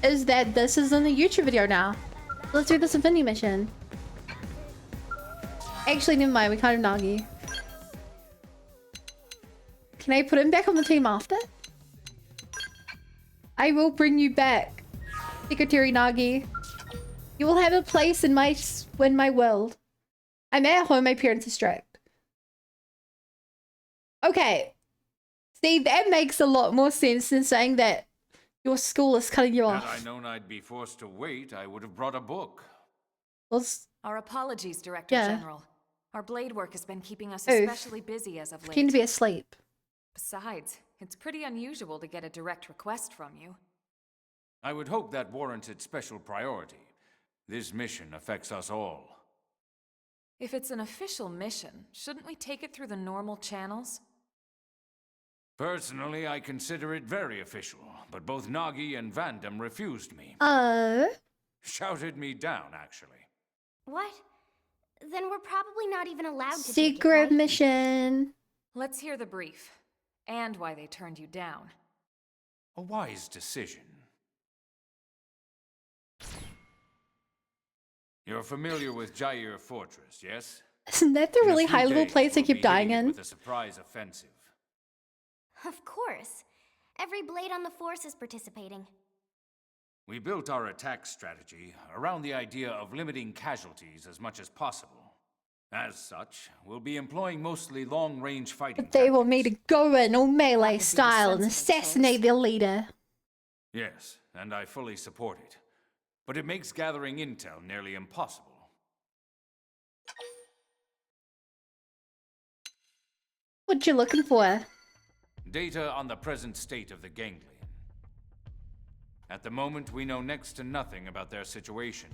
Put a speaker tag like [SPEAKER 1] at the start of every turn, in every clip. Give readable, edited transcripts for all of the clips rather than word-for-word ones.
[SPEAKER 1] is that this is in the YouTube video now. Let's do this Infinity mission. Actually, never mind. We can't do Nagi. Can I put him back on the team after? I will bring you back, Secretary Nagi. You will have a place in my world. I'm at home. My parents are strict. Okay. See, that makes a lot more sense than saying that your school is cutting you off.
[SPEAKER 2] Had I known I'd be forced to wait, I would have brought a book.
[SPEAKER 3] Our apologies, Director General. Our blade work has been keeping us
[SPEAKER 1] Oof.
[SPEAKER 3] especially busy as of late.
[SPEAKER 1] Seem to be asleep.
[SPEAKER 3] Besides, it's pretty unusual to get a direct request from you.
[SPEAKER 2] I would hope that warranted special priority. This mission affects us all.
[SPEAKER 3] If it's an official mission, shouldn't we take it through the normal channels?
[SPEAKER 2] Personally, I consider it very official, but both Nagi and Vandam refused me. Shouted me down, actually.
[SPEAKER 4] What? Then we're probably not even allowed to
[SPEAKER 1] Secret
[SPEAKER 4] take it, right?
[SPEAKER 1] mission.
[SPEAKER 3] Let's hear the brief, and why they turned you down.
[SPEAKER 2] A wise decision. You're familiar with Jair Fortress, yes?
[SPEAKER 1] Isn't that the really high level place I keep dying in?
[SPEAKER 2] With a surprise offensive.
[SPEAKER 4] Of course. Every blade on the force is participating.
[SPEAKER 2] We built our attack strategy around the idea of limiting casualties as much as possible. As such, we'll be employing mostly long-range fighting
[SPEAKER 1] But they want me to
[SPEAKER 2] tactics.
[SPEAKER 1] go in all melee style and assassinate their leader.
[SPEAKER 2] Yes, and I fully support it. But it makes gathering intel nearly impossible.
[SPEAKER 1] What you looking for?
[SPEAKER 2] Data on the present state of the ganglion. At the moment, we know next to nothing about their situation.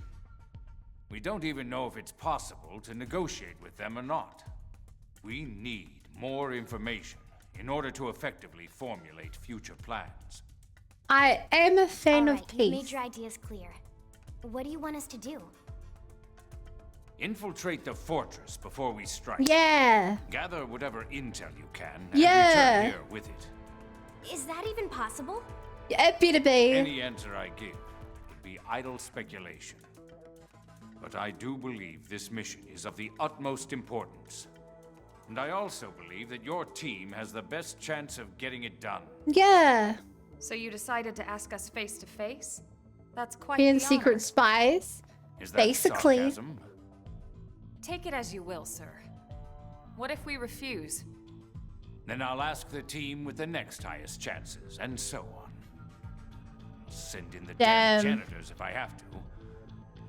[SPEAKER 2] We don't even know if it's possible to negotiate with them or not. We need more information in order to effectively formulate future plans.
[SPEAKER 1] I am a fan
[SPEAKER 4] All
[SPEAKER 1] of
[SPEAKER 4] right, you made
[SPEAKER 1] peace.
[SPEAKER 4] your ideas clear. What do you want us to do?
[SPEAKER 2] Infiltrate the fortress before we strike.
[SPEAKER 1] Yeah.
[SPEAKER 2] Gather whatever intel you can and
[SPEAKER 1] Yeah.
[SPEAKER 2] return here with it.
[SPEAKER 4] Is that even possible?
[SPEAKER 1] It better be.
[SPEAKER 2] Any answer I give would be idle speculation. But I do believe this mission is of the utmost importance. And I also believe that your team has the best chance of getting it done.
[SPEAKER 1] Yeah.
[SPEAKER 3] So you decided to ask us face to face? That's quite
[SPEAKER 1] Being
[SPEAKER 3] the
[SPEAKER 1] secret
[SPEAKER 3] honor.
[SPEAKER 1] spies.
[SPEAKER 2] Is that
[SPEAKER 1] Basically.
[SPEAKER 2] sarcasm?
[SPEAKER 3] Take it as you will, sir. What if we refuse?
[SPEAKER 2] Then I'll ask the team with the next highest chances, and so on. I'll send in the damn
[SPEAKER 1] Damn.
[SPEAKER 2] janitors if I have to.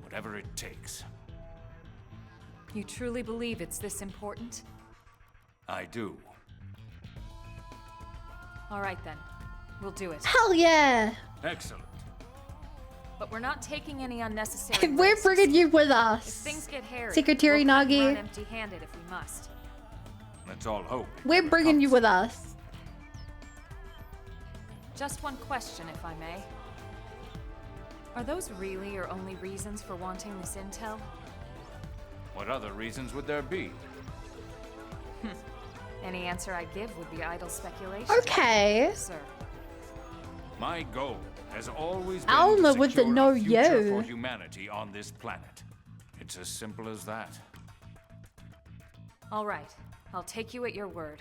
[SPEAKER 2] Whatever it takes.
[SPEAKER 3] You truly believe it's this important?
[SPEAKER 2] I do.
[SPEAKER 3] All right then, we'll do it.
[SPEAKER 1] Hell yeah.
[SPEAKER 2] Excellent.
[SPEAKER 3] But we're not taking any unnecessary
[SPEAKER 1] We're
[SPEAKER 3] risks.
[SPEAKER 1] bringing you with
[SPEAKER 3] If
[SPEAKER 1] us.
[SPEAKER 3] things get hairy,
[SPEAKER 1] Secretary
[SPEAKER 3] we'll
[SPEAKER 1] Nagi.
[SPEAKER 3] run empty-handed if we must.
[SPEAKER 2] Let's all hope. it
[SPEAKER 1] We're
[SPEAKER 2] never
[SPEAKER 1] bringing you
[SPEAKER 2] comes.
[SPEAKER 1] with us.
[SPEAKER 3] Just one question, if I may. Are those really your only reasons for wanting this intel?
[SPEAKER 2] What other reasons would there be?
[SPEAKER 3] Any answer I give would be idle speculation.
[SPEAKER 1] Okay.
[SPEAKER 3] Sir.
[SPEAKER 2] My goal has always been
[SPEAKER 1] Alma
[SPEAKER 2] to
[SPEAKER 1] with the
[SPEAKER 2] secure
[SPEAKER 1] know
[SPEAKER 2] a future
[SPEAKER 1] you.
[SPEAKER 2] for humanity on this planet. It's as simple as that.
[SPEAKER 3] All right, I'll take you at your word.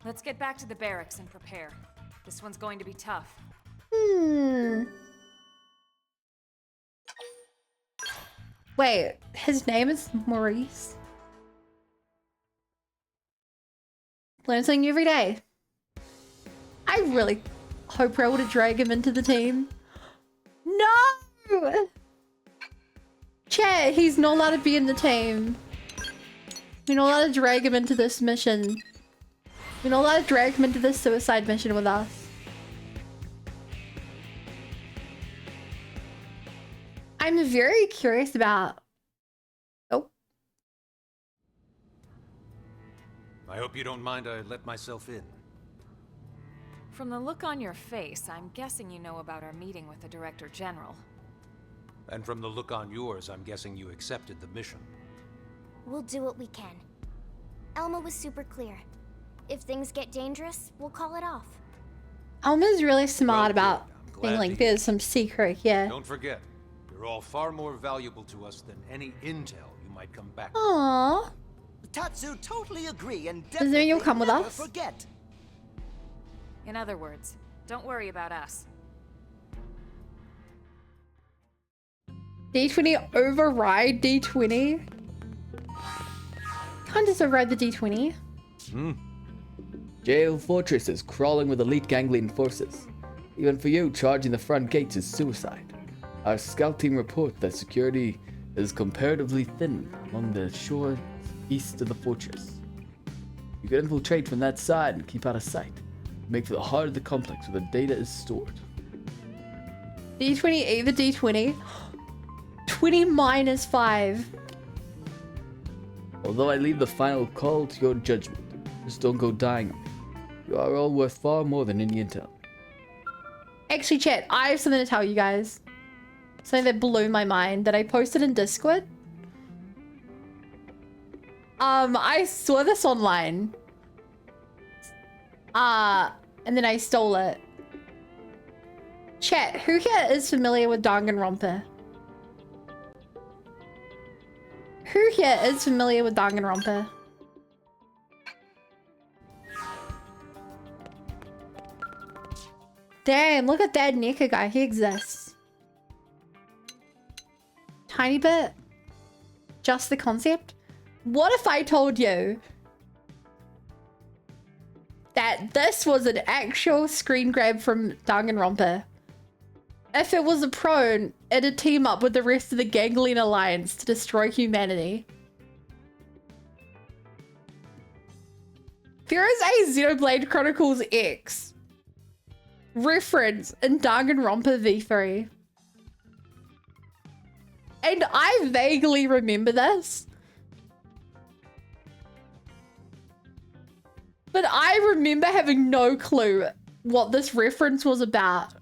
[SPEAKER 3] Let's get back to the barracks and prepare. This one's going to be tough.
[SPEAKER 1] Wait, his name is Maurice? Learn something new every day. I really hope we're able to drag him into the team. No! Chat, he's not allowed to be in the team. We're not allowed to drag him into this mission. We're not allowed to drag him into this suicide mission with us. I'm very curious about... Oh.
[SPEAKER 5] I hope you don't mind I let myself in.
[SPEAKER 3] From the look on your face, I'm guessing you know about our meeting with the Director General.
[SPEAKER 5] And from the look on yours, I'm guessing you accepted the mission.
[SPEAKER 4] We'll do what we can. Elma was super clear. If things get dangerous, we'll call it off.
[SPEAKER 1] Alma's really smart
[SPEAKER 5] Well,
[SPEAKER 1] about
[SPEAKER 5] good. I'm Glad
[SPEAKER 1] like
[SPEAKER 5] to
[SPEAKER 1] there's some secret here.
[SPEAKER 5] Don't forget, you're all far more valuable to us than any intel you might come back with.
[SPEAKER 1] Aww.
[SPEAKER 6] Tatsu totally agree and
[SPEAKER 1] Does that mean you'll
[SPEAKER 6] definitely
[SPEAKER 1] come with
[SPEAKER 6] never
[SPEAKER 1] us?
[SPEAKER 6] forget.
[SPEAKER 3] In other words, don't worry about us.
[SPEAKER 1] D20 override D20? Can't just override the D20.
[SPEAKER 7] Jail Fortress is crawling with elite ganglion forces. Even for you, charging the front gates is suicide. Our scout team report that security is comparatively thin along the shore east of the fortress. You can infiltrate from that side and keep out of sight. Make for the heart of the complex where the data is stored.
[SPEAKER 1] D20, either D20. 20 minus 5.
[SPEAKER 7] Although I leave the final call to your judgment, just don't go dying on me. You are all worth far more than any intel.
[SPEAKER 1] Actually, chat, I have something to tell you guys. Something that blew my mind that I posted in Discord. I saw this online. And then I stole it. Chat, who here is familiar with Danganronpa? Who here is familiar with Danganronpa? Damn, look at that Nika guy. He exists. Tiny bit. Just the concept. What if I told you that this was an actual screen grab from Danganronpa? If it was a prone, it'd team up with the rest of the Ganglion Alliance to destroy humanity. There is a Xenoblade Chronicles X reference in Danganronpa V3. And I vaguely remember this. But I remember having no clue what this reference was about.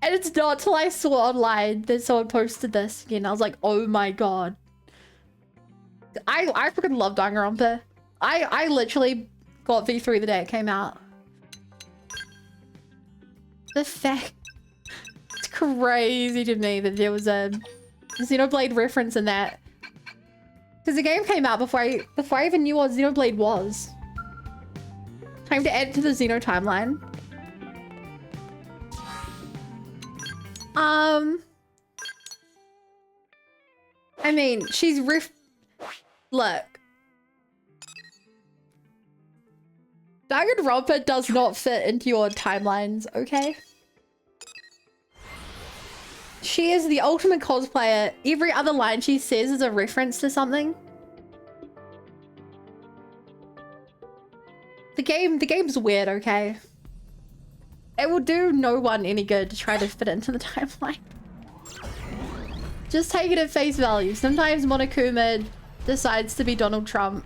[SPEAKER 1] And it's not till I saw online that someone posted this again. I was like, oh my god. I freaking love Danganronpa. I literally got V3 the day it came out. The fact... It's crazy to me that there was a Xenoblade reference in that. Because the game came out before I even knew what Xenoblade was. Time to add it to the Xeno timeline. I mean, she's Look. Danganronpa does not fit into your timelines, okay? She is the ultimate cosplayer. Every other line she says is a reference to something. The game's weird, okay? It will do no one any good to try to fit into the timeline. Just take it at face value. Sometimes Monokuma decides to be Donald Trump.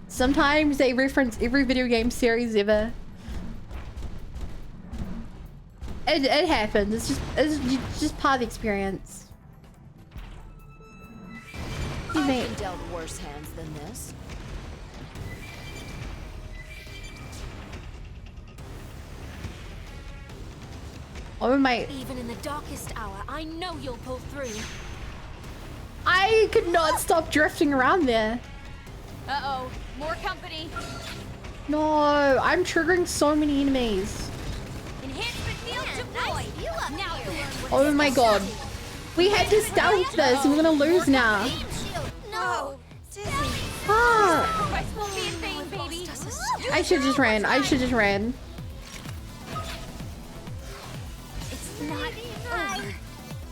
[SPEAKER 1] Sometimes they reference every video game series ever. It happens. It's just part of the experience.
[SPEAKER 8] I've been dealt worse hands than this.
[SPEAKER 1] Oh my...
[SPEAKER 4] Even in the darkest hour, I know you'll pull through.
[SPEAKER 1] I could not stop drifting around there.
[SPEAKER 3] Uh-oh, more company.
[SPEAKER 1] No, I'm triggering so many enemies.
[SPEAKER 4] Enhancement field deployed. Now you learn what
[SPEAKER 1] Oh my god. We had to stealth this and we're gonna lose now.
[SPEAKER 4] No.
[SPEAKER 1] Ah,
[SPEAKER 3] I won't be in vain, baby.
[SPEAKER 1] I should just ran. I should just ran.
[SPEAKER 4] It's not over.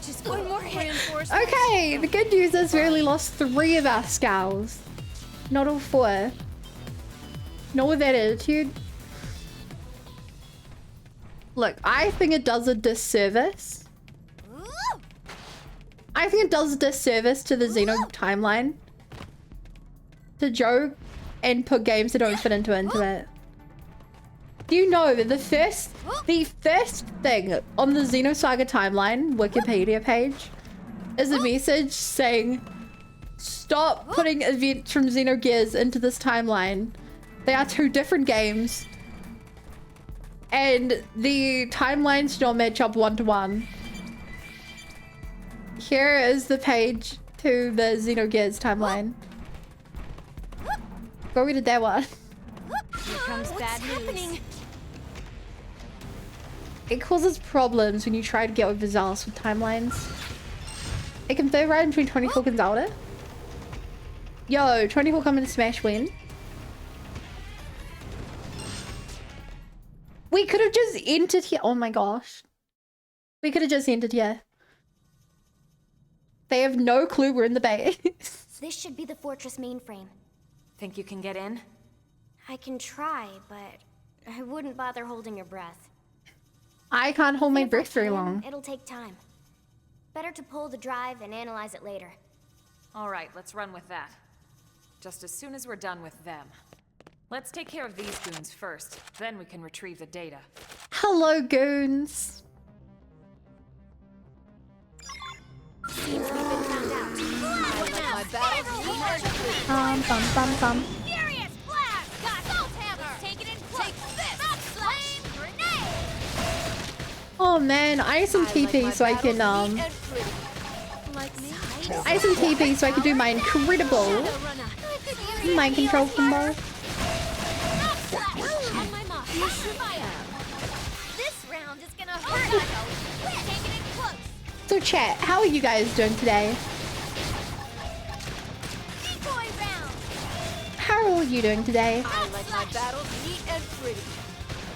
[SPEAKER 3] Just one more hit.
[SPEAKER 1] Okay, the good news is we only lost 3 of our skulls. Not all 4. Not with that attitude. Look, I think it does a disservice. I think it does a disservice to the Xeno timeline to joke and put games that don't fit into it. Do you know that the first thing on the Xeno Saga timeline Wikipedia page is a message saying Stop putting events from Xenogears into this timeline. They are two different games. And the timelines don't match up one-to-one. Here is the page to the Xenogears timeline. Go read that one.
[SPEAKER 3] Here comes bad news.
[SPEAKER 1] It causes problems when you try to get overzealous with timelines. It can fit right in between 24 and Zelda. Yo, 24 coming to Smash when? We could have just entered here. Oh my gosh. We could have just entered here. They have no clue we're in the base.
[SPEAKER 4] This should be the fortress mainframe.
[SPEAKER 3] Think you can get in?
[SPEAKER 4] I can try, but I wouldn't bother holding your breath.
[SPEAKER 1] I can't hold my
[SPEAKER 4] If I
[SPEAKER 1] breath very
[SPEAKER 4] can,
[SPEAKER 1] long.
[SPEAKER 4] It'll take time. Better to pull the drive and analyze it later.
[SPEAKER 3] All right, let's run with that. Just as soon as we're done with them. Let's take care of these goons first, then we can retrieve the data.
[SPEAKER 1] Hello, goons.
[SPEAKER 4] Seems we've been found out.
[SPEAKER 8] My battle
[SPEAKER 1] Bum.
[SPEAKER 4] Furious blast! Got Salt Hammer! Take it in close! Take this! Flame grenade!
[SPEAKER 1] Oh man, I have some TP so I can
[SPEAKER 8] like me.
[SPEAKER 1] I have some TP so I can do my incredible mind control combo.
[SPEAKER 4] On my mark. Fire! This round is gonna hurt. Take it in close!
[SPEAKER 1] So chat, how are you guys doing today?
[SPEAKER 4] Decoy round!
[SPEAKER 1] How are you doing today?
[SPEAKER 8] I like my battles neat and pretty.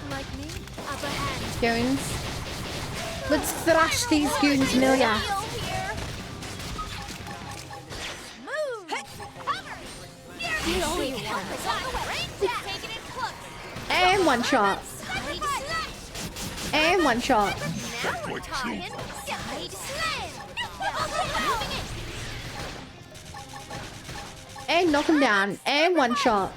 [SPEAKER 8] Like me?
[SPEAKER 4] Up ahead.
[SPEAKER 1] Goons. Let's thrash these goons, Amelia. And one shot. And one shot. And knock him down. And one shot.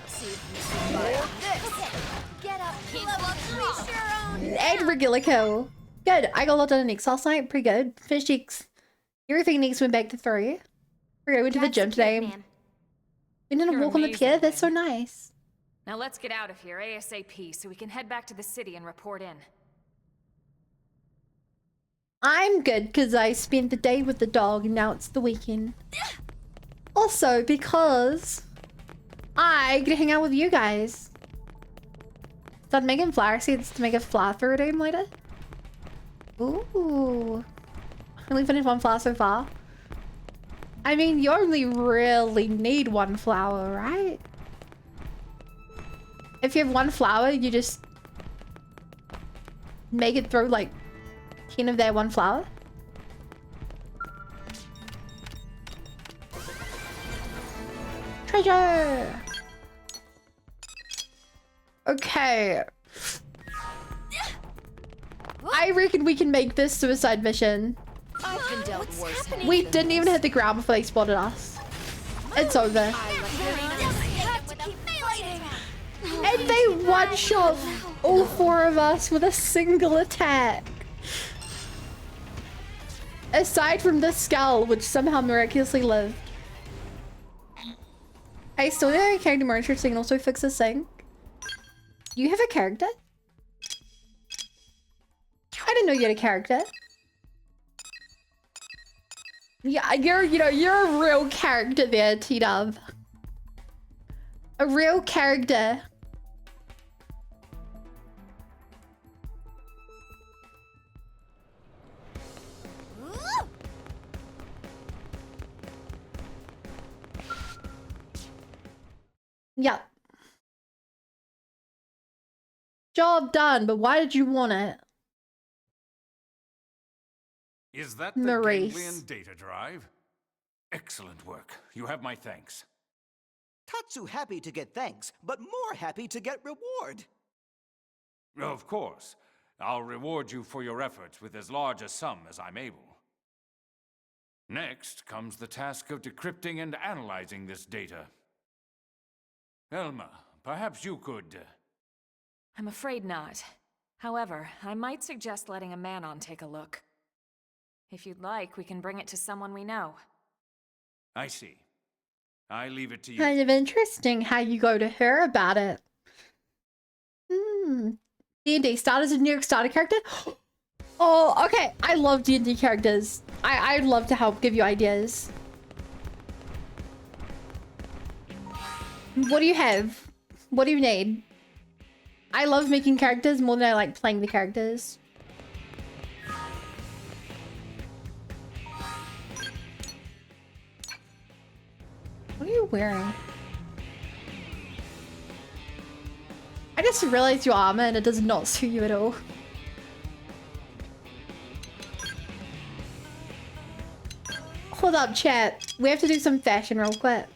[SPEAKER 1] And regular kill. Good. I got a lot done in X last night. Pretty good. Finished X. Everything next went back to 3. I went to the gym today. Went on a
[SPEAKER 3] You're
[SPEAKER 1] walk on the pier.
[SPEAKER 3] amazing,
[SPEAKER 1] That's so
[SPEAKER 3] Lynn.
[SPEAKER 1] nice.
[SPEAKER 3] Now let's get out of here ASAP so we can head back to the city and report in.
[SPEAKER 1] I'm good because I spent the day with the dog and now it's the weekend. Also because I get to hang out with you guys. Start making flower seeds to make a flower through game later. Ooh. Only finished one flower so far. I mean, you only really need one flower, right? If you have one flower, you just make it through like 10 of that one flower. Treasure! Okay. I reckon we can make this suicide mission.
[SPEAKER 8] I've been dealt worse.
[SPEAKER 1] We didn't even hit the ground before they spotted us. It's over. And they one-shot all 4 of us with a single attack. Aside from the skull, which somehow miraculously lived. I still need a character more interesting and also fix this thing. You have a character? I didn't know you had a character. Yeah, you're a real character there, T-Dub. A real character. Yep. Job done, but why did you want it?
[SPEAKER 2] Is that the
[SPEAKER 1] Maurice.
[SPEAKER 2] Ganglion data drive? Excellent work. You have my thanks.
[SPEAKER 6] Tatsu happy to get thanks, but more happy to get reward.
[SPEAKER 2] Of course. I'll reward you for your efforts with as large a sum as I'm able. Next comes the task of decrypting and analyzing this data. Elma, perhaps you could...
[SPEAKER 3] I'm afraid not. However, I might suggest letting a Manon take a look. If you'd like, we can bring it to someone we know.
[SPEAKER 2] I see. I leave it to you.
[SPEAKER 1] Kind of interesting how you go to her about it. D&D start as a new starter character? Oh, okay. I love D&D characters. I'd love to help give you ideas. What do you have? What do you need? I love making characters more than I like playing the characters. What are you wearing? I just realized your armor and it does not suit you at all. Hold up, chat. We have to do some fashion real quick.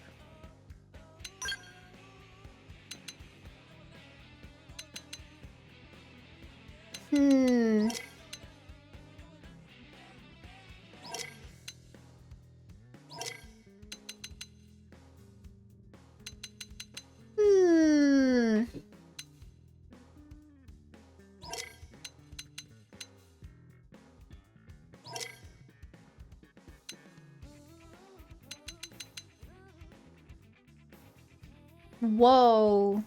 [SPEAKER 1] Whoa.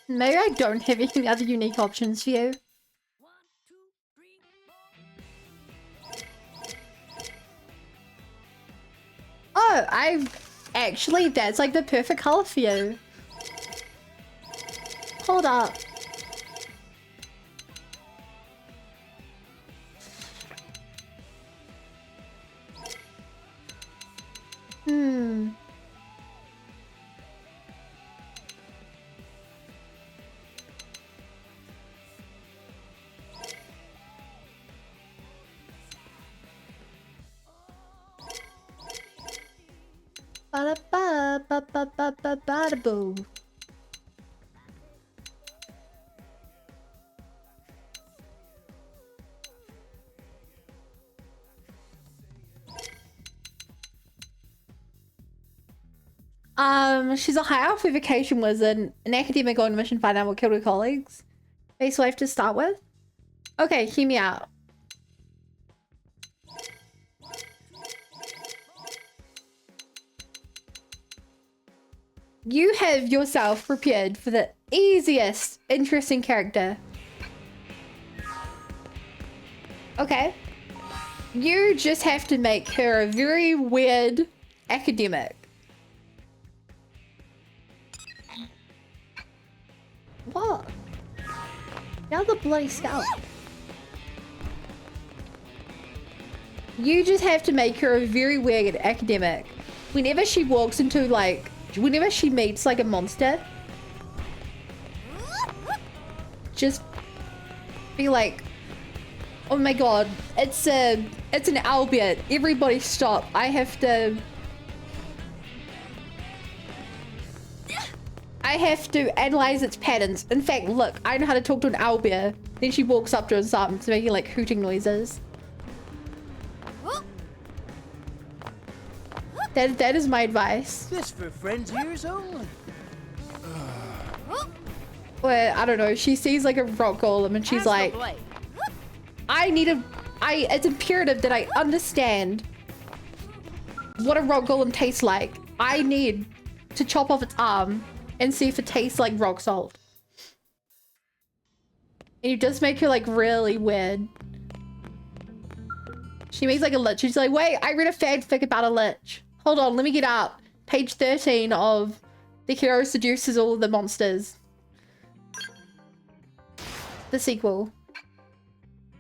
[SPEAKER 1] Maybe I don't have any other unique options for you. Oh, actually, that's like the perfect color for you. Hold up. Ba-da-ba-ba-ba-ba-ba-da-boo. She's a high elf evocation wizard, an academic on a mission to find out what killed her colleagues. Base wife to start with. Okay, hear me out. You have yourself prepared for the easiest, interesting character. Okay. You just have to make her a very weird academic. What? Now the bloody scalp. You just have to make her a very weird academic. Whenever she walks into like, whenever she meets like a monster, just be like, oh my god, it's an albeit. Everybody stop. I have to analyze its patterns. In fact, look, I know how to talk to an owlbear. Then she walks up to it and starts making like hooting noises. That is my advice.
[SPEAKER 6] This for friends' ears only.
[SPEAKER 1] Well, I don't know. She sees like a rock golem and she's like, it's imperative that I understand what a rock golem tastes like. I need to chop off its arm and see if it tastes like rock salt. And you just make her like really weird. She makes like a lich. She's like, wait, I read a fanfic about a lich. Hold on, let me get out. Page 13 of The Hero Seduces All the Monsters. The sequel.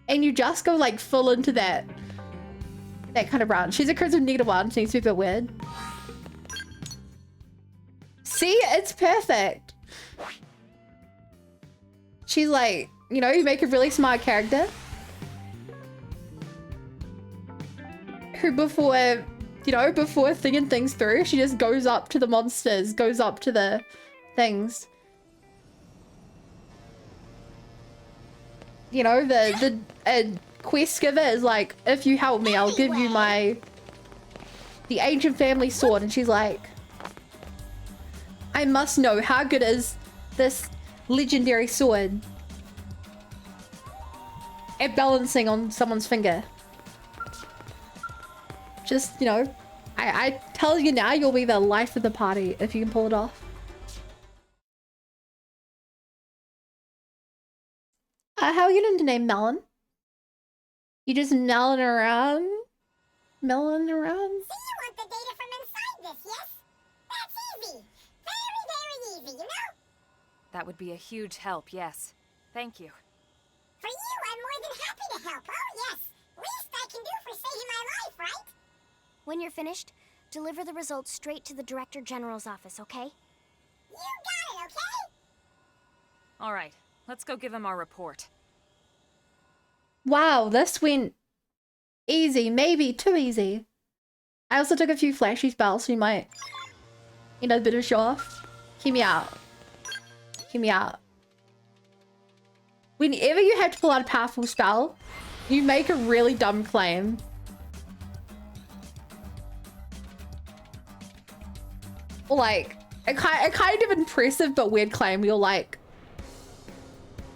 [SPEAKER 1] And you just go like full into that kind of branch. She's a Crimson Negative one, so needs to be a bit weird. See, it's perfect. She's like, you know, you make a really smart character who before thinking things through, she just goes up to the monsters, goes up to the things. You know, the quest giver is like, if you help me, I'll give you the ancient family sword. And she's like, I must know, how good is this legendary sword at balancing on someone's finger? Just, you know, I tell you now, you'll be the life of the party if you can pull it off. How are you going to name Melon? You just melon around? Melon around?
[SPEAKER 4] So you want the data from inside this, yes? That's easy. Very, very easy, you know?
[SPEAKER 3] That would be a huge help, yes. Thank you.
[SPEAKER 4] For you, I'm more than happy to help. Oh, yes. Least I can do for saving my life, right?
[SPEAKER 9] When you're finished, deliver the results straight to the Director General's office, okay?
[SPEAKER 4] You got it, okay?
[SPEAKER 3] All right, let's go give him our report.
[SPEAKER 1] Wow, this went easy, maybe too easy. I also took a few flashy spells, so you might, you know, a bit of a show off. Hear me out. Hear me out. Whenever you have to pull out a powerful spell, you make a really dumb claim. Or like, a kind of impressive but weird claim. You're like,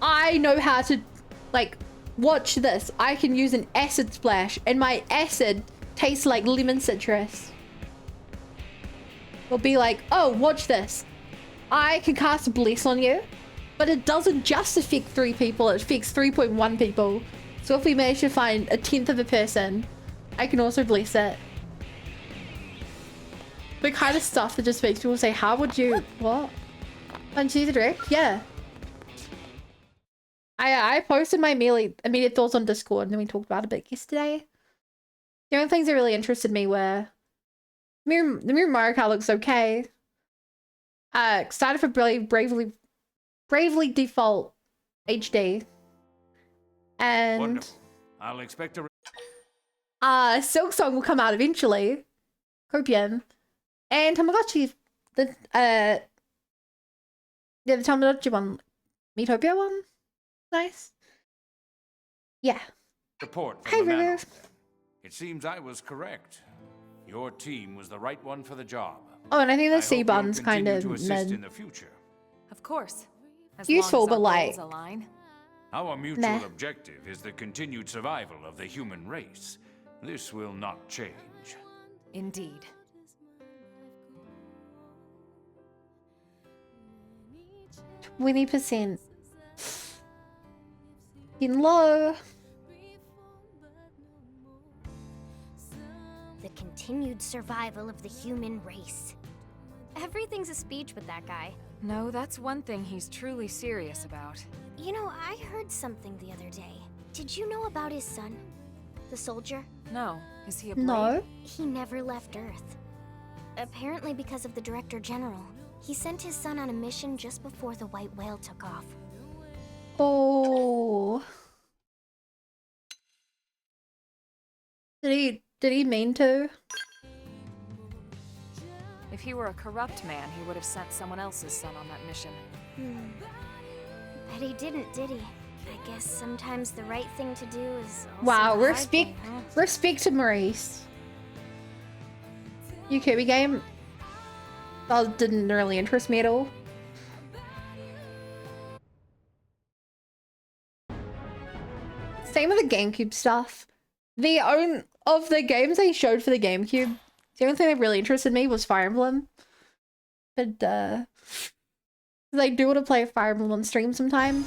[SPEAKER 1] I know how to, like, watch this. I can use an acid splash and my acid tastes like lemon citrus. Or be like, oh, watch this. I can cast a bless on you, but it doesn't just affect 3 people, it affects 3.1 people. So if we manage to find a 10th of a person, I can also bless it. The kind of stuff that just makes people say, how would you, what? And she's a direct? Yeah. I posted my immediate thoughts on Discord and then we talked about it a bit yesterday. The only things that really interested me were the Mirror Mario Kart looks okay. Excited for Bravely Default HD. And
[SPEAKER 2] Wonderful. I'll expect a
[SPEAKER 1] Silk Song will come out eventually. Copium. And Tamagotchi, the Tamagotchi one, Miitopia one, nice. Yeah.
[SPEAKER 2] report
[SPEAKER 1] Hi,
[SPEAKER 2] from the
[SPEAKER 1] River.
[SPEAKER 2] man. It seems I was correct. Your team was the right one for the job.
[SPEAKER 1] Oh, and I think
[SPEAKER 2] I
[SPEAKER 1] the C
[SPEAKER 2] hope
[SPEAKER 1] button's
[SPEAKER 2] you'll
[SPEAKER 1] kind
[SPEAKER 2] continue
[SPEAKER 1] of
[SPEAKER 2] to assist in
[SPEAKER 1] mid.
[SPEAKER 2] the future.
[SPEAKER 3] Of course. As
[SPEAKER 1] Useful,
[SPEAKER 3] long as
[SPEAKER 1] but
[SPEAKER 3] our
[SPEAKER 1] like-
[SPEAKER 3] goals align.
[SPEAKER 2] Our mutual
[SPEAKER 1] Meh.
[SPEAKER 2] objective is the continued survival of the human race. This will not change.
[SPEAKER 3] Indeed.
[SPEAKER 1] %. In low.
[SPEAKER 9] The continued survival of the human race. Everything's a speech with that guy.
[SPEAKER 3] No, that's one thing he's truly serious about.
[SPEAKER 9] You know, I heard something the other day. Did you know about his son? The soldier?
[SPEAKER 3] No. Is he a blade?
[SPEAKER 1] No.
[SPEAKER 9] He never left Earth. Apparently because of the Director General. He sent his son on a mission just before the white whale took off.
[SPEAKER 1] Oh. Did he mean to?
[SPEAKER 3] If he were a corrupt man, he would have sent someone else's son on that mission.
[SPEAKER 9] But he didn't, did he? I guess sometimes the right thing to do is also
[SPEAKER 1] Wow,
[SPEAKER 9] the hard thing, huh?
[SPEAKER 1] respect to Maurice. You Kirby game? That didn't really interest me at all. Same with the GameCube stuff. Of the games they showed for the GameCube, the only thing that really interested me was Fire Emblem. But I do want to play Fire Emblem on stream sometime.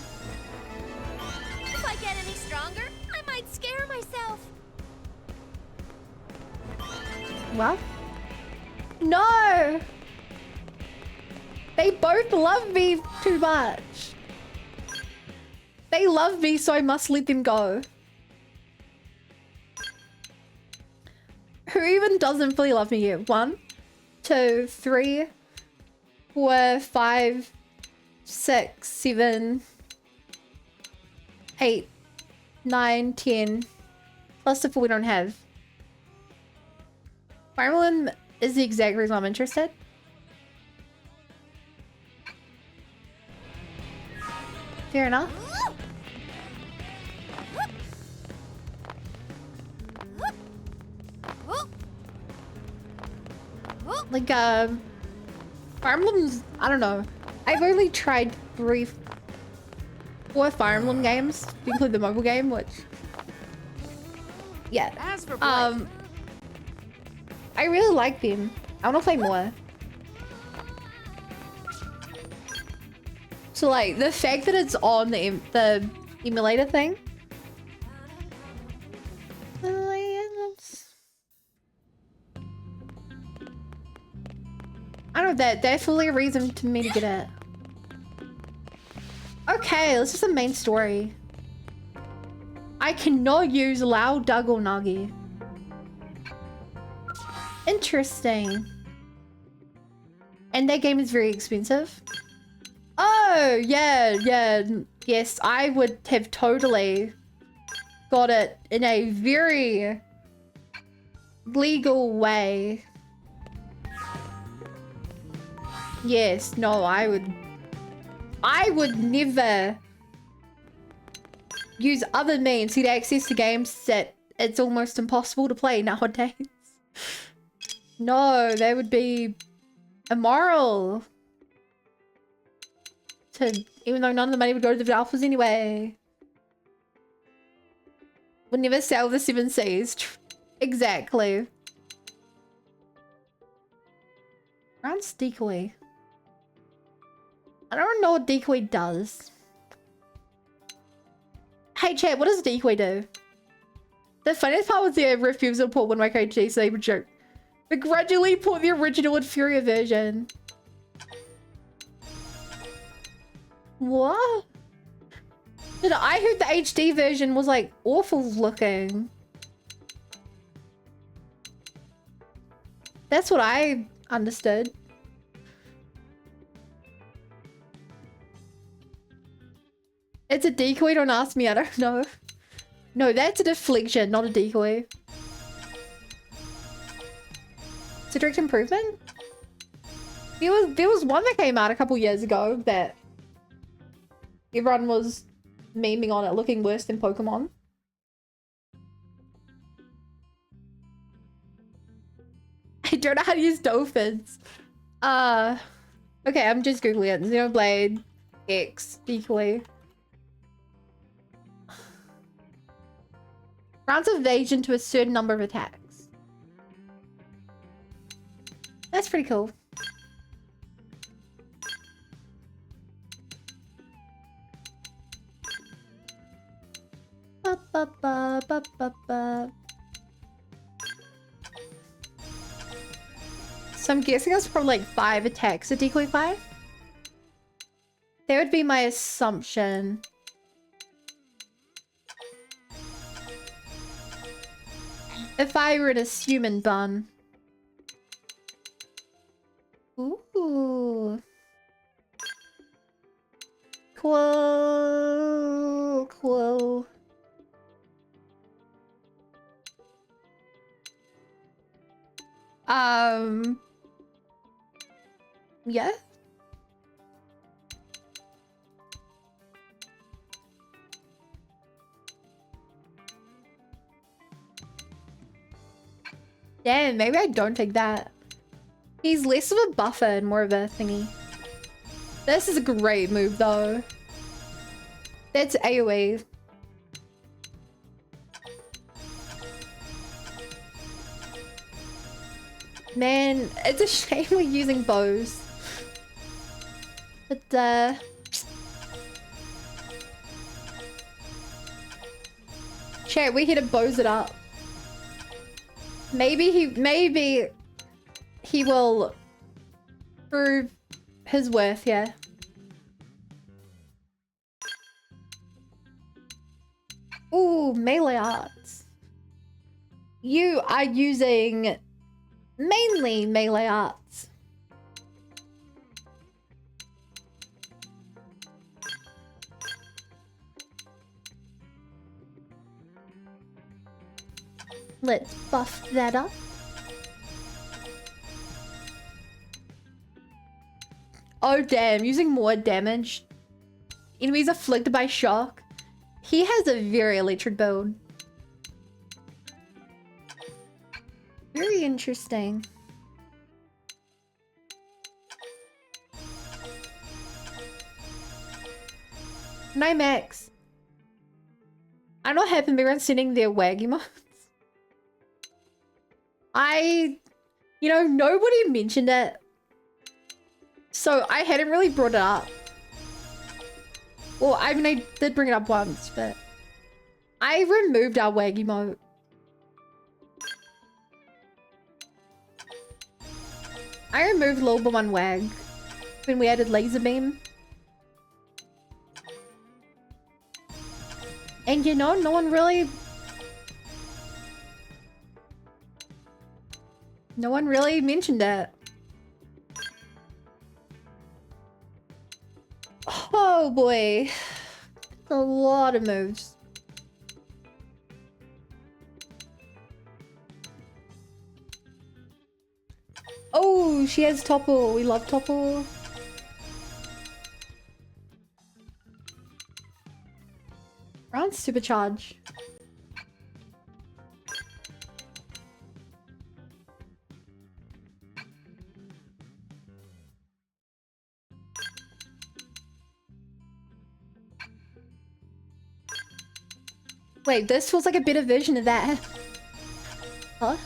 [SPEAKER 8] If I get any stronger, I might scare myself.
[SPEAKER 1] What? No! They both love me too much. They love me, so I must let them go. Who even doesn't fully love me here? 1, 2, 3, 4, 5, 6, 7, 8, 9, 10. Plus the 4 we don't have. Fire Emblem is the exact reason I'm interested. Fair enough. Like, Fire Emblem's, I don't know. I've only tried 4 Fire Emblem games, to include the mobile game, which... Yeah.
[SPEAKER 3] As for
[SPEAKER 1] I really like them. I want to play more. So like, the fact that it's on the emulator thing... I don't know, that's fully a reason to me to get it. Okay, let's just the main story. I cannot use Lao, Dug, or Nagi. Interesting. And that game is very expensive. Oh, yeah, yes, I would have totally got it in a very legal way. Yes, no, I would never use other means to get access to games that it's almost impossible to play nowadays. No, that would be immoral. Even though none of the money would go to the developers anyway. Would never sell the 7 Seas. Exactly. Rounds decoy. I don't know what decoy does. Hey chat, what does decoy do? The funniest part was the refusal to put Wind Waker HD, so they would joke. Begrudgingly put the original inferior version. What? I heard the HD version was like awful looking. That's what I understood. It's a decoy, don't ask me, I don't know. No, that's a deflection, not a decoy. It's a direct improvement? There was one that came out a couple years ago that everyone was memeing on it looking worse than Pokemon. I don't know how to use dolphins. Okay, I'm just googling it. Xenoblade X decoy. Grants evasion to a certain number of attacks. That's pretty cool. Ba, ba, ba, ba, ba, ba. So I'm guessing it's probably like 5 attacks at decoy 5. That would be my assumption. If I were to human bun. Ooh. Cool. Cool. Yeah. Damn, maybe I don't take that. He's less of a buffer and more of a thingy. This is a great move though. That's AoE. Man, it's a shame we're using bows. But chat, we here to bows it up. Maybe he will prove his worth, yeah. Ooh, melee arts. You are using mainly melee arts. Let's buff that up. Oh damn, using more damage. Enemies afflicted by shock. He has a very electric build. Very interesting. Night Max. I know what happened. Everyone's sending their wag emotes. You know, nobody mentioned it. So I hadn't really brought it up. Well, I mean, I did bring it up once, but I removed our wag emote. I removed Lulba1 wag when we added laser beam. And you know, no one really mentioned it. Oh boy. A lot of moves. Oh, she has Topple. We love Topple. Round supercharge. Wait, this feels like a better version of that. Huh?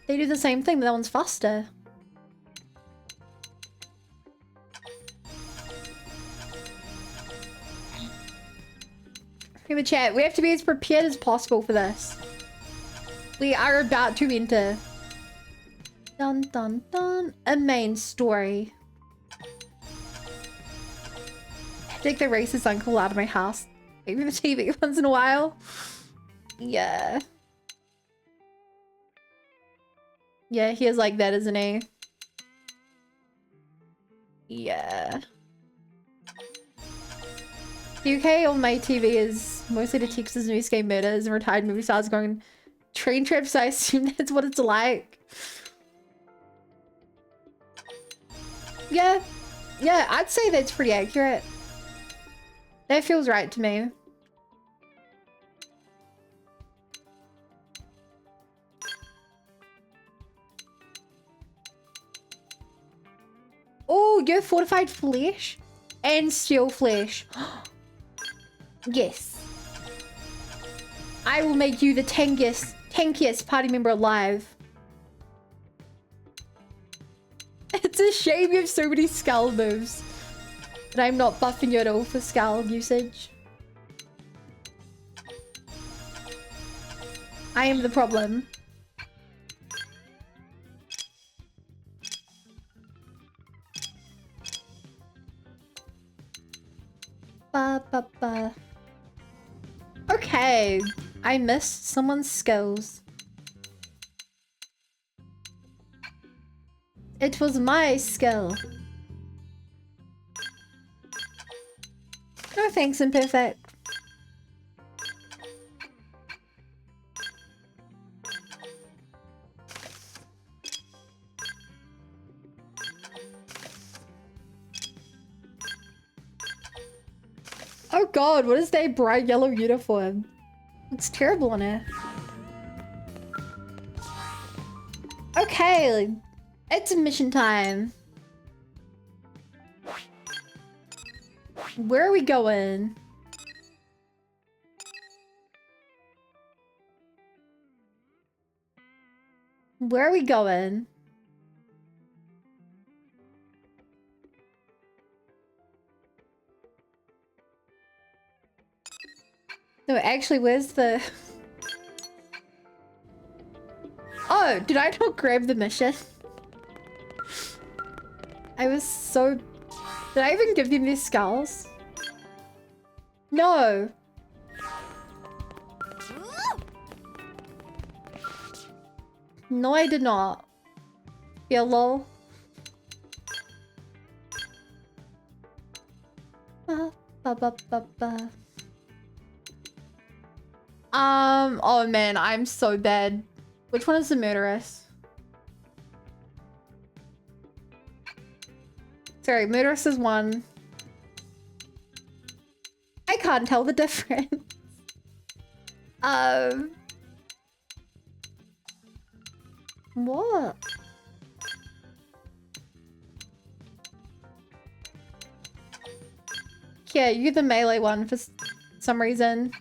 [SPEAKER 1] They do the same thing, but that one's faster. In the chat, we have to be as prepared as possible for this. We are about to enter. Dun dun dun. A main story. Take the racist uncle out of my house. Maybe the TV once in a while. Yeah. Yeah, he is like that, isn't he? Yeah. UK on my TV is mostly the Texas news game murders and retired movie stars going train trips, so I assume that's what it's like. Yeah. Yeah, I'd say that's pretty accurate. That feels right to me. Oh, you have fortified flesh and steel flesh. Yes. I will make you the tankiest party member alive. It's a shame you have so many skull moves. And I'm not buffing you at all for skull usage. I am the problem. Ba ba ba. Okay, I missed someone's skills. It was my skill. No thanks, Imperfect. Oh god, what is that bright yellow uniform? It's terrible on her. Okay, it's mission time. Where are we going? Where are we going? No, actually, where's the... Oh, did I not grab the mission? I was so... Did I even give them their skulls? No. No, I did not. Yeah, lol. Ba, ba, ba, ba, ba. Oh man, I'm so bad. Which one is the murderess? Sorry, murderess is one. I can't tell the difference. What? Yeah, you're the melee one for some reason.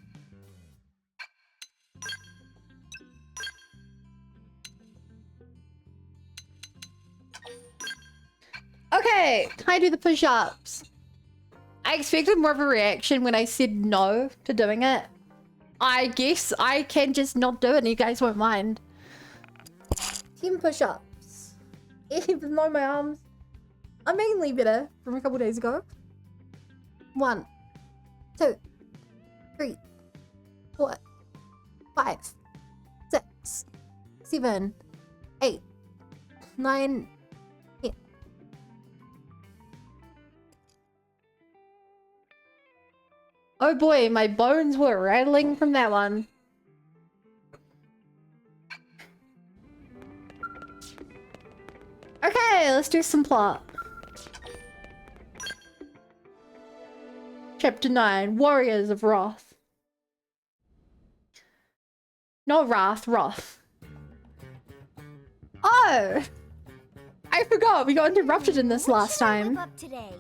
[SPEAKER 1] Okay, can I do the push-ups? I expected more of a reaction when I said no to doing it. I guess I can just not do it and you guys won't mind. 10 push-ups. Even though my arms are mainly better from a couple days ago. 1, 2, 3, 4, 5, 6, 7, 8, 9, 10. Oh boy, my bones were rattling from that one. Okay, let's do some plot. Chapter 9, Warriors of Wrath. Not Wrath, Wrath. Oh! I forgot, we got interrupted in this last time.
[SPEAKER 9] Up today?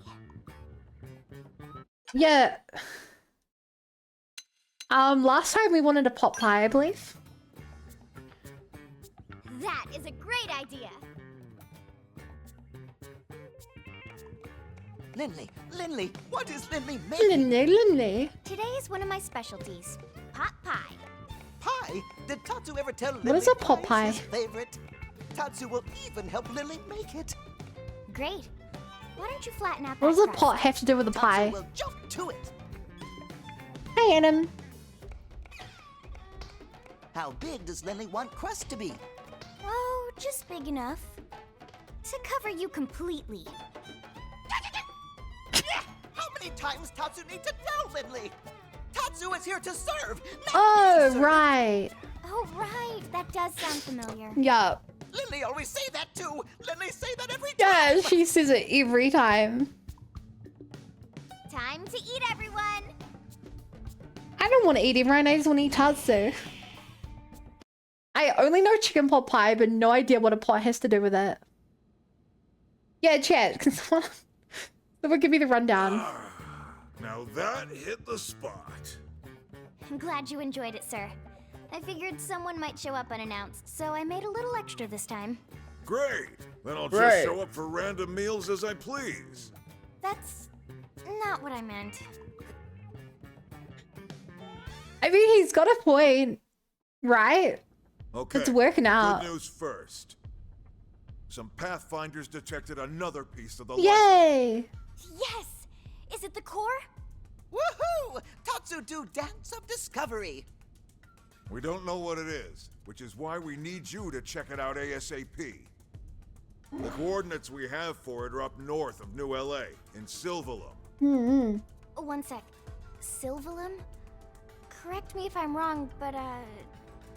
[SPEAKER 1] Yeah. Last time we wanted a pot pie, I believe.
[SPEAKER 8] That is a great idea.
[SPEAKER 6] Lindley, what is Lindley making?
[SPEAKER 1] Lindley.
[SPEAKER 9] Today is one of my specialties. Pot pie.
[SPEAKER 6] Pie? Did Tatsu ever tell
[SPEAKER 1] What
[SPEAKER 6] Lindley
[SPEAKER 1] is a pot pie?
[SPEAKER 6] is his favorite? Tatsu will even help Lindley make it.
[SPEAKER 9] Great. Why don't you flatten out that
[SPEAKER 1] What does a
[SPEAKER 9] crust?
[SPEAKER 1] pot have to do with the pie?
[SPEAKER 6] Tatsu will jump to it.
[SPEAKER 1] Hi, Adam.
[SPEAKER 6] How big does Lindley want crust to be?
[SPEAKER 9] Oh, just big enough to cover you completely.
[SPEAKER 6] How many times Tatsu need to tell Lindley? Tatsu is here to serve, not
[SPEAKER 1] Oh,
[SPEAKER 6] be served.
[SPEAKER 1] right.
[SPEAKER 9] Oh, right. That does sound familiar.
[SPEAKER 1] Yeah.
[SPEAKER 6] Lindley always say that too. Lindley say that every time.
[SPEAKER 1] Yeah, she says it every time.
[SPEAKER 8] Time to eat, everyone.
[SPEAKER 1] I don't want to eat everyone, I just want to eat Tatsu. I only know chicken pot pie, but no idea what a pot has to do with it. Yeah, chat, can someone give me the rundown?
[SPEAKER 10] Now that hit the spot.
[SPEAKER 9] I'm glad you enjoyed it, sir. I figured someone might show up unannounced, so I made a little extra this time.
[SPEAKER 10] Great. Then I'll just
[SPEAKER 7] Great.
[SPEAKER 10] show up for random meals as I please.
[SPEAKER 9] That's not what I meant.
[SPEAKER 1] I mean, he's got a point, right?
[SPEAKER 10] Okay.
[SPEAKER 1] It's working out.
[SPEAKER 10] Good news first. Some Pathfinders detected another piece of the
[SPEAKER 1] Yay!
[SPEAKER 9] Yes! Is it the core?
[SPEAKER 6] Woohoo! Tatsu do dance of discovery.
[SPEAKER 10] We don't know what it is, which is why we need you to check it out ASAP. The coordinates we have for it are up north of New LA, in Silvalum.
[SPEAKER 9] One sec. Silvalum? Correct me if I'm wrong, but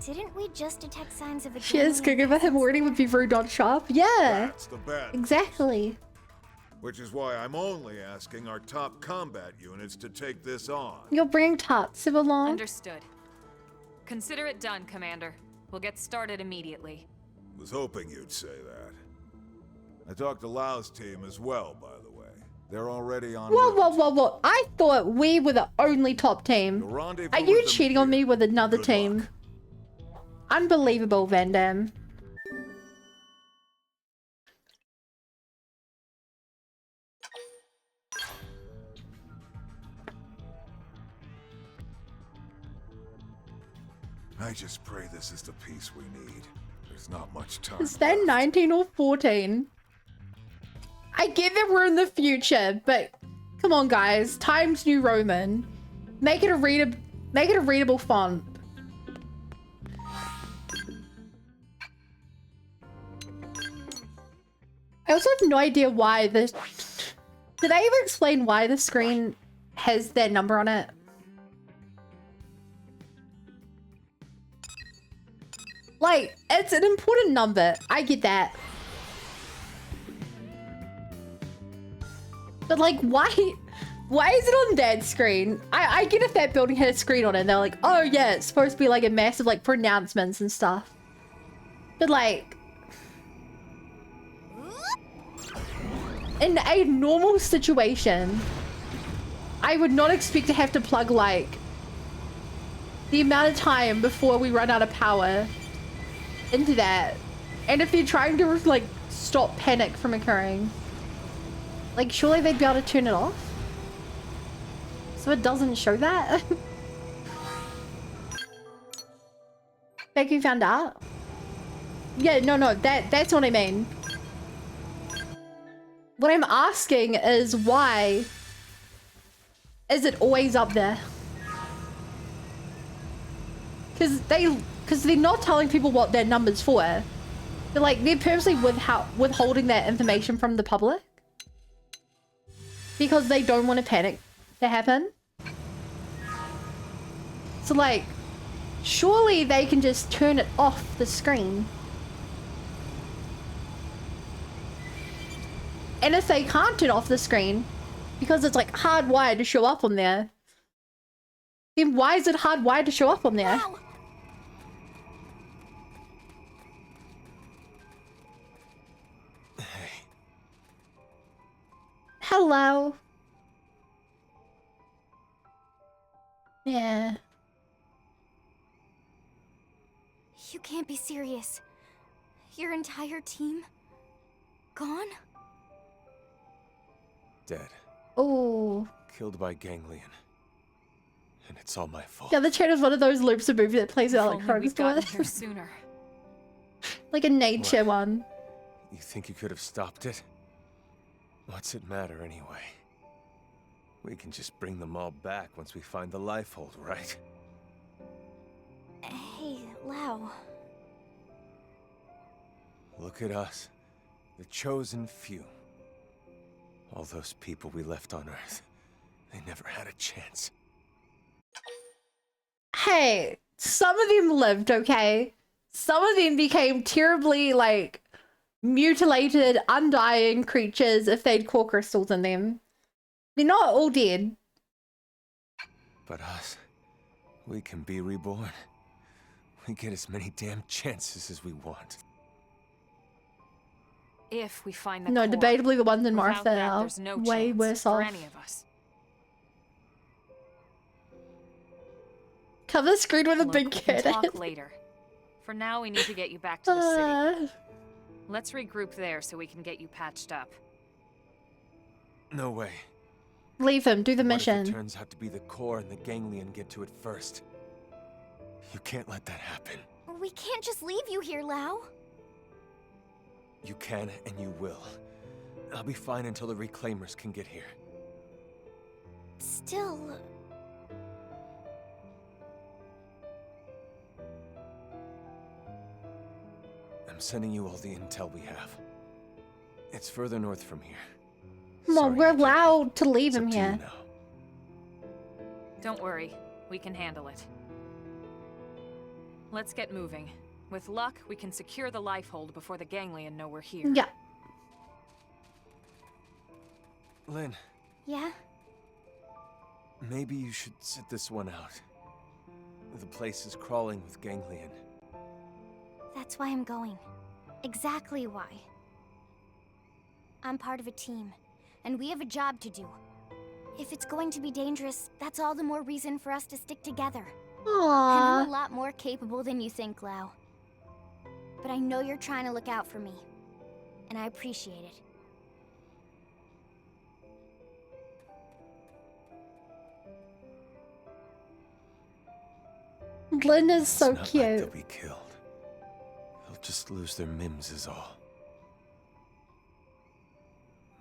[SPEAKER 9] didn't we just detect signs of a
[SPEAKER 1] She is cooking with him already with Beaver.shop. Yeah,
[SPEAKER 10] That's the bad.
[SPEAKER 1] exactly.
[SPEAKER 10] Which is why I'm only asking our top combat units to take this on.
[SPEAKER 1] You'll bring Tatsu along.
[SPEAKER 3] Understood. Consider it done, Commander. We'll get started immediately.
[SPEAKER 10] Was hoping you'd say that. I talked to Lau's team as well, by the way. They're already on
[SPEAKER 1] Whoa,
[SPEAKER 10] route.
[SPEAKER 1] whoa, whoa, whoa. I thought we were the only top
[SPEAKER 10] The
[SPEAKER 1] team.
[SPEAKER 10] rendezvous
[SPEAKER 1] Are you
[SPEAKER 10] with them
[SPEAKER 1] cheating on
[SPEAKER 10] here.
[SPEAKER 1] me with another
[SPEAKER 10] Good
[SPEAKER 1] team?
[SPEAKER 10] luck.
[SPEAKER 1] Unbelievable, Van Damme.
[SPEAKER 10] I just pray this is the peace we need. There's not much time.
[SPEAKER 1] Is that
[SPEAKER 10] left.
[SPEAKER 1] 19 or 14? I get that we're in the future, but come on, guys. Times New Roman. Make it a readable font. I also have no idea why this. Did I ever explain why the screen has that number on it? Like, it's an important number. I get that. But like, why is it on that screen? I get if that building had a screen on it and they're like, oh yeah, it's supposed to be like a massive like pronouncements and stuff. But like, in a normal situation, I would not expect to have to plug like the amount of time before we run out of power into that. And if they're trying to like stop panic from occurring, like surely they'd be able to turn it off so it doesn't show that. Becky found out. Yeah, no, that's what I mean. What I'm asking is why is it always up there? Because they're not telling people what their number's for. They're purposely withholding that information from the public because they don't want a panic to happen. So like, surely they can just turn it off the screen. And if they can't turn off the screen because it's like hardwired to show up on there, then why is it hardwired to show up on there?
[SPEAKER 9] Wow.
[SPEAKER 1] Hello. Yeah.
[SPEAKER 9] You can't be serious. Your entire team? Gone?
[SPEAKER 11] Dead.
[SPEAKER 1] Oh.
[SPEAKER 11] Killed by ganglion. And it's all my fault.
[SPEAKER 1] Yeah, the chat is one of those loops of movie that plays out like
[SPEAKER 3] If only we'd gotten
[SPEAKER 1] Chronicles.
[SPEAKER 3] here sooner.
[SPEAKER 1] Like a nature
[SPEAKER 11] What?
[SPEAKER 1] one.
[SPEAKER 11] You think you could have stopped it? What's it matter anyway? We can just bring them all back once we find the lifehold, right?
[SPEAKER 9] Hey, Lau.
[SPEAKER 11] Look at us. The chosen few. All those people we left on Earth. They never had a chance.
[SPEAKER 1] Hey, some of them lived, okay? Some of them became terribly, like, mutilated, undying creatures if they'd core crystals in them. They're not all dead.
[SPEAKER 11] But us, we can be reborn. We get as many damn chances as we want.
[SPEAKER 3] If we find the
[SPEAKER 1] No,
[SPEAKER 3] core.
[SPEAKER 1] debatably the ones in
[SPEAKER 3] Without
[SPEAKER 1] Martha
[SPEAKER 3] that,
[SPEAKER 1] are
[SPEAKER 3] there's no
[SPEAKER 1] way
[SPEAKER 3] chance
[SPEAKER 1] worse
[SPEAKER 3] for
[SPEAKER 1] off.
[SPEAKER 3] any of us.
[SPEAKER 1] Cover the screen with a
[SPEAKER 3] Look,
[SPEAKER 1] big
[SPEAKER 3] we can
[SPEAKER 1] kid.
[SPEAKER 3] talk later. For now, we need to get you back to the city. Let's regroup there so we can get you patched up.
[SPEAKER 11] No way.
[SPEAKER 1] Leave him, do the
[SPEAKER 11] What if
[SPEAKER 1] mission.
[SPEAKER 11] it turns out to be the core and the ganglion get to it first? You can't let that happen.
[SPEAKER 9] We can't just leave you here, Lau.
[SPEAKER 11] You can and you will. I'll be fine until the reclaimers can get here.
[SPEAKER 9] Still...
[SPEAKER 11] I'm sending you all the intel we have. It's further north from here.
[SPEAKER 1] Come on,
[SPEAKER 11] Sorry,
[SPEAKER 1] we're
[SPEAKER 11] I can't
[SPEAKER 1] allowed to
[SPEAKER 11] help.
[SPEAKER 1] leave
[SPEAKER 11] It's
[SPEAKER 1] him
[SPEAKER 11] up to you
[SPEAKER 1] here.
[SPEAKER 11] now.
[SPEAKER 3] Don't worry, we can handle it. Let's get moving. With luck, we can secure the lifehold before the ganglion know we're here.
[SPEAKER 1] Yeah.
[SPEAKER 11] Lynn,
[SPEAKER 9] Yeah?
[SPEAKER 11] maybe you should sit this one out. The place is crawling with ganglion.
[SPEAKER 9] That's why I'm going. Exactly why. I'm part of a team, and we have a job to do. If it's going to be dangerous, that's all the more reason for us to stick together. And I'm
[SPEAKER 1] Aww.
[SPEAKER 9] a lot more capable than you think, Lau. But I know you're trying to look out for me, and I appreciate it.
[SPEAKER 1] Lynn is so
[SPEAKER 11] It's not like
[SPEAKER 1] cute.
[SPEAKER 11] they'll be killed. They'll just lose their mims is all.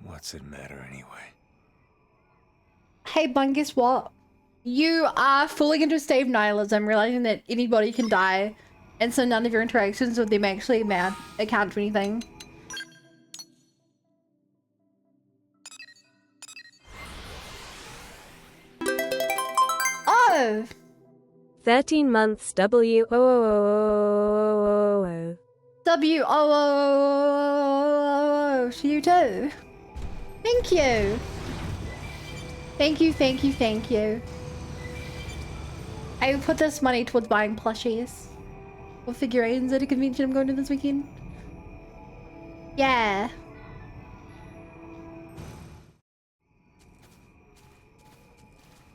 [SPEAKER 11] What's it matter anyway?
[SPEAKER 1] Hey, Bun, guess what? You are falling into a state of nihilism, realizing that anybody can die, and so none of your interactions with them actually account for anything. Oh!
[SPEAKER 12] 13 months W.
[SPEAKER 1] W-O-O-O-O-O-O-O-O to you too. Thank you. Thank you, thank you, thank you. I will put this money towards buying plushies or figurines at a convention I'm going to this weekend. Yeah.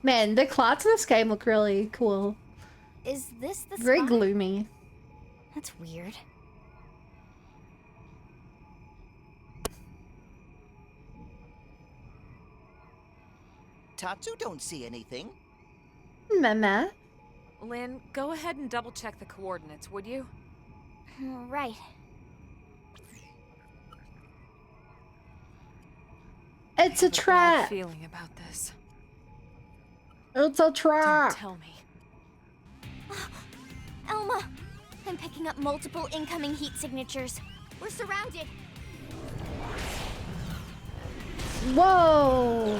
[SPEAKER 1] Man, the clouds in this game look really cool.
[SPEAKER 9] Is this the
[SPEAKER 1] Very
[SPEAKER 9] spot?
[SPEAKER 1] gloomy.
[SPEAKER 9] That's weird.
[SPEAKER 6] Tatsu don't see anything.
[SPEAKER 1] Mama.
[SPEAKER 3] Lynn, go ahead and double check the coordinates, would you?
[SPEAKER 9] Right.
[SPEAKER 1] It's a
[SPEAKER 3] I have bad
[SPEAKER 1] trap.
[SPEAKER 3] feeling about this.
[SPEAKER 1] It's a trap.
[SPEAKER 3] Don't tell me.
[SPEAKER 9] Elma! I'm picking up multiple incoming heat signatures. We're surrounded.
[SPEAKER 1] Whoa.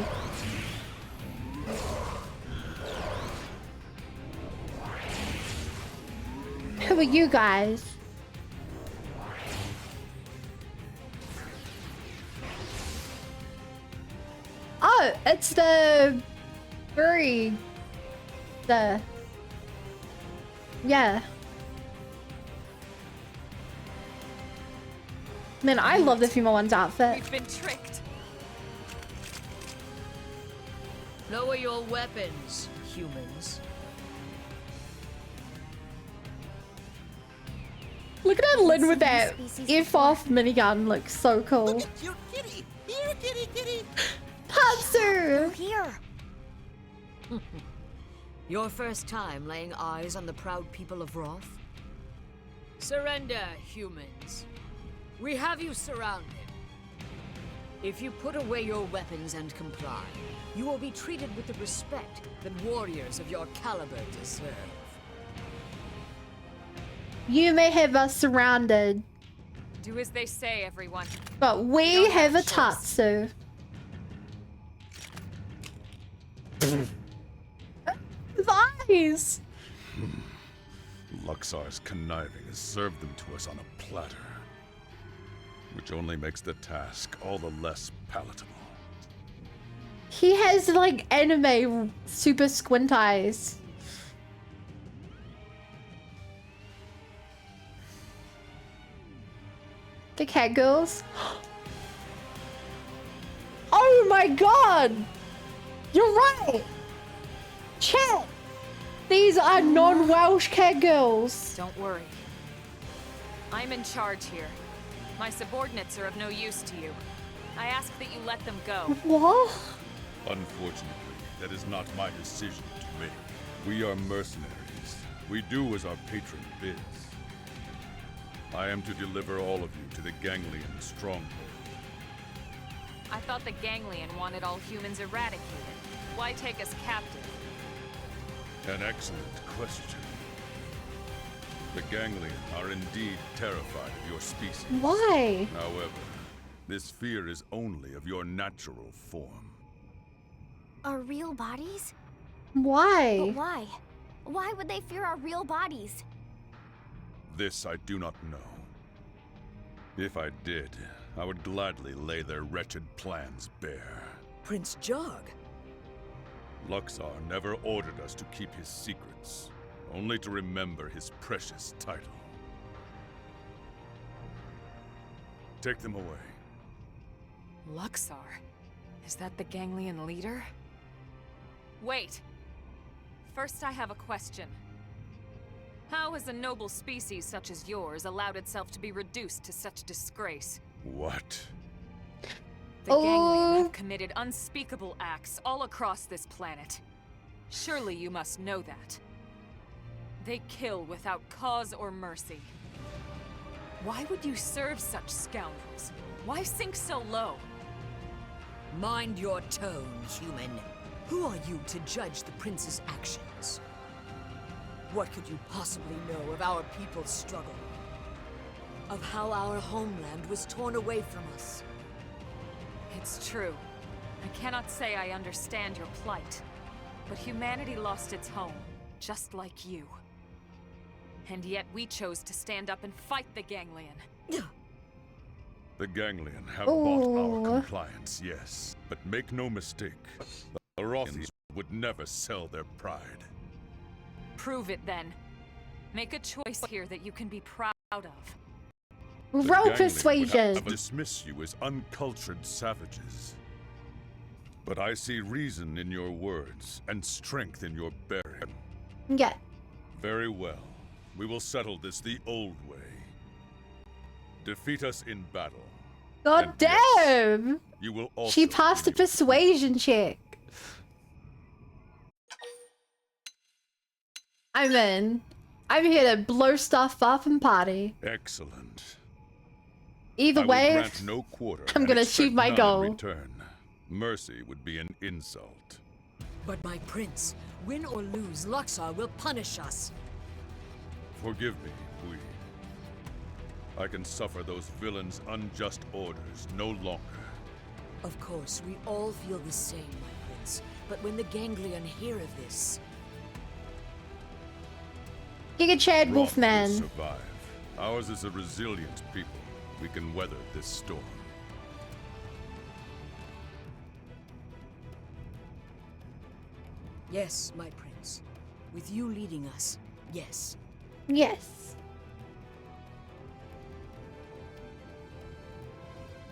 [SPEAKER 1] Who are you guys? Oh, it's the furry. Yeah. Man, I love the female one's outfit.
[SPEAKER 3] We've been tricked.
[SPEAKER 13] Lower your weapons, humans.
[SPEAKER 1] Look at that Lynn with that F-off minigun. Looks so cool.
[SPEAKER 6] Look at cute kitty. Here, kitty, kitty.
[SPEAKER 1] Tatsu!
[SPEAKER 9] Here.
[SPEAKER 13] Your first time laying eyes on the proud people of Roth? Surrender, humans. We have you surrounded. If you put away your weapons and comply, you will be treated with the respect that warriors of your caliber deserve.
[SPEAKER 1] You may have us surrounded,
[SPEAKER 3] Do as they say, everyone.
[SPEAKER 1] but we have a Tatsu. His eyes!
[SPEAKER 10] Luxar's conniving has served them to us on a platter, which only makes the task all the less palatable.
[SPEAKER 1] He has like anime super squint eyes. The cat girls. Oh my god! You're right! Chat! These are non-Welsh cat girls.
[SPEAKER 3] Don't worry. I'm in charge here. My subordinates are of no use to you. I ask that you let them go.
[SPEAKER 1] What?
[SPEAKER 10] Unfortunately, that is not my decision to make. We are mercenaries. We do as our patron bids. I am to deliver all of you to the Ganglion stronghold.
[SPEAKER 3] I thought the Ganglion wanted all humans eradicated. Why take us captive?
[SPEAKER 10] An excellent question. The Ganglion are indeed terrified of your species.
[SPEAKER 1] Why?
[SPEAKER 10] However, this fear is only of your natural form.
[SPEAKER 9] Our real bodies?
[SPEAKER 1] Why?
[SPEAKER 9] But why? Why would they fear our real bodies?
[SPEAKER 10] This I do not know. If I did, I would gladly lay their wretched plans bare.
[SPEAKER 13] Prince Jog?
[SPEAKER 10] Luxar never ordered us to keep his secrets, only to remember his precious title. Take them away.
[SPEAKER 3] Luxar? Is that the Ganglion leader? Wait. First, I have a question. How has a noble species such as yours allowed itself to be reduced to such disgrace?
[SPEAKER 10] What?
[SPEAKER 3] The Ganglion have committed unspeakable acts all across this planet. Surely you must know that. They kill without cause or mercy. Why would you serve such scoundrels? Why sink so low?
[SPEAKER 13] Mind your tone, human. Who are you to judge the prince's actions? What could you possibly know of our people's struggle? Of how our homeland was torn away from us?
[SPEAKER 3] It's true. I cannot say I understand your plight. But humanity lost its home, just like you. And yet we chose to stand up and fight the Ganglion.
[SPEAKER 10] The Ganglion have bought our compliance, yes. But make no mistake, the Rothians would never sell their pride.
[SPEAKER 3] Prove it then. Make a choice here that you can be proud of.
[SPEAKER 1] Roll persuasion.
[SPEAKER 10] Would dismiss you as uncultured savages. But I see reason in your words and strength in your bearing.
[SPEAKER 1] Yeah.
[SPEAKER 10] Very well. We will settle this the old way. Defeat us in battle.
[SPEAKER 1] God damn!
[SPEAKER 10] You will also
[SPEAKER 1] She passed the persuasion check. I'm in. I'm here to blow stuff up and party.
[SPEAKER 10] Excellent.
[SPEAKER 1] Either
[SPEAKER 10] I will
[SPEAKER 1] way,
[SPEAKER 10] grant no quarter
[SPEAKER 1] I'm
[SPEAKER 10] and
[SPEAKER 1] gonna
[SPEAKER 10] expect
[SPEAKER 1] achieve my
[SPEAKER 10] none in
[SPEAKER 1] goal.
[SPEAKER 10] return. Mercy would be an insult.
[SPEAKER 13] But my prince, win or lose, Luxor will punish us.
[SPEAKER 10] Forgive me, Woooooh. I can suffer those villains' unjust orders no longer.
[SPEAKER 13] Of course, we all feel the same, my prince. But when the Ganglion hear of this...
[SPEAKER 1] Giga Chad
[SPEAKER 10] Roth will
[SPEAKER 1] Wolfman.
[SPEAKER 10] survive. Ours is a resilient people. We can weather this storm.
[SPEAKER 13] Yes, my prince. With you leading us, yes.
[SPEAKER 1] Yes.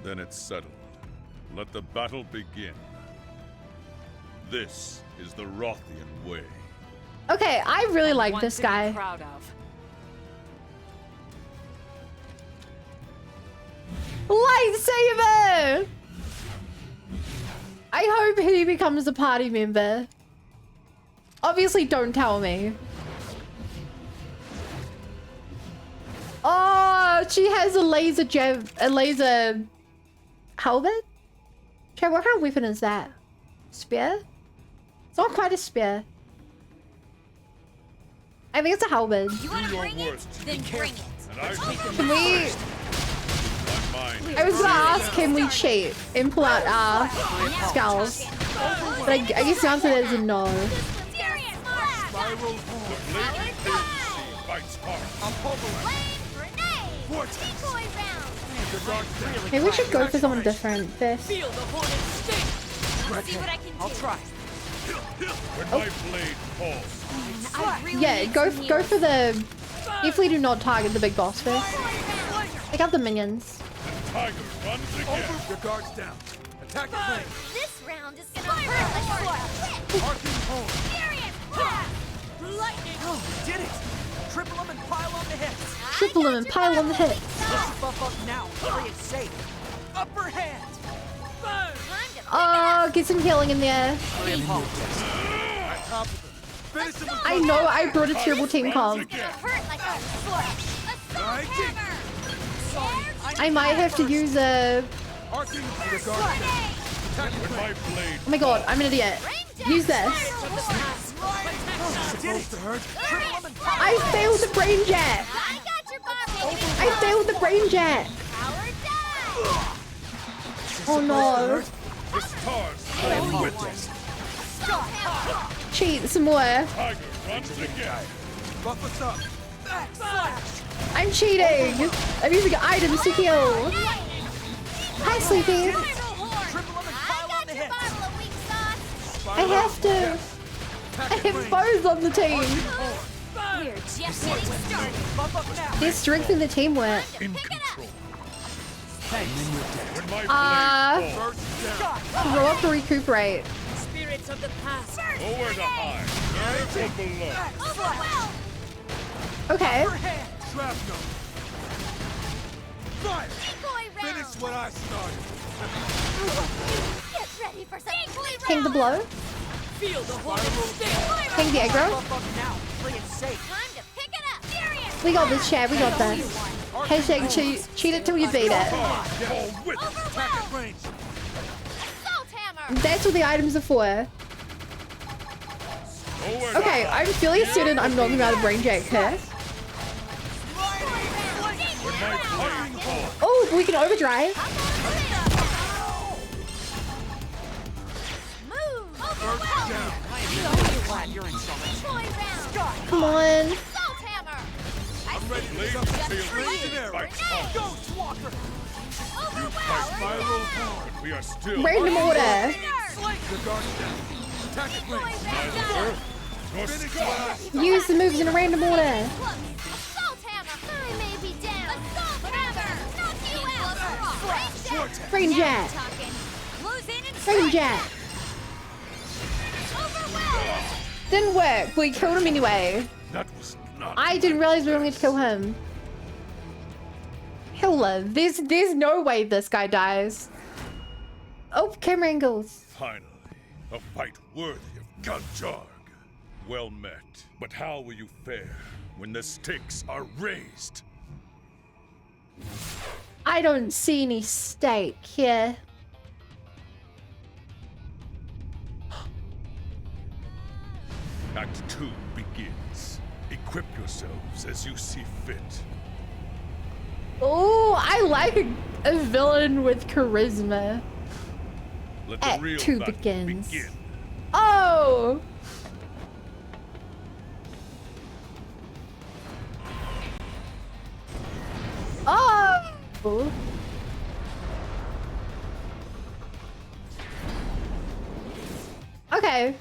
[SPEAKER 10] Then it's settled. Let the battle begin. This is the Rothian way.
[SPEAKER 1] Okay, I really like
[SPEAKER 3] One
[SPEAKER 1] this
[SPEAKER 3] to be
[SPEAKER 1] guy.
[SPEAKER 3] Proud of.
[SPEAKER 1] Lightsaber! I hope he becomes a party member. Obviously, don't tell me. Oh, she has a laser helmet? Okay, what kind of weapon is that? Spear? It's not quite a spear. I think it's a halberd.
[SPEAKER 4] You wanna bring it? Then bring it.
[SPEAKER 1] Can we... I was gonna ask, can we cheat and pull out our skulls? But I guess the answer is no. Maybe we should go for someone different first.
[SPEAKER 4] See what I can do. I'll try.
[SPEAKER 10] When my blade falls.
[SPEAKER 1] Yeah, go for the... Definitely do not target the big boss first. Pick up the minions.
[SPEAKER 10] Tiger runs again.
[SPEAKER 5] Your guard's down. Attack it, range.
[SPEAKER 4] This round is gonna hurt like a
[SPEAKER 5] Arcing home.
[SPEAKER 4] Furious lightning.
[SPEAKER 6] Oh, we did it! Triple them and pile on the hits.
[SPEAKER 1] Triple them and pile on the hits.
[SPEAKER 6] Let's buff up now. Play it safe. Upper hand.
[SPEAKER 1] Oh, get some healing in there. I know I brought a terrible team comp. I might have to use a... Oh my god, I'm an idiot. Use this. I failed the brain jack. I failed the brain jack. Oh no. Cheat some more. I'm cheating. I'm using items to heal. Hi, Sleepy. I have to. I have both on the team.
[SPEAKER 4] We're just getting started.
[SPEAKER 1] They're strengthening the teamwork. Grow up to recuperate.
[SPEAKER 13] Spirits of the past.
[SPEAKER 10] Nowhere to hide. Careful below.
[SPEAKER 1] Okay.
[SPEAKER 5] Finish what I started.
[SPEAKER 4] Get ready for some
[SPEAKER 1] Hang the blow.
[SPEAKER 13] Feel the horn.
[SPEAKER 1] Hang the aggro.
[SPEAKER 4] Time to pick it up. Furious.
[SPEAKER 1] We got this, Chad. We got this. Hashtag cheat it till you beat it.
[SPEAKER 4] Assault hammer.
[SPEAKER 1] That's what the items are for. Okay, I'm feeling certain I'm not about to brain jack her. Oh, we can overdrive. Come on.
[SPEAKER 4] Assault hammer.
[SPEAKER 10] I'm ready to But we are still
[SPEAKER 1] Random order. Use the moves in a random order.
[SPEAKER 4] Assault hammer. I may be down. Assault hammer. Knock you out.
[SPEAKER 1] Brain jack.
[SPEAKER 4] Close in and
[SPEAKER 1] Brain jack. Didn't work. We killed him anyway.
[SPEAKER 10] That was not.
[SPEAKER 1] I didn't realize we were going to kill him. He'll live. There's no way this guy dies. Oh, camera angles.
[SPEAKER 10] Finally, a fight worthy of Ganjarg. Well met. But how will you fare when the stakes are raised?
[SPEAKER 1] I don't see any stake here.
[SPEAKER 10] Act 2 begins. Equip yourselves as you see fit.
[SPEAKER 1] Oh, I like a villain with charisma.
[SPEAKER 10] Let the
[SPEAKER 1] Act
[SPEAKER 10] real
[SPEAKER 1] 2
[SPEAKER 10] battle
[SPEAKER 1] begins.
[SPEAKER 10] begin.
[SPEAKER 1] Oh! Oh! Okay.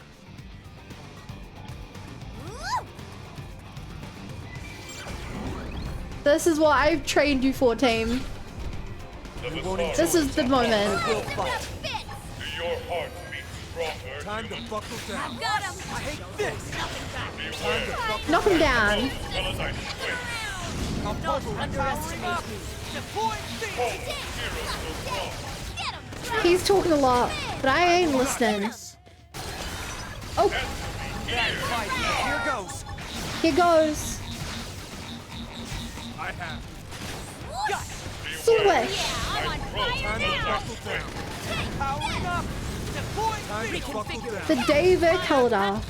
[SPEAKER 1] This is what I've trained you for, team. This is the moment.
[SPEAKER 10] Do your heart beat stronger? Time to buckle down.
[SPEAKER 4] Got him.
[SPEAKER 10] I hate this.
[SPEAKER 1] Knock him down.
[SPEAKER 4] Don't underestimate me.
[SPEAKER 1] He's talking a lot, but I ain't listening. Oh.
[SPEAKER 6] Here goes.
[SPEAKER 1] Here goes.
[SPEAKER 6] I have.
[SPEAKER 1] Swish.
[SPEAKER 4] I'm on fire now.
[SPEAKER 6] Powering up. Reconfigure.
[SPEAKER 1] The David Calder.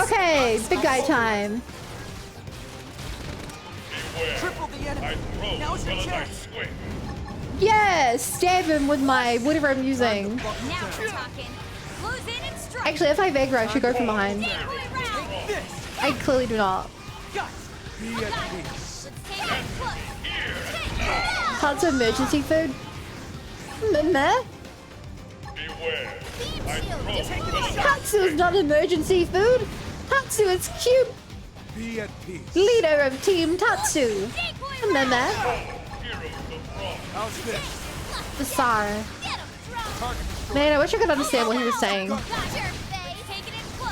[SPEAKER 1] Okay, big guy time.
[SPEAKER 6] Triple the enemy. Now's your chance.
[SPEAKER 1] Yes, stab him with my whatever I'm using.
[SPEAKER 4] Now we're talking. Close in and strike.
[SPEAKER 1] Actually, if I have aggro, I should go from behind. I clearly do not. Tons of emergency food. Meh. Tatsu is not emergency food. Tatsu is cute.
[SPEAKER 5] Be at peace.
[SPEAKER 1] Leader of Team Tatsu. Meh.
[SPEAKER 5] How's this?
[SPEAKER 1] The Sara. Man, I wish I could understand what he was saying.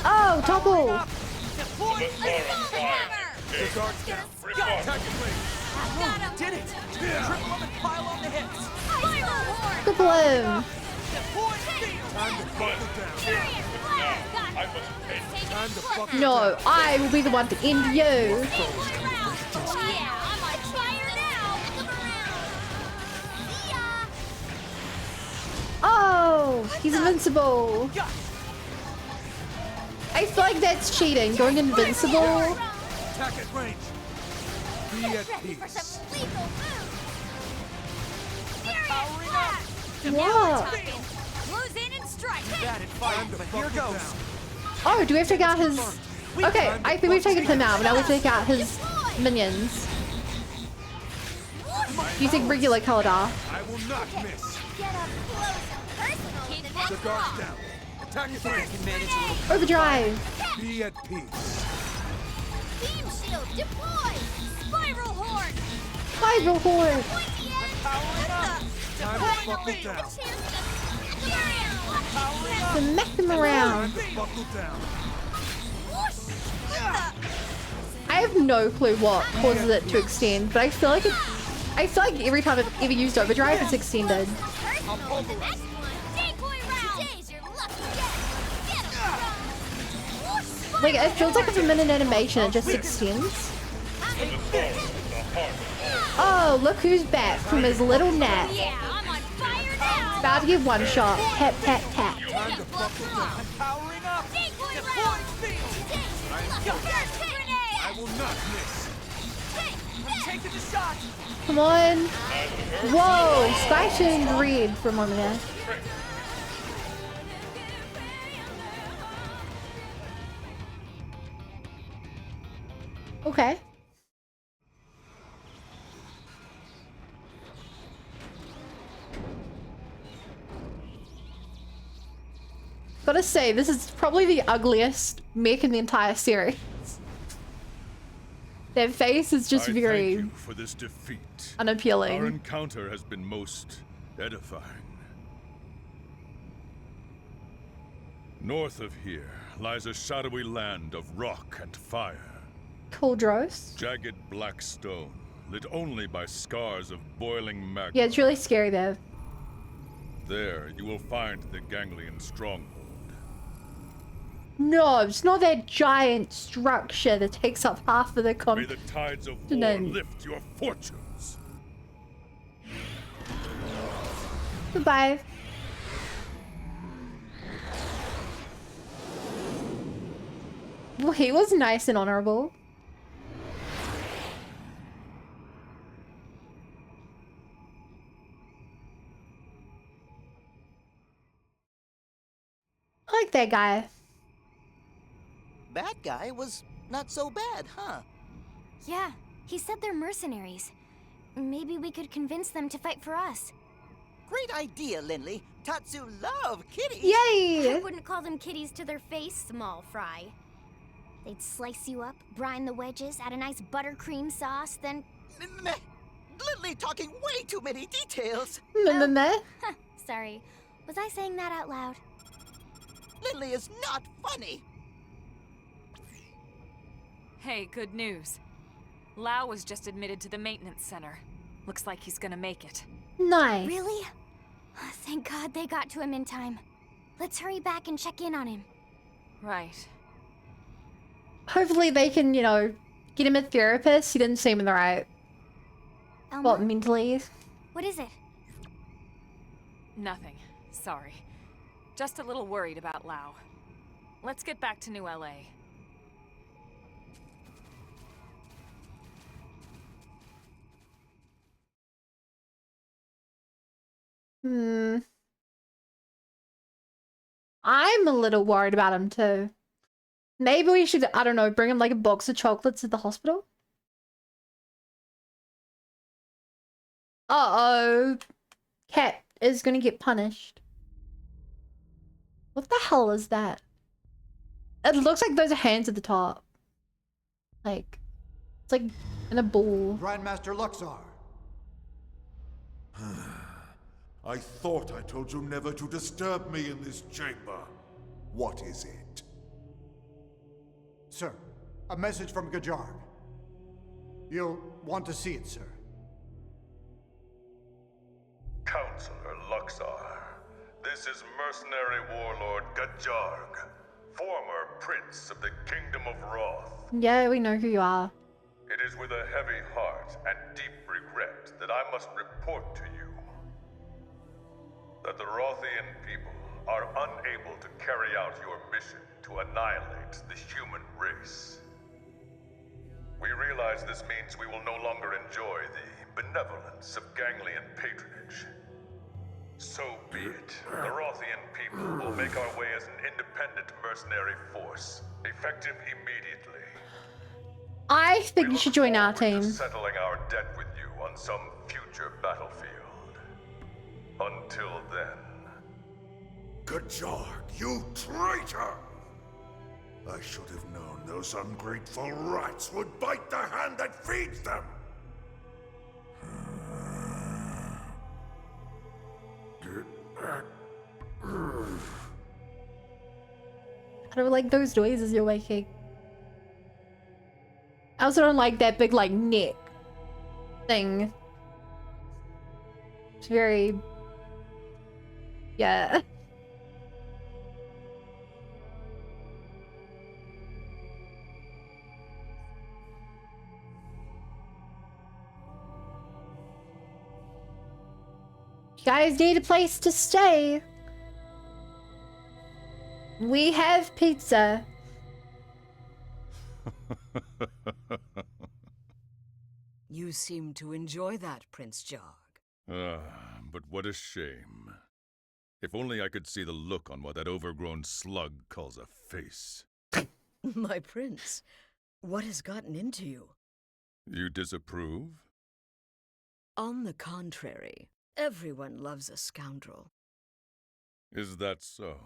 [SPEAKER 1] Oh, topple.
[SPEAKER 6] Did it. Triple him and pile on the hits.
[SPEAKER 1] Good blow. No, I will be the one to end you. Oh, he's invincible. I feel like that's cheating, going invincible.
[SPEAKER 5] Attack at range. Be at peace.
[SPEAKER 1] What?
[SPEAKER 4] Close in and strike.
[SPEAKER 6] Here goes.
[SPEAKER 1] Oh, do we have to take out his... Okay, I think we've taken him out, but now we have to take out his minions. Using regular Calder.
[SPEAKER 5] I will not miss.
[SPEAKER 4] Get up close and personal. Keep the next
[SPEAKER 5] Guard down. Attack at range.
[SPEAKER 6] Can manage a little.
[SPEAKER 1] Overdrive.
[SPEAKER 5] Be at peace.
[SPEAKER 4] beam shield deployed. Spiral horn.
[SPEAKER 1] Spiral horn.
[SPEAKER 4] Pointy end.
[SPEAKER 5] Time to buckle down.
[SPEAKER 1] Smack him around.
[SPEAKER 5] Time to buckle down.
[SPEAKER 1] I have no clue what causes it to extend, but I feel like every time I've ever used overdrive, it's extended. Like, it feels like it's a minute animation, it just extends. Oh, look who's back from his little nap. About to get one shot. Tap, tap, tap.
[SPEAKER 5] I will not miss.
[SPEAKER 6] Taking the shot.
[SPEAKER 1] Come on. Whoa, Sky turned red for a moment there. Okay. Gotta say, this is probably the ugliest mech in the entire series. Their face is just
[SPEAKER 10] I
[SPEAKER 1] very
[SPEAKER 10] thank you for this defeat.
[SPEAKER 1] unappealing.
[SPEAKER 10] Our encounter has been most edifying. North of here lies a shadowy land of rock and fire.
[SPEAKER 1] Cauldros.
[SPEAKER 10] Jagged black stone, lit only by scars of boiling magma.
[SPEAKER 1] Yeah, it's really scary there.
[SPEAKER 10] There you will find the Ganglion stronghold.
[SPEAKER 1] No, it's not that giant structure that takes up half of the
[SPEAKER 10] May the tides of war lift your fortunes.
[SPEAKER 1] Goodbye. Well, he was nice and honorable. I like that guy.
[SPEAKER 6] That guy was not so bad, huh?
[SPEAKER 9] Yeah, he said they're mercenaries. Maybe we could convince them to fight for us.
[SPEAKER 6] Great idea, Lindley. Tatsu love kitties.
[SPEAKER 1] Yay!
[SPEAKER 9] I wouldn't call them kitties to their face, small fry. They'd slice you up, brine the wedges, add a nice buttercream sauce, then...
[SPEAKER 6] Lindley talking way too many details.
[SPEAKER 9] Sorry, was I saying that out loud?
[SPEAKER 6] Lindley is not funny.
[SPEAKER 3] Hey, good news. Lau was just admitted to the maintenance center. Looks like he's gonna make it.
[SPEAKER 1] Nice.
[SPEAKER 9] Really? Thank God they got to him in time. Let's hurry back and check in on him.
[SPEAKER 3] Right.
[SPEAKER 1] Hopefully they can, you know, get him a therapist. He didn't seem in the right. Well, mentally.
[SPEAKER 9] What is it?
[SPEAKER 3] Nothing. Sorry. Just a little worried about Lau. Let's get back to New LA.
[SPEAKER 1] I'm a little worried about him too. Maybe we should, I don't know, bring him like a box of chocolates at the hospital? Uh-oh. Cat is gonna get punished. What the hell is that? It looks like those are hands at the top. Like, it's like in a ball.
[SPEAKER 14] Grandmaster Luxar.
[SPEAKER 15] I thought I told you never to disturb me in this chamber. What is it?
[SPEAKER 14] Sir, a message from Gajarg. You'll want to see it, sir.
[SPEAKER 10] Counselor Luxar, this is mercenary warlord Gajarg, former prince of the Kingdom of Wrath.
[SPEAKER 1] Yeah, we know who you are.
[SPEAKER 10] It is with a heavy heart and deep regret that I must report to you that the Rothian people are unable to carry out your mission to annihilate the human race. We realize this means we will no longer enjoy the benevolence of Ganglion patronage. So be it. The Rothian people will make our way as an independent mercenary force, effective immediately.
[SPEAKER 1] I think you should join our team.
[SPEAKER 10] Settling our debt with you on some future battlefield. Until then.
[SPEAKER 15] Gajarg, you traitor! I should have known those ungrateful rats would bite the hand that feeds them!
[SPEAKER 1] I don't like those noises you're making. I also don't like that big, like, neck thing. It's very... yeah. You guys need a place to stay. We have pizza.
[SPEAKER 13] You seem to enjoy that, Prince Jarg.
[SPEAKER 10] But what a shame. If only I could see the look on what that overgrown slug calls a face.
[SPEAKER 13] My prince, what has gotten into you?
[SPEAKER 10] You disapprove?
[SPEAKER 13] On the contrary, everyone loves a scoundrel.
[SPEAKER 10] Is that so?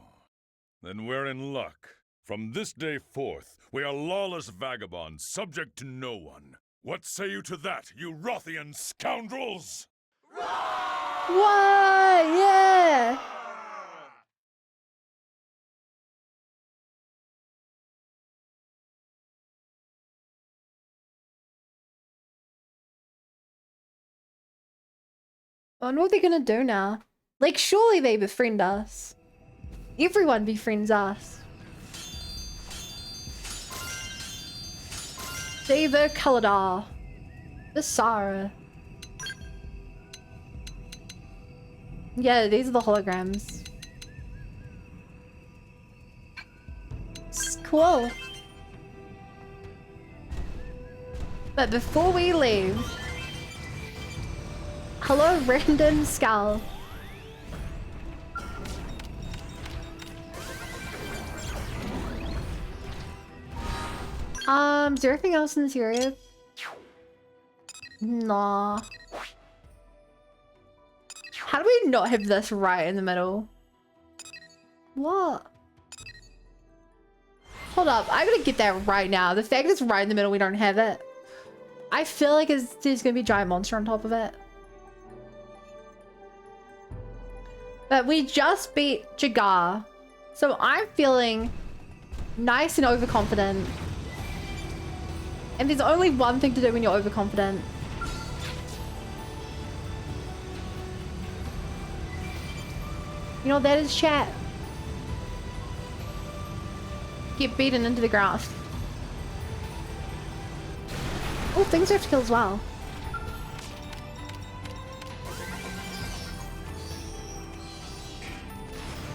[SPEAKER 10] Then we're in luck, From this day forth, we are lawless vagabonds, subject to no one. What say you to that, you Rothian scoundrels?
[SPEAKER 1] What? Yeah. I wonder what they're gonna do now. Like, surely they befriend us. Everyone befriends us. Deva Kaladar. Visara. Yeah, these are the holograms. It's cool. But before we leave... Hello, Random Skull. Is there anything else in this area? Nah. How do we not have this right in the middle? What? Hold up, I gotta get that right now. The fact it's right in the middle, we don't have it. I feel like there's gonna be a giant monster on top of it. But we just beat Jagar. So I'm feeling nice and overconfident. And there's only one thing to do when you're overconfident. You know what that is, chat? Get beaten into the ground. Oh, things we have to kill as well.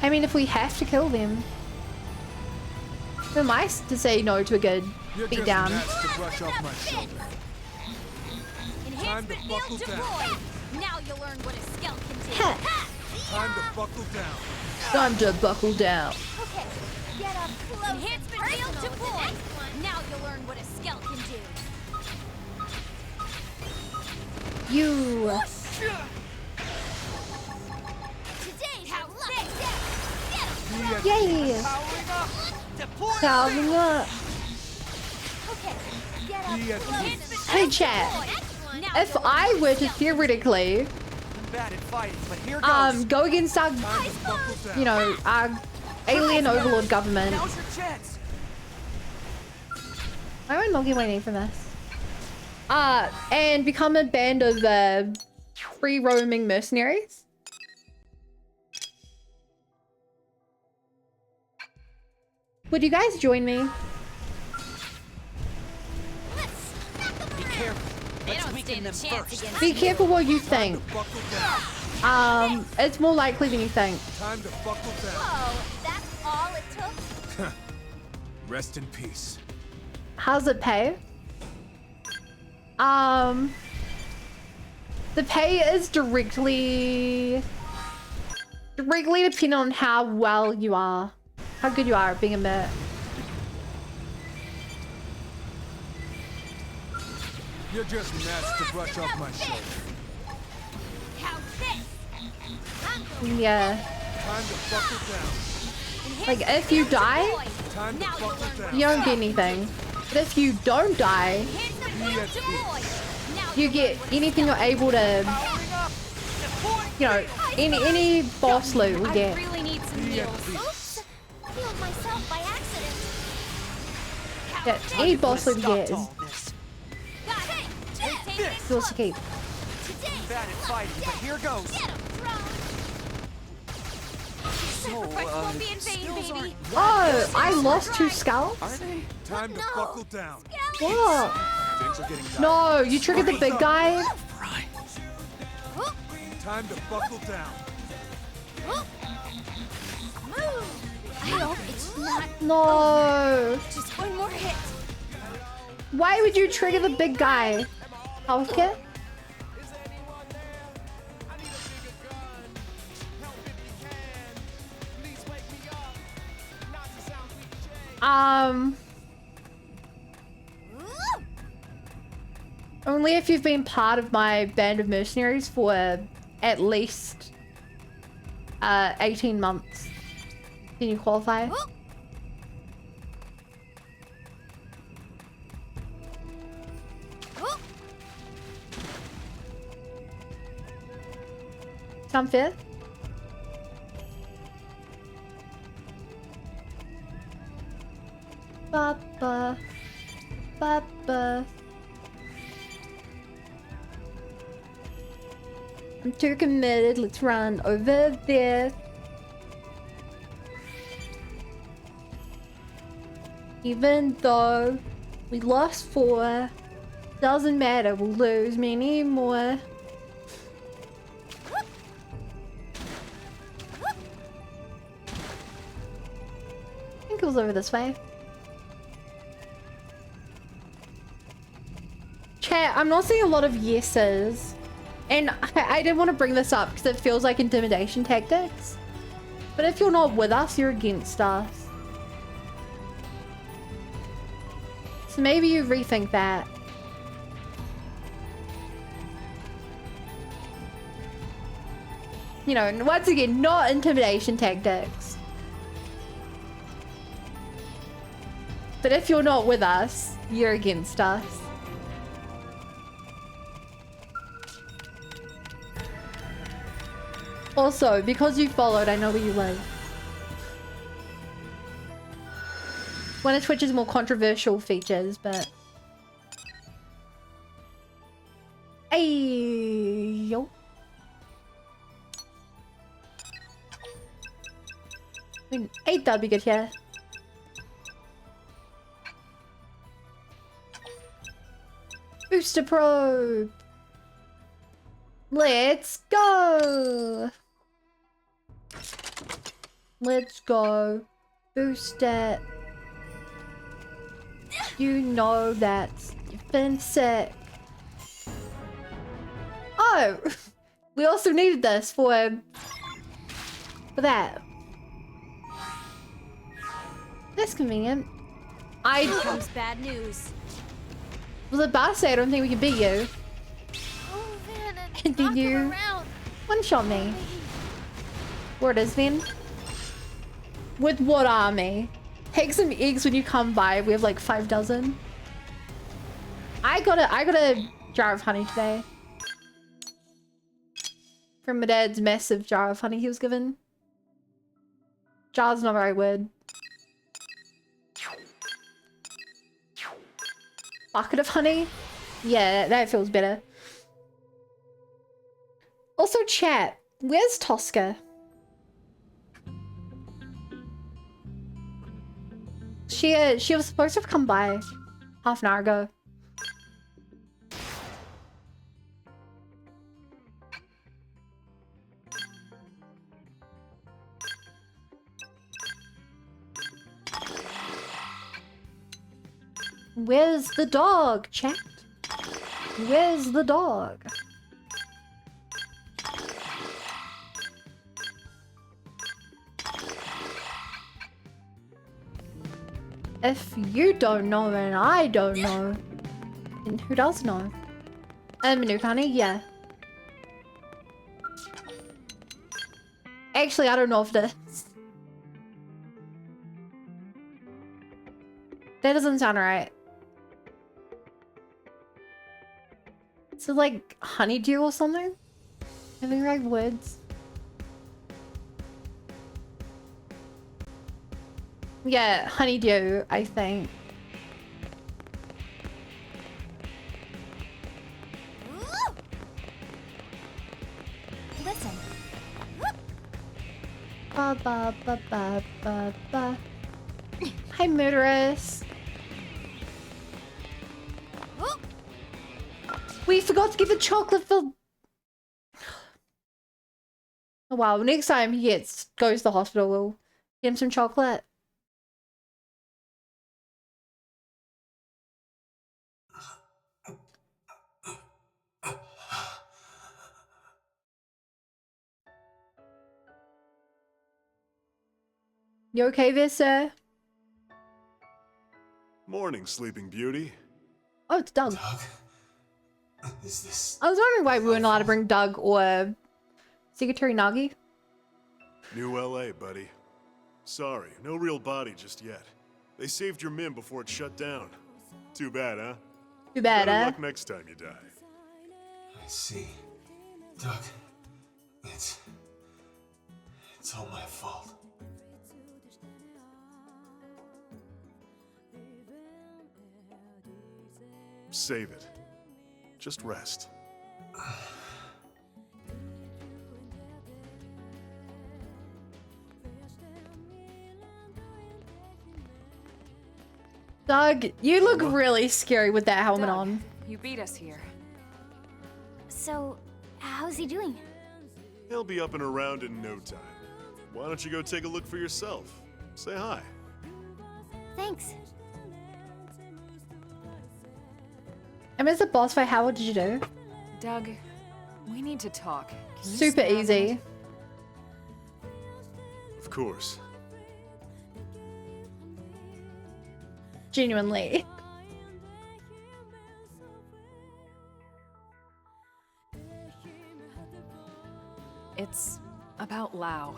[SPEAKER 1] I mean, if we have to kill them. Who am I to say no to a good beatdown?
[SPEAKER 4] Enhancement field deployed. Now you'll learn what a skell can do.
[SPEAKER 5] Time to buckle down.
[SPEAKER 1] Time to buckle down.
[SPEAKER 4] Okay, get up close. Enhancement field deployed. Now you'll learn what a skell can do.
[SPEAKER 1] You. Yay! Powering up. Hey chat, if I were to theoretically go against our, you know, our alien overlord government, why am I not getting anything from this? And become a band of free roaming mercenaries. Would you guys join me?
[SPEAKER 6] Be careful. Let's weaken them first.
[SPEAKER 1] Be careful what you think. It's more likely than you think.
[SPEAKER 5] Time to buckle down.
[SPEAKER 4] Whoa, that's all it took?
[SPEAKER 11] Rest in peace.
[SPEAKER 1] How's it pay? The pay is directly dependent on how well you are. How good you are at being a merc.
[SPEAKER 5] You're just messed to brush off my shoulder.
[SPEAKER 1] Yeah.
[SPEAKER 5] Time to buckle down.
[SPEAKER 1] Like, if you die,
[SPEAKER 5] Time to buckle down.
[SPEAKER 1] you don't get anything. But if you don't die, you get anything you're able to, you know, any boss loot will get.
[SPEAKER 4] I really need some heals. Oops. Healed myself by accident.
[SPEAKER 1] Yeah, any boss loot will get is yours to keep.
[SPEAKER 6] Bad at fighting, but here goes. So,
[SPEAKER 4] baby.
[SPEAKER 1] Oh, I lost 2 skulls?
[SPEAKER 5] Time to buckle down.
[SPEAKER 1] What?
[SPEAKER 5] Things are getting
[SPEAKER 1] No, you triggered the big guy?
[SPEAKER 5] Time to buckle down.
[SPEAKER 4] I hope it's not.
[SPEAKER 1] No.
[SPEAKER 4] Just one more hit.
[SPEAKER 1] Why would you trigger the big guy? Health kit? Only if you've been part of my band of mercenaries for at least 18 months. Can you qualify? Come fifth. Papa. Papa. I'm too committed. Let's run over there. Even though we lost 4, doesn't matter. We'll lose many more. I think it was over this way. Chat, I'm not seeing a lot of yeses. And I didn't want to bring this up because it feels like intimidation tactics. But if you're not with us, you're against us. So maybe you rethink that. You know, once again, not intimidation tactics. But if you're not with us, you're against us. Also, because you followed, I know where you live. One of Twitch's more controversial features, but... Hey, yo. I mean, 8 that'd be good here. Booster probe. Let's go. Let's go. Boost it. You know that you've been sick. Oh, we also needed this for that. That's convenient.
[SPEAKER 8] Here comes bad news.
[SPEAKER 1] Was about to say I don't think we can beat you.
[SPEAKER 8] Oh man,
[SPEAKER 1] And then you one-shot me. Where it is then? With what army? Take some eggs when you come by. We have like 5 dozen. I got a jar of honey today. From my dad's massive jar of honey he was given. Jar's not the right word. Bucket of honey? Yeah, that feels better. Also, chat. Where's Tosca? She was supposed to have come by half an hour ago. Where's the dog, chat? Where's the dog? If you don't know and I don't know, then who does know? New honey, yeah. Actually, I don't know if it is. That doesn't sound right. Is it like honeydew or something? I think like woods. Yeah, honeydew, I think.
[SPEAKER 8] Listen.
[SPEAKER 1] Ba ba ba ba ba ba. Hi, murderess. We forgot to give the chocolate for... Oh wow, next time he goes to the hospital, we'll get him some chocolate. You okay there, sir?
[SPEAKER 16] Morning, Sleeping Beauty.
[SPEAKER 1] Oh, it's Doug.
[SPEAKER 16] Is this...
[SPEAKER 1] I was wondering why we weren't allowed to bring Doug or Secretary Nagi.
[SPEAKER 16] New LA, buddy. Sorry, no real body just yet. They saved your min before it shut down. Too bad, huh?
[SPEAKER 1] Too bad,
[SPEAKER 16] Better
[SPEAKER 1] huh?
[SPEAKER 16] luck next time you die.
[SPEAKER 11] I see. Doug, It's all my fault.
[SPEAKER 16] Save it. Just rest.
[SPEAKER 1] Doug, you look really scary with that helmet
[SPEAKER 3] Doug,
[SPEAKER 1] on.
[SPEAKER 3] You beat us here.
[SPEAKER 9] So, how's he doing?
[SPEAKER 16] He'll be up and around in no time. Why don't you go take a look for yourself? Say hi.
[SPEAKER 9] Thanks.
[SPEAKER 1] I mean, it's a boss fight. How did you do?
[SPEAKER 3] Doug, we need to talk. Can you
[SPEAKER 1] Super
[SPEAKER 3] spare a
[SPEAKER 1] easy.
[SPEAKER 3] minute?
[SPEAKER 16] Of course.
[SPEAKER 1] Genuinely.
[SPEAKER 3] It's about Lao.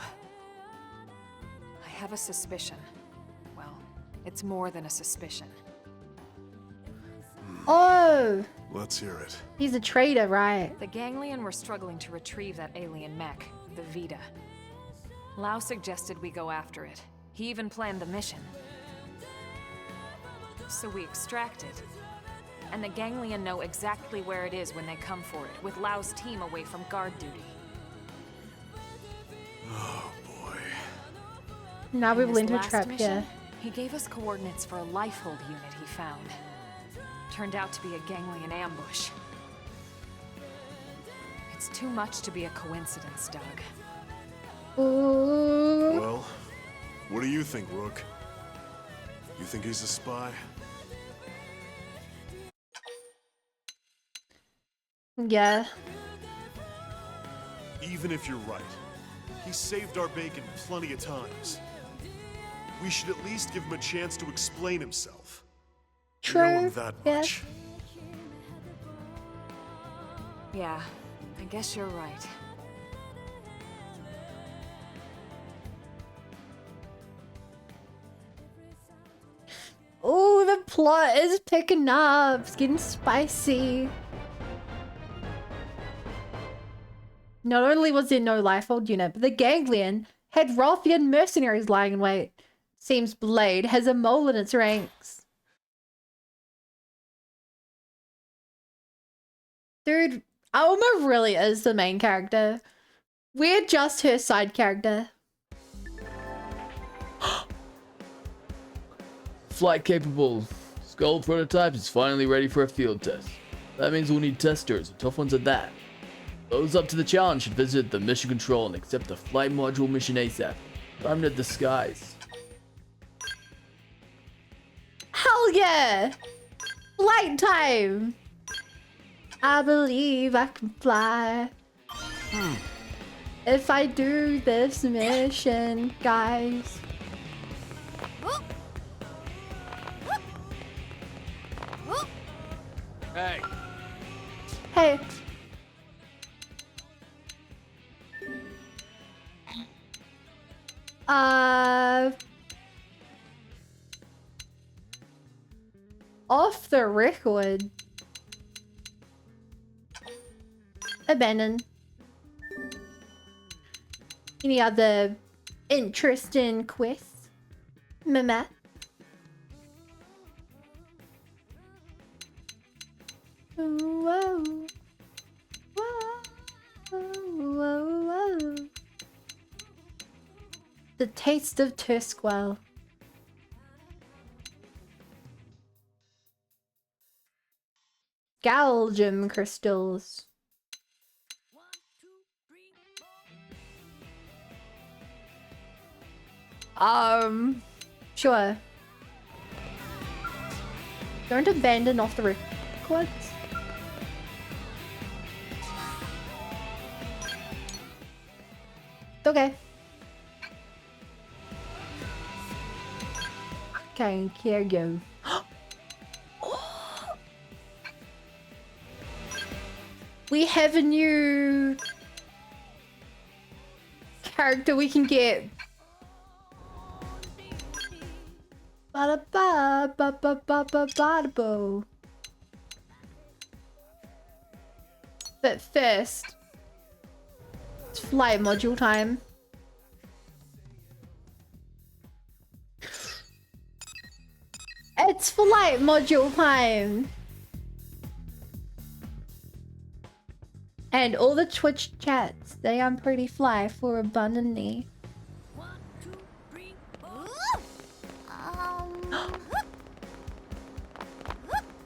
[SPEAKER 3] I have a suspicion. Well, it's more than a suspicion.
[SPEAKER 1] Oh,
[SPEAKER 16] Let's hear it.
[SPEAKER 1] he's a traitor, right?
[SPEAKER 3] The Ganglion were struggling to retrieve that alien mech, the Vita. Lao suggested we go after it. He even planned the mission. So we extract it. And the Ganglion know exactly where it is when they come for it, with Lao's team away from guard duty.
[SPEAKER 16] Oh boy.
[SPEAKER 1] Now we
[SPEAKER 3] In
[SPEAKER 1] will
[SPEAKER 3] this
[SPEAKER 1] enter a
[SPEAKER 3] last
[SPEAKER 1] trap
[SPEAKER 3] mission,
[SPEAKER 1] here.
[SPEAKER 3] He gave us coordinates for a lifehold unit he found. Turned out to be a Ganglion ambush. It's too much to be a coincidence, Doug.
[SPEAKER 1] Ooh.
[SPEAKER 16] Well, what do you think, Rook? You think he's a spy?
[SPEAKER 1] Yeah.
[SPEAKER 16] Even if you're right, he saved our bacon plenty of times. We should at least give him a chance to explain himself. We know him
[SPEAKER 1] True.
[SPEAKER 16] that
[SPEAKER 1] Yeah.
[SPEAKER 16] much.
[SPEAKER 3] Yeah, I guess you're right.
[SPEAKER 1] Oh, the plot is picking up. It's getting spicy. Not only was there no lifehold unit, but the Ganglion had Rothian mercenaries lying in wait. Seems Blade has a mole in its ranks. Dude, Alma really is the main character. We're just her side character.
[SPEAKER 7] Flight capable Skull prototype is finally ready for a field test. That means we'll need testers, and tough ones at that. Those up to the challenge should visit the mission control and accept the flight module mission ASAP. Time to disguise.
[SPEAKER 1] Hell yeah! Flight time! I believe I can fly. If I do this mission, guys.
[SPEAKER 2] Hey,
[SPEAKER 1] Hey. Off the record. Abandon. Any other interesting quests? Mama? Whoa. Whoa. Whoa. Whoa. The taste of Tursquell. Galgium crystals. Sure. Don't abandon off the records. Okay. Okay, here you go. We have a new character we can get. Ba-da-ba-ba-ba-ba-ba-ba-bo. But first, It's flight module time. It's flight module time. And all the Twitch chats, they are pretty fly for abundantly.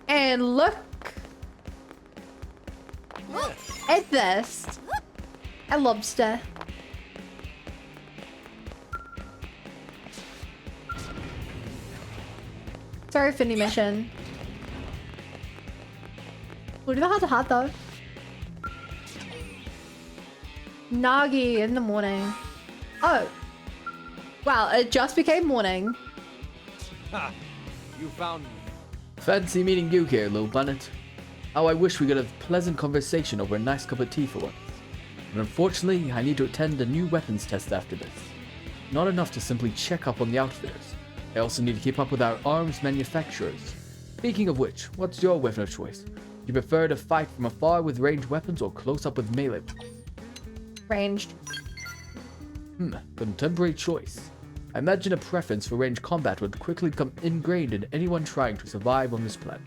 [SPEAKER 1] And look at this. A lobster. Sorry for the mission. Would have had hot though. Nagi in the morning. Oh. Wow, it just became morning.
[SPEAKER 5] Ha! You found me.
[SPEAKER 7] Fancy meeting you here, little Bunnet. How I wish we could have a pleasant conversation over a nice cup of tea for once. But unfortunately, I need to attend a new weapons test after this. Not enough to simply check up on the outfitters. I also need to keep up with our arms manufacturers. Speaking of which, what's your weapon of choice? Do you prefer to fight from afar with ranged weapons or close up with melee?
[SPEAKER 1] Ranged.
[SPEAKER 7] Contemporary choice. I imagine a preference for ranged combat would quickly become ingrained in anyone trying to survive on this planet.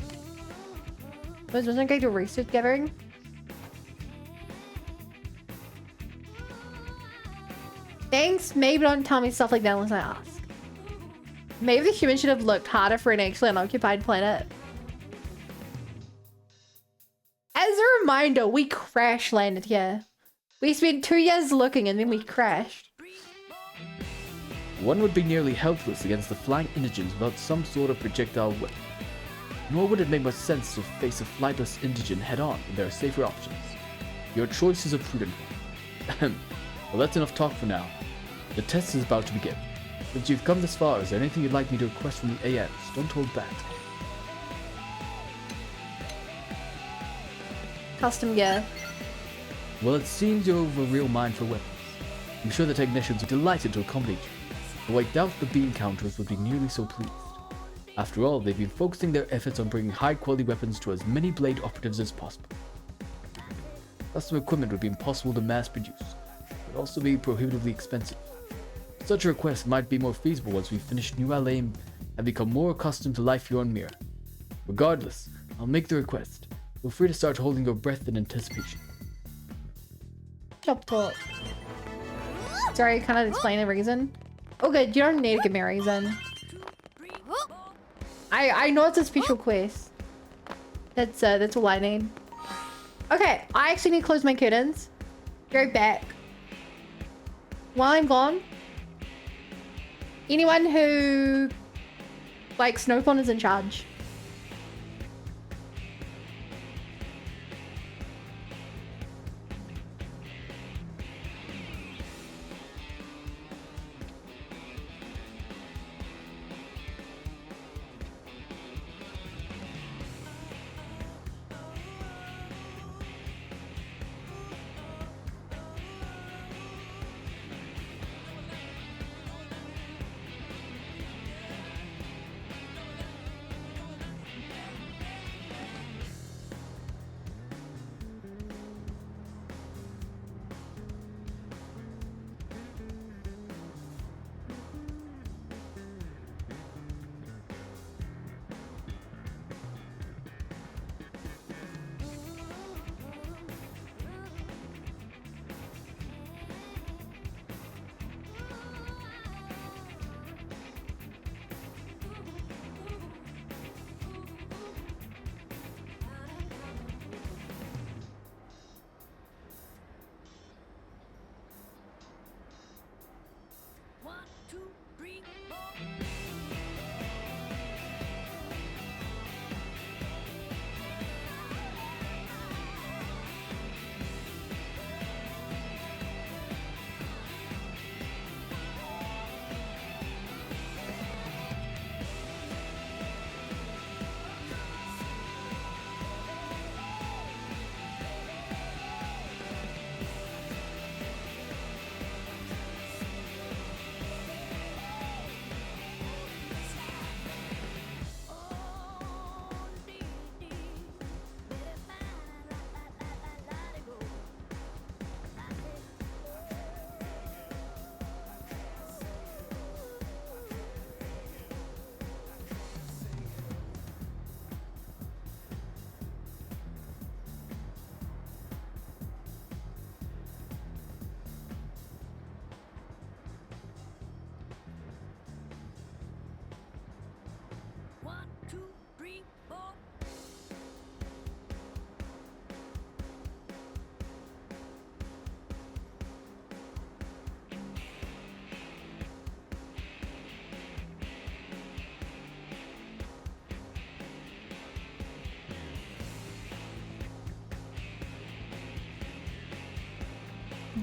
[SPEAKER 1] Wasn't going to research gathering? Thanks, maybe don't tell me stuff like that unless I ask. Maybe the humans should have looked harder for an actually unoccupied planet. As a reminder, we crash landed here. We spent 2 years looking and then we crashed.
[SPEAKER 7] One would be nearly helpless against the flying indigents without some sort of projectile weapon. Nor would it make much sense to face a flightless indigent head-on when there are safer options. Your choice is a prudent one. Well, that's enough talk for now. The test is about to begin. Since you've come this far, is there anything you'd like me to request from the AMs? Don't hold back.
[SPEAKER 1] Custom gear.
[SPEAKER 7] Well, it seems you're of a real mind for weapons. I'm sure the technicians are delighted to accommodate you, though I doubt the bean counters would be nearly so pleased. After all, they've been focusing their efforts on bringing high-quality weapons to as many Blade operatives as possible. Custom equipment would be impossible to mass-produce, but also be prohibitively expensive. Such a request might be more feasible once we finish New Alaim and become more accustomed to life here on Mira. Regardless, I'll make the request. Feel free to start holding your breath in anticipation.
[SPEAKER 1] Shop talk. Sorry, kind of explain the reason. Oh good, you don't need to give me a reason. I know it's a special quest. That's all I need. Okay, I actually need to close my curtains. Go back. While I'm gone, anyone who likes Snowpon is in charge.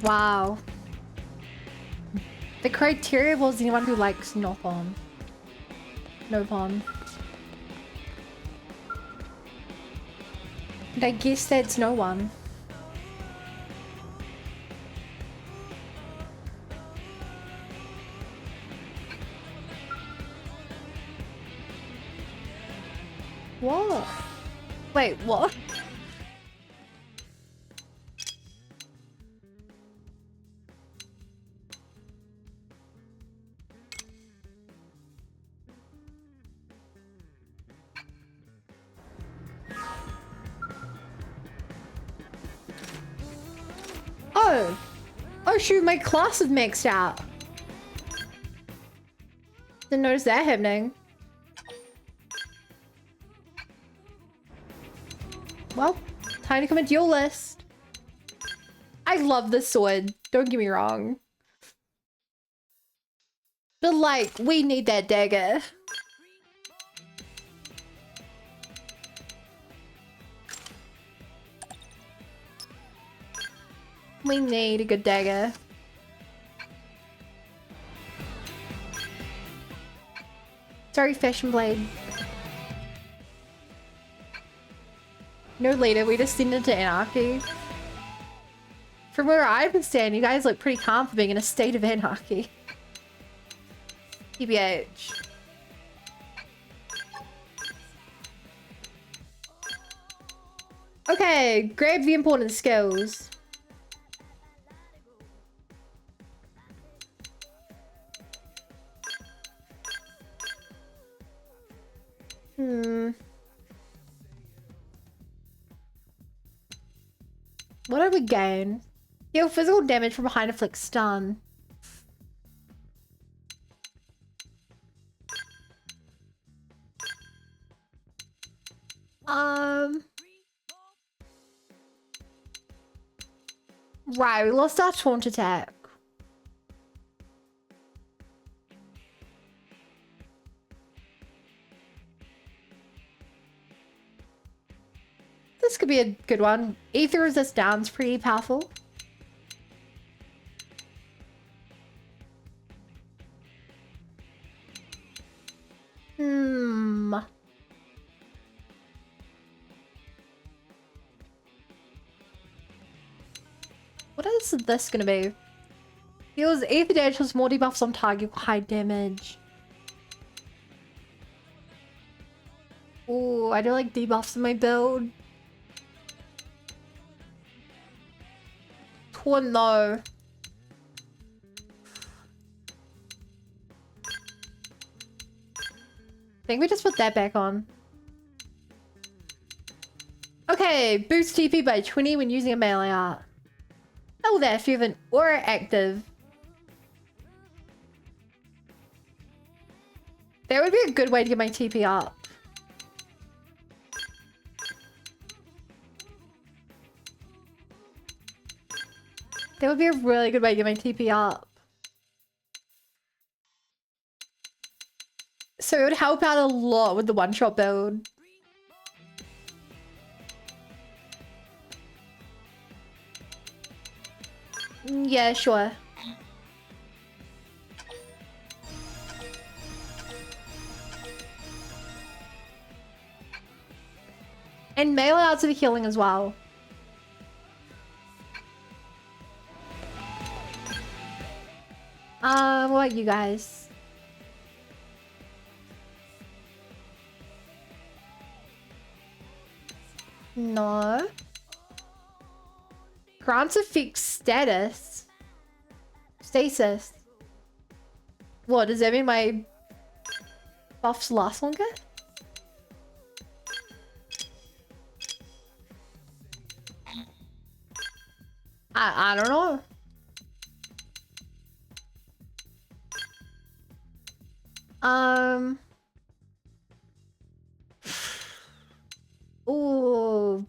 [SPEAKER 1] Wow. The criteria was anyone who likes Nopon. Nopon. And I guess that's no one. What? Wait, what? Oh! Oh shoot, my class is maxed out. Didn't notice that happening. Well, time to come into your list. I love this sword, don't get me wrong. But like, we need that dagger. We need a good dagger. Sorry, Fashion Blade. No leader, we just send into anarchy. From where I understand, you guys look pretty calm for being in a state of anarchy. TBH. Okay, grab the important skills. What did we gain? Deal physical damage from behind, inflict stun. Right, we lost our taunt attack. This could be a good one. Ether resist down's pretty powerful. What is this gonna be? Heals ether damage plus more debuffs on target with high damage. Ooh, I do like debuffs in my build. Torn though. I think we just put that back on. Okay, boost TP by 20 when using a melee art. Oh, there, if you have an aura active. That would be a good way to get my TP up. That would be a really good way to get my TP up. So it would help out a lot with the one-shot build. Yeah, sure. And melee arts are the healing as well. What about you guys? No. Grants a fixed status. Stasis. What, does that mean my buffs last longer? I don't know. Ooh.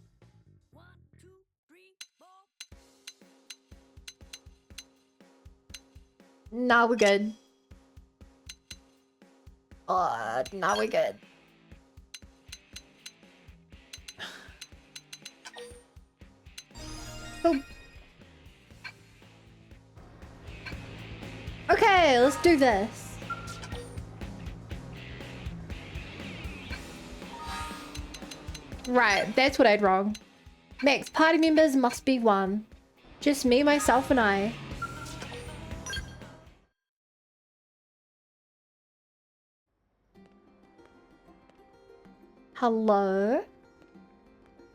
[SPEAKER 1] Now we're good. Now we're good. Oh. Okay, let's do this. Right, that's what I did wrong. Max, party members must be one. Just me, myself, and I. Hello?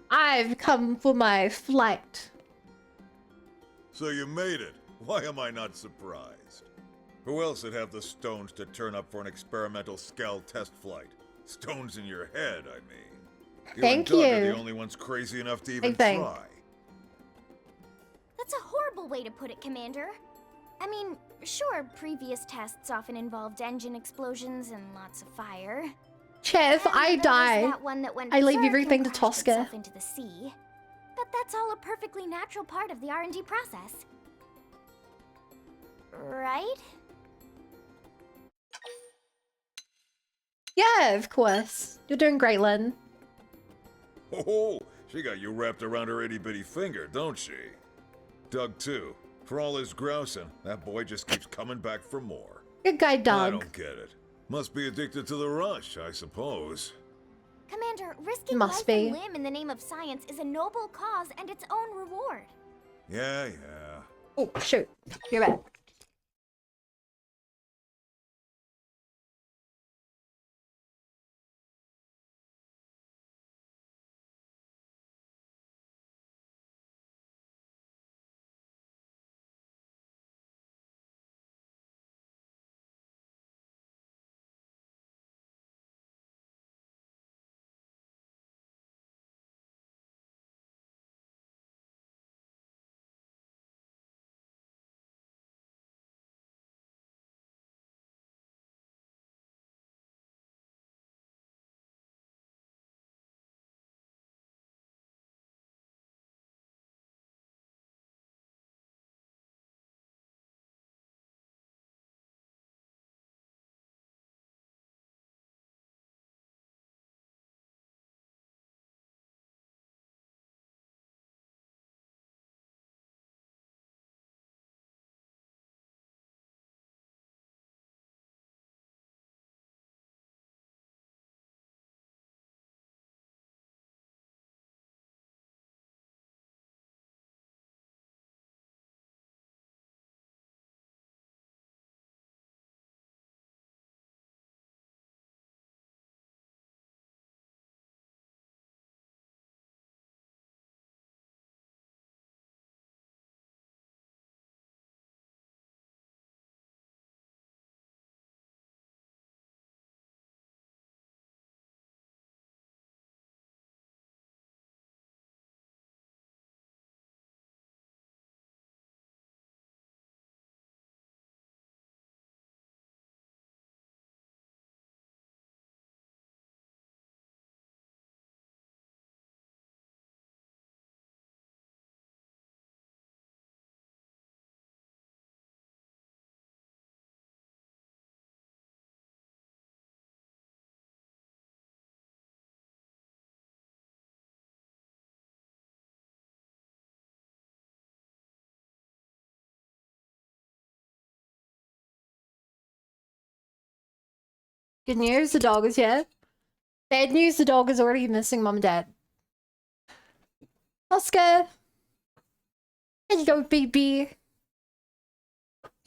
[SPEAKER 1] I've come for my flight.
[SPEAKER 15] So you made it. Why am I not surprised? Who else would have the stones to turn up for an experimental Skell test flight? Stones in your head, I mean.
[SPEAKER 1] Thank
[SPEAKER 15] You and Doug
[SPEAKER 1] you.
[SPEAKER 15] are the only ones crazy enough to even
[SPEAKER 1] think.
[SPEAKER 15] try.
[SPEAKER 9] That's a horrible way to put it, Commander. I mean, sure, previous tests often involved engine explosions and lots of fire.
[SPEAKER 1] Chat, if I die,
[SPEAKER 9] That one that went
[SPEAKER 1] I leave
[SPEAKER 9] berserk
[SPEAKER 1] everything
[SPEAKER 9] and
[SPEAKER 1] to
[SPEAKER 9] crashed
[SPEAKER 1] Tosca.
[SPEAKER 9] itself into the sea. But that's all a perfectly natural part of the R&D process. Right?
[SPEAKER 1] Yeah, of course. You're doing great, Lynn.
[SPEAKER 15] Oh, she got you wrapped around her itty-bitty finger, don't she? Doug, too. For all his grousing, that boy just keeps coming back for more.
[SPEAKER 1] Good guy,
[SPEAKER 15] I
[SPEAKER 1] Doug.
[SPEAKER 15] don't get it. Must be addicted to the rush, I suppose.
[SPEAKER 9] Commander, risking
[SPEAKER 1] Must
[SPEAKER 9] life
[SPEAKER 1] be.
[SPEAKER 9] and limb in the name of science is a noble cause and its own reward.
[SPEAKER 15] Yeah.
[SPEAKER 1] Oh, shoot. You're back. Good news, the dog is here. Bad news, the dog is already missing mom and dad. Oscar! Hello, baby.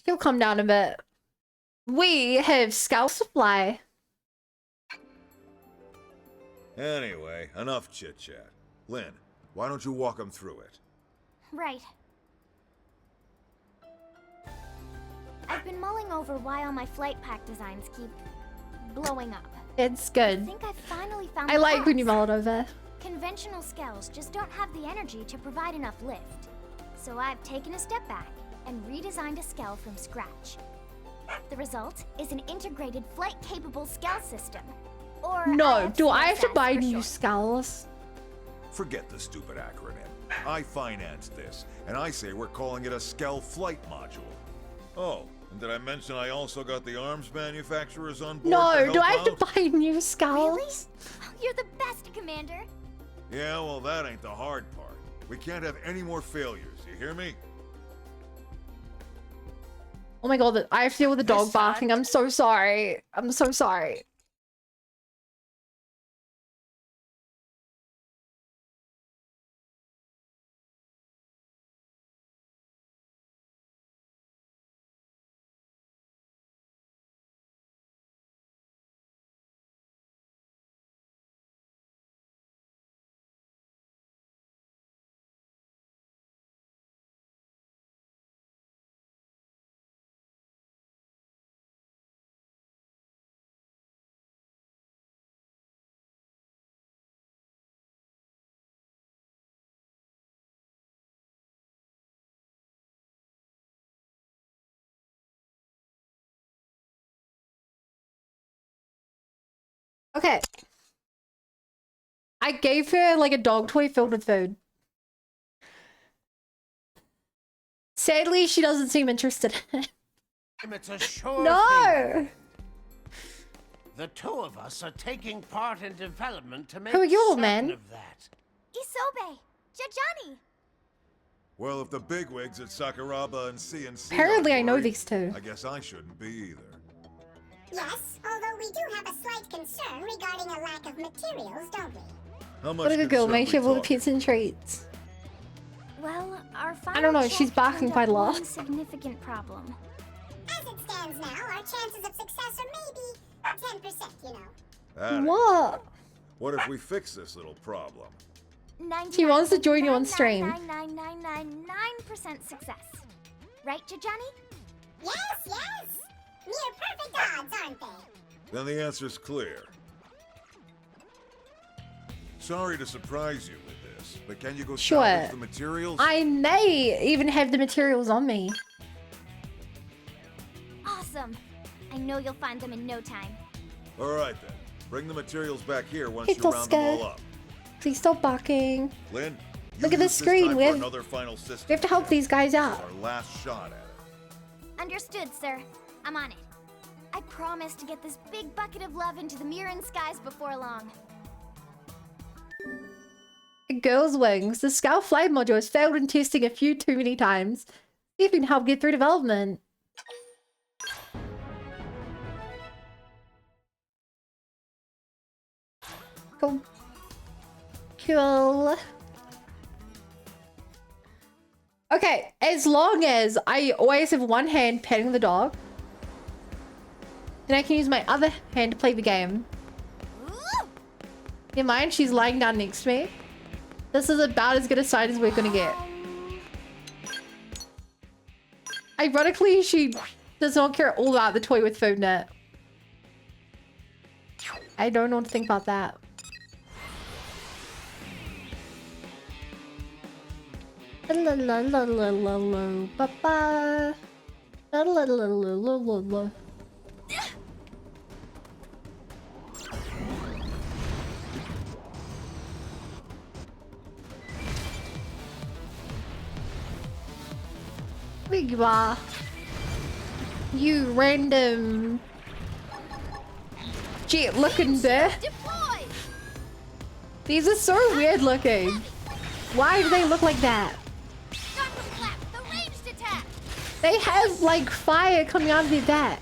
[SPEAKER 1] He'll come down a bit. We have scouts to fly.
[SPEAKER 15] Anyway, enough chit-chat. Lynn, why don't you walk him through it?
[SPEAKER 9] Right. I've been mulling over why all my flight pack designs keep blowing up.
[SPEAKER 1] It's
[SPEAKER 9] I
[SPEAKER 1] good.
[SPEAKER 9] think I've finally found
[SPEAKER 1] I
[SPEAKER 9] the
[SPEAKER 1] like when you
[SPEAKER 9] cause.
[SPEAKER 1] mull it over.
[SPEAKER 9] Conventional skells just don't have the energy to provide enough lift. So I've taken a step back and redesigned a skell from scratch. The result is an integrated flight-capable skell system. Or
[SPEAKER 1] No, do I have to
[SPEAKER 9] IFCSS
[SPEAKER 1] buy
[SPEAKER 9] for
[SPEAKER 1] new
[SPEAKER 9] short.
[SPEAKER 1] skulls?
[SPEAKER 15] Forget the stupid acronym. I financed this, and I say we're calling it a Skell Flight Module. Oh, and did I mention I also got the arms manufacturers on board
[SPEAKER 1] No,
[SPEAKER 15] to
[SPEAKER 1] do
[SPEAKER 15] help
[SPEAKER 1] I have
[SPEAKER 15] out?
[SPEAKER 1] to buy new skulls?
[SPEAKER 9] Really? Oh, you're the best, Commander.
[SPEAKER 15] Yeah, well, that ain't the hard part. We can't have any more failures, you hear me?
[SPEAKER 1] Oh my god, I have to deal with the dog barking. I'm so sorry. I'm so sorry. Okay. I gave her like a dog toy filled with food. Sadly, she doesn't seem interested in it.
[SPEAKER 17] It's a sure
[SPEAKER 1] No!
[SPEAKER 17] thing. The two of us are taking part in development to make
[SPEAKER 1] Who are you,
[SPEAKER 17] certain
[SPEAKER 1] man?
[SPEAKER 17] of that.
[SPEAKER 9] Isobe! Jajani!
[SPEAKER 15] Well, if the bigwigs at Sakuraba and CNC
[SPEAKER 1] Apparently I
[SPEAKER 15] aren't
[SPEAKER 1] know
[SPEAKER 15] worried,
[SPEAKER 1] these two.
[SPEAKER 15] I guess I shouldn't be either.
[SPEAKER 18] Yes, although we do have a slight concern regarding a lack of materials, don't we?
[SPEAKER 15] How much
[SPEAKER 1] What a good girl,
[SPEAKER 15] concern
[SPEAKER 1] make
[SPEAKER 15] we
[SPEAKER 1] sure all the
[SPEAKER 15] talking?
[SPEAKER 1] pizza and treats.
[SPEAKER 9] Well, our final
[SPEAKER 1] I don't know,
[SPEAKER 9] check
[SPEAKER 1] she's barking
[SPEAKER 9] turned
[SPEAKER 1] quite a
[SPEAKER 9] up
[SPEAKER 1] lot.
[SPEAKER 9] one significant problem.
[SPEAKER 18] As it stands now, our chances of success are maybe 10%, you know.
[SPEAKER 15] Attic.
[SPEAKER 1] What?
[SPEAKER 15] What if we fix this little problem?
[SPEAKER 1] She wants to join you on stream.
[SPEAKER 9] 99.999% success. Right, Jajani?
[SPEAKER 18] Yes, yes! Near perfect odds, aren't they?
[SPEAKER 15] Then the answer's clear. Sorry to surprise you with this, but can you go
[SPEAKER 1] Sure.
[SPEAKER 15] salvage the materials?
[SPEAKER 1] I may even have the materials on me.
[SPEAKER 9] Awesome. I know you'll find them in no time.
[SPEAKER 15] All right then. Bring the materials back here once
[SPEAKER 1] Hey,
[SPEAKER 15] you round them all
[SPEAKER 1] Tosca.
[SPEAKER 15] up.
[SPEAKER 1] Please stop barking.
[SPEAKER 15] Lynn, you
[SPEAKER 1] Look at the
[SPEAKER 15] use this
[SPEAKER 1] screen.
[SPEAKER 15] time
[SPEAKER 1] We
[SPEAKER 15] for
[SPEAKER 1] have,
[SPEAKER 15] another final system.
[SPEAKER 1] we have to help these guys out.
[SPEAKER 15] Our last shot at it.
[SPEAKER 9] Understood, sir. I'm on it. I promise to get this big bucket of love into the Mirren skies before long.
[SPEAKER 1] Girls' wings. The Scout flight module has failed in testing a few too many times. See if we can help get through development. Cool. Cool. Okay, as long as I always have one hand petting the dog, then I can use my other hand to play the game. Never mind, she's lying down next to me. This is about as good a sight as we're gonna get. Ironically, she does not care all about the toy with food in it. I don't know what to think about that. La la la la la la ba ba. La la la la la la la. There you are. You random jet looking there. These are so weird looking. Why do they look like that? They have like fire coming out of their back.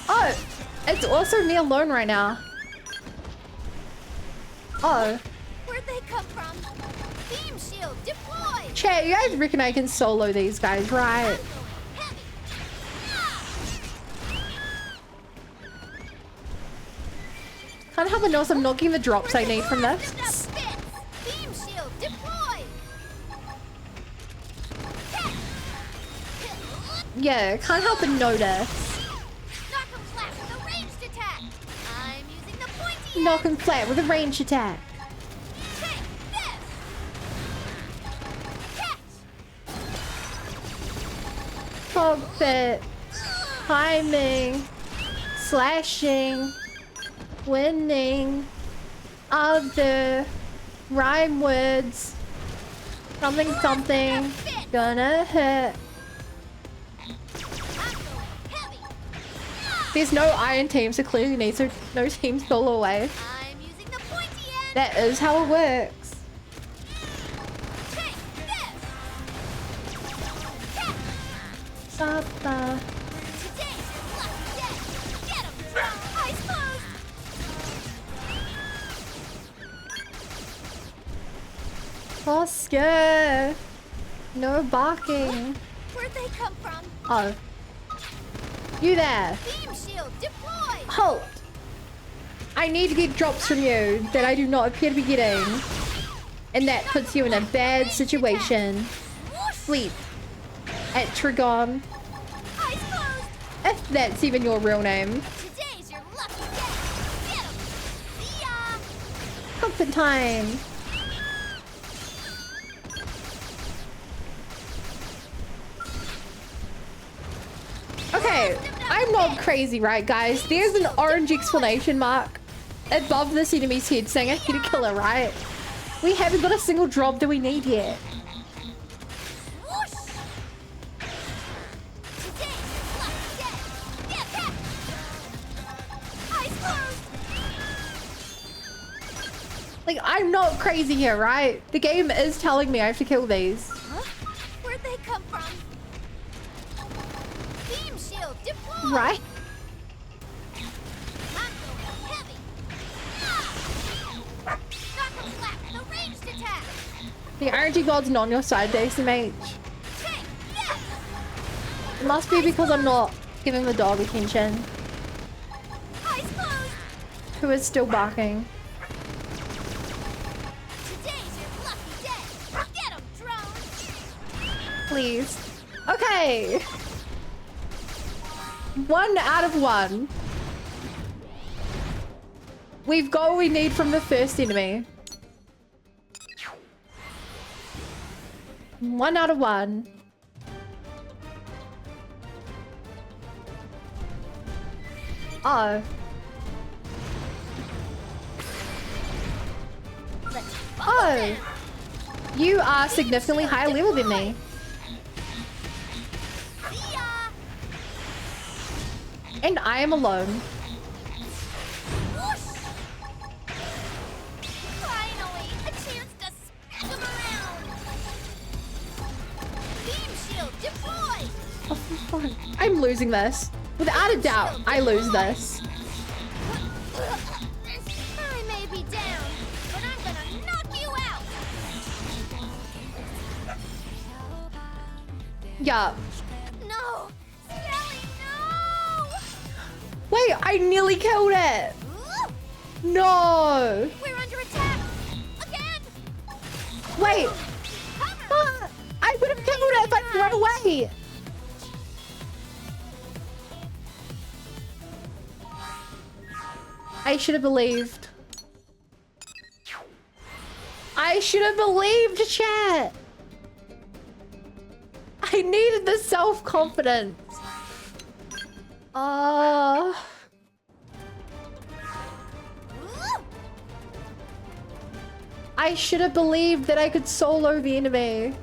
[SPEAKER 1] Oh, it's also me alone right now. Oh.
[SPEAKER 8] Where'd they come from? Beam shield deployed.
[SPEAKER 1] Chat, you guys reckon I can solo these guys, right? Can't help but notice I'm not getting the drops I need from this.
[SPEAKER 8] Beam shield deployed.
[SPEAKER 1] Yeah, can't help but notice.
[SPEAKER 8] Knock 'em flat with a ranged attack. I'm using the pointy.
[SPEAKER 1] Knock him flat with a range attack. Cockpit. Timing. Slashing. Winning. Other. Rhyme words. Something something. Gonna hit. There's no iron team, so clearly needs no team solo away. That is how it works. Papa.
[SPEAKER 4] Today's your lucky day. Get 'em, drone. Eyes closed.
[SPEAKER 1] Oscar. No barking.
[SPEAKER 4] Where'd they come from?
[SPEAKER 1] Oh. You there.
[SPEAKER 4] Beam shield deployed.
[SPEAKER 1] Halt. I need to get drops from you that I do not appear to be getting. And that puts you in a bad situation. Sleep. At Trigon.
[SPEAKER 4] Eyes closed.
[SPEAKER 1] If that's even your real name.
[SPEAKER 4] Today's your lucky day. Get 'em. See ya.
[SPEAKER 1] Comfort time. Okay, I'm not crazy, right, guys? There's an orange exclamation mark above this enemy's head saying I hit a killer, right? We haven't got a single drop that we need yet. Like, I'm not crazy here, right? The game is telling me I have to kill these.
[SPEAKER 4] Huh? Where'd they come from? Beam shield deployed.
[SPEAKER 1] Right?
[SPEAKER 4] I'm going heavy. Knock 'em flat with a ranged attack.
[SPEAKER 1] The RNG god's not on your side, DCMH. It must be because I'm not giving the dog attention.
[SPEAKER 4] Eyes closed.
[SPEAKER 1] Who is still barking.
[SPEAKER 4] Today's your lucky day. Get 'em, drone.
[SPEAKER 1] Please. Okay. 1 out of 1. We've got what we need from the first enemy. 1 out of 1. Oh. Oh. You are significantly higher level than me. And I am alone.
[SPEAKER 4] Finally, a chance to smack 'em around. Beam shield deployed.
[SPEAKER 1] Oh, for fun. I'm losing this. Without a doubt, I lose this.
[SPEAKER 4] I may be down, but I'm gonna knock you out.
[SPEAKER 1] Yeah.
[SPEAKER 4] No, Skelly, no.
[SPEAKER 1] Wait, I nearly killed it. No.
[SPEAKER 4] We're under attack again.
[SPEAKER 1] Wait. I would have killed it if I'd run away. I should have believed. I should have believed, chat. I needed the self-confidence. I should have believed that I could solo the enemy.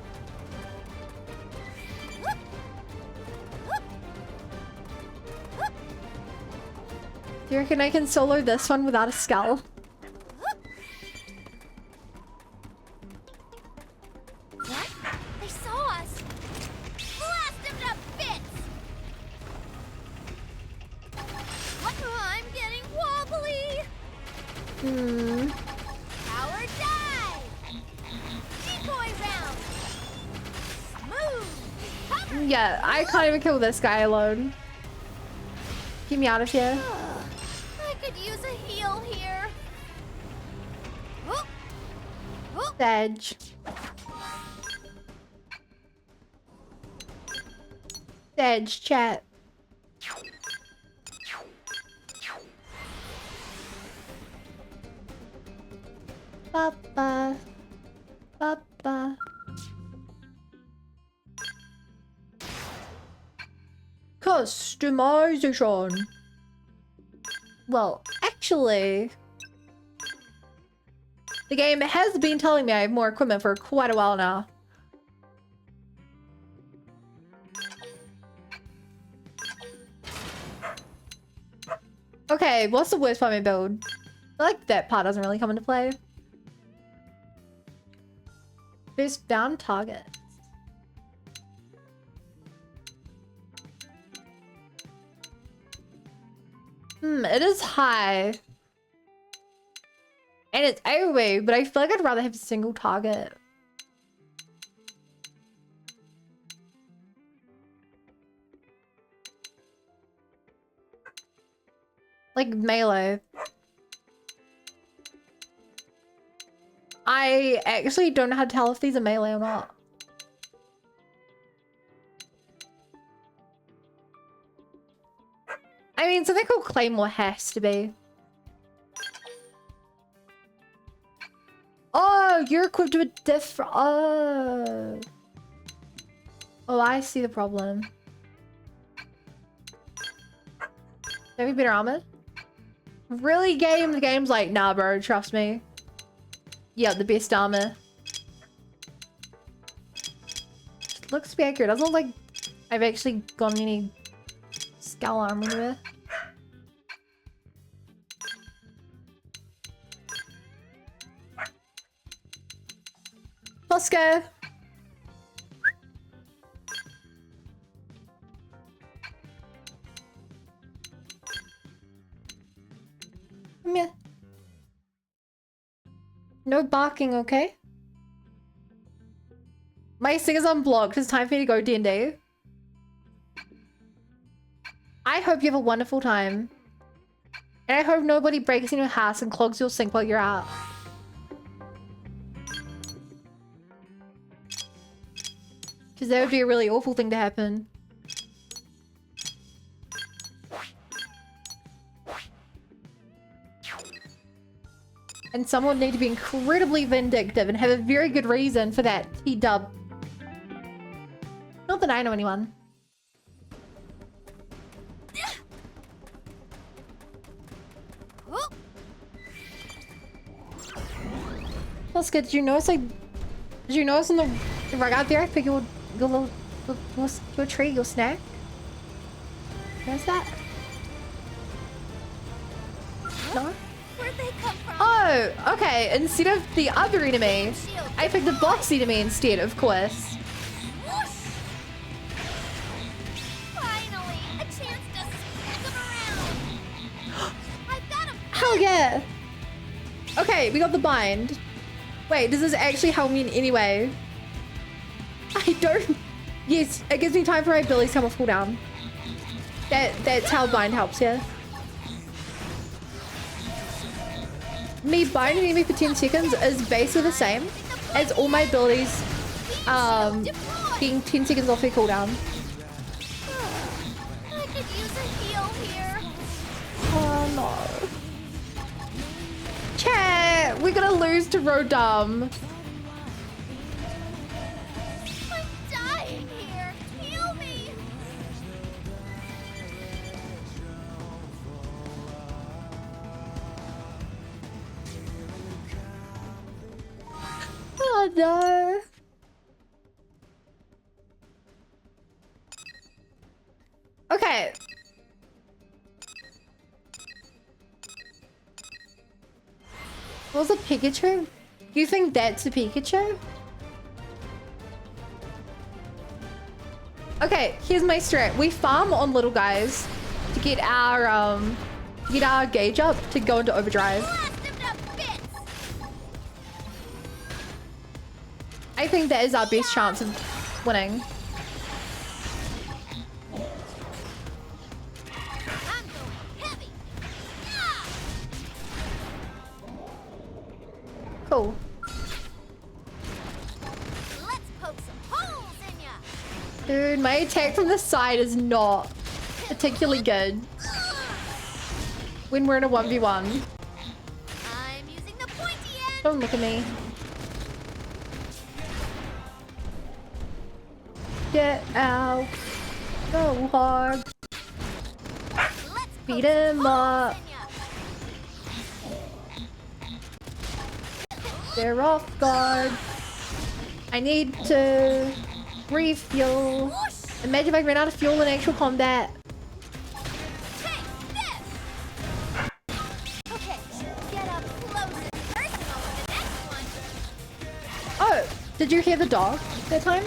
[SPEAKER 1] Do you reckon I can solo this one without a skull?
[SPEAKER 4] What? They saw us. Blast them to bits. What? I'm getting wobbly. Power dive. Decoy round. Smooth. Cover.
[SPEAKER 1] Yeah, I can't even kill this guy alone. Get me out of here.
[SPEAKER 4] I could use a heal here. Whoop. Whoop.
[SPEAKER 1] Sedge. Sedge, chat. Papa. Papa. Customization. Well, actually, the game has been telling me I have more equipment for quite a while now. Okay, what's the worst part of my build? I feel like that part doesn't really come into play. Boost down targets. It is high. And it's AoE, but I feel like I'd rather have a single target. Like melee. I actually don't know how to tell if these are melee or not. I mean, something called Claymore has to be. Oh, you're equipped with different... Oh. Oh, I see the problem. Maybe better armor? Really, game? The game's like, nah, bro, trust me. Yeah, the best armor. Looks to be accurate. Doesn't look like I've actually gotten any skull armor anywhere. Let's go. Come here. No barking, okay? My sync is unblocked. It's time for me to go D&D. I hope you have a wonderful time. And I hope nobody breaks in your house and clogs your sink while you're out. Because that would be a really awful thing to happen. And someone would need to be incredibly vindictive and have a very good reason for that T-dub. Not that I know anyone. That's good. Did you notice in the right out there I pick your tree, your snack? Where's that? No?
[SPEAKER 8] Where'd they come from?
[SPEAKER 1] Oh, okay. Instead of the other enemy, I picked the boss enemy instead, of course.
[SPEAKER 8] Finally, a chance to smack them around. I've got him.
[SPEAKER 1] Hell yeah. Okay, we got the bind. Wait, does this actually help me in any way? I don't... Yes, it gives me time for my abilities to come off cooldown. That's how bind helps, yeah. Me binding enemy for 10 seconds is basically the same as all my abilities being 10 seconds off their cooldown.
[SPEAKER 8] I could use a heal here.
[SPEAKER 1] Oh no. Chat, we're gonna lose to Rodum.
[SPEAKER 8] I'm dying here. Heal me.
[SPEAKER 1] Oh no. Okay. What was a Pikachu? You think that's a Pikachu? Okay, here's my strat. We farm on little guys to get our gauge up to go into overdrive. I think that is our best chance of winning. Cool.
[SPEAKER 8] Let's poke some holes in ya.
[SPEAKER 1] Dude, my attack from the side is not particularly good when we're in a 1v1.
[SPEAKER 8] I'm using the pointy end.
[SPEAKER 1] Don't look at me. Get out. Go hard. Beat him up. They're off guard. I need to refuel. Imagine if I ran out of fuel in actual combat.
[SPEAKER 8] Okay, get up close and personal with the next one.
[SPEAKER 1] Oh, did you hear the dog that time?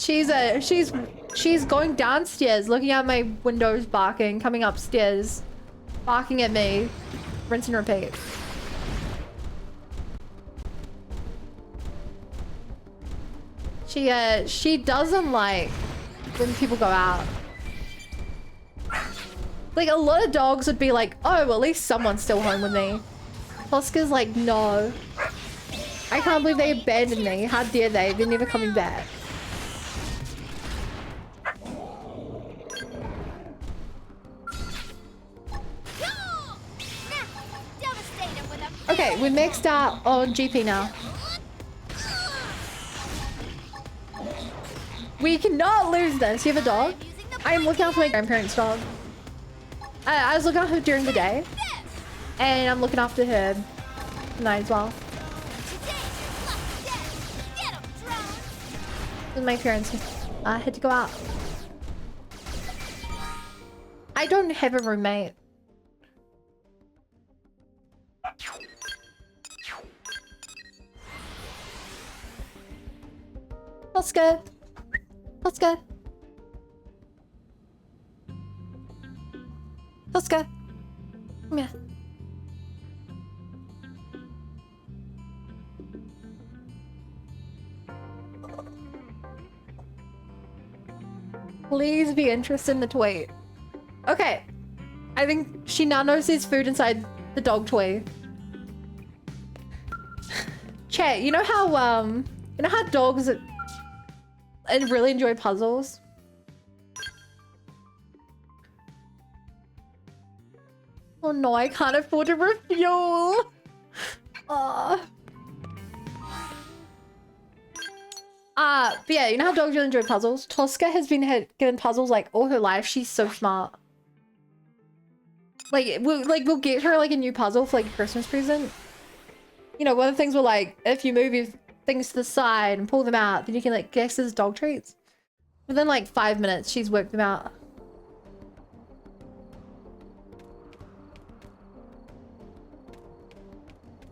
[SPEAKER 1] She's going downstairs, looking out my windows, barking, coming upstairs, barking at me, rinse and repeat. She doesn't like when people go out. Like, a lot of dogs would be like, oh, well, at least someone's still home with me. Oscar's like, no. I can't believe they abandoned me. How dare they? They're never coming back. Okay, we maxed out on GP now. We cannot lose this. You have a dog? I am looking after my grandparents' dog. I was looking after her during the day. And I'm looking after her tonight as well. My parents had to go out. I don't have a roommate. Let's go. Let's go. Let's go. Come here. Please be interested in the toy. Okay. I think she now knows there's food inside the dog toy. Chat, you know how dogs really enjoy puzzles? Oh no, I can't afford to refuel. But yeah, you know how dogs really enjoy puzzles? Tosca has been given puzzles like all her life. She's so smart. We'll get her like a new puzzle for like a Christmas present. You know, one of the things were like, if you move your things to the side and pull them out, then you can like get access to dog treats. Within like 5 minutes, she's worked them out.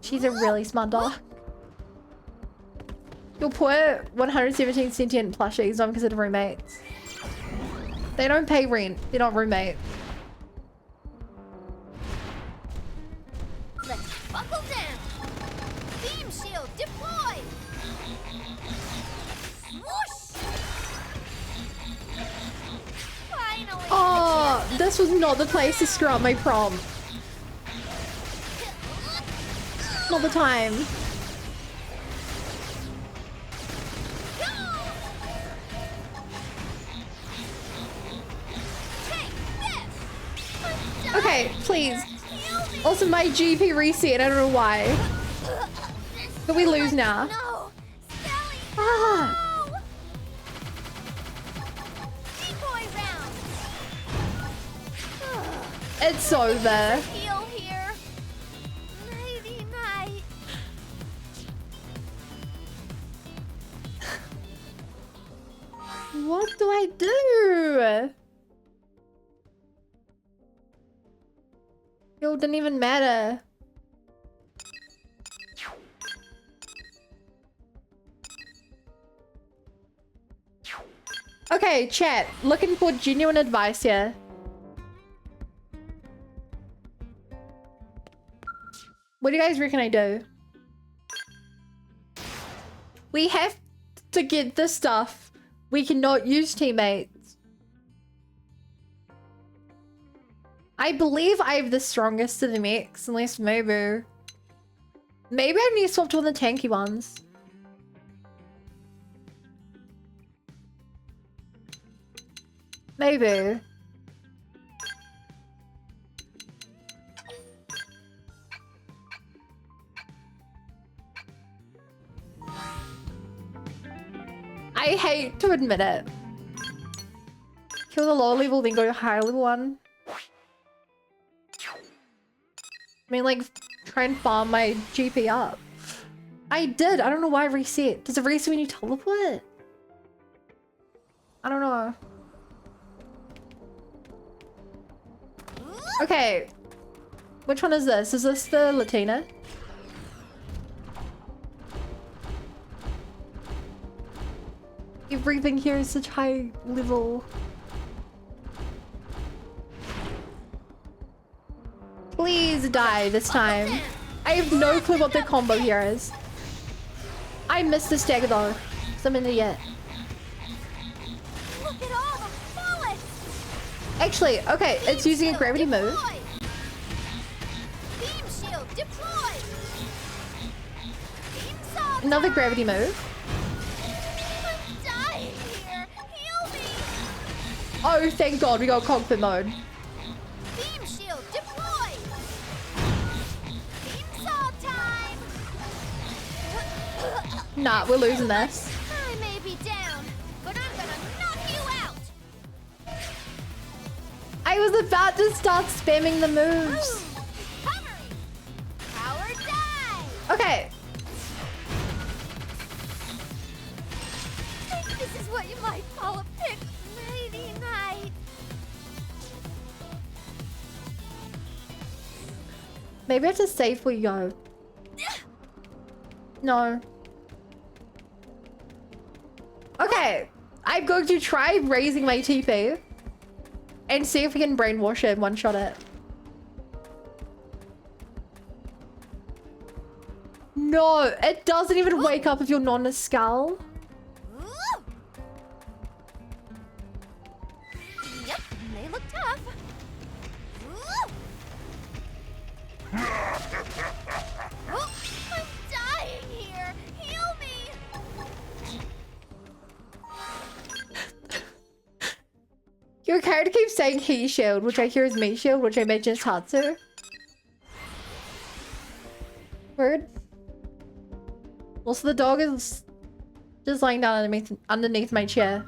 [SPEAKER 1] She's a really smart dog. You'll put 117 sentient plushies on because of roommates. They don't pay rent. They're not roommates.
[SPEAKER 8] Let's buckle down. Beam shield deployed. Whoosh! Finally.
[SPEAKER 1] Oh, this was not the place to screw up my prom. Not the time. Okay, please. Also, my GP reset. I don't know why. But we lose now.
[SPEAKER 8] No. Sally,
[SPEAKER 1] ah.
[SPEAKER 8] no. Decoy round.
[SPEAKER 1] It's over.
[SPEAKER 8] Heal here. Nighty night.
[SPEAKER 1] What do I do? It didn't even matter. Okay, chat. Looking for genuine advice here. What do you guys reckon I do? We have to get this stuff. We cannot use teammates. I believe I have the strongest of the mix, unless maybe. Maybe I need to swap to one of the tanky ones. Maybe. I hate to admit it. Kill the lower level, then go to higher level one. I mean, like, try and farm my GP up. I did. I don't know why I reset. Does it reset when you teleport? I don't know. Okay. Which one is this? Is this the Latina? Everything here is such high level. Please die this time. I have no clue what the combo here is. I missed the stagger though. So I'm an idiot.
[SPEAKER 8] Look at all the bullets!
[SPEAKER 1] Actually, okay, it's using a gravity move.
[SPEAKER 8] Beam shield deployed! Beam saw
[SPEAKER 1] Another gravity move.
[SPEAKER 8] I'm dying here! Heal me!
[SPEAKER 1] Oh, thank God, we got cockpit mode.
[SPEAKER 8] Beam shield deployed! Beam saw time!
[SPEAKER 1] Nah, we're losing this.
[SPEAKER 8] I may be down, but I'm gonna knock you out!
[SPEAKER 1] I was about to start spamming the moves.
[SPEAKER 8] Power die!
[SPEAKER 1] Okay.
[SPEAKER 8] I think this is what you might call a pick lady night.
[SPEAKER 1] Maybe I have to save where you go. No. Okay. I'm going to try raising my TP. And see if we can brainwash it and one-shot it. No, it doesn't even wake up if you're not in a skull.
[SPEAKER 8] Yep, they look tough. Oh, I'm dying here. Heal me.
[SPEAKER 1] Your character keeps saying he shield, which I hear is me shield, which I imagine is Tatsu. Word. Also, the dog is just lying down underneath my chair.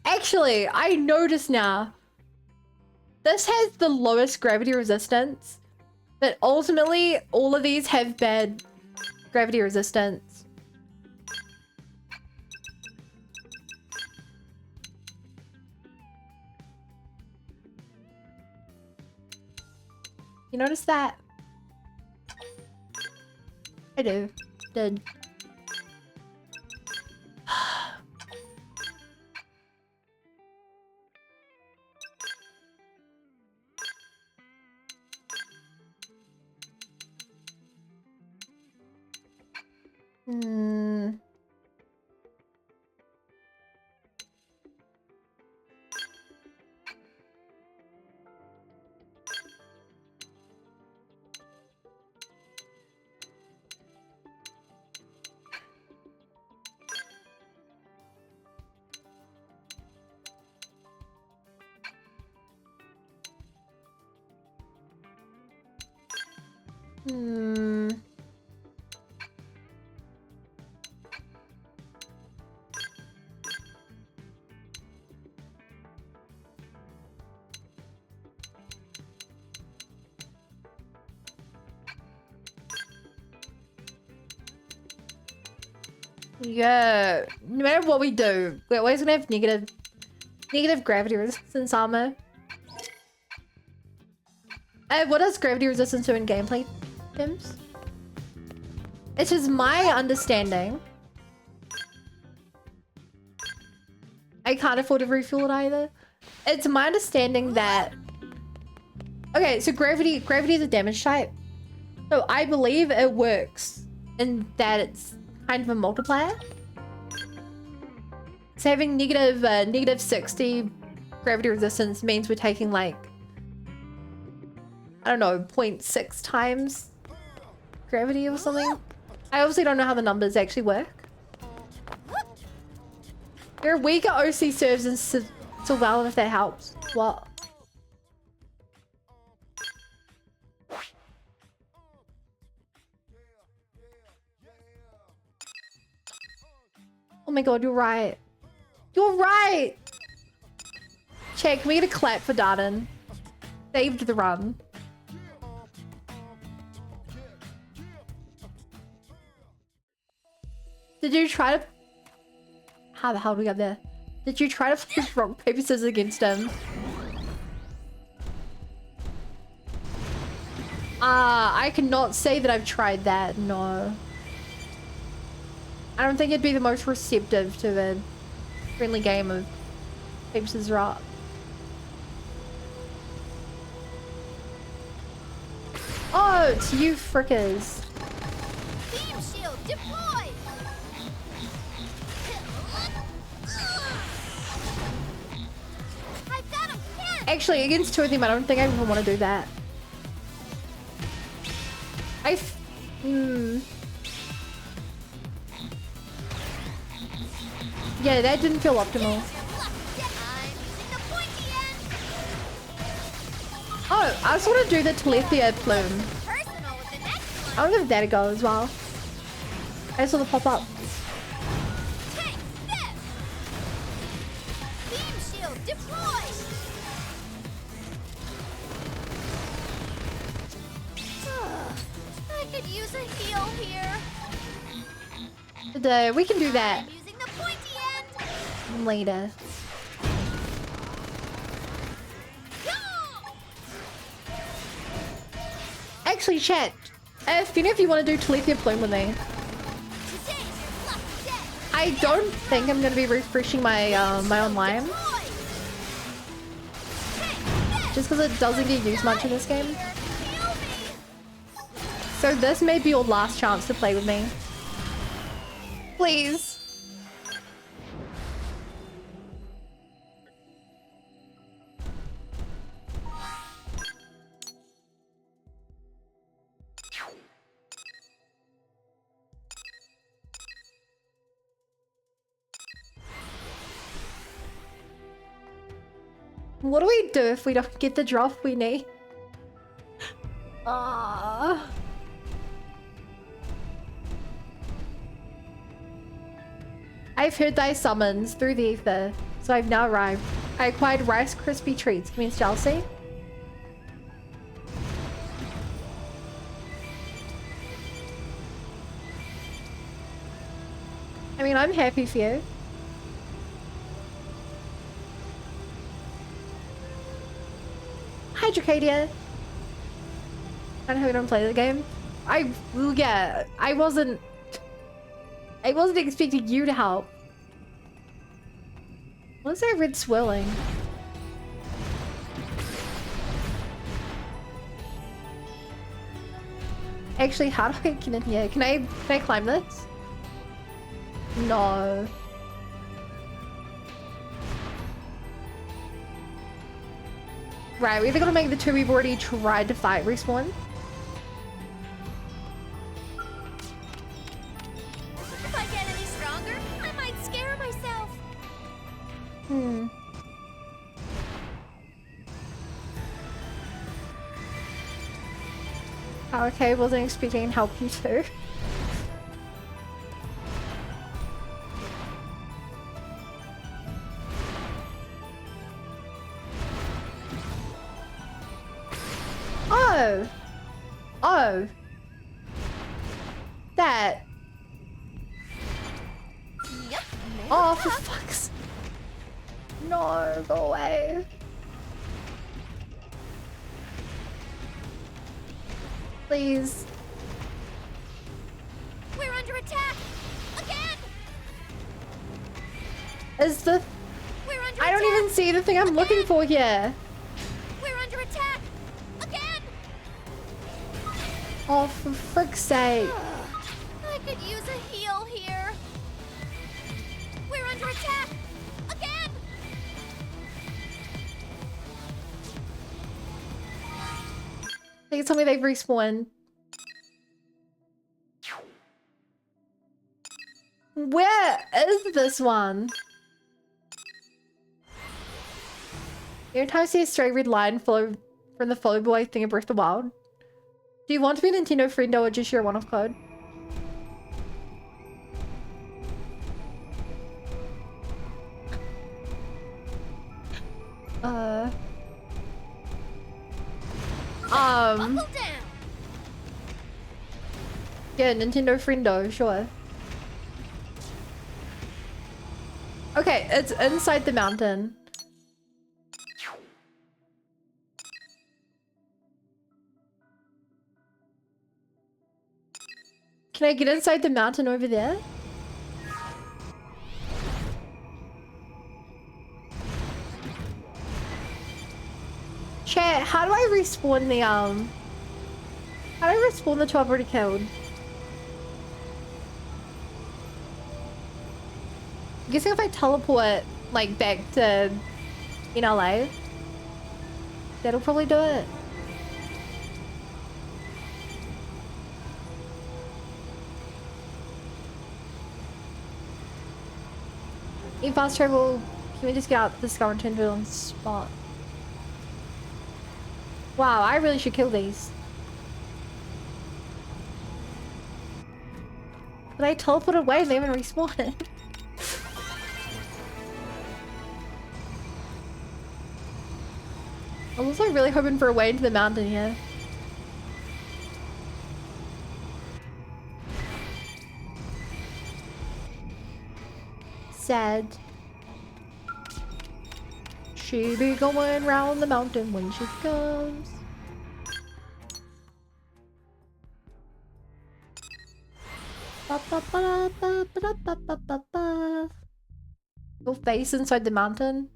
[SPEAKER 1] Actually, I notice now. This has the lowest gravity resistance. But ultimately, all of these have bad gravity resistance. You notice that? I do. Did. Hmm. Hmm. Yeah, no matter what we do, we're always gonna have negative gravity resistance armor. What does gravity resistance do in gameplay terms? It's just my understanding. I can't afford to refuel it either. It's my understanding that... Okay, so gravity is a damage type. So I believe it works in that it's kind of a multiplier. So having negative 60 gravity resistance means we're taking like, I don't know, 0.6 times gravity or something. I obviously don't know how the numbers actually work. There are weaker OC serves in Sylvalin if that helps. What? Oh my god, you're right. You're right! Check, we get a clap for Darden. Saved the run. Did you try to... How the hell did we get there? Did you try to play rock, paper, scissors against him? I cannot say that I've tried that, no. I don't think it'd be the most receptive to a friendly game of paper, scissors, rock. Oh, it's you frickers.
[SPEAKER 8] Beam shield deployed. I've got him pinned.
[SPEAKER 1] Actually, against two of them, I don't think I even want to do that. Yeah, that didn't feel optimal. Oh, I just want to do the Telepia plume. I want to give that a go as well. I saw the pop up.
[SPEAKER 8] Beam shield deployed. I could use a heal here.
[SPEAKER 1] We can do that
[SPEAKER 8] Using the pointy end.
[SPEAKER 1] later. Actually, chat. If you want to do Telepia plume with me. I don't think I'm going to be refreshing my my online. Just because it doesn't get used much in this game. So this may be your last chance to play with me. Please. What do we do if we don't get the drop we need? I've heard thy summons through the ether, so I've now arrived. I acquired Rice Krispie Treats. Commence jealousy. I mean, I'm happy for you. Hi, Dracadia. I know we don't play the game. I wasn't expecting you to help. What is that red swirling? Actually, how do I get in here? Can I climb this? No. Right, we either gotta make the two we've already tried to fight respawn.
[SPEAKER 8] If I get any stronger, I might scare myself.
[SPEAKER 1] Oh, okay, wasn't expecting to help you too. Oh. That.
[SPEAKER 8] Yep.
[SPEAKER 1] Oh, for fuck's. No, go away. Please.
[SPEAKER 8] We're under attack. Again.
[SPEAKER 1] Is the...
[SPEAKER 8] We're under
[SPEAKER 1] I don't even see the thing I'm looking for here.
[SPEAKER 8] We're under attack. Again.
[SPEAKER 1] Oh, for frick's sake.
[SPEAKER 8] I could use a heal here. We're under attack. Again.
[SPEAKER 1] Please tell me they've respawned. Where is this one? Every time I see a stray red line follow from the follow boy thing of Breath of the Wild. Do you want to be a Nintendo friend or just your one-off code? Yeah, Nintendo friendo, sure. Okay, it's inside the mountain. Can I get inside the mountain over there? Chat, how do I respawn the how do I respawn the 2 I've already killed? I'm guessing if I teleport like back to in LA, that'll probably do it. In fast travel, can we just get out the Scar and Tinville on spot? Wow, I really should kill these. But I teleported away and they haven't respawned. I was also really hoping for a way into the mountain here. Sad. She be going round the mountain when she comes. Go face inside the mountain.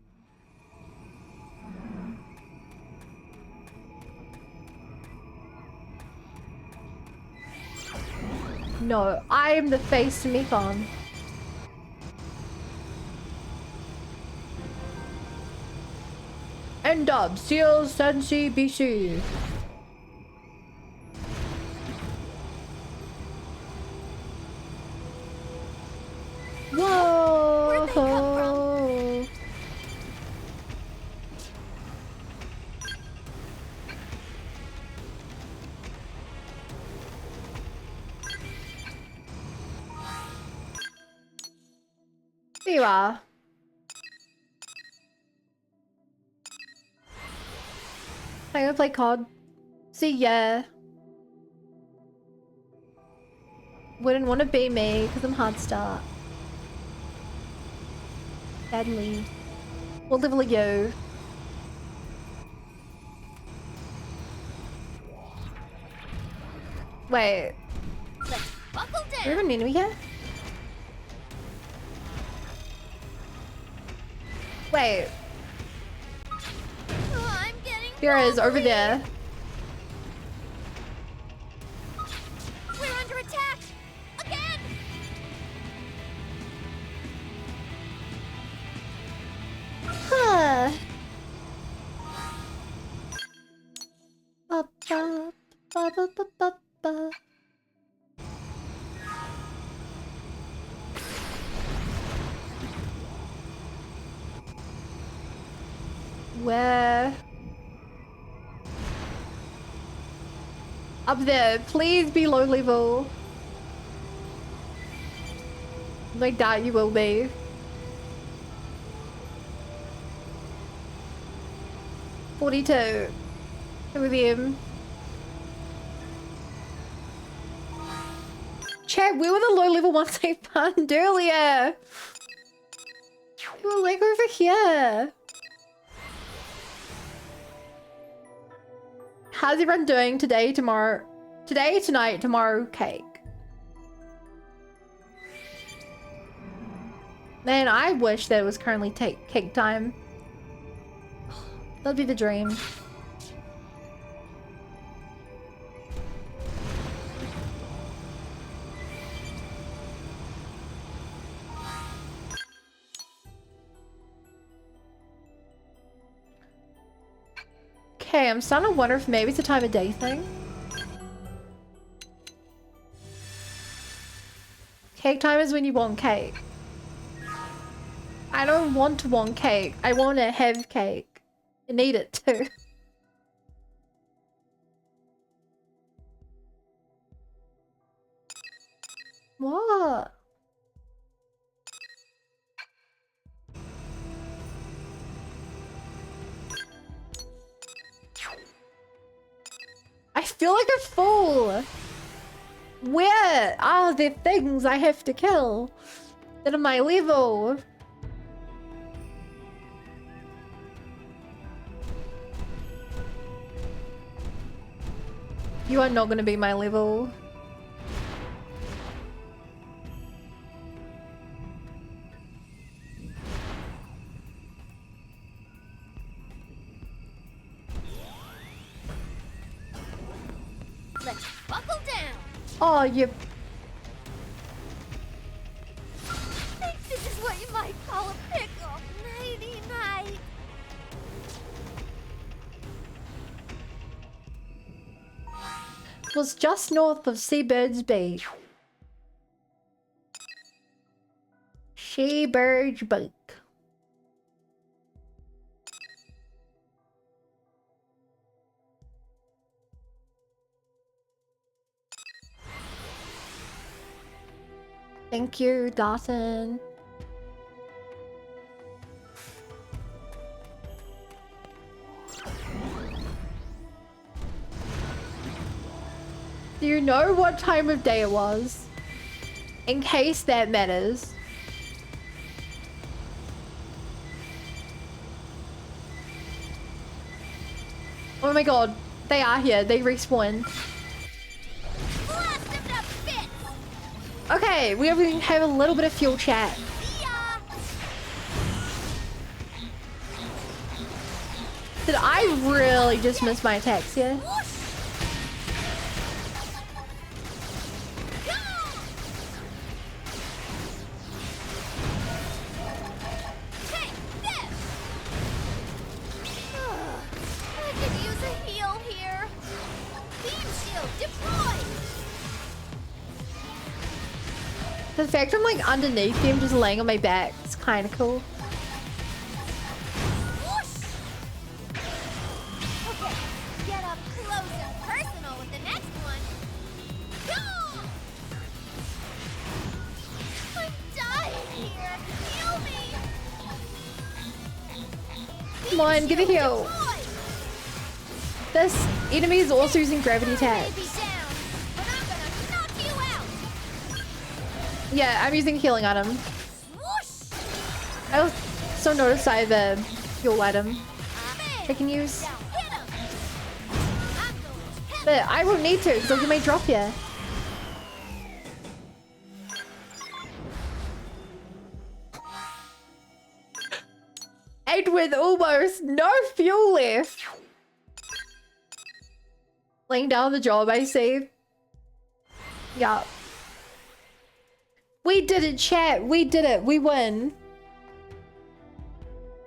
[SPEAKER 1] No, I'm the face to Mekon. And dub, Seal Sensi BC. Whoa! There you are. I'm gonna play COD. See ya. Wouldn't want to be me because I'm hard start. Badly. What level are you? Wait.
[SPEAKER 8] Buckle
[SPEAKER 1] Do we have an enemy here? Wait.
[SPEAKER 8] Oh, I'm getting
[SPEAKER 1] Here is over there.
[SPEAKER 8] We're under attack! Again!
[SPEAKER 1] Huh. Ba, ba, ba, ba, ba, ba, ba. Where? Up there. Please be low level. I doubt you will be. $42. With him. Chat, where were the low level ones I found earlier? They were like over here. How's everyone doing today, tomorrow? Today, tonight, tomorrow, cake. Man, I wish that it was currently cake time. That'd be the dream. Okay, I'm starting to wonder if maybe it's a time of day thing. Cake time is when you want cake. I don't want to want cake. I want to have cake. I need it too. What? I feel like a fool. Where are the things I have to kill that are my level? You are not going to be my level. Oh, you.
[SPEAKER 8] I think this is what you might call a pickle. Nighty night.
[SPEAKER 1] Was just north of Seabird's Bay. Seabird's Bay. Thank you, Dawson. Do you know what time of day it was? In case that matters. Oh my god, they are here. They respawned. Okay, we have a little bit of fuel chat. Did I really just miss my attacks here? The fact I'm like underneath him, just laying on my back, it's kind of cool.
[SPEAKER 8] Okay, get up close and personal with the next one. Go! I'm dying here. Heal me.
[SPEAKER 1] Come on, get a heal. This enemy is also using gravity attacks. Yeah, I'm using healing on him. I also noticed I have a fuel item I can use. But I won't need to because you may drop here. And with almost no fuel left. Laying down the job, I see. Yeah. We did it, chat. We did it. We win.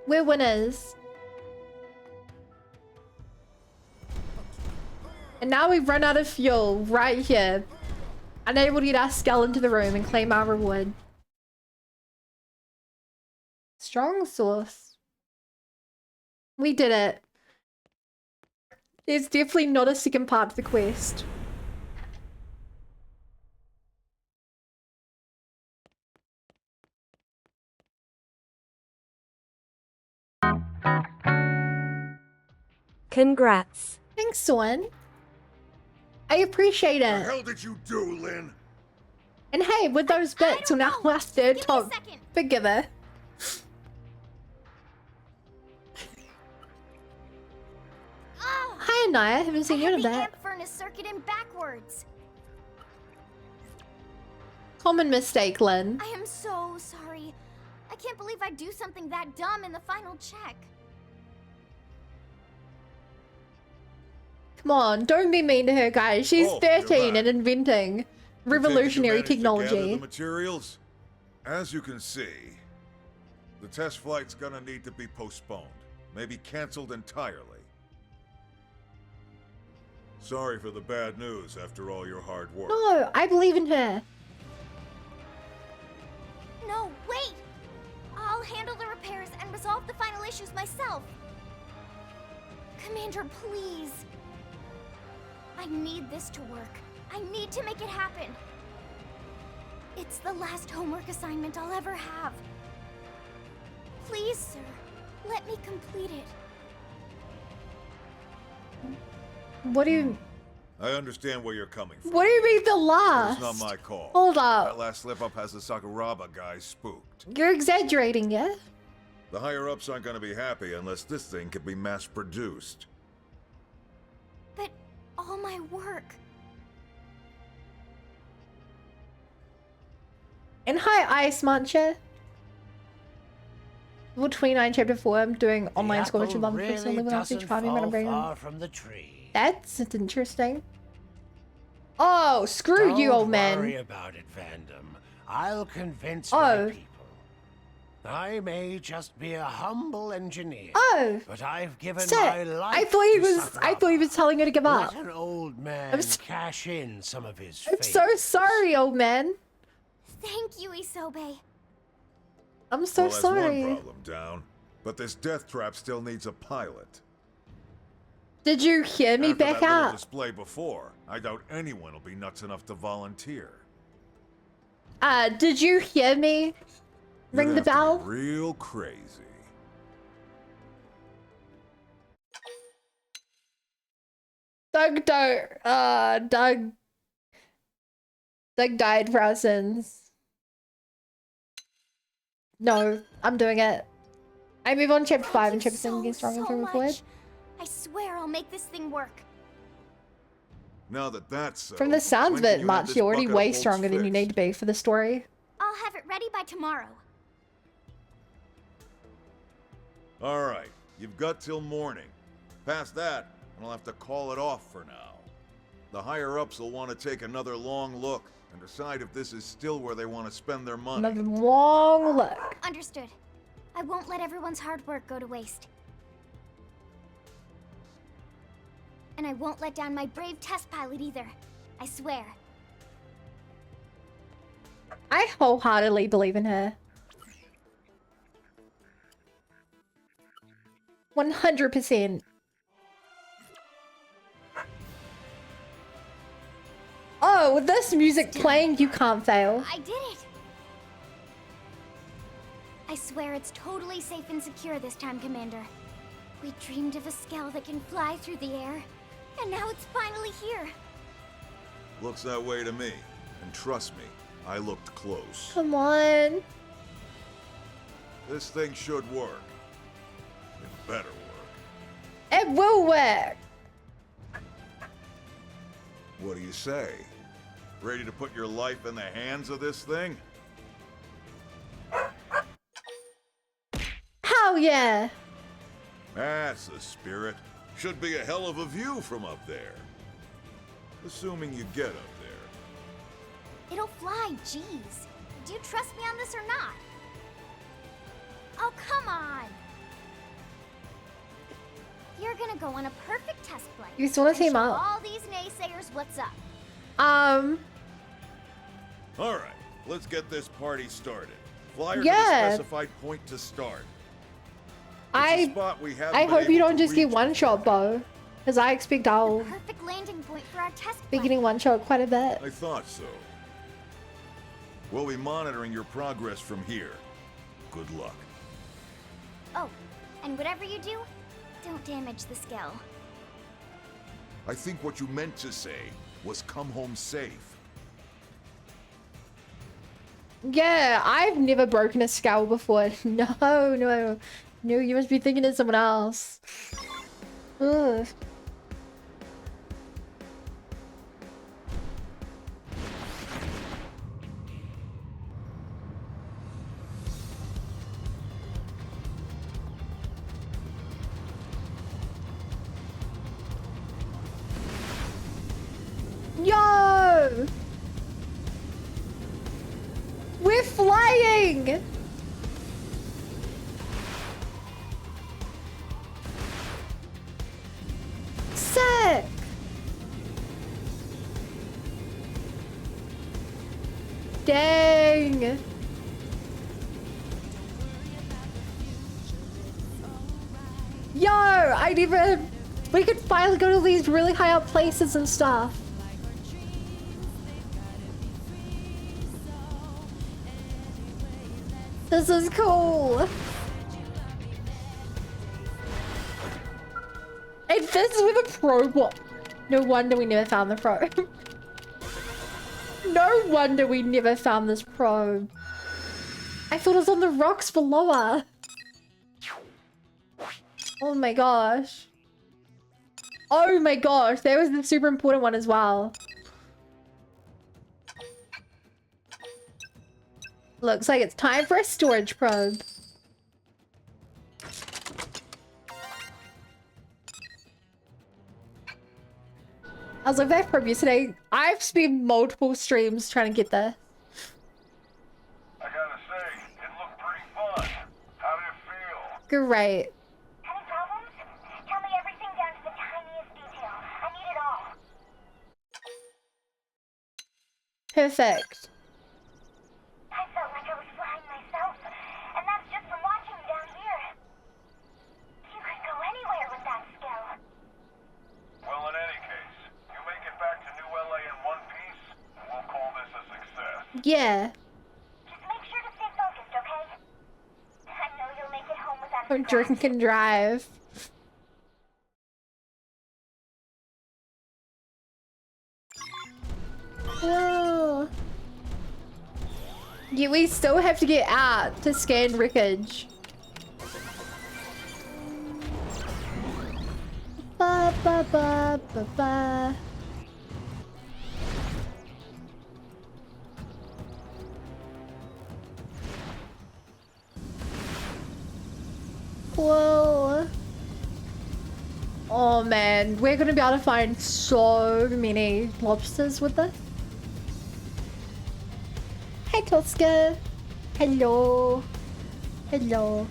[SPEAKER 1] We're winners. And now we've run out of fuel right here. Unable to get our skull into the room and claim our reward. Strong source. We did it. There's definitely not a second part to the quest.
[SPEAKER 12] Congrats.
[SPEAKER 1] Thanks, Swan. I appreciate it.
[SPEAKER 15] What the hell did you do, Lynn?
[SPEAKER 1] And hey, with those bits, we're now our third top forgiver. Hi, Anaya. Haven't seen you in a
[SPEAKER 9] The
[SPEAKER 1] bit.
[SPEAKER 9] amp furnace circuited backwards.
[SPEAKER 1] Common mistake, Lynn.
[SPEAKER 9] I am so sorry. I can't believe I'd do something that dumb in the final check.
[SPEAKER 1] Come on, don't be mean to her, guys. She's
[SPEAKER 15] Oh,
[SPEAKER 1] 13
[SPEAKER 15] you're
[SPEAKER 1] and inventing revolutionary technology.
[SPEAKER 15] The materials? As you can see, the test flight's gonna need to be postponed. Maybe canceled entirely. Sorry for the bad news after all your hard work.
[SPEAKER 1] No, I believe in her.
[SPEAKER 9] No, wait! I'll handle the repairs and resolve the final issues myself. Commander, please. I need this to work. I need to make it happen. It's the last homework assignment I'll ever have. Please, sir, let me complete it.
[SPEAKER 1] What do you...
[SPEAKER 15] I understand where you're coming from.
[SPEAKER 1] What do you mean the
[SPEAKER 15] But
[SPEAKER 1] last?
[SPEAKER 15] it's not my call.
[SPEAKER 1] Hold up.
[SPEAKER 15] That last slip-up has the Sakuraba guy spooked.
[SPEAKER 1] You're exaggerating, yeah?
[SPEAKER 15] The higher-ups aren't gonna be happy unless this thing can be mass-produced.
[SPEAKER 9] But all my work...
[SPEAKER 1] And hi, Ice Muncher. Level 29, Chapter 4. I'm doing online scholarship on
[SPEAKER 17] really
[SPEAKER 1] personal living off each party, but I'm bringing...
[SPEAKER 17] far from the tree.
[SPEAKER 1] That's interesting. Oh, screw you, old
[SPEAKER 17] Don't worry
[SPEAKER 1] man.
[SPEAKER 17] about it, Vandom. I'll convince
[SPEAKER 1] Oh.
[SPEAKER 17] my people. I may just be a humble engineer.
[SPEAKER 1] Oh.
[SPEAKER 17] But I've given
[SPEAKER 1] Sick.
[SPEAKER 17] my life
[SPEAKER 1] I thought he
[SPEAKER 17] to
[SPEAKER 1] was. I thought he was telling her to give up.
[SPEAKER 17] Let an old man
[SPEAKER 1] I'm so-
[SPEAKER 17] cash in some of his
[SPEAKER 1] I'm so sorry, old man.
[SPEAKER 9] Thank you, Isobe.
[SPEAKER 1] I'm so
[SPEAKER 15] Well, that's
[SPEAKER 1] sorry.
[SPEAKER 15] one problem down. But this death trap still needs a pilot.
[SPEAKER 1] Did you hear me
[SPEAKER 15] After
[SPEAKER 1] back
[SPEAKER 15] that little
[SPEAKER 1] up?
[SPEAKER 15] display before, I doubt anyone will be nuts enough to volunteer.
[SPEAKER 1] Did you hear me? Ring
[SPEAKER 15] You'd
[SPEAKER 1] the
[SPEAKER 15] have to
[SPEAKER 1] bell?
[SPEAKER 15] be real crazy.
[SPEAKER 1] Doug died for our sins. No, I'm doing it. I move on to chapter 5 and chapter 7 gets stronger from record.
[SPEAKER 9] I swear I'll make this thing work.
[SPEAKER 15] Now that that's so,
[SPEAKER 1] From the sounds of
[SPEAKER 15] when can
[SPEAKER 1] it,
[SPEAKER 15] you have
[SPEAKER 1] Much,
[SPEAKER 15] this
[SPEAKER 1] you're already
[SPEAKER 15] bucket of
[SPEAKER 1] way
[SPEAKER 15] bolts
[SPEAKER 1] stronger than you
[SPEAKER 15] fixed?
[SPEAKER 1] need to be for the story.
[SPEAKER 9] I'll have it ready by tomorrow.
[SPEAKER 15] All right, you've got till morning. Past that, and I'll have to call it off for now. The higher-ups will want to take another long look and decide if this is still where they want to spend their money.
[SPEAKER 1] Another long look.
[SPEAKER 9] Understood. I won't let everyone's hard work go to waste. And I won't let down my brave test pilot either. I swear.
[SPEAKER 1] I wholeheartedly believe in her. 100%. Oh, with this music playing, you can't fail.
[SPEAKER 9] I did it! I swear it's totally safe and secure this time, Commander. We dreamed of a Skell that can fly through the air, and now it's finally here.
[SPEAKER 15] Looks that way to me. And trust me, I looked close.
[SPEAKER 1] Come on.
[SPEAKER 15] This thing should work. It better work.
[SPEAKER 1] It will work.
[SPEAKER 15] What do you say? Ready to put your life in the hands of this thing?
[SPEAKER 1] Hell yeah.
[SPEAKER 15] That's the spirit. Should be a hell of a view from up there. Assuming you get up there.
[SPEAKER 9] It'll fly, jeez. Do you trust me on this or not? Oh, come on! You're gonna go on a perfect test flight.
[SPEAKER 1] You just wanna
[SPEAKER 9] and
[SPEAKER 1] team
[SPEAKER 9] show
[SPEAKER 1] up.
[SPEAKER 9] all these naysayers what's up.
[SPEAKER 15] All right, let's get this party started. Flyer
[SPEAKER 1] Yeah.
[SPEAKER 15] to the specified point to start.
[SPEAKER 1] I hope you don't just get one shot, Bo. Because I expect I'll
[SPEAKER 9] Perfect landing point for our test
[SPEAKER 1] be
[SPEAKER 9] flight.
[SPEAKER 1] getting one shot quite a bit.
[SPEAKER 15] I thought so. We'll be monitoring your progress from here. Good luck.
[SPEAKER 9] Oh, and whatever you do, don't damage the Skell.
[SPEAKER 15] I think what you meant to say was come home safe.
[SPEAKER 1] Yeah, I've never broken a skull before. No, you must be thinking of someone else. Ugh. Yo! We're flying! Sick! Dang! Yo! I never... We could finally go to these really high up places and stuff. This is cool. And this is with a probe. What? No wonder we never found the probe. No wonder we never found this probe. I thought it was on the rocks below us. Oh my gosh. Oh my gosh, there was the super important one as well. Looks like it's time for a storage probe. I was looking at from yesterday. I've spent multiple streams trying to get there.
[SPEAKER 10] I gotta say, it looked pretty fun. How did it feel?
[SPEAKER 1] Great.
[SPEAKER 18] Any problems? Tell me everything down to the tiniest detail. I need it all.
[SPEAKER 1] Perfect.
[SPEAKER 18] I felt like I was flying myself, and that's just from watching you down here. You could go anywhere with that skill.
[SPEAKER 10] Well, in any case, you make it back to New LA in one piece, and we'll call this a success.
[SPEAKER 1] Yeah.
[SPEAKER 18] Just make sure to stay focused, okay? I know you'll make it home without a
[SPEAKER 1] Or drink and drive. Oh. Yeah, we still have to get out to scan wreckage. Ba ba ba ba ba. Whoa. Oh man, we're gonna be able to find so many lobsters with this. Hi Tosca. Hello. Hello.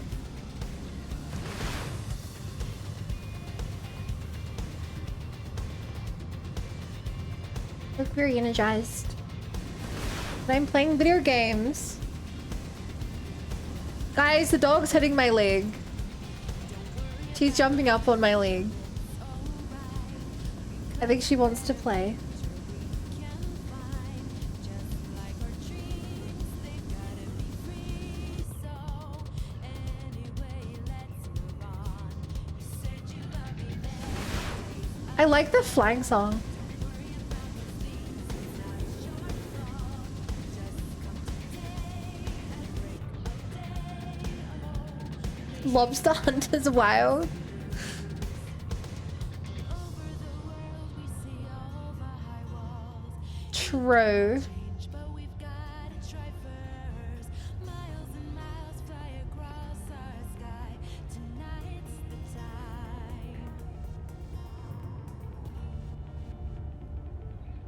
[SPEAKER 1] Look very energized. I'm playing video games. Guys, the dog's hitting my leg. She's jumping up on my leg. I think she wants to play. I like the flying song. Lobster Hunter's Wild. True.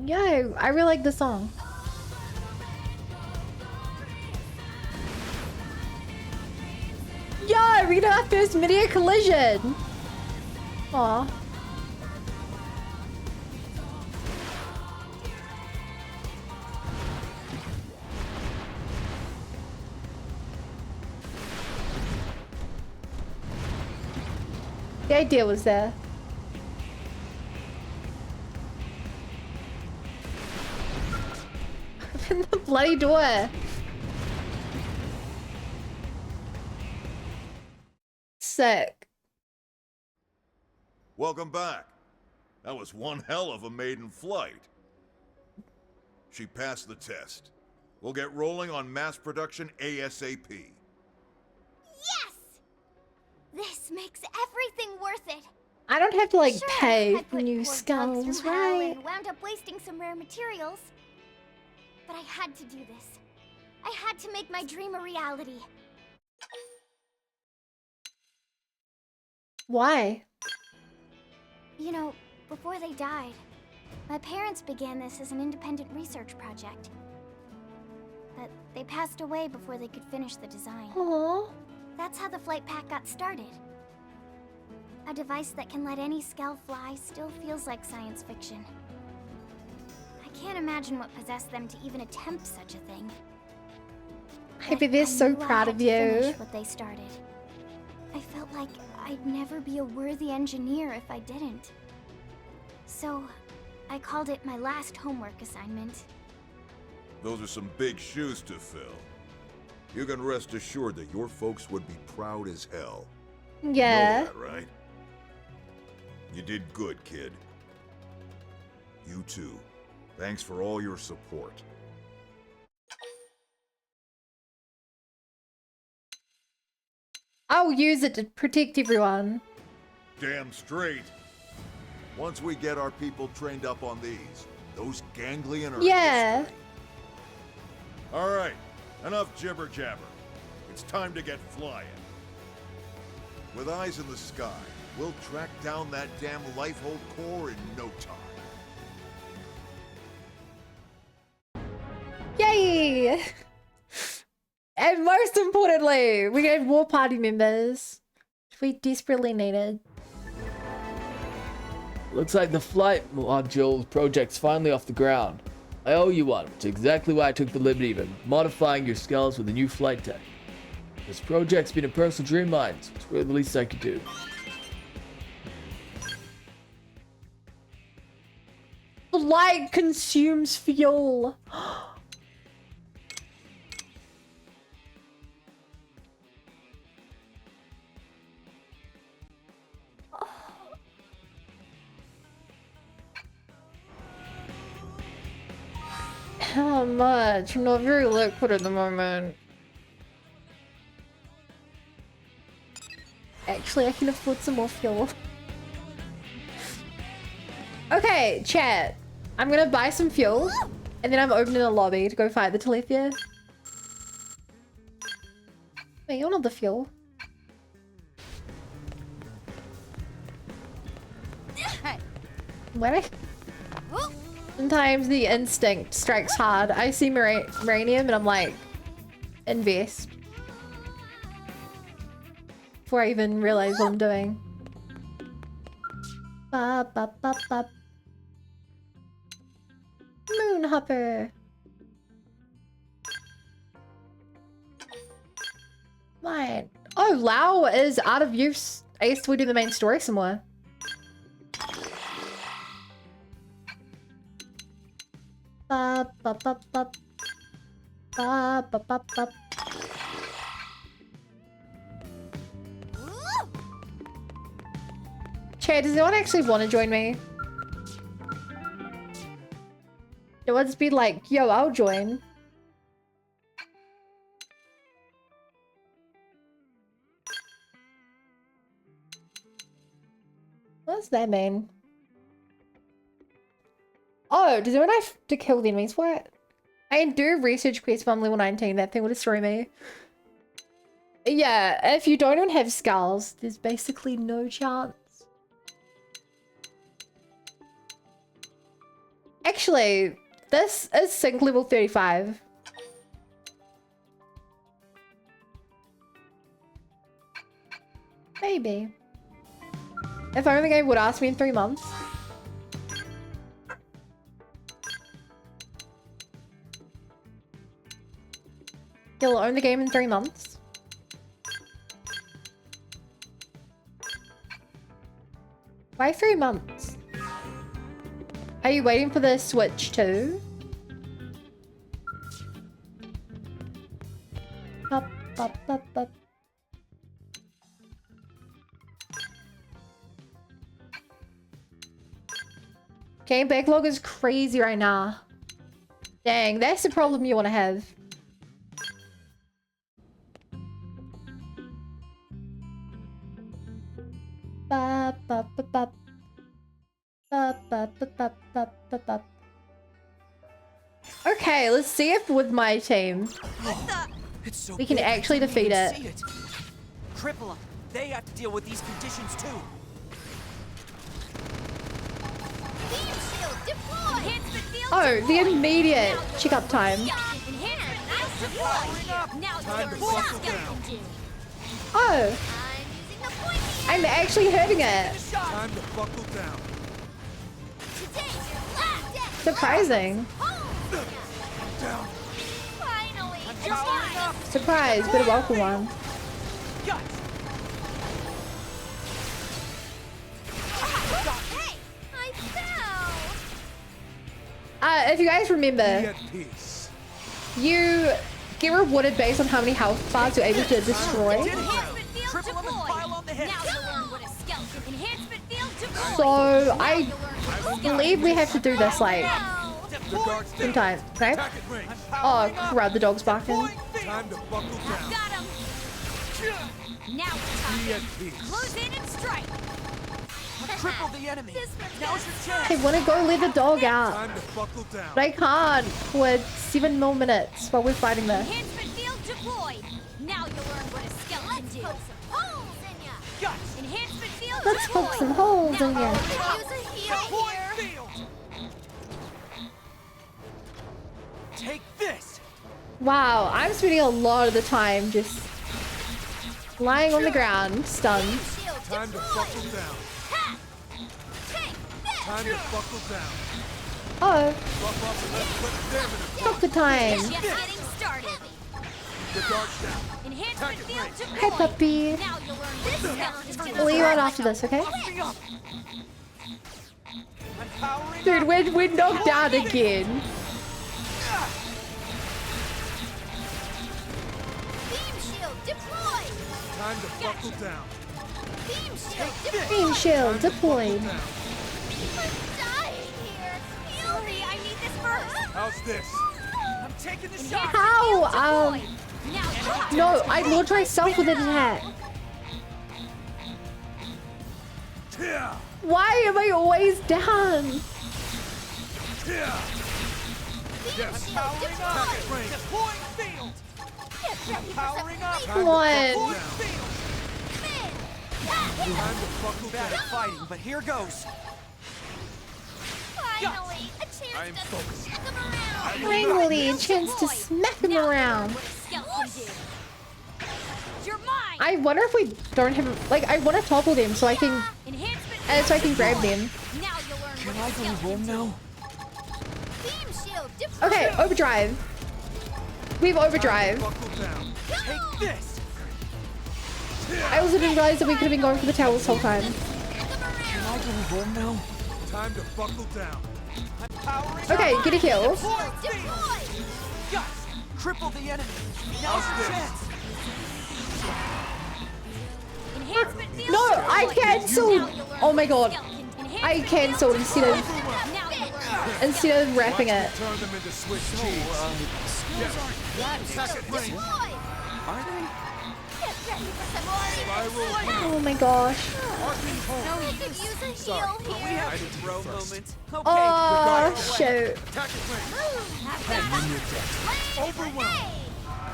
[SPEAKER 1] Yo, I really like the song. Yo, we got our first mid-air collision. Aw. The idea was there. Open the bloody door. Sick.
[SPEAKER 15] Welcome back. That was one hell of a maiden flight. She passed the test. We'll get rolling on mass production ASAP.
[SPEAKER 9] Yes! This makes everything worth it.
[SPEAKER 1] I don't have to like
[SPEAKER 9] Sure,
[SPEAKER 1] pay
[SPEAKER 9] I
[SPEAKER 1] for
[SPEAKER 9] put
[SPEAKER 1] new
[SPEAKER 9] poor bugs
[SPEAKER 1] skulls,
[SPEAKER 9] through hell
[SPEAKER 1] right?
[SPEAKER 9] and wound up wasting some rare materials. But I had to do this. I had to make my dream a reality.
[SPEAKER 1] Why?
[SPEAKER 9] You know, before they died, my parents began this as an independent research project. But they passed away before they could finish the design.
[SPEAKER 1] Aww.
[SPEAKER 9] That's how the flight pack got started. A device that can let any Skell fly still feels like science fiction. I can't imagine what possessed them to even attempt such a thing.
[SPEAKER 1] Maybe they're so
[SPEAKER 9] I knew I
[SPEAKER 1] proud
[SPEAKER 9] had
[SPEAKER 1] of
[SPEAKER 9] to
[SPEAKER 1] you.
[SPEAKER 9] finish what they started. I felt like I'd never be a worthy engineer if I didn't. So, I called it my last homework assignment.
[SPEAKER 15] Those are some big shoes to fill. You can rest assured that your folks would be proud as hell.
[SPEAKER 1] Yeah.
[SPEAKER 15] You know that, right? You did good, kid. You too. Thanks for all your support.
[SPEAKER 1] I'll use it to protect everyone.
[SPEAKER 15] Damn straight. Once we get our people trained up on these, those ganglion are
[SPEAKER 1] Yeah.
[SPEAKER 15] history. All right, enough jibber jabber. It's time to get flying. With eyes in the sky, we'll track down that damn Lifehold core in no time.
[SPEAKER 1] here. And most importantly, we have more party members, which we desperately needed.
[SPEAKER 7] Looks like the flight module project's finally off the ground. I owe you one, which is exactly why I took the liberty of modifying your skulls with a new flight tech. This project's been a personal dream of mine, so it's really the least I could do.
[SPEAKER 1] The light consumes fuel. How much? I'm not very liquid at the moment. Actually, I can afford some more fuel. Okay, chat. I'm gonna buy some fuel, and then I'm opening the lobby to go fight the Telethia. Wait, you're not the fuel. What? Sometimes the instinct strikes hard. I see uranium and I'm like, invest. Before I even realize what I'm doing. Ba ba ba ba. Moonhopper. Right. Oh, Lao is out of use. I guess we do the main story somewhere. Ba ba ba ba. Ba ba ba ba. Chat, does anyone actually want to join me? It would just be like, yo, I'll join. What does that mean? Oh, does anyone have to kill the enemies for it? I can do research quest if I'm level 19. That thing will destroy me. Yeah, if you don't even have skulls, there's basically no chance. Actually, this is sync level 35. Maybe. If only the game would ask me in 3 months. You'll own the game in 3 months. Why 3 months? Are you waiting for the Switch too? Up, up, up, up. Game backlog is crazy right now. Dang, that's the problem you want to have. Ba, ba, ba, ba. Ba, ba, ba, ba, ba, ba, ba. Okay, let's see if with my team we can actually defeat it.
[SPEAKER 6] Cripple 'em. They have to deal with these conditions too.
[SPEAKER 8] Beam shield deploy. Enhancement field
[SPEAKER 1] Oh, the
[SPEAKER 8] deploy.
[SPEAKER 1] immediate checkup time.
[SPEAKER 8] Enhancement field deploy. Now
[SPEAKER 6] Time to
[SPEAKER 8] your
[SPEAKER 6] buckle
[SPEAKER 8] skeleton
[SPEAKER 6] down.
[SPEAKER 8] do.
[SPEAKER 1] Oh,
[SPEAKER 8] I'm using the pointy
[SPEAKER 1] I'm actually hurting it.
[SPEAKER 6] Time to buckle down.
[SPEAKER 8] Today's your last day.
[SPEAKER 1] Surprising.
[SPEAKER 6] Down.
[SPEAKER 8] Finally.
[SPEAKER 1] Surprise, bit of welcome one.
[SPEAKER 8] Hey, I fell.
[SPEAKER 1] If you guys remember, you get rewarded based on how many health bars you're able to destroy.
[SPEAKER 8] Enhancement field deploy. Now you'll learn what a skeleton. Enhancement field deploy.
[SPEAKER 1] So I believe we have to do this like sometime, right? Oh crap, the dog's barking.
[SPEAKER 6] Time to buckle down.
[SPEAKER 8] Got him. Now we're talking. Close in and strike.
[SPEAKER 6] Cripple the enemy. Now's your chance.
[SPEAKER 1] I want to go let the dog out,
[SPEAKER 6] Time to buckle down.
[SPEAKER 1] but I can't for 7 more minutes while we're fighting this.
[SPEAKER 8] Enhancement field deployed. Now you'll learn what a skeleton do. Holes in ya. Enhancement field
[SPEAKER 1] Let's
[SPEAKER 8] deployed.
[SPEAKER 1] poke some holes in here.
[SPEAKER 8] Use a heal here.
[SPEAKER 6] Take this.
[SPEAKER 1] Wow, I'm spending a lot of the time just lying on the ground, stunned.
[SPEAKER 16] Time to buckle down. Time to buckle down.
[SPEAKER 1] Oh,
[SPEAKER 16] Buff up and let's put them in a
[SPEAKER 1] not the time.
[SPEAKER 4] Just getting started.
[SPEAKER 16] The dark down.
[SPEAKER 4] Enhancement field
[SPEAKER 1] Hi,
[SPEAKER 4] deployed.
[SPEAKER 1] puppy.
[SPEAKER 4] Now you'll learn this skeleton.
[SPEAKER 1] We'll leave you on after this, okay? Dude, we're knocked out again.
[SPEAKER 4] Beam shield deployed.
[SPEAKER 16] Time to buckle down.
[SPEAKER 4] Beam shield deployed.
[SPEAKER 1] Beam shield deployed.
[SPEAKER 4] I'm dying here. Heal me. I need this first.
[SPEAKER 16] How's this?
[SPEAKER 4] I'm taking the shot.
[SPEAKER 1] How?
[SPEAKER 4] Now
[SPEAKER 1] No, I launched myself with an attack. Why am I always down?
[SPEAKER 16] Yes.
[SPEAKER 4] Deploying field. Powering up.
[SPEAKER 1] Come on.
[SPEAKER 16] Time to buckle
[SPEAKER 6] Bad
[SPEAKER 16] down.
[SPEAKER 6] at fighting, but here goes.
[SPEAKER 4] Finally, a chance
[SPEAKER 16] I am
[SPEAKER 4] to
[SPEAKER 16] focused.
[SPEAKER 4] smack him around.
[SPEAKER 1] Finally, a chance to smack him around.
[SPEAKER 4] Skeleton did. You're mine.
[SPEAKER 1] I wonder if we don't have like I want to topple them so I can grab them.
[SPEAKER 4] Now you'll learn
[SPEAKER 6] Can I go home now?
[SPEAKER 4] Beam shield deployed.
[SPEAKER 1] Okay, overdrive. We have overdrive.
[SPEAKER 16] Buckle down.
[SPEAKER 6] Take this!
[SPEAKER 1] I also didn't realize that we could have been going for the tower this whole time.
[SPEAKER 6] Can I go home now?
[SPEAKER 16] Time to buckle down.
[SPEAKER 1] Okay, get a kill.
[SPEAKER 6] Yes! Cripple the enemy!
[SPEAKER 16] How's this?
[SPEAKER 4] Enhancement field
[SPEAKER 1] No, I
[SPEAKER 4] deployed.
[SPEAKER 1] cancelled.
[SPEAKER 4] Now you'll learn
[SPEAKER 1] Oh my god.
[SPEAKER 4] Enhancement
[SPEAKER 1] I cancelled instead
[SPEAKER 4] Now you'll learn
[SPEAKER 1] of wrapping it.
[SPEAKER 16] Turn them into Swiss cheese.
[SPEAKER 6] Second ring.
[SPEAKER 4] deployed.
[SPEAKER 6] Are they?
[SPEAKER 4] Get ready for some more.
[SPEAKER 1] Oh my gosh.
[SPEAKER 4] No, you could use a heal here.
[SPEAKER 6] We have a bro moment. Okay,
[SPEAKER 1] Oh shoot.
[SPEAKER 16] Overwhelmed.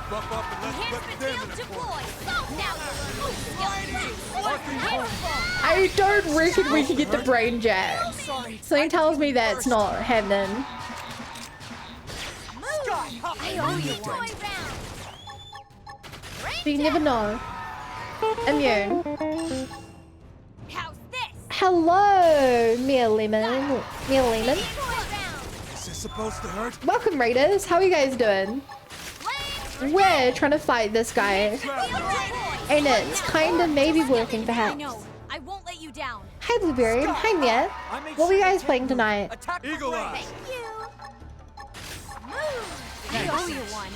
[SPEAKER 16] Buff up and let's put
[SPEAKER 4] Enhancement
[SPEAKER 16] them in
[SPEAKER 4] field
[SPEAKER 16] a corner.
[SPEAKER 4] deployed. Now you'll learn.
[SPEAKER 1] I don't reckon we can get the brain jack. Something tells me that's not happening.
[SPEAKER 4] I owe you one.
[SPEAKER 1] But you never know. Immune.
[SPEAKER 4] How's this?
[SPEAKER 1] Hello, Mia Lemon. Mia Lemon.
[SPEAKER 16] Is this supposed to hurt?
[SPEAKER 1] Welcome, Raiders. How are you guys doing? We're trying to fight this guy. And it's kind of maybe working,
[SPEAKER 4] I
[SPEAKER 1] perhaps.
[SPEAKER 4] know. I won't let you down.
[SPEAKER 1] Hi, Blueberry. Hi, Mia. What were you guys playing tonight?
[SPEAKER 16] Eagle Eye.
[SPEAKER 4] Thank you. I owe you one.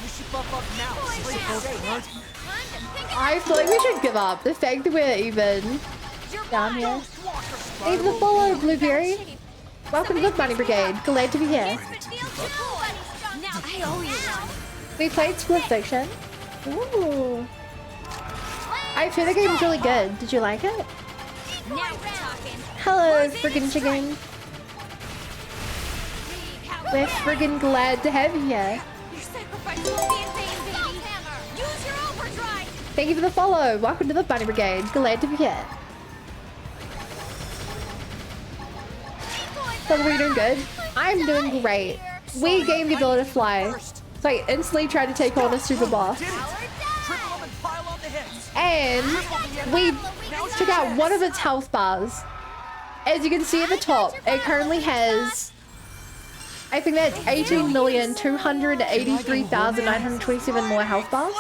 [SPEAKER 6] You should buff up now.
[SPEAKER 1] I feel like we should give up. The fact that we're even down here. Leave the follow, Blueberry. Welcome to the Bunny Brigade. Glad to be here.
[SPEAKER 4] I owe you one.
[SPEAKER 1] We played Split Fiction. Ooh. I feel the game's really good. Did you like it?
[SPEAKER 4] Now we're talking.
[SPEAKER 1] Hello, friggin' chicken. We're friggin' glad to have you here.
[SPEAKER 4] Your sacrifice won't be in vain, baby. Use your overdrive.
[SPEAKER 1] Thank you for the follow. Welcome to the Bunny Brigade. Glad to be here. So are you doing good? I'm doing great. We gained the ability to fly. So I instantly tried to take on a super boss. And we took out one of its health bars. As you can see at the top, it currently has, I think that's 18,283,927 more health bars.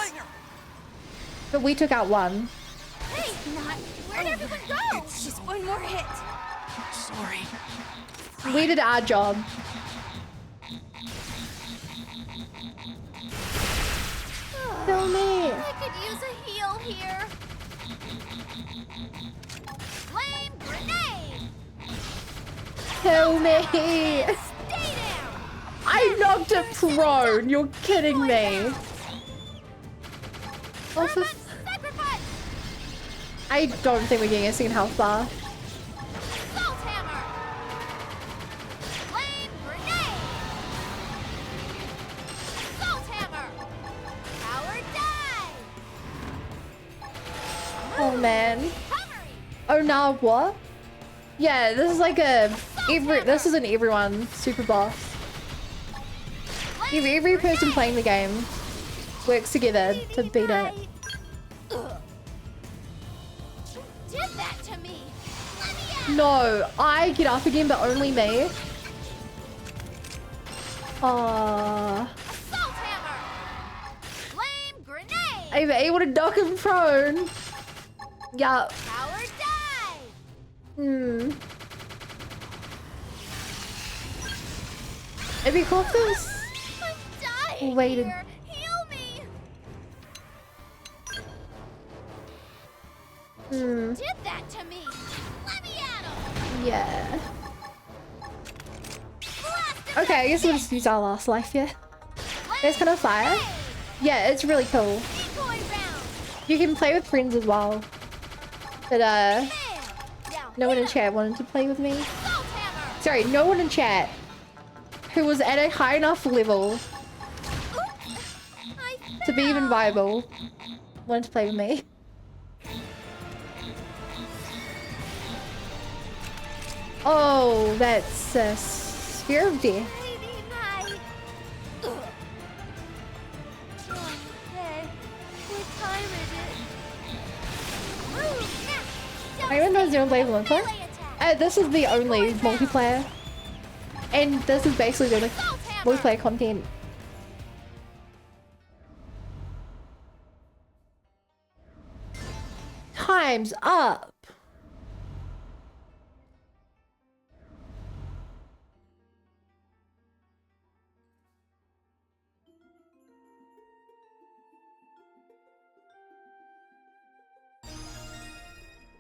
[SPEAKER 1] But we took out one.
[SPEAKER 4] Hey, where'd everyone go? Just one more hit.
[SPEAKER 6] Sorry.
[SPEAKER 1] We did our job. Kill me.
[SPEAKER 4] I could use a heal here. Flame grenade.
[SPEAKER 1] Kill me.
[SPEAKER 4] Stay down.
[SPEAKER 1] I knocked it prone. You're kidding me. Oh, for
[SPEAKER 4] Sacrifice.
[SPEAKER 1] I don't think we're getting a second health bar.
[SPEAKER 4] Salt hammer. Flame grenade. Salt hammer. Power dive.
[SPEAKER 1] Oh man. Oh now what? Yeah, this is like a this is an everyone super boss.
[SPEAKER 4] Flame
[SPEAKER 1] Every person playing the game works together to beat it.
[SPEAKER 8] Did that to me.
[SPEAKER 1] No, I get up again, but only me. Aww.
[SPEAKER 8] Assault hammer. Flame grenade.
[SPEAKER 1] I'm able to knock him prone. Yup.
[SPEAKER 8] Power dive.
[SPEAKER 1] Hmm. It'd be cool if this waited.
[SPEAKER 8] Here. Heal me.
[SPEAKER 1] Hmm.
[SPEAKER 8] Did that to me. Let me at him.
[SPEAKER 1] Yeah. Okay, I guess we'll just use our last life here. There's kind of fire. Yeah, it's really cool. You can play with friends as well. But no one in chat wanted to play with me. Sorry, no one in chat who was at a high enough level to be even viable wanted to play with me. Oh, that's a sphere of death. Anyone knows Xenoblade multiplayer? This is the only multiplayer. And this is basically the only multiplayer content. Time's up.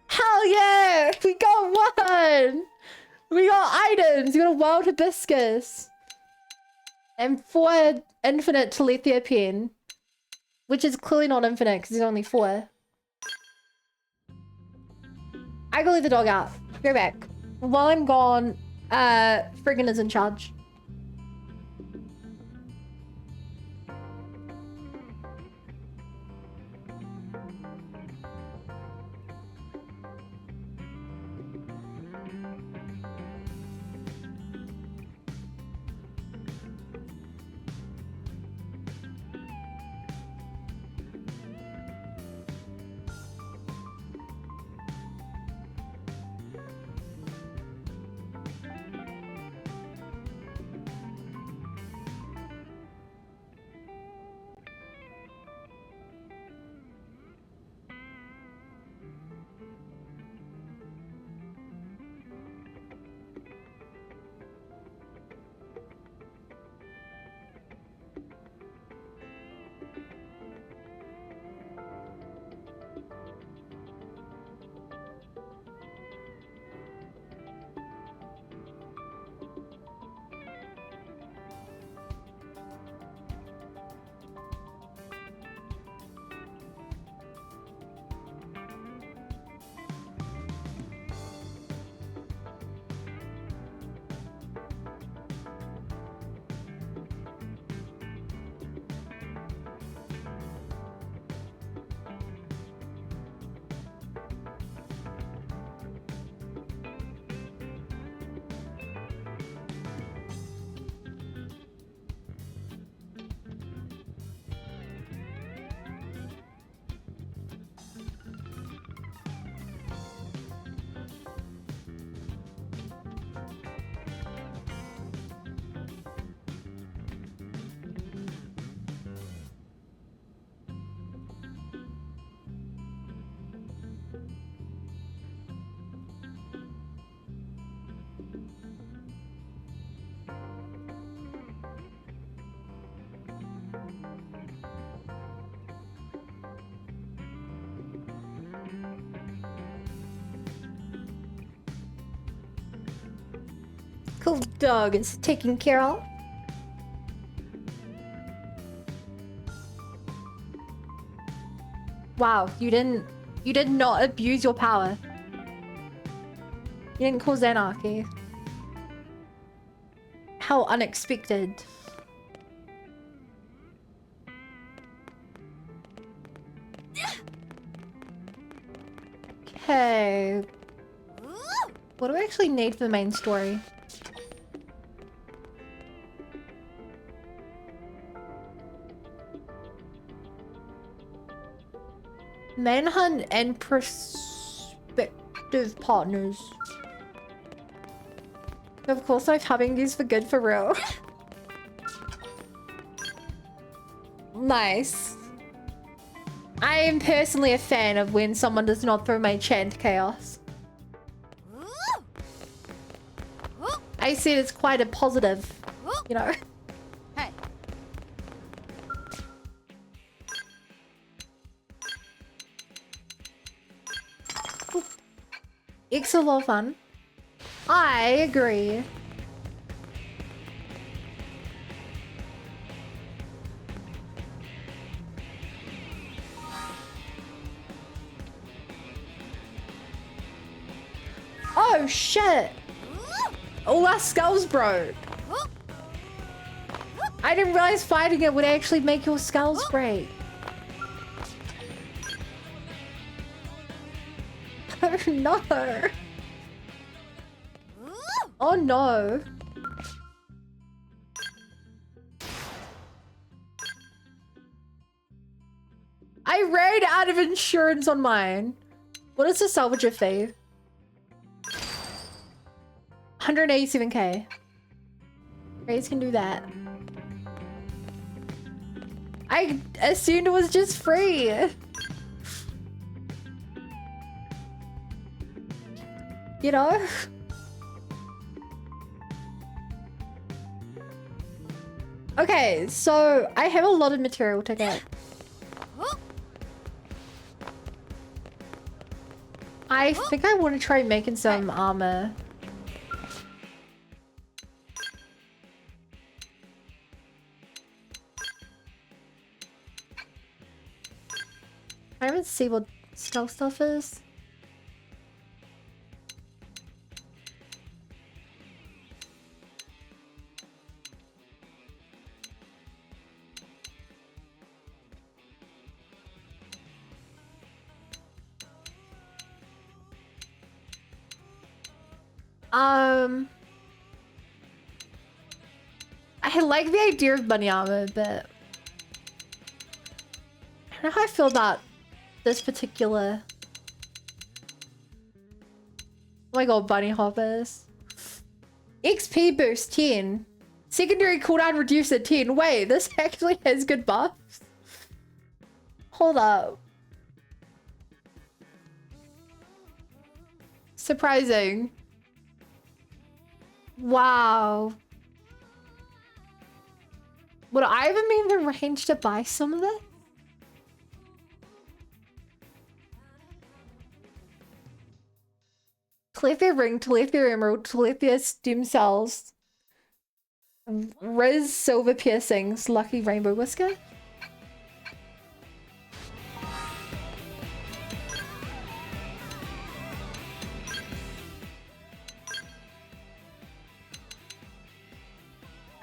[SPEAKER 1] Hell yeah! We got one! We got items! We got a wild hibiscus! And 4 infinite Telethia pen. Which is clearly not infinite because there's only 4. I go leave the dog out. Go back. While I'm gone, Friggin is in charge. Cool dog is taken care of. Wow, you did not abuse your power. You didn't cause anarchy. How unexpected. Okay. What do we actually need for the main story? Manhunt and prospective partners. Of course, I'm having these for good for real. Nice. I am personally a fan of when someone does not throw my chat into chaos. I see it's quite a positive, you know.
[SPEAKER 4] Hey.
[SPEAKER 1] It's a lot of fun. I agree. Oh shit! All our skulls broke. I didn't realize fighting it would actually make your skulls break. Oh no! Oh no! I ran out of insurance on mine. What is the salvager fee? 187k. Rays can do that. I assumed it was just free. You know? Okay, so I have a lot of material to get. I think I want to try making some armor. I haven't seen what stealth stuff is. I like the idea of bunny armor, but I don't know how I feel about this particular. Oh my god, bunny hoppers. XP boost 10. Secondary cooldown reduced at 10. Wait, this actually has good buffs? Hold up. Surprising. Wow. Would I even be in the range to buy some of this? Tilapia ring, tilapia emerald, tilapia stem cells. Riz silver piercings, lucky rainbow whisker.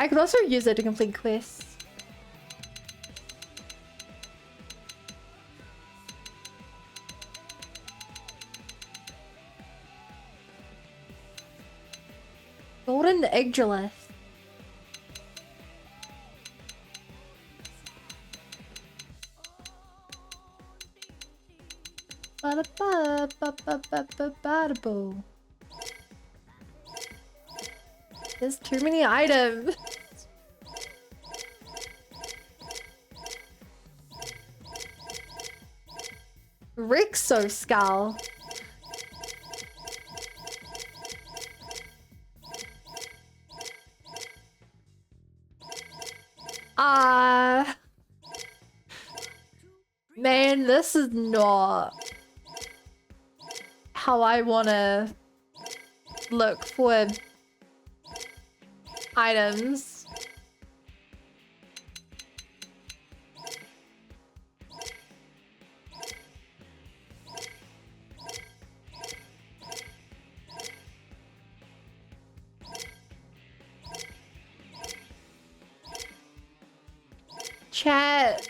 [SPEAKER 1] I could also use it to complete quests. Golden Eggless. Ba-da-ba-ba-ba-ba-ba-ba-da-boo. There's too many items. Rixo skull. Man, this is not how I wanna look for items. Chat,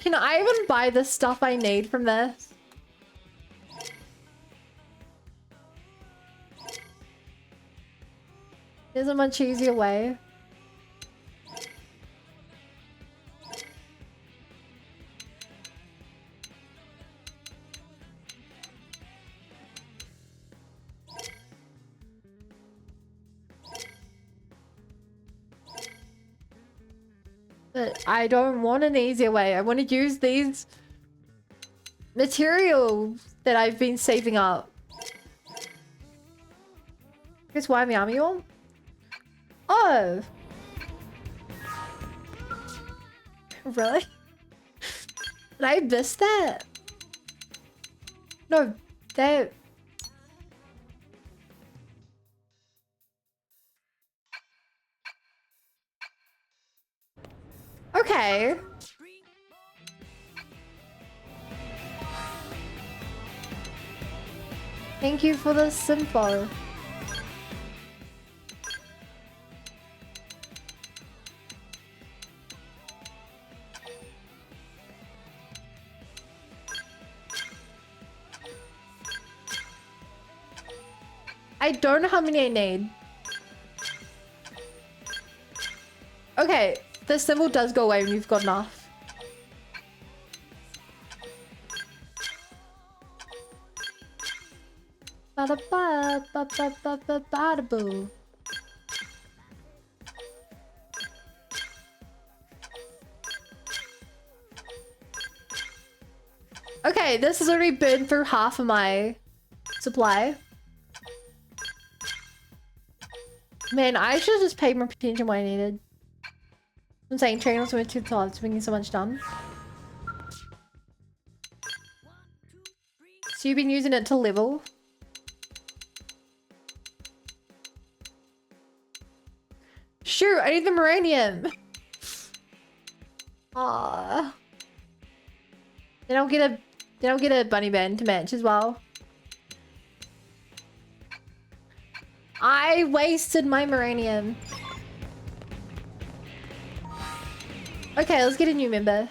[SPEAKER 1] can I even buy the stuff I need from this? There's a much easier way. But I don't want an easier way. I want to use these materials that I've been saving up. Guess why I'm army on? Oh. Really? Did I miss that? No, that... Okay. Thank you for this info. I don't know how many I need. Okay, the symbol does go away when you've got enough. Ba-da-ba-ba-ba-ba-ba-ba-da-boo. Okay, this has already burned through half of my supply. Man, I should have just paid more attention what I needed. I'm saying trainers were too tall, it's bringing so much done. So you've been using it to level? Shoot, I need the Moranium! Aww. Then I'll get a bunny band to match as well. I wasted my Moranium. Okay, let's get a new member.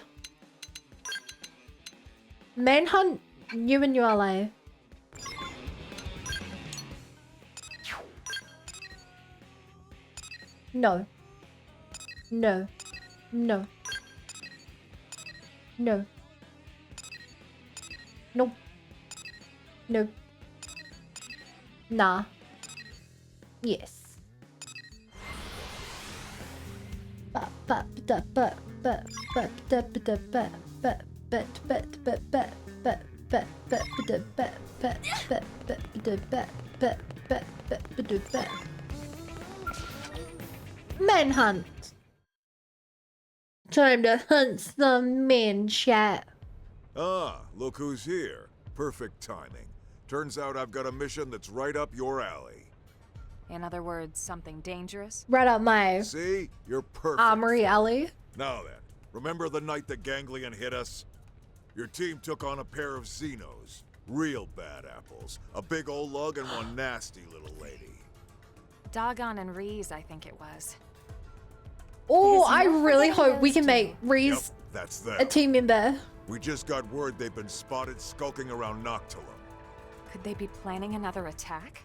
[SPEAKER 1] Manhunt new and new ally. No. No. No. No. Nope. Nope. Nah. Yes. Manhunt. Time to hunt some men, chat.
[SPEAKER 15] Ah, look who's here. Perfect timing. Turns out I've got a mission that's right up your alley.
[SPEAKER 3] In other words, something dangerous?
[SPEAKER 1] Right up my...
[SPEAKER 15] See? You're perfect.
[SPEAKER 1] Armory alley.
[SPEAKER 15] Now then, remember the night the Ganglion hit us? Your team took on a pair of Xenos. Real bad apples. A big old lug and one nasty little lady.
[SPEAKER 3] Dagon and Reese, I think it was.
[SPEAKER 1] Oh, I really hope we can make Reese
[SPEAKER 15] that's them.
[SPEAKER 1] a team member.
[SPEAKER 15] We just got word they've been spotted skulking around Noctilum.
[SPEAKER 3] Could they be planning another attack?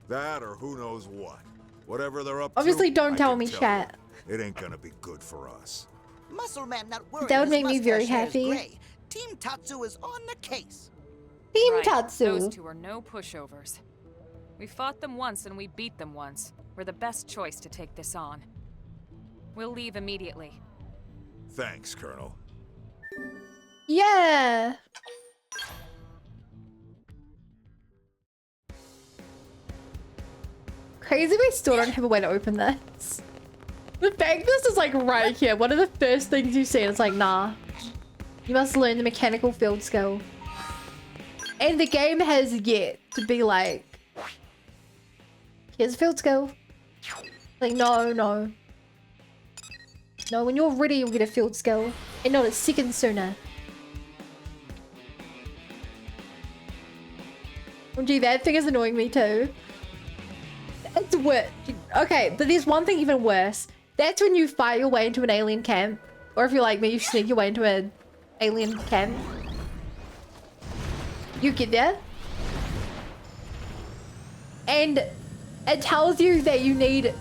[SPEAKER 15] That or who knows what. Whatever they're up
[SPEAKER 1] Obviously,
[SPEAKER 15] to,
[SPEAKER 1] don't
[SPEAKER 15] I
[SPEAKER 1] tell
[SPEAKER 15] can
[SPEAKER 1] me, chat.
[SPEAKER 15] It ain't gonna be good for us.
[SPEAKER 6] Muscle Man not worried.
[SPEAKER 1] That would make me
[SPEAKER 6] His
[SPEAKER 1] very
[SPEAKER 6] mustache hair is
[SPEAKER 1] happy.
[SPEAKER 6] gray. Team Tatsu is on the case.
[SPEAKER 1] Team
[SPEAKER 3] Right.
[SPEAKER 1] Tatsu.
[SPEAKER 3] Those two are no pushovers. We fought them once and we beat them once. We're the best choice to take this on. We'll leave immediately.
[SPEAKER 15] Thanks, Colonel.
[SPEAKER 1] Yeah. Crazy we still don't have a way to open this. The fact this is like right here. One of the first things you see, and it's like, nah. You must learn the mechanical field skill. And the game has yet to be like, here's a field skill. Like, no, no. No, when you're ready, you'll get a field skill. And not a second sooner. Oh, gee, that thing is annoying me too. That's worse. Okay, but there's one thing even worse. That's when you fight your way into an alien camp. Or if you're like me, you sneak your way into an alien camp. You get there. And it tells you that you need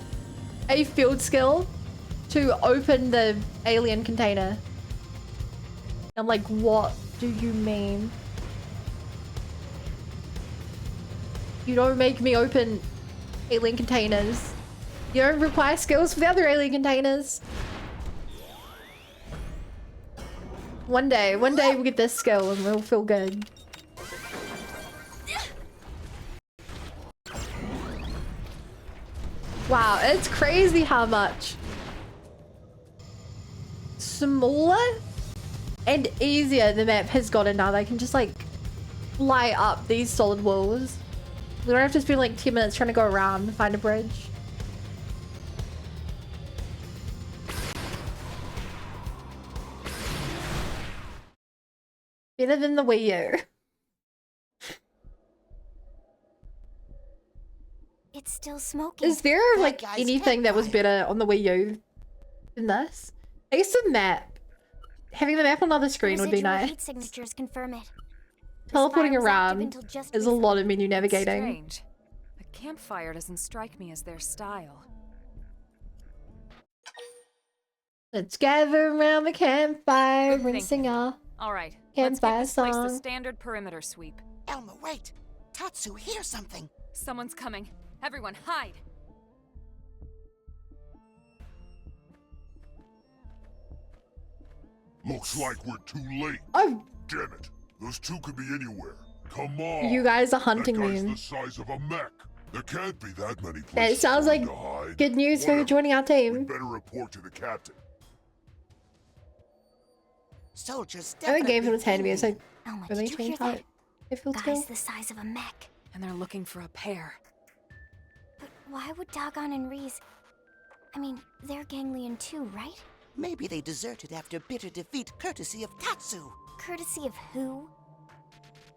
[SPEAKER 1] a field skill to open the alien container. I'm like, what do you mean? You don't make me open alien containers. You don't require skills for the other alien containers. One day we'll get this skill and we'll feel good. Wow, it's crazy how much smaller and easier the map has gotten now. They can just like light up these solid walls. We don't have to spend like 10 minutes trying to go around and find a bridge. Better than the Wii U.
[SPEAKER 9] It's still smoking.
[SPEAKER 1] Is there like anything that was better on the Wii U than this? I guess the map. Having the map on another screen would be
[SPEAKER 9] Residual
[SPEAKER 1] nice.
[SPEAKER 9] heat signatures confirm it.
[SPEAKER 1] Teleporting
[SPEAKER 9] This fire was active
[SPEAKER 1] around
[SPEAKER 9] until just
[SPEAKER 1] is a lot of menu navigating.
[SPEAKER 3] Strange. A campfire doesn't strike me as their style.
[SPEAKER 1] Let's gather around the campfire and sing a
[SPEAKER 3] All right, let's
[SPEAKER 1] campfire
[SPEAKER 3] give this place the
[SPEAKER 1] song.
[SPEAKER 3] standard perimeter sweep.
[SPEAKER 6] Elma, wait! Tatsu, hear something!
[SPEAKER 3] Someone's coming. Everyone, hide!
[SPEAKER 10] Looks like we're too late.
[SPEAKER 1] Oh,
[SPEAKER 10] Damn it. Those two could be anywhere. Come on.
[SPEAKER 1] you guys are hunting
[SPEAKER 10] that guy's
[SPEAKER 1] them.
[SPEAKER 10] the size of a mech. There can't be that many places
[SPEAKER 1] That sounds
[SPEAKER 10] for
[SPEAKER 1] like
[SPEAKER 10] him to hide.
[SPEAKER 1] good news for joining our team.
[SPEAKER 10] Better report to the captain.
[SPEAKER 6] Soldiers
[SPEAKER 1] I haven't gave him his hand to me, so
[SPEAKER 9] Elma,
[SPEAKER 1] really
[SPEAKER 9] did you hear
[SPEAKER 1] changed how
[SPEAKER 9] that?
[SPEAKER 1] it feels
[SPEAKER 9] Guy's
[SPEAKER 1] cool.
[SPEAKER 9] the size of a mech.
[SPEAKER 3] And they're looking for a pair.
[SPEAKER 9] But why would Dagon and Reese... I mean, they're ganglion too, right?
[SPEAKER 6] Maybe they deserted after bitter defeat courtesy of Tatsu.
[SPEAKER 9] Courtesy of who?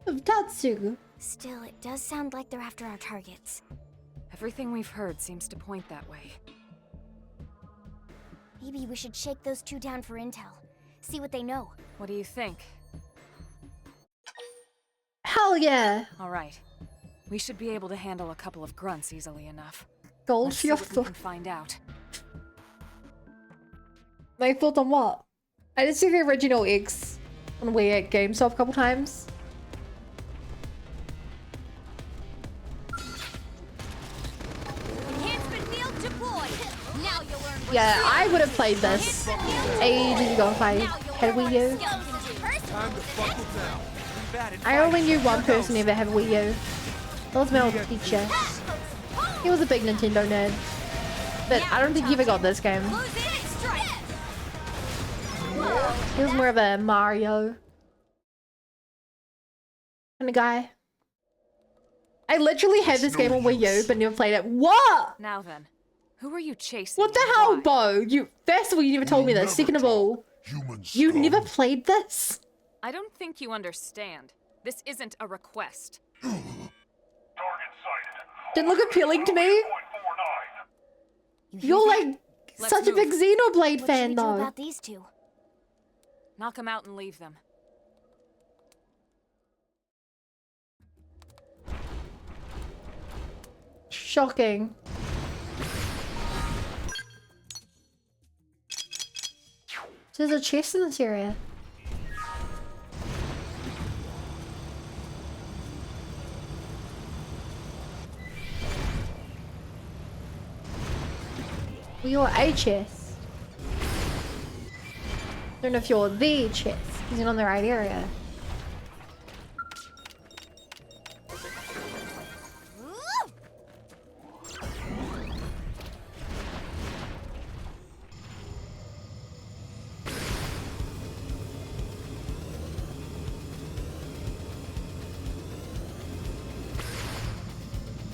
[SPEAKER 1] Of Tatsu.
[SPEAKER 9] Still, it does sound like they're after our targets.
[SPEAKER 3] Everything we've heard seems to point that way.
[SPEAKER 9] Maybe we should shake those two down for intel. See what they know.
[SPEAKER 3] What do you think?
[SPEAKER 1] Hell yeah!
[SPEAKER 3] All right. We should be able to handle a couple of grunts easily enough.
[SPEAKER 1] Gold
[SPEAKER 3] Let's see what we
[SPEAKER 1] fiofo.
[SPEAKER 3] can find out.
[SPEAKER 1] My thoughts on what? I did see the original X on Wii at GameStop a couple times.
[SPEAKER 8] Enhancement field deployed. Now you'll learn what
[SPEAKER 1] Yeah, I would have played this ages ago if I had a Wii U.
[SPEAKER 11] Time to buckle down.
[SPEAKER 1] I only knew one person ever had a Wii U. That was my old teacher. He was a big Nintendo nerd. But I don't think he ever got this game. He was more of a Mario kind of guy. I literally had this game on Wii U, but never played it. What?
[SPEAKER 3] Now then, who are you chasing?
[SPEAKER 1] What the
[SPEAKER 3] and
[SPEAKER 1] hell,
[SPEAKER 3] why?
[SPEAKER 1] Bo? You first of all, you never told me this. Second of all, you never played this?
[SPEAKER 3] I don't think you understand. This isn't a request.
[SPEAKER 1] Didn't look appealing to me. You're like
[SPEAKER 3] Let's
[SPEAKER 1] such a big
[SPEAKER 3] move.
[SPEAKER 1] Xenoblade
[SPEAKER 9] What should
[SPEAKER 1] fan,
[SPEAKER 9] we do
[SPEAKER 1] though.
[SPEAKER 9] about these two?
[SPEAKER 3] Knock them out and leave them.
[SPEAKER 1] Shocking. There's a chest in this area. Well, you're a chest. Don't know if you're the chest, because you're not in the right area.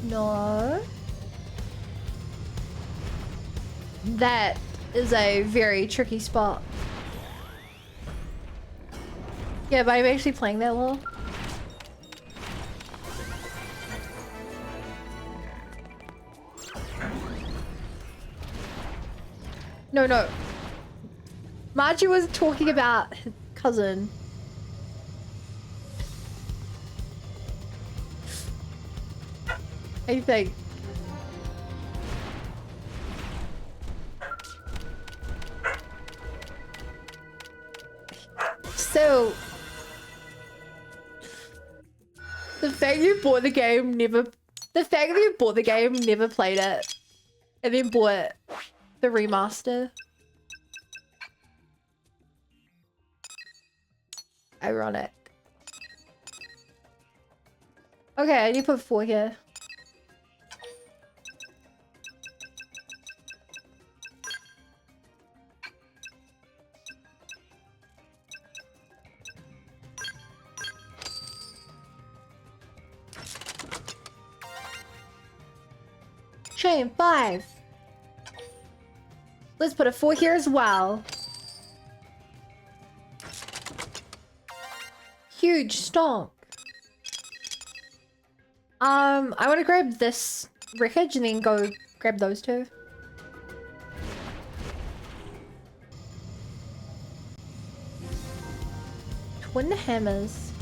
[SPEAKER 1] No. That is a very tricky spot. Yeah, but I'm actually playing that well. No. Margie was talking about his cousin. I think. So, the fact you bought the game, never played it, and then bought the remaster. Ironic. Okay, I need to put 4 here. Chain 5. Let's put a 4 here as well. Huge stonk. I want to grab this wreckage and then go grab those 2. Twin hammers.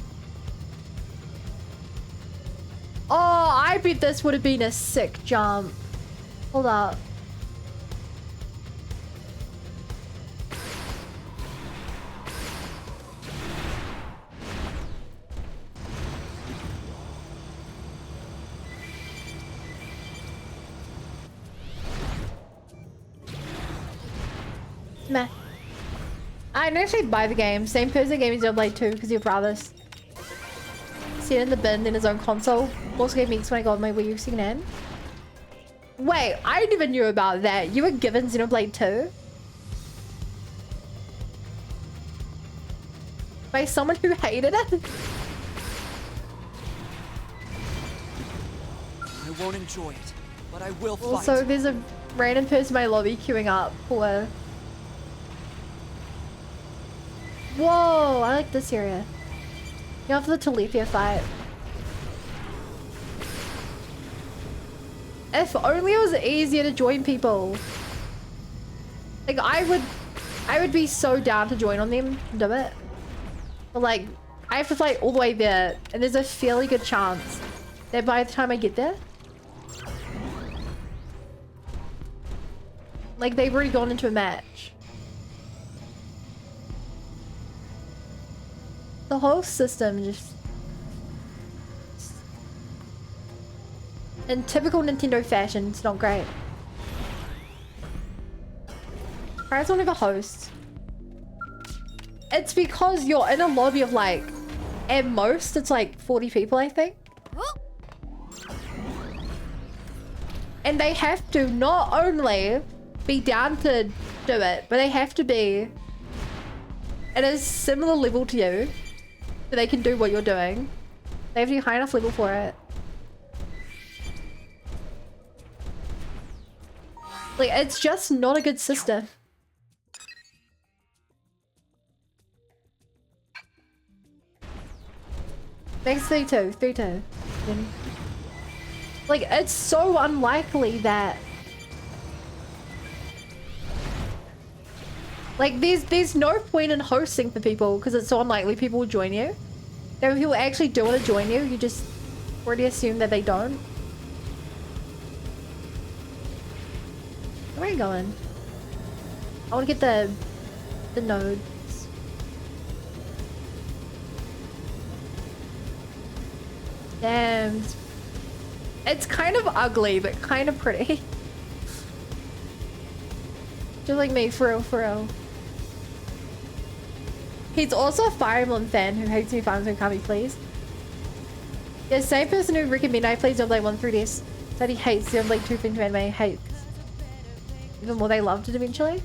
[SPEAKER 1] Oh, I bet this would have been a sick jump. Hold up. Meh. I'd actually buy the game. Same person gave me Xenoblade 2 because your brothers. See it in the bin in his own console. Also gave me X when I got my Wii U secondhand. Wait, I never knew about that. You were given Xenoblade 2? By someone who hated it?
[SPEAKER 19] I won't enjoy it, but I will fight.
[SPEAKER 1] Also, there's a random person in my lobby queuing up for... Whoa, I like this area. You have the Talithia fight. If only it was easier to join people. Like, I would be so down to join on them and do it. But like, I have to fly all the way there, and there's a fairly good chance that by the time I get there, like, they've already gone into a match. The whole system just... in typical Nintendo fashion, it's not great. Perhaps don't have a host. It's because you're in a lobby of like, at most, it's like 40 people, I think. And they have to not only be down to do it, but they have to be at a similar level to you so they can do what you're doing. They have to be high enough level for it. Like, it's just not a good system. Next 3-2, 3-2. Like, it's so unlikely that... like, there's no point in hosting for people because it's so unlikely people will join you. Then when people actually do want to join you, you just already assume that they don't. Where am I going? I want to get the nodes. Damn. It's kind of ugly, but kind of pretty. Just like me, for real, for real. He's also a Fire Emblem fan who hates me farms and can't be pleased. Yeah, same person who recommended I play Xenoblade 1 3DS said he hates Xenoblade 2 Finch Anime hates. Even more they loved it eventually.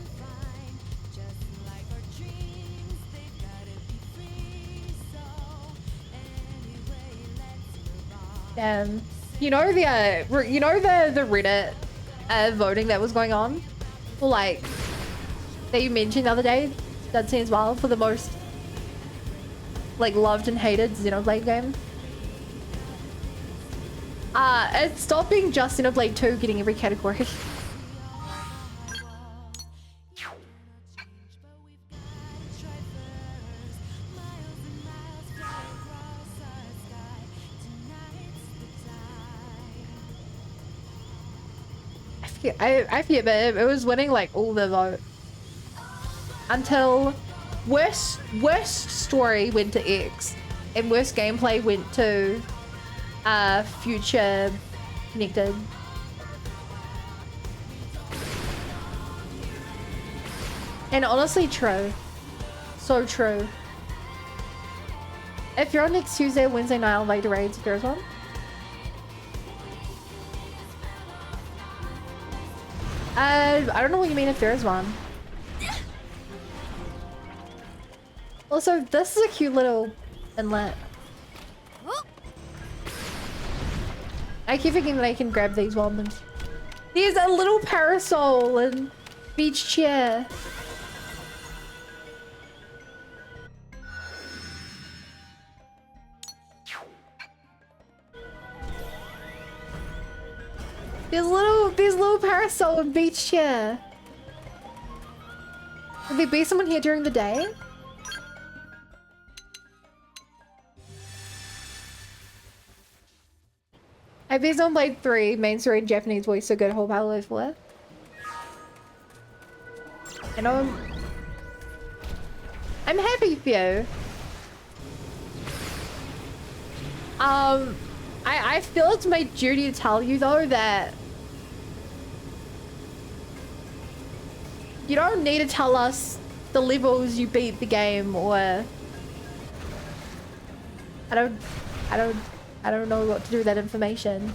[SPEAKER 1] You know the Reddit voting that was going on? Well, like, that you mentioned the other day, that scene as well, for the most, like, loved and hated Xenoblade game. It stopped being just Xenoblade 2 getting every category. I forget, but it was winning like all the vote until worst story went to X and worst gameplay went to Future Connected. And honestly, true, so true. If you're on next Tuesday, Wednesday night, I'll later raids if there's one. I don't know what you mean if there is one. Also, this is a cute little inlet. I keep thinking that I can grab these ones. There's a little parasol and beach chair. There's little parasol and beach chair. Would there be someone here during the day? I bet Xenoblade 3 main story in Japanese voice so good whole battle for it. And I'm happy for you. I feel it's my duty to tell you though that you don't need to tell us the levels you beat the game, or I don't know what to do with that information.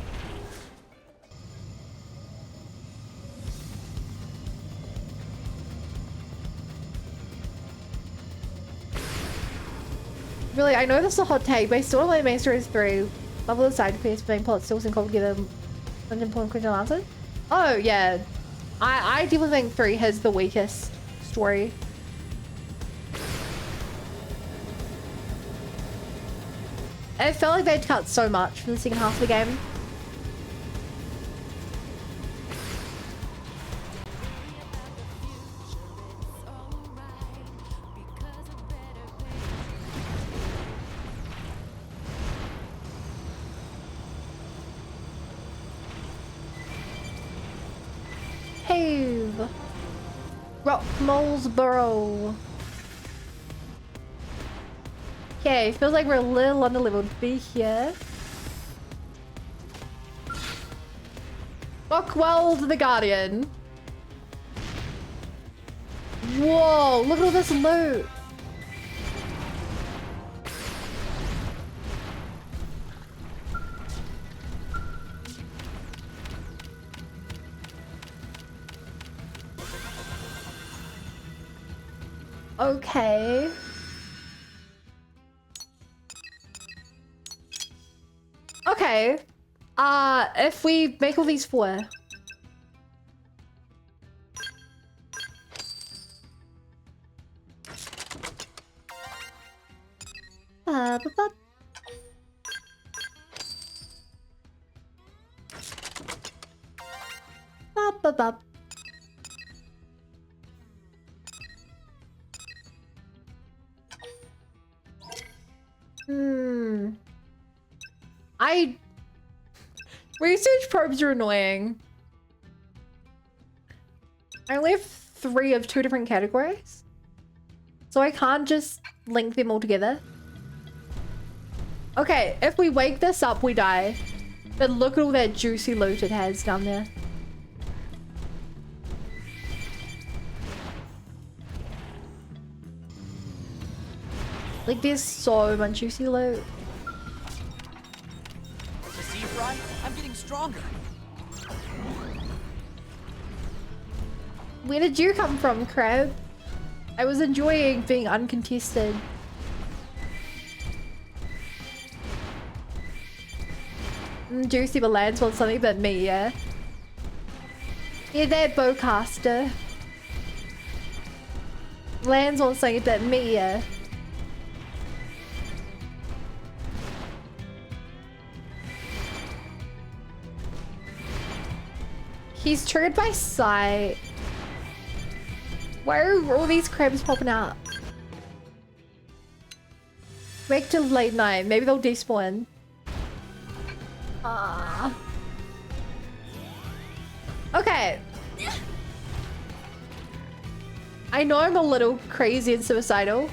[SPEAKER 1] Really, I know this is a hot take, but I still don't like Main Stories 3. Level of side quests, main plot still isn't called together. An important question answered. Oh yeah, I definitely think 3 has the weakest story. I felt like they'd cut so much from the second half of the game. Cave. Rockmolesboro. Okay, feels like we're a little under-leveled to be here. Bockweld the Guardian. Whoa, look at all this loot. Okay. Okay. If we make all these 4. Research probes are annoying. I only have 3 of 2 different categories, so I can't just link them all together. Okay, if we wake this up, we die. But look at all that juicy loot it has down there. Like, there's so much juicy loot.
[SPEAKER 19] The sea fry? I'm getting stronger.
[SPEAKER 1] Where did you come from, Crab? I was enjoying being uncontested. Juicy, but Lance wants something but me, yeah? Yeah, that bowcaster. Lance wants something but me, yeah? He's triggered by sight. Why are all these crabs popping out? Wait till late night. Maybe they'll despawn. Okay. I know I'm a little crazy and suicidal.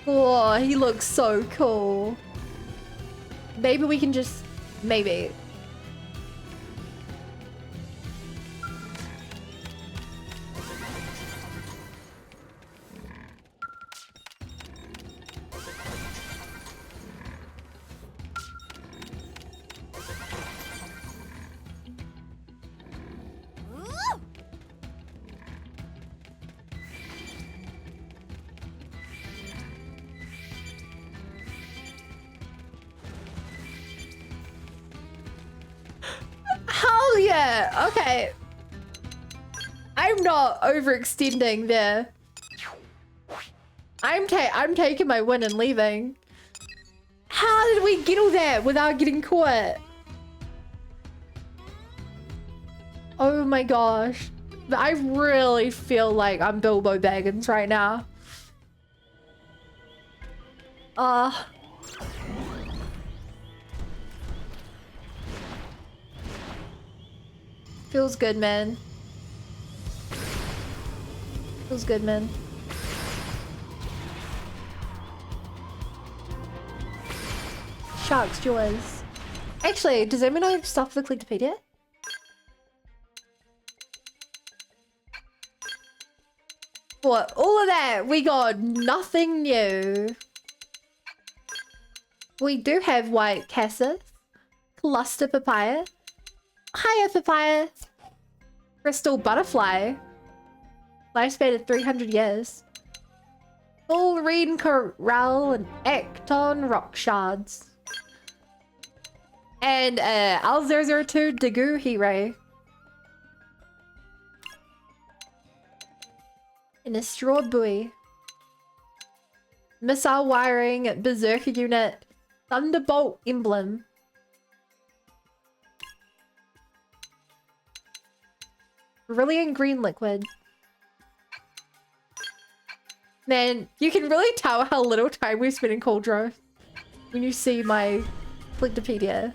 [SPEAKER 1] Oh, he looks so cool. Maybe we can just... Maybe. Yeah, okay. I'm not overextending there. I'm taking my win and leaving. How did we get all that without getting caught? Oh my gosh. I really feel like I'm Bilbo Baggins right now. Feels good, man. Feels good, man. Sharks, joys. Actually, does anyone know stuff for the Wikipedia? What? All of that, we got nothing new. We do have white cassis, cluster papaya, higher papaya, crystal butterfly, lifespan of 300 years, full reed corral and Acton rock shards, and L002 Dagu Hero. And a straw buoy. Missile wiring, berserker unit, thunderbolt emblem. Brilliant green liquid. Man, you can really tell how little time we spent in Cauldron when you see my Wikipedia.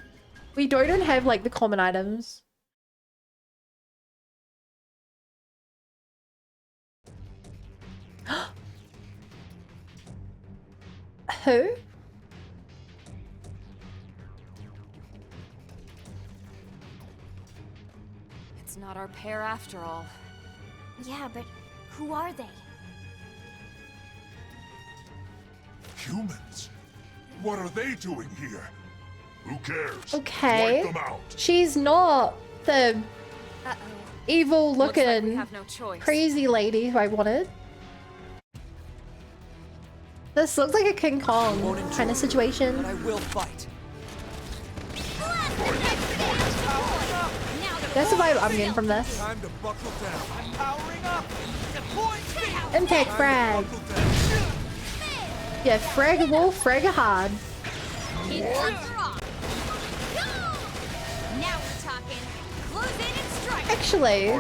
[SPEAKER 1] We don't even have like the common items. Who?
[SPEAKER 3] It's not our pair after all.
[SPEAKER 9] Yeah, but who are they?
[SPEAKER 10] Humans? What are they doing here? Who cares?
[SPEAKER 1] Okay.
[SPEAKER 10] Wipe them out.
[SPEAKER 1] She's not the evil
[SPEAKER 3] Looks like we
[SPEAKER 1] looking
[SPEAKER 3] have no choice.
[SPEAKER 1] crazy lady who I wanted. This looks like a King Kong kind of situation.
[SPEAKER 19] But I will fight.
[SPEAKER 1] That's the vibe I'm getting from this.
[SPEAKER 19] Time to buckle down. I'm powering up. Deploy.
[SPEAKER 1] Impact frag. Yeah, frag a wolf, frag a hard.
[SPEAKER 8] Now we're talking. Close in and strike.
[SPEAKER 1] Actually,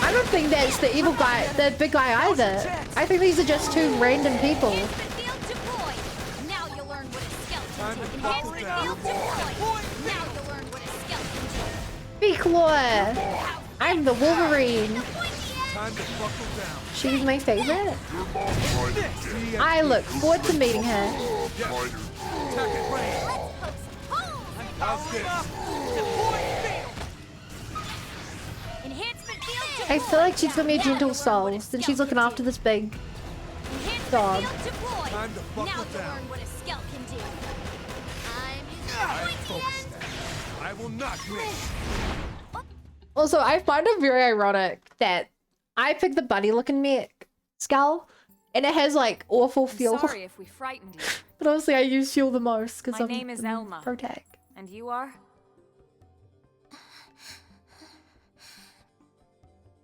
[SPEAKER 1] I don't think that's the evil guy, the big guy either. I think these are just two random people.
[SPEAKER 8] Now you'll learn what a skeleton do. Enhancement field deployed. Now you'll learn what a skeleton do.
[SPEAKER 1] Big Claw. I'm the Wolverine.
[SPEAKER 19] Time to buckle down.
[SPEAKER 1] She's my favorite. I look forward to meeting her.
[SPEAKER 19] How's this?
[SPEAKER 8] Enhancement field
[SPEAKER 1] I feel like she's gonna be a gentle soul since she's looking after this big dog.
[SPEAKER 8] deployed. Now you'll learn what a skeleton can do. I'm
[SPEAKER 19] Focus. I will not miss.
[SPEAKER 1] Also, I find it very ironic that I picked the bunny looking mech skull and it has like awful fuel.
[SPEAKER 3] Sorry if we frightened you.
[SPEAKER 1] But honestly, I use fuel the most because
[SPEAKER 3] My
[SPEAKER 1] I'm
[SPEAKER 3] name is Elma.
[SPEAKER 1] Protect.
[SPEAKER 3] And you are?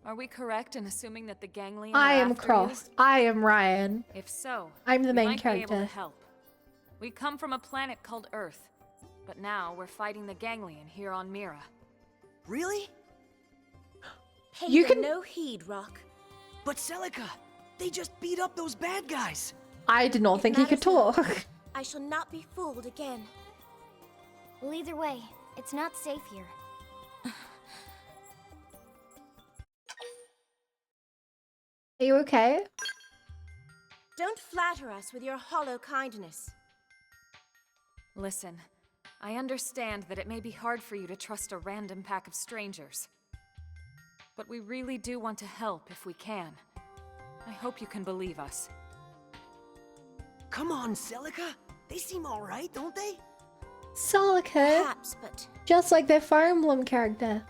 [SPEAKER 3] Are we correct in assuming that the Ganglion
[SPEAKER 1] I
[SPEAKER 3] are
[SPEAKER 1] am
[SPEAKER 3] after
[SPEAKER 1] Cross.
[SPEAKER 3] you?
[SPEAKER 1] I am Ryan.
[SPEAKER 3] If so,
[SPEAKER 1] I'm the
[SPEAKER 3] we
[SPEAKER 1] main
[SPEAKER 3] might be able
[SPEAKER 1] character.
[SPEAKER 3] to help. We come from a planet called Earth, but now we're fighting the Ganglion here on Mira.
[SPEAKER 19] Really?
[SPEAKER 20] Pay
[SPEAKER 1] You
[SPEAKER 20] them
[SPEAKER 1] can-
[SPEAKER 20] no heed, Rock.
[SPEAKER 19] But Celica, they just beat up those bad guys.
[SPEAKER 1] I did not think he could talk.
[SPEAKER 20] I shall not be fooled again.
[SPEAKER 9] Well, either way, it's not safe here.
[SPEAKER 1] Are you okay?
[SPEAKER 20] Don't flatter us with your hollow kindness.
[SPEAKER 3] Listen, I understand that it may be hard for you to trust a random pack of strangers. But we really do want to help if we can. I hope you can believe us.
[SPEAKER 19] Come on, Celica. They seem all right, don't they?
[SPEAKER 1] Solica.
[SPEAKER 20] Perhaps, but
[SPEAKER 1] Just like their Fire Emblem character.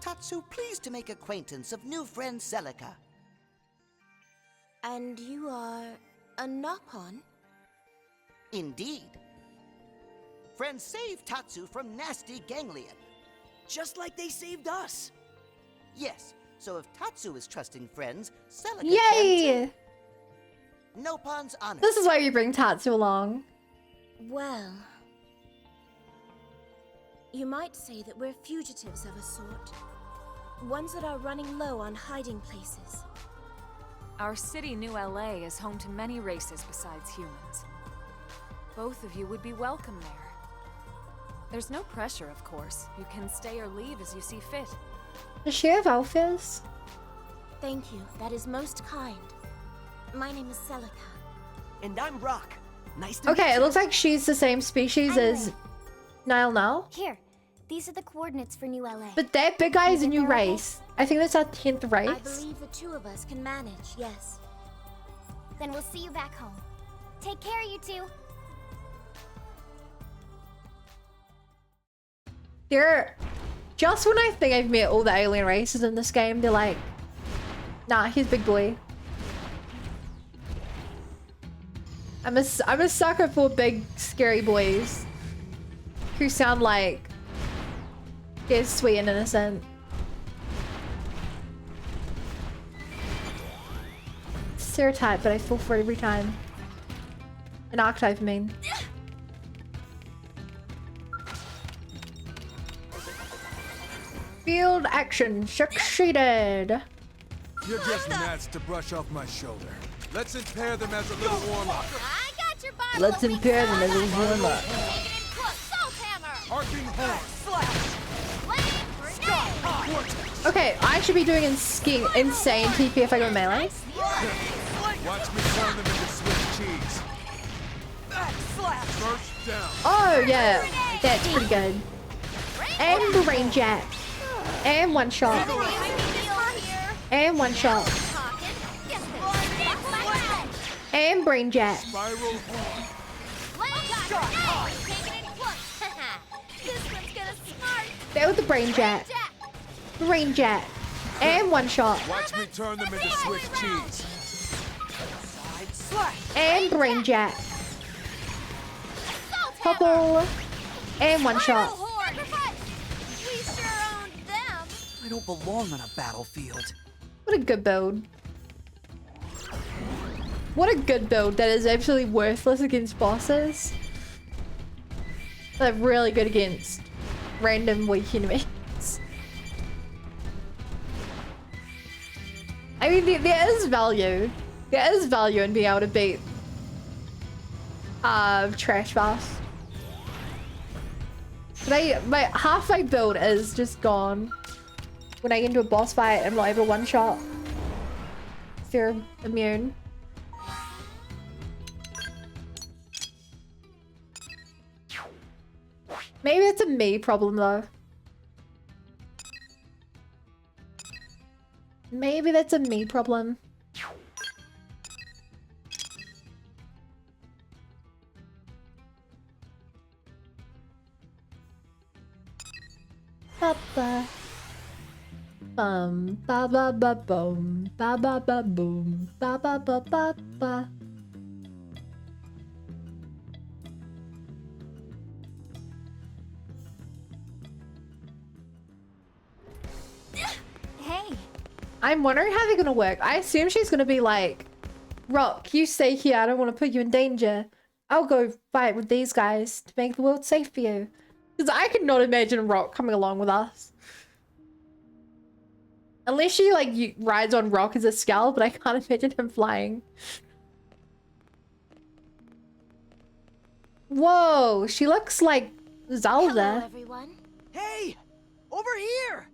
[SPEAKER 6] Tatsu, pleased to make acquaintance of new friend Celica.
[SPEAKER 20] and you are a Nopon?
[SPEAKER 6] Indeed. friends saved Tatsu from nasty ganglion.
[SPEAKER 19] Just like they saved us.
[SPEAKER 6] Yes, so if Tatsu is trusting friends, Celica
[SPEAKER 1] Yay!
[SPEAKER 6] can too. No puns on it.
[SPEAKER 1] This is why you bring Tatsu along.
[SPEAKER 20] Well, you might say that we're fugitives of a sort. Ones that are running low on hiding places.
[SPEAKER 3] Our city, New LA, is home to many races besides humans. Both of you would be welcome there. There's no pressure, of course. You can stay or leave as you see fit.
[SPEAKER 1] Does she have outfits?
[SPEAKER 20] Thank you. That is most kind. My name is Celica.
[SPEAKER 19] And I'm Rock. Nice to meet
[SPEAKER 1] Okay,
[SPEAKER 19] you.
[SPEAKER 1] it looks like she's the same species as Nile now.
[SPEAKER 9] Here, these are the coordinates for New LA.
[SPEAKER 1] But that big guy is a new race. I think that's our 10th race.
[SPEAKER 20] I believe the two of us can manage, yes.
[SPEAKER 9] Then we'll see you back home. Take care, you two.
[SPEAKER 1] They're just when I think I've met all the alien races in this game, they're like, nah, he's big boy. I'm a sucker for big scary boys who sound like they're sweet and innocent. Stereotype, but I fall for it every time. An archetype, I mean. Field action succeeded.
[SPEAKER 11] You're just gnats to brush off my shoulder. Let's impair them as a little warm-up.
[SPEAKER 8] I got your bottle.
[SPEAKER 1] Let's impair them as a little warm-up.
[SPEAKER 8] Take it in close. Salt hammer.
[SPEAKER 11] Arcing horn.
[SPEAKER 8] Flame grenade.
[SPEAKER 1] Okay, I should be doing insane TP if I go melee.
[SPEAKER 11] Watch me turn them into Swiss cheese. First down.
[SPEAKER 1] Oh yeah, that's pretty good. And brain jack. And one shot. And one shot. And brain jack.
[SPEAKER 11] Spiral horn.
[SPEAKER 8] This one's gonna smart.
[SPEAKER 1] That was the brain jack. Brain jack. And one shot.
[SPEAKER 11] Watch me turn them into Swiss cheese.
[SPEAKER 1] And brain jack. Couple. And one shot.
[SPEAKER 8] We sure owned them.
[SPEAKER 19] I don't belong on a battlefield.
[SPEAKER 1] What a good build. What a good build that is absolutely worthless against bosses. But really good against random weak enemies. I mean, there is value. There is value in being able to beat trash fast. But half my build is just gone. When I get into a boss fight, I'm not able to one-shot. They're immune. Maybe it's a me problem though. Maybe that's a me problem. Ba-ba. Bum ba ba ba boom ba ba ba boom ba ba ba ba ba.
[SPEAKER 9] Hey.
[SPEAKER 1] I'm wondering how they're gonna work. I assume she's gonna be like, Rock, you stay here. I don't want to put you in danger. I'll go fight with these guys to make the world safe for you. Because I could not imagine Rock coming along with us. Unless she like rides on Rock as a skull, but I can't imagine him flying. Whoa, she looks like Zelda.
[SPEAKER 20] Hello, everyone.
[SPEAKER 19] Hey! Over here!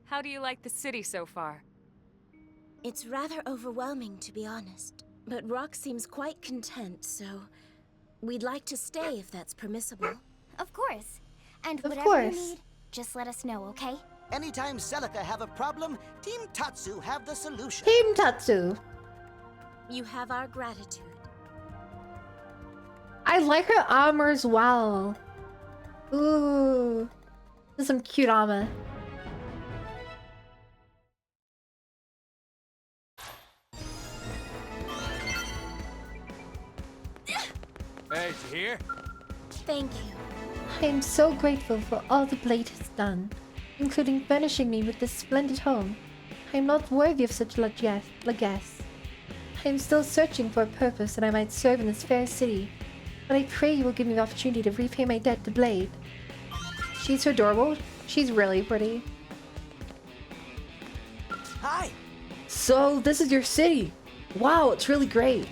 [SPEAKER 3] How do you like the city so far?
[SPEAKER 20] It's rather overwhelming, to be honest. But Rock seems quite content, so we'd like to stay if that's permissible.
[SPEAKER 9] Of course. And
[SPEAKER 1] Of
[SPEAKER 9] whatever
[SPEAKER 1] course.
[SPEAKER 9] you need, just let us know, okay?
[SPEAKER 6] Anytime Celica have a problem, Team Tatsu have the solution.
[SPEAKER 1] Team Tatsu.
[SPEAKER 20] You have our gratitude.
[SPEAKER 1] I like her armor as well. Ooh. There's some cute armor.
[SPEAKER 11] Hey, you here?
[SPEAKER 20] Thank you.
[SPEAKER 1] I am so grateful for all the blade has done, including furnishing me with this splendid home. I am not worthy of such largesse. I am still searching for a purpose that I might serve in this fair city, but I pray you will give me the opportunity to repay my debt to Blade. She's so adorable. She's really pretty.
[SPEAKER 19] Hi!
[SPEAKER 1] So, this is your city. Wow, it's really great.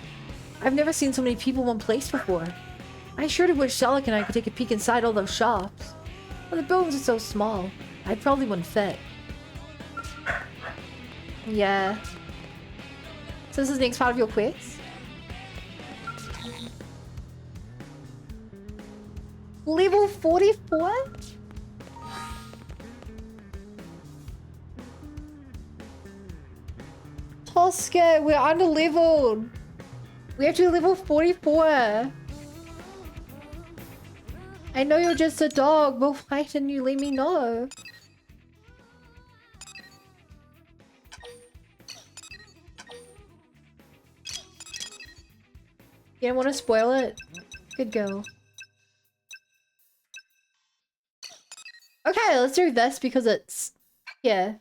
[SPEAKER 1] I've never seen so many people in one place before. I sure do wish Selic and I could take a peek inside all those shops. But the buildings are so small, I probably wouldn't fit. Yeah. So this is the next part of your quiz? Level 44? Tosca, we're under-leveled. We have to be level 44. I know you're just a dog, but why didn't you let me know? You don't want to spoil it? Good girl. Okay, let's do this because it's... yeah.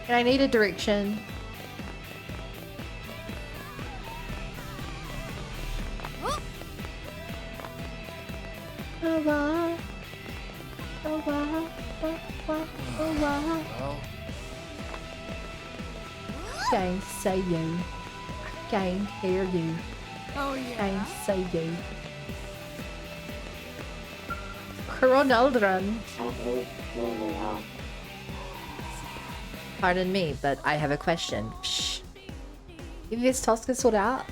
[SPEAKER 1] And I need a direction. Oh wow. Oh wow. Oh wow. Oh wow. Can't say you. Can't hear you.
[SPEAKER 4] Oh yeah.
[SPEAKER 1] Can't say you. Chronicles. Pardon me, but I have a question. Psh. Give this Tosca sorted out?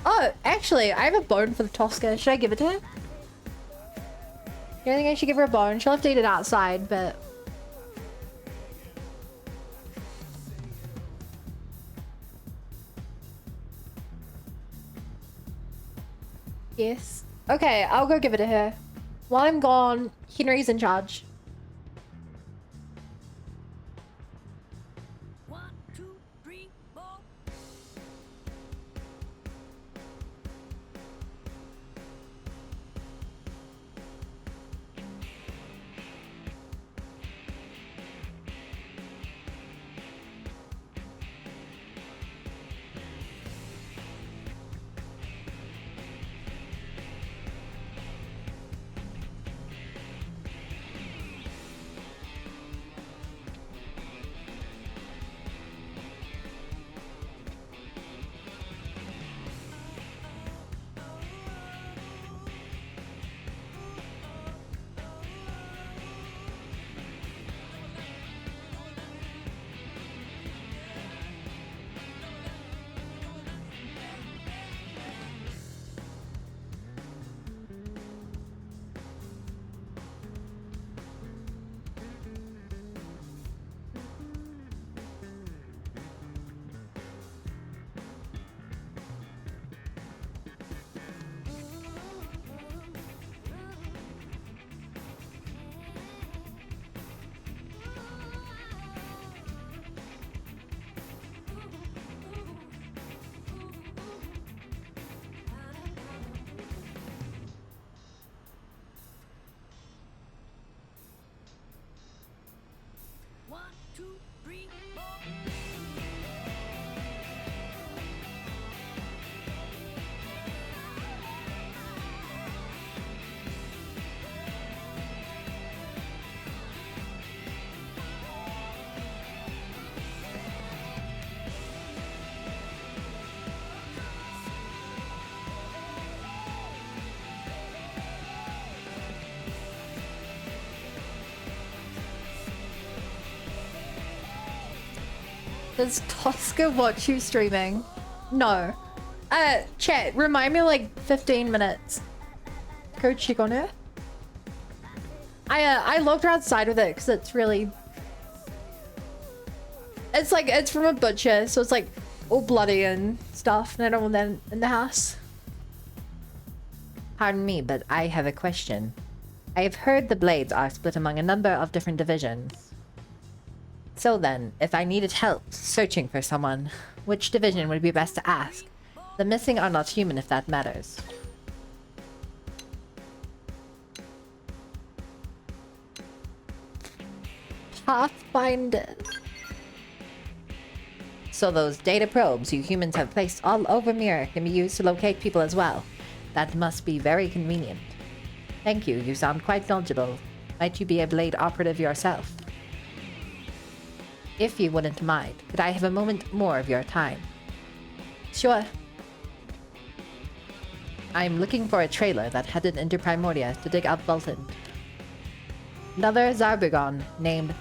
[SPEAKER 1] Oh, actually, I have a bone for the Tosca. Should I give it to her? I think I should give her a bone. She'll have to eat it outside, but... yes. Okay, I'll go give it to her. While I'm gone, Henry's in charge. Does Tosca watch you streaming? No. Chat, remind me like 15 minutes. Go check on her. I looked outside with it because it's really... it's like, it's from a butcher, so it's like all bloody and stuff, and I don't want that in the house.
[SPEAKER 21] Pardon me, but I have a question. I have heard the blades are split among a number of different divisions. So then, if I needed help searching for someone, which division would be best to ask? The missing are not human if that matters. Pathfinder. So those data probes you humans have placed all over Mirror can be used to locate people as well. That must be very convenient. Thank you, you sound quite knowledgeable. Might you be a Blade operative yourself? If you wouldn't mind, could I have a moment more of your time? Sure. I'm looking for a trailer that headed into Primordia to dig up Vulcan. Another Zarbagon named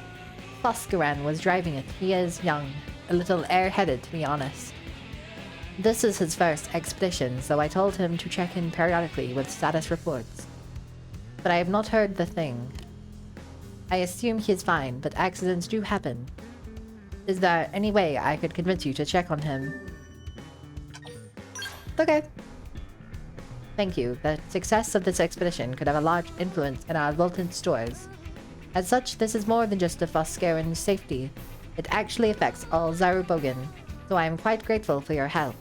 [SPEAKER 21] Foscaran was driving it. He is young, a little airheaded to be honest. This is his first expedition, so I told him to check in periodically with status reports. But I have not heard the thing. I assume he is fine, but accidents do happen. Is there any way I could convince you to check on him? Okay. Thank you. The success of this expedition could have a large influence in our Vulcan stores. As such, this is more than just a Foscaran's safety. It actually affects all Zarubogan, so I am quite grateful for your help.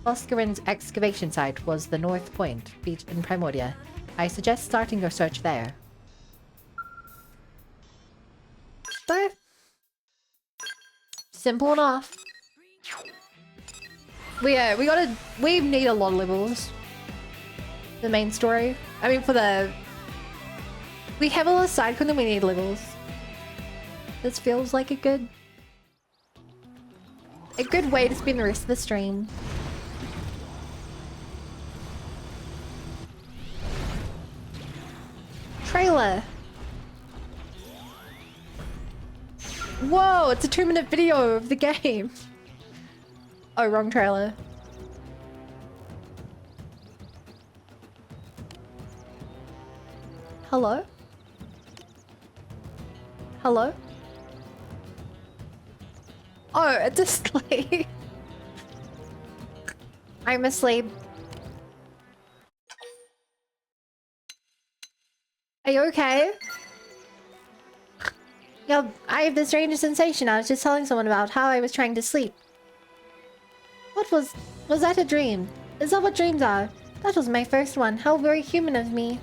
[SPEAKER 21] Foscaran's excavation site was the North Point beach in Primordia. I suggest starting your search there. But simple enough. We need a lot of levels. The main story. I mean, we have a lot of side content, we need levels. This feels like a good way to spend the rest of the stream. Trailer. Whoa, it's a 2-minute video of the game. Oh, wrong trailer. Hello? Hello? Oh, it's asleep. I'm asleep. Are you okay? Yeah, I have the strangest sensation. I was just telling someone about how I was trying to sleep. Was that a dream? Is that what dreams are? That was my first one. How very human of me.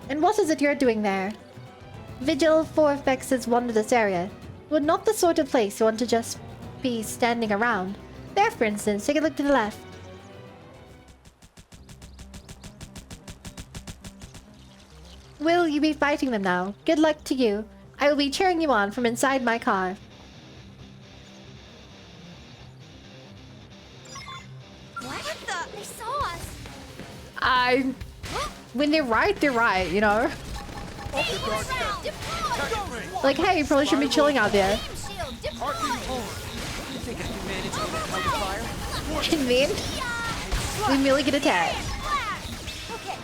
[SPEAKER 21] And what is it you're doing there? Vigil 4FX has wandered this area. But not the sort of place you want to just be standing around. There, for instance, take a look to the left. Will you be fighting them now? Good luck to you. I will be cheering you on from inside my car.
[SPEAKER 8] What the? They saw us.
[SPEAKER 1] When they're right, you know? Like, hey, you probably should be chilling out there. Convenient? We merely get attacked.
[SPEAKER 8] Okay,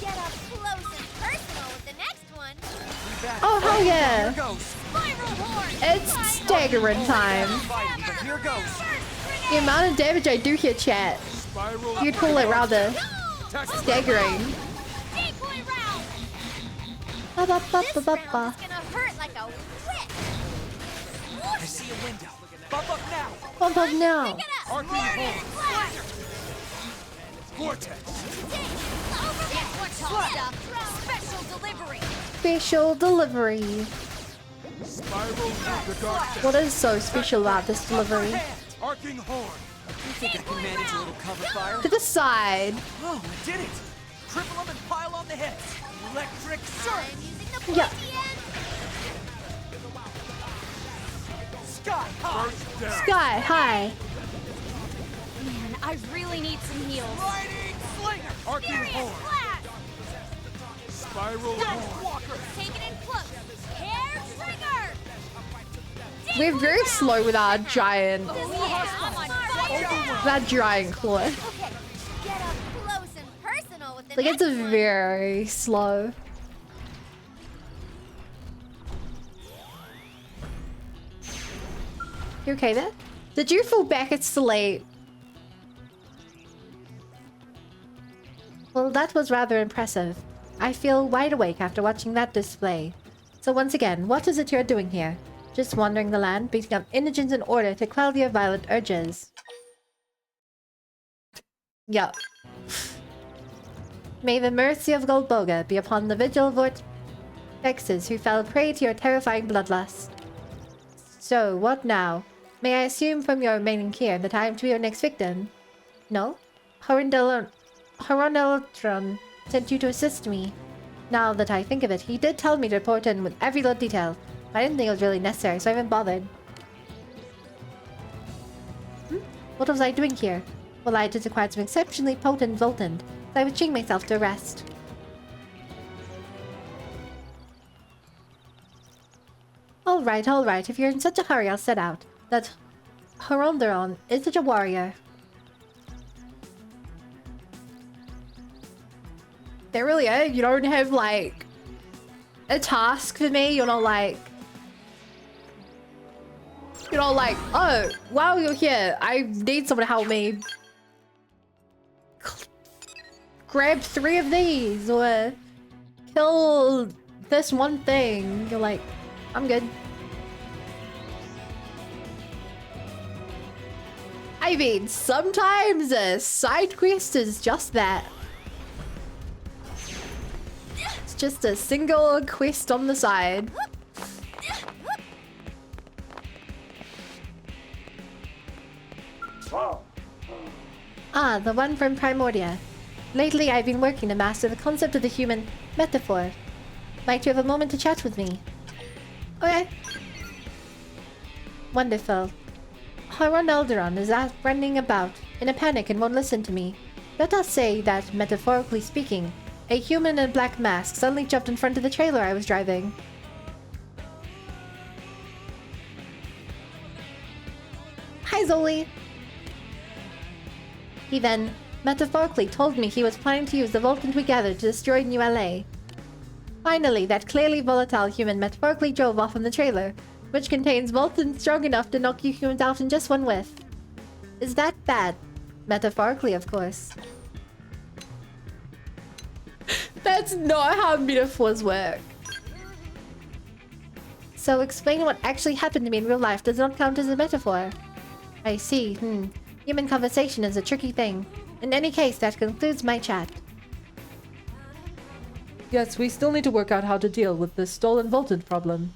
[SPEAKER 8] get up close and personal with the next one.
[SPEAKER 1] Oh, hell yeah! It's staggering time.
[SPEAKER 19] Here goes.
[SPEAKER 1] The amount of damage I do here, chat. You'd call it rather staggering. Ba -ba -ba -ba -ba -ba.
[SPEAKER 8] Gonna hurt like a whip.
[SPEAKER 19] I see a window. Bump up now.
[SPEAKER 1] Bump up now.
[SPEAKER 19] Vortex.
[SPEAKER 8] Special delivery.
[SPEAKER 1] Special delivery. What is so special about this delivery?
[SPEAKER 19] Arcing horn. You think I can manage a little cover fire?
[SPEAKER 1] To the side.
[SPEAKER 19] Oh, I did it. Triple them and pile on the heads. Electric surge.
[SPEAKER 1] Yeah.
[SPEAKER 19] Sky high.
[SPEAKER 1] Sky high.
[SPEAKER 8] Man, I really need some heals.
[SPEAKER 19] Riding slinger. Arcing horn. Spiral horn.
[SPEAKER 8] Take it in close. Hair trigger.
[SPEAKER 1] We're very slow with our giant. That giant claw.
[SPEAKER 8] Okay, get up close and personal with the
[SPEAKER 1] Like, it's a very slow. You okay there? Did you fall back? It's too late. Well, that was rather impressive. I feel wide awake after watching that display. So once again, what is it you're doing here? Just wandering the land, beating up indigents in order to quell your violent urges. Yup. May the mercy of Goldboga be upon the Vigil
[SPEAKER 21] Vexes who fell prey to your terrifying bloodlust. So, what now? May I assume from your remaining here that I am to be your next victim? No? Horoneltron sent you to assist me. Now that I think of it, he did tell me to report in with every little detail. I didn't think it was really necessary, so I haven't bothered. What was I doing here? Well, I just acquired some exceptionally potent Voltant, so I was cheating myself to rest. Alright, if you're in such a hurry, I'll set out. That Horonderon is such a warrior. There really is. You don't have, like, a task for me. You're not like... You're not like, oh, while you're here, I need someone to help me grab 3 of these or kill this one thing. You're like, I'm good. I mean, sometimes a side quest is just that. It's just a single quest on the side. Ah, the one from Primordia. Lately, I've been working to master the concept of the human metaphor. Might you have a moment to chat with me? Okay. Wonderful. Horonelderon is out running about in a panic and won't listen to me. Let us say that, metaphorically speaking, a human in a black mask suddenly jumped in front of the trailer I was driving. Hi, Zoli! He then, metaphorically, told me he was planning to use the Vulcan we gathered to destroy New LA. Finally, that clearly volatile human metaphorically drove off in the trailer, which contains Vulcan strong enough to knock you humans out in just one whiff. Is that bad? Metaphorically, of course. That's not how metaphors work. So explaining what actually happened to me in real life does not count as a metaphor. I see, Human conversation is a tricky thing. In any case, that concludes my chat. Yes, we still need to work out how to deal with this stolen Voltant problem.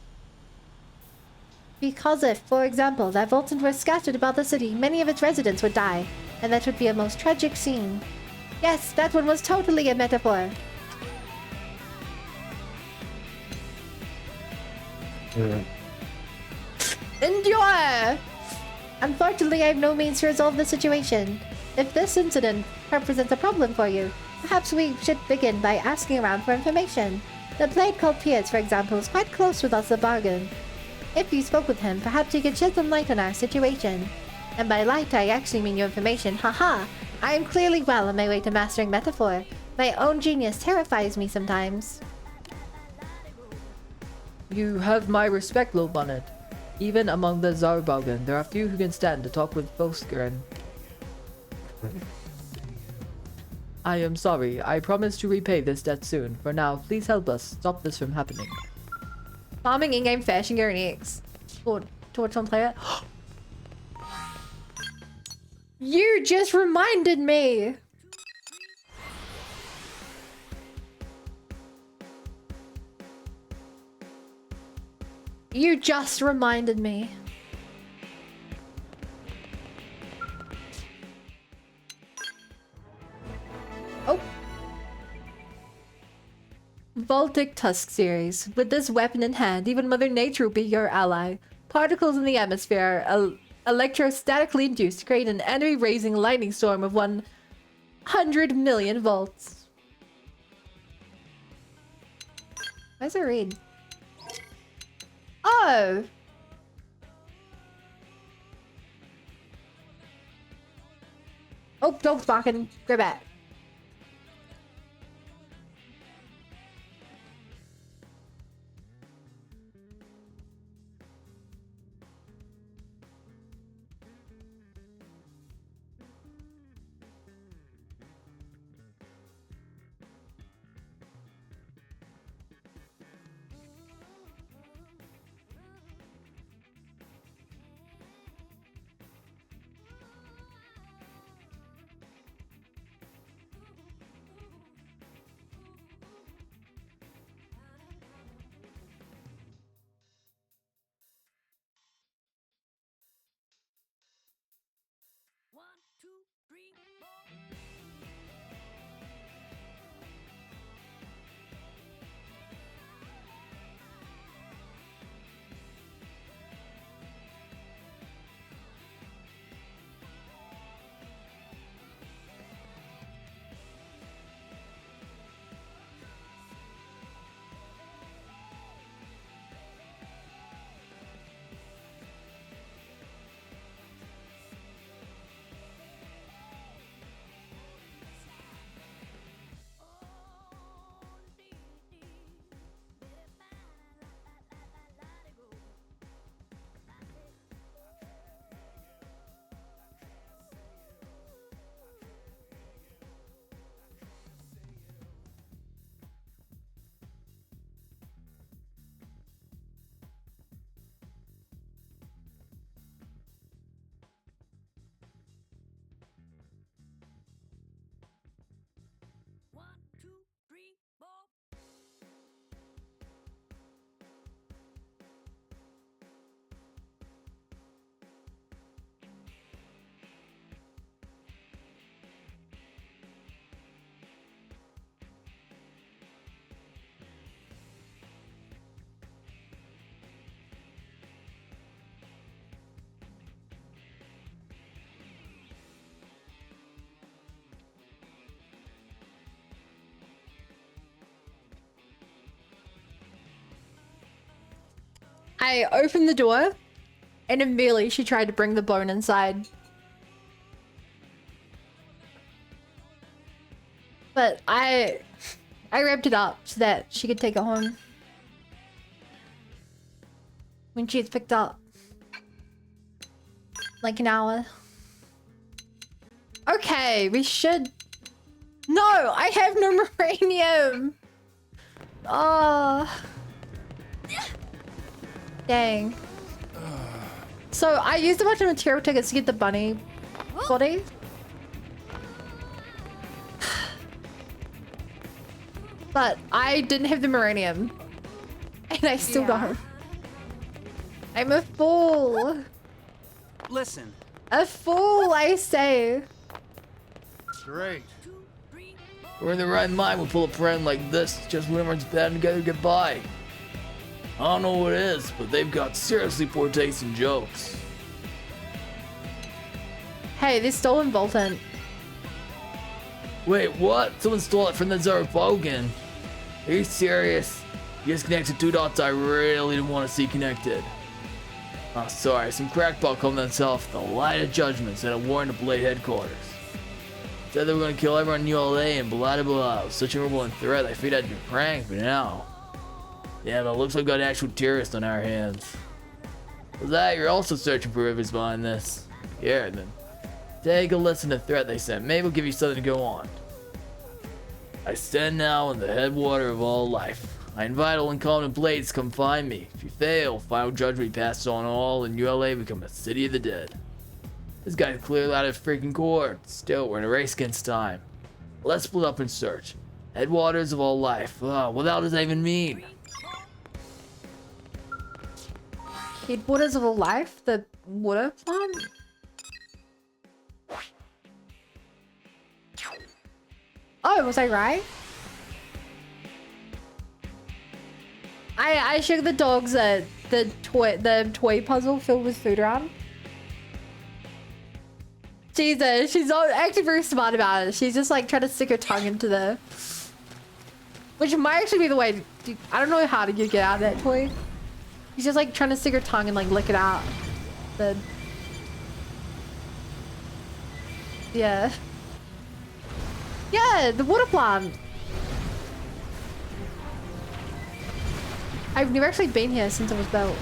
[SPEAKER 21] Because if, for example, that Voltant were scattered about the city, many of its residents would die, and that would be a most tragic scene. Yes, that one was totally a metaphor. Endure! Unfortunately, I have no means to resolve the situation. If this incident represents a problem for you, perhaps we should begin by asking around for information. The blade called Piers, for example, is quite close with us a bargain. If you spoke with him, perhaps he could shed some light on our situation. And by light, I actually mean your information. Haha! I am clearly well on my way to mastering metaphor. My own genius terrifies me sometimes.
[SPEAKER 14] You have my respect, Lil Bonnet. Even among the Zarbogan, there are few who can stand to talk with Foskeren. I am sorry. I promise to repay this debt soon. For now, please help us stop this from happening.
[SPEAKER 1] Farming in-game fashion gear and X. Torch on player. You just reminded me! You just reminded me. Oh. Voltic Tusk series. With this weapon in hand, even Mother Nature will be your ally. Particles in the atmosphere are electrostatically induced to create an enemy-raising lightning storm of 100 million volts. Why does it read? Oh! Oh, dog's barking. Go back. I opened the door and immediately she tried to bring the bone inside. But I wrapped it up so that she could take it home when she gets picked up. Like an hour. Okay, we should... No, I have no uranium. Oh. Dang. So I used a bunch of material tickets to get the bunny body. But I didn't have the uranium. And I still don't. I'm a fool.
[SPEAKER 19] Listen.
[SPEAKER 1] A fool, I say.
[SPEAKER 16] Great.
[SPEAKER 7] We're in the right mind. We pull a prank like this just when everyone's bad together to get by. I don't know what it is, but they've got seriously poor taste in jokes.
[SPEAKER 1] Hey, this stolen Bolton.
[SPEAKER 7] Wait, what? Someone stole it from the Zorobogan. Are you serious? You just connected two dots I really didn't want to see connected. Oh, sorry. Some crackpot called themselves the Light of Judgment sent a warrant to Blade headquarters. Said they were going to kill everyone in ULA and blah blah blah. Such a horrible threat, I figured I'd be pranked, but now. Yeah, but it looks like we've got an actual terrorist on our hands. Was that you're also searching for rivers behind this? Here then. Take a listen to the threat they sent. Maybe we'll give you something to go on. I stand now in the headwater of all life. I invite all incompetent blades to come find me. If you fail, final judgment passes on all and ULA become a city of the dead. This guy's clearly out of freaking court. Still, we're in a race against time. Let's split up and search. Headwaters of all life. What the hell does that even mean?
[SPEAKER 1] Headwaters of all life? The water plant? Oh, was I right? I shook the dogs at the toy puzzle filled with food around. Jesus, she's not actually very smart about it. She's just like trying to stick her tongue into the... Which might actually be the way to... I don't know how to get out of that toy. She's just like trying to stick her tongue and like lick it out. Yeah. Yeah, the water plant. I've never actually been here since it was built.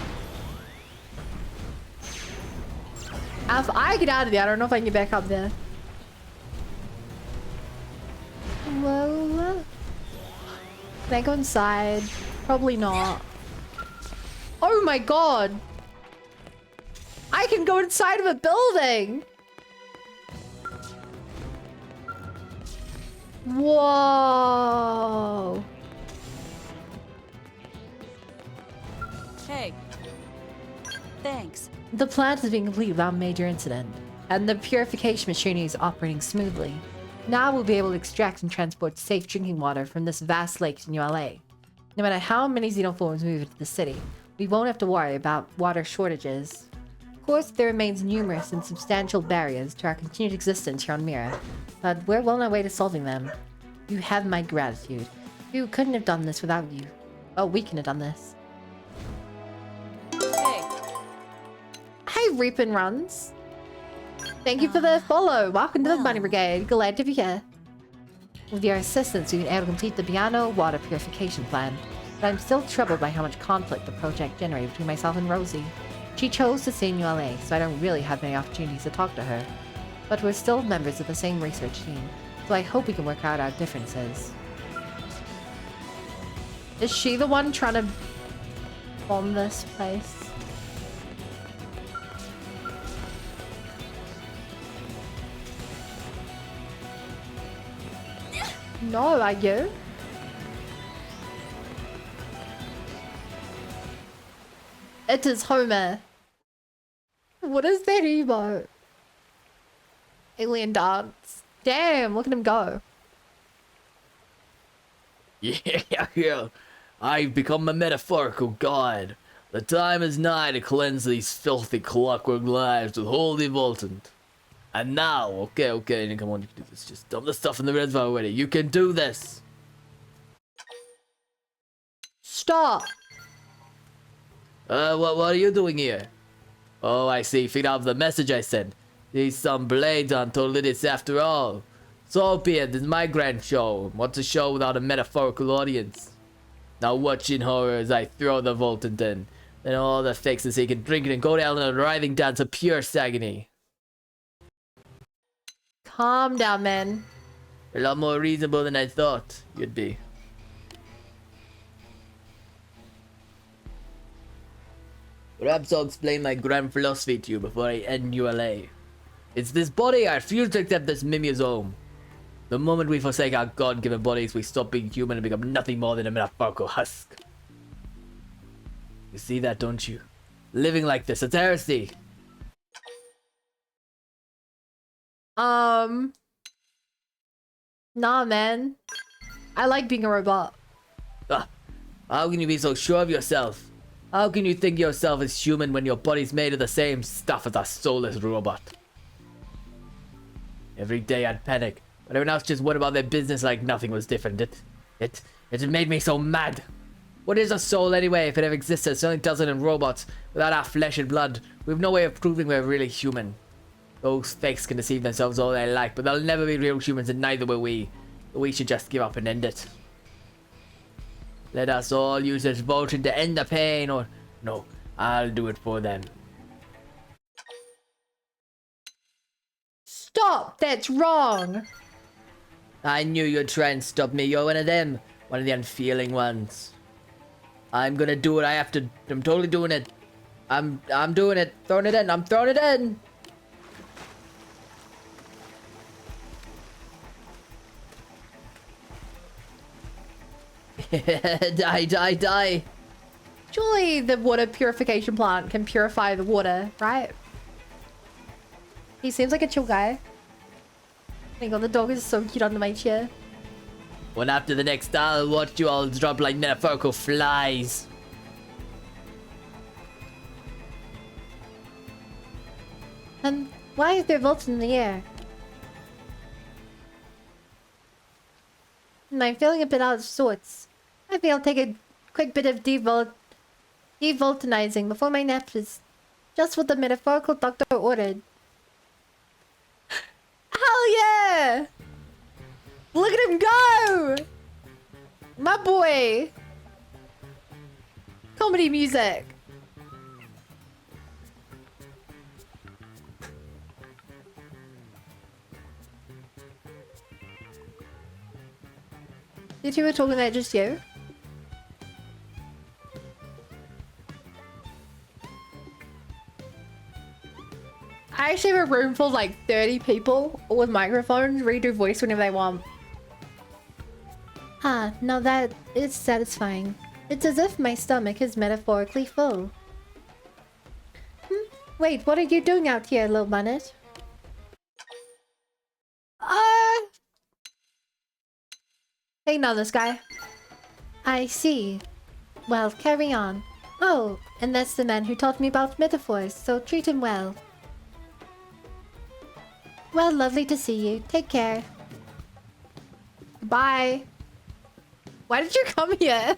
[SPEAKER 1] If I get out of there, I don't know if I can get back up there. Whoa. Can I go inside? Probably not. Oh my god. I can go inside of a building. Whoa.
[SPEAKER 3] Hey. Thanks.
[SPEAKER 21] The plant is being completed without major incident, and the purification machinery is operating smoothly. Now we'll be able to extract and transport safe drinking water from this vast lake in ULA. No matter how many xenoforms move into the city, we won't have to worry about water shortages. Of course, there remains numerous and substantial barriers to our continued existence here on Mira, but we're well on our way to solving them. You have my gratitude. You couldn't have done this without you. Oh, we couldn't have done this.
[SPEAKER 3] Hey.
[SPEAKER 21] Hey, Reapin' Runs. Thank you for the follow. Welcome to the Bunny Brigade. Glad to be here. With your assistance, we've been able to complete the Piano water purification plan, but I'm still troubled by how much conflict the project generated between myself and Rosie. She chose to stay in ULA, so I don't really have many opportunities to talk to her. But we're still members of the same research team, so I hope we can work out our differences. Is she the one trying to bomb this place? No, are you? It is Homer. What is that emote? Alien dance. Damn, look at him go.
[SPEAKER 7] Yeah. I've become a metaphorical god. The time is nigh to cleanse these filthy clockwork lives with holy Voltant. And now, okay, come on, you can do this. Just dump the stuff in the reservoir already. You can do this.
[SPEAKER 1] Stop.
[SPEAKER 7] What are you doing here? Oh, I see. Figured out the message I sent. These some blades on Tolidis after all. So be it. This is my grand show. What's a show without a metaphorical audience? Now watch in horror as I throw the Voltant in. Then all the fixes he can drink it and go down in a writhing dance of pure agony.
[SPEAKER 1] Calm down, man.
[SPEAKER 7] A lot more reasonable than I thought you'd be. Perhaps I'll explain my grand philosophy to you before I end ULA. It's this body I refuse to accept this Mimia's home. The moment we forsake our God-given bodies, we stop being human and become nothing more than a metaphorical husk. You see that, don't you? Living like this, it's heresy.
[SPEAKER 1] Nah, man. I like being a robot.
[SPEAKER 7] How can you be so sure of yourself? How can you think yourself is human when your body's made of the same stuff as a soulless robot? Every day I'd panic, but everyone else just went about their business like nothing was different. It made me so mad. What is a soul anyway, if it ever existed? It certainly doesn't in robots. Without our flesh and blood, we have no way of proving we're really human. Those fakes can deceive themselves all they like, but they'll never be real humans, and neither will we. We should just give up and end it. Let us all use this Voltant to end the pain, or... No, I'll do it for them.
[SPEAKER 1] Stop! That's wrong!
[SPEAKER 7] I knew you'd try and stop me. You're one of them. One of the unfeeling ones. I'm gonna do what I have to... I'm totally doing it. I'm doing it. Throwing it in. I'm throwing it in! Die.
[SPEAKER 1] Surely the water purification plant can purify the water, right? He seems like a chill guy. Oh my god, the dog is so cute under my chair.
[SPEAKER 7] One after the next, I'll watch you all drop like metaphorical flies.
[SPEAKER 1] Why is there volts in the air? I'm feeling a bit out of sorts. I think I'll take a quick bit of devoltanizing before my nap is just what the metaphorical doctor ordered. Hell yeah! Look at him go! My boy! Comedy music. You two were talking about just you? I actually have a room full of like 30 people, all with microphones, ready to do voice whenever they want. Ah, now that is satisfying. It's as if my stomach is metaphorically full. Wait, what are you doing out here, little bunnet? Hey, now this guy. I see. Well, carry on. Oh, and that's the man who taught me about metaphors, so treat him well. Well, lovely to see you. Take care. Bye. Why did you come here?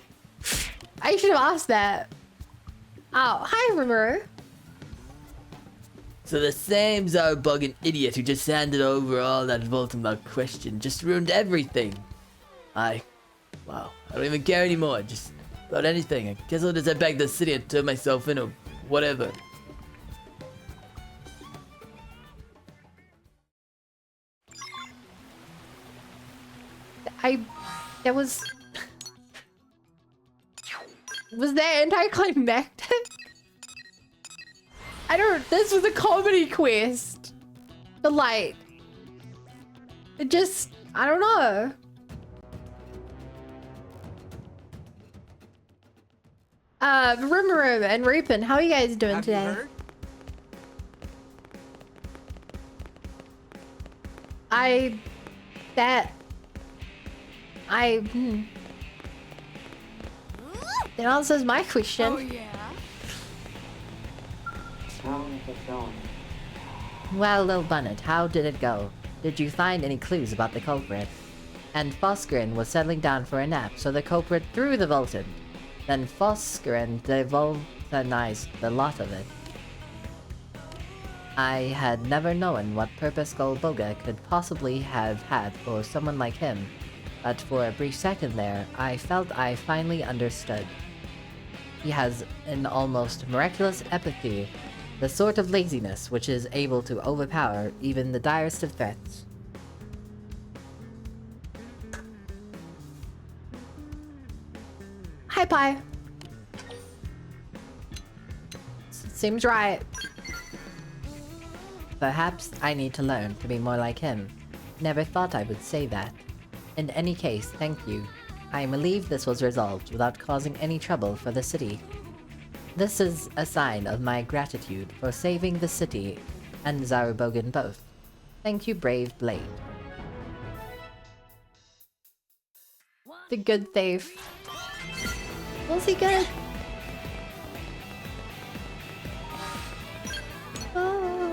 [SPEAKER 1] I should have asked that. Oh, hi, Rimuru.
[SPEAKER 7] So the same Zarbuggin idiot who just handed over all that Voltant without question just ruined everything. Wow, I don't even care anymore, just about anything. I guess I'll just head back to the city and turn myself in or whatever.
[SPEAKER 1] That was... Was that anticlimactic? This was a comedy quest. But like... It just... I don't know. Rimuru and Reapin, how are you guys doing today? That answers my question.
[SPEAKER 8] Oh yeah.
[SPEAKER 21] Well, little Bunnet, how did it go? Did you find any clues about the culprit? And Foscarin was settling down for a nap, so the culprit threw the Voltant. Then Foscarin scrutinized the lot of it. I had never known what purpose Golboga could possibly have had for someone like him, but for a brief second there, I felt I finally understood. He has an almost miraculous apathy, the sort of laziness which is able to overpower even the direst of threats.
[SPEAKER 1] Hi, Pie. Seems right.
[SPEAKER 21] Perhaps I need to learn to be more like him. Never thought I would say that. In any case, thank you. I am relieved this was resolved without causing any trouble for the city. This is a sign of my gratitude for saving the city and Zarubogan both. Thank you, brave Blade.
[SPEAKER 1] The good thief. Was he good? Oh.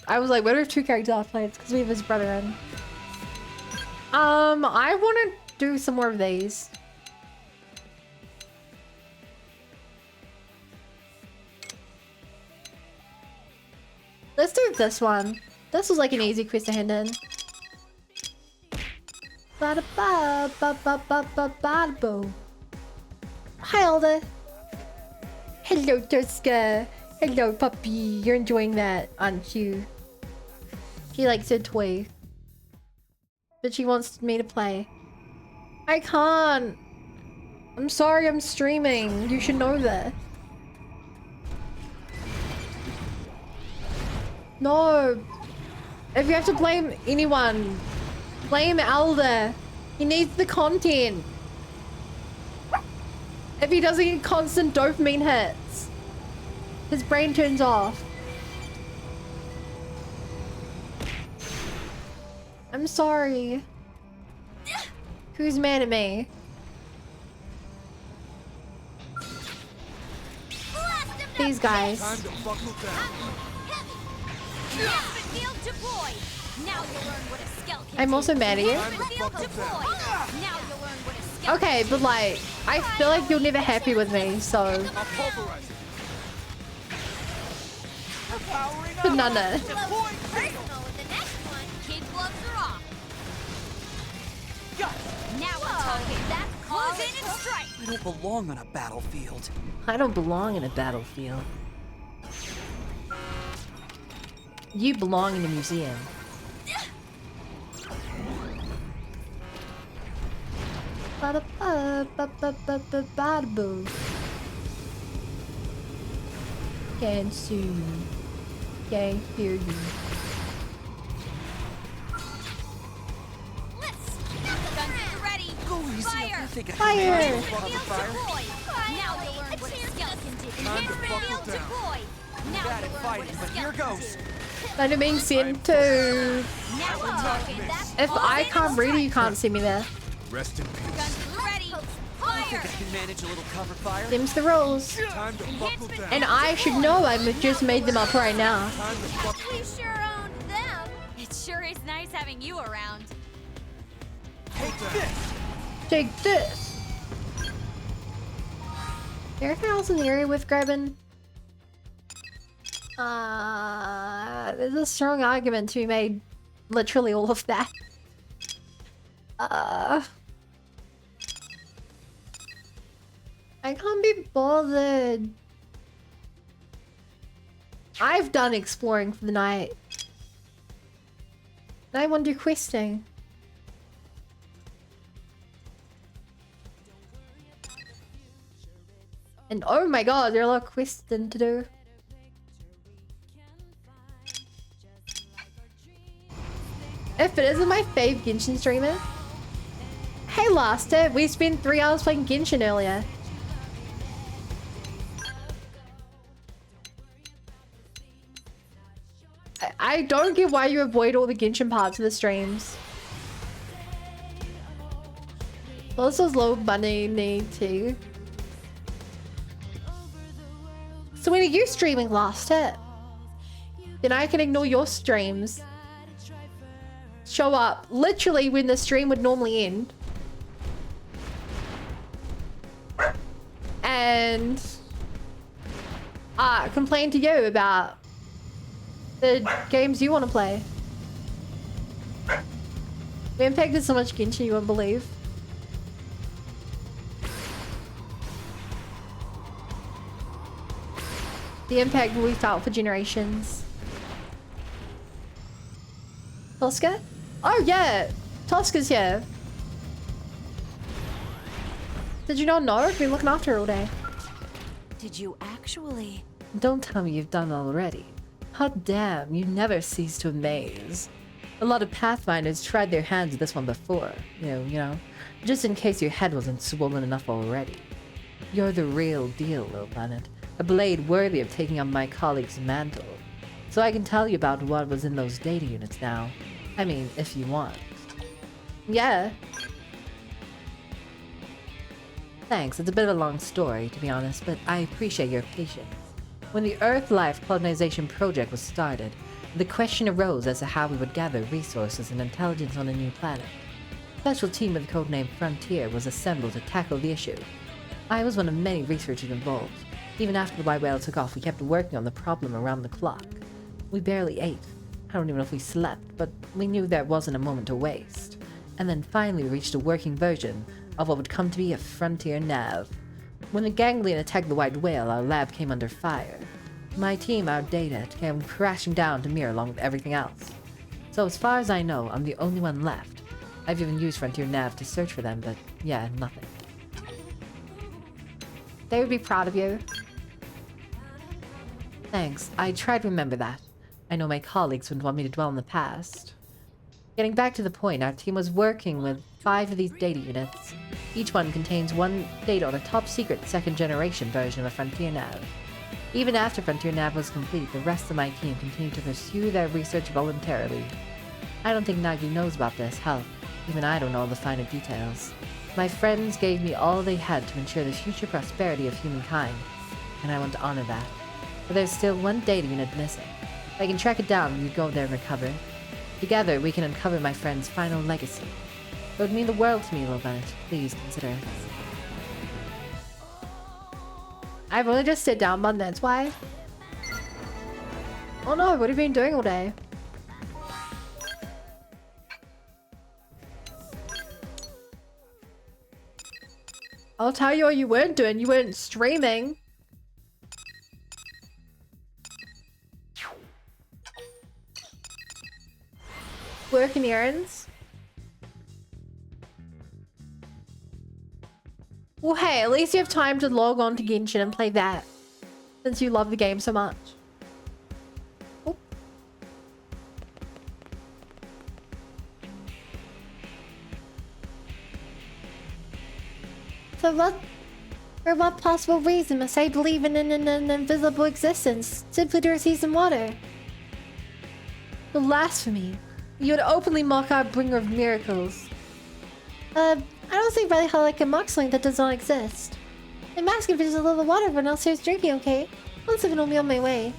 [SPEAKER 1] I was like, what are two characters I played? It's because we have his brother in. I want to do some more of these. Let's do this one. This was like an easy quest to hand in. Hi, Alda. Hello, Tuska. Hello, puppy. You're enjoying that, aren't you? She likes a toy. But she wants me to play. I can't. I'm sorry, I'm streaming. You should know that. No. If you have to blame anyone, blame Alda. He needs the content. If he doesn't get constant dopamine hits, his brain turns off. I'm sorry. Who's mad at me? These guys. I'm also mad at you. Okay, but like, I feel like you're never happy with me, so. Banana.
[SPEAKER 19] I don't belong on a battlefield.
[SPEAKER 21] I don't belong in a battlefield. You belong in a museum. Can't see you. Can't hear you.
[SPEAKER 19] Go easy.
[SPEAKER 8] Fire!
[SPEAKER 21] Fire!
[SPEAKER 8] Now you'll learn what a skeleton did. Reveal to boy. Now
[SPEAKER 19] Bad at
[SPEAKER 8] you'll learn what
[SPEAKER 19] fighting,
[SPEAKER 8] a
[SPEAKER 19] but here
[SPEAKER 8] skeleton
[SPEAKER 19] goes.
[SPEAKER 8] did.
[SPEAKER 1] That means sent to.
[SPEAKER 8] Now we're talking.
[SPEAKER 1] If I can't read it, you can't see me there.
[SPEAKER 11] Rest in peace.
[SPEAKER 8] Guns ready.
[SPEAKER 19] I think I can manage a little cover fire.
[SPEAKER 1] Them's the rules.
[SPEAKER 19] Time to buckle down.
[SPEAKER 1] And I should know I've just made them up right now.
[SPEAKER 8] We sure owned them. It sure is nice having you around.
[SPEAKER 19] Take this.
[SPEAKER 1] Take this. Anything else in the area with grabbing? There's a strong argument to be made. Literally all of that. I can't be bothered. I've done exploring for the night. I want to do questing. And oh my god, there are a lot of questing to do. If it isn't my fave Genshin streamer. Hey Lasta, we spent 3 hours playing Genshin earlier. I don't get why you avoid all the Genshin parts of the streams. Well, this was low bunny too. So when are you streaming last hit? Then I can ignore your streams. show up literally when the stream would normally end. And complain to you about the games you want to play. We impacted so much Genshin you won't believe. The impact we felt for generations. Tosca? Oh yeah! Tosca's here. Did you not know? I've been looking after her all day.
[SPEAKER 20] Did you actually?
[SPEAKER 14] Don't tell me you've done it already. Hot damn, you never cease to amaze. A lot of Pathfinders tried their hands at this one before. You know, just in case your head wasn't swollen enough already. You're the real deal, little planet. A blade worthy of taking on my colleague's mantle. So I can tell you about what was in those data units now. I mean, if you want.
[SPEAKER 1] Yeah.
[SPEAKER 14] Thanks, it's a bit of a long story, to be honest, but I appreciate your patience. When the Earth Life Colonization Project was started, the question arose as to how we would gather resources and intelligence on a new planet. A special team with the codename Frontier was assembled to tackle the issue. I was one of many researchers involved. Even after the white whale took off, we kept working on the problem around the clock. We barely ate. I don't even know if we slept, but we knew there wasn't a moment to waste. And then finally we reached a working version of what would come to be a Frontier nav. When the ganglion attacked the white whale, our lab came under fire. My team, our data, came crashing down to mirror along with everything else. So as far as I know, I'm the only one left. I've even used Frontier Nav to search for them, but yeah, nothing.
[SPEAKER 1] They would be proud of you.
[SPEAKER 14] Thanks, I tried to remember that. I know my colleagues wouldn't want me to dwell on the past. Getting back to the point, our team was working with 5 of these data units. Each one contains one data on a top-secret second-generation version of a Frontier Nav. Even after Frontier Nav was complete, the rest of my team continued to pursue their research voluntarily. I don't think Nagi knows about this, hell, even I don't know all the finer details. My friends gave me all they had to ensure the future prosperity of humankind, and I want to honor that. But there's still one data unit missing. If I can track it down, we go there and recover it. Together, we can uncover my friend's final legacy. It would mean the world to me, little Bennett. Please consider it.
[SPEAKER 1] I've only just sit down, but that's why. Oh no, what have you been doing all day? I'll tell you what you weren't doing. You weren't streaming. Working errands. Well, hey, at least you have time to log on to Genshin and play that. Since you love the game so much. Oh. So for what possible reason must I believe in an invisible existence simply to receive some water? Blasphemy. You would openly mock our bringer of miracles. I don't see really how I can mock something that does not exist. I'm asking for just a little water when else here's drinking, okay? Once if it'll be on my way.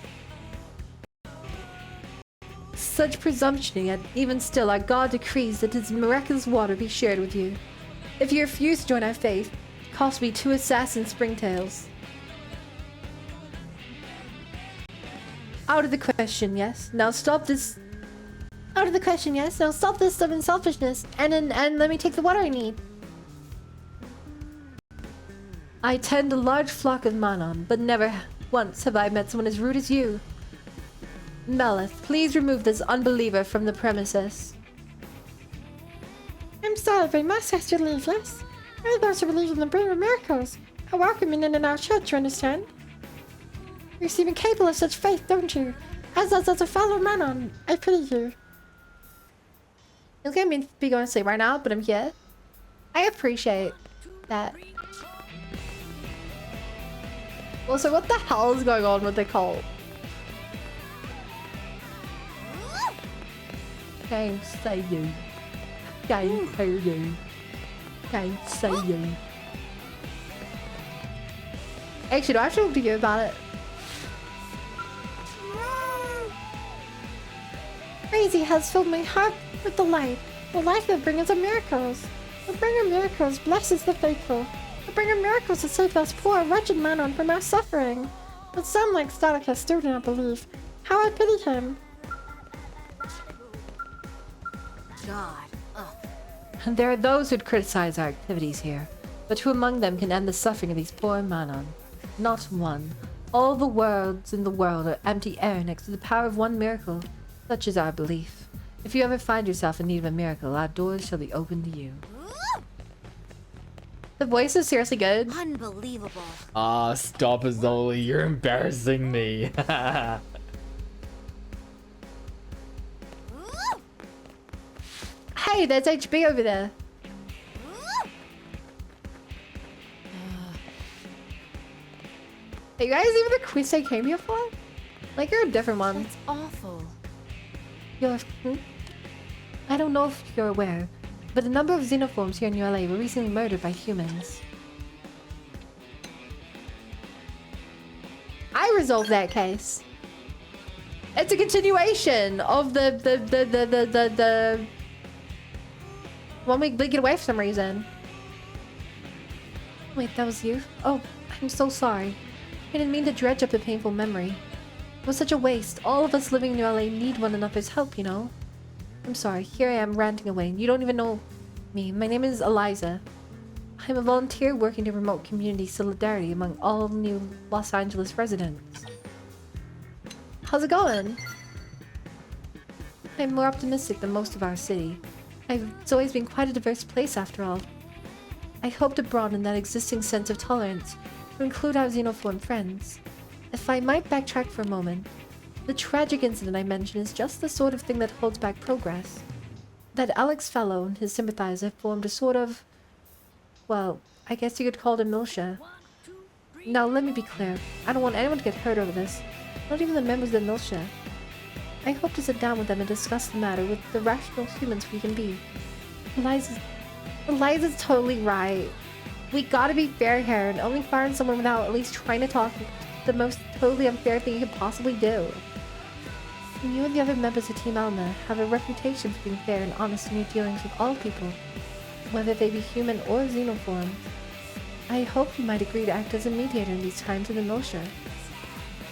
[SPEAKER 1] Such presumption, yet even still our God decrees that his miraculous water be shared with you. If you refuse to join our faith, it costs me 2 assassin springtails. Out of the question, yes. Now stop this. Out of the question, yes. Now stop this stubborn selfishness and let me take the water I need. I tend a large flock of Manon, but never once have I met someone as rude as you. Melith, please remove this unbeliever from the premises. I'm sorry, but I must ask you to leave, yes? We're those who believe in the bringer of miracles. I welcome you in our church, you understand? You seem incapable of such faith, don't you? As a fellow Manon, I pity you. You'll get me to be going to sleep right now, but I'm here. I appreciate that. Also, what the hell is going on with the cult? Can't say you. Can't hear you. Can't say you. Actually, do I have to talk to you about it?
[SPEAKER 21] crazy has filled my heart with delight. The life that brings us miracles. The bringer miracles blesses the faithful. The bringer miracles to save us poor, wretched Manon from our suffering. But some like Stalacus still do not believe. How I pity him.
[SPEAKER 14] God. And there are those who'd criticize our activities here, but who among them can end the suffering of these poor Manon? Not one. All the worlds in the world are empty air next to the power of one miracle. Such is our belief. If you ever find yourself in need of a miracle, our doors shall be open to you.
[SPEAKER 21] The voice is seriously good.
[SPEAKER 8] Unbelievable.
[SPEAKER 7] Ah, stop, Azoli. You're embarrassing me.
[SPEAKER 21] Hey, there's HB over there. Are you guys even the quest I came here for? Like, you're a different one.
[SPEAKER 8] That's awful.
[SPEAKER 21] I don't know if you're aware, but a number of xenoforms here in ULA were recently murdered by humans. I resolved that case. It's a continuation of the one we did get away for some reason. Wait, that was you? Oh, I'm so sorry. I didn't mean to dredge up a painful memory. It was such a waste. All of us living in LA need one another's help, you know? I'm sorry, here I am ranting away. You don't even know me. My name is Eliza. I'm a volunteer working to promote community solidarity among all new Los Angeles residents. How's it going? I'm more optimistic than most of our city. It's always been quite a diverse place after all. I hope to broaden that existing sense of tolerance to include our xenoform friends. If I might backtrack for a moment, the tragic incident I mentioned is just the sort of thing that holds back progress. That Alex fellow and his sympathizer formed a sort of... well, I guess you could call it a militia. Now let me be clear, I don't want anyone to get hurt over this, not even the members of the militia. I hope to sit down with them and discuss the matter with the rational humans we can be. Eliza's totally right. We gotta be fair here and only fire someone without at least trying to talk the most totally unfair thing you could possibly do. And you and the other members of Team Alma have a reputation for being fair and honest in your dealings with all people, whether they be human or xenoform. I hope you might agree to act as a mediator in these times in the militia.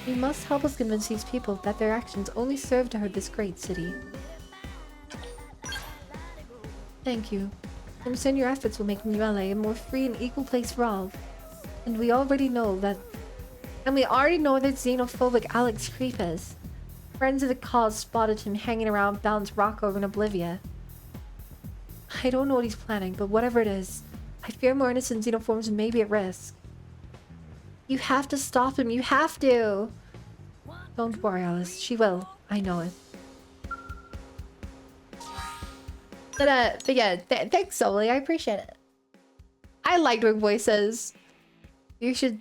[SPEAKER 21] You must help us convince these people that their actions only serve to hurt this great city. Thank you. I'm certain your efforts will make New LA a more free and equal place for all. And we already know that xenophobic Alex Creep is. Friends of the cause spotted him hanging around Balance Rock over in Oblivia. I don't know what he's planning, but whatever it is, I fear more innocent xenoforms may be at risk. You have to stop him, you have to! Don't worry, Alice, she will. I know it. But yeah, thanks, Soli, I appreciate it. I like doing voices. You should...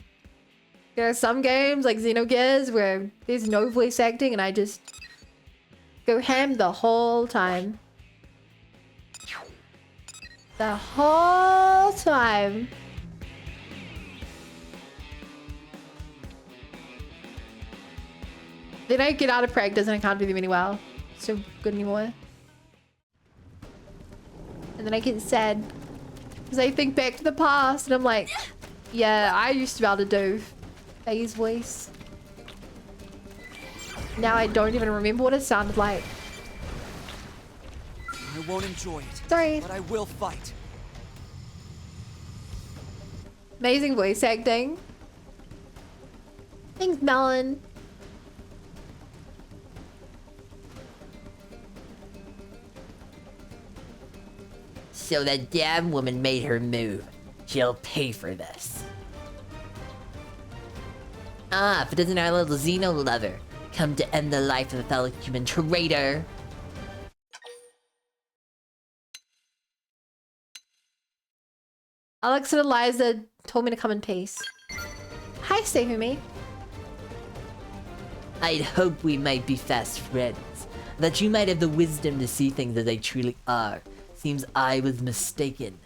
[SPEAKER 21] There are some games, like Xenogears, where there's no voice acting and I just go ham the whole time. The whole time. Then I get out of practice and I can't do them any well. So good anymore. And then I get sad. Because I think back to the past and I'm like, yeah, I used to be able to do Faye's voice. Now I don't even remember what it sounded like.
[SPEAKER 19] I won't enjoy it.
[SPEAKER 21] Sorry.
[SPEAKER 19] But I will fight.
[SPEAKER 21] Amazing voice acting. Thanks, Melon.
[SPEAKER 13] So that damn woman made her move. She'll pay for this. Ah, but doesn't our little Xeno lover come to end the life of a fellow human traitor?
[SPEAKER 21] Alex and Eliza told me to come in peace. Hi, Seihumi.
[SPEAKER 13] I'd hope we might be fast friends. That you might have the wisdom to see things as they truly are. Seems I was mistaken.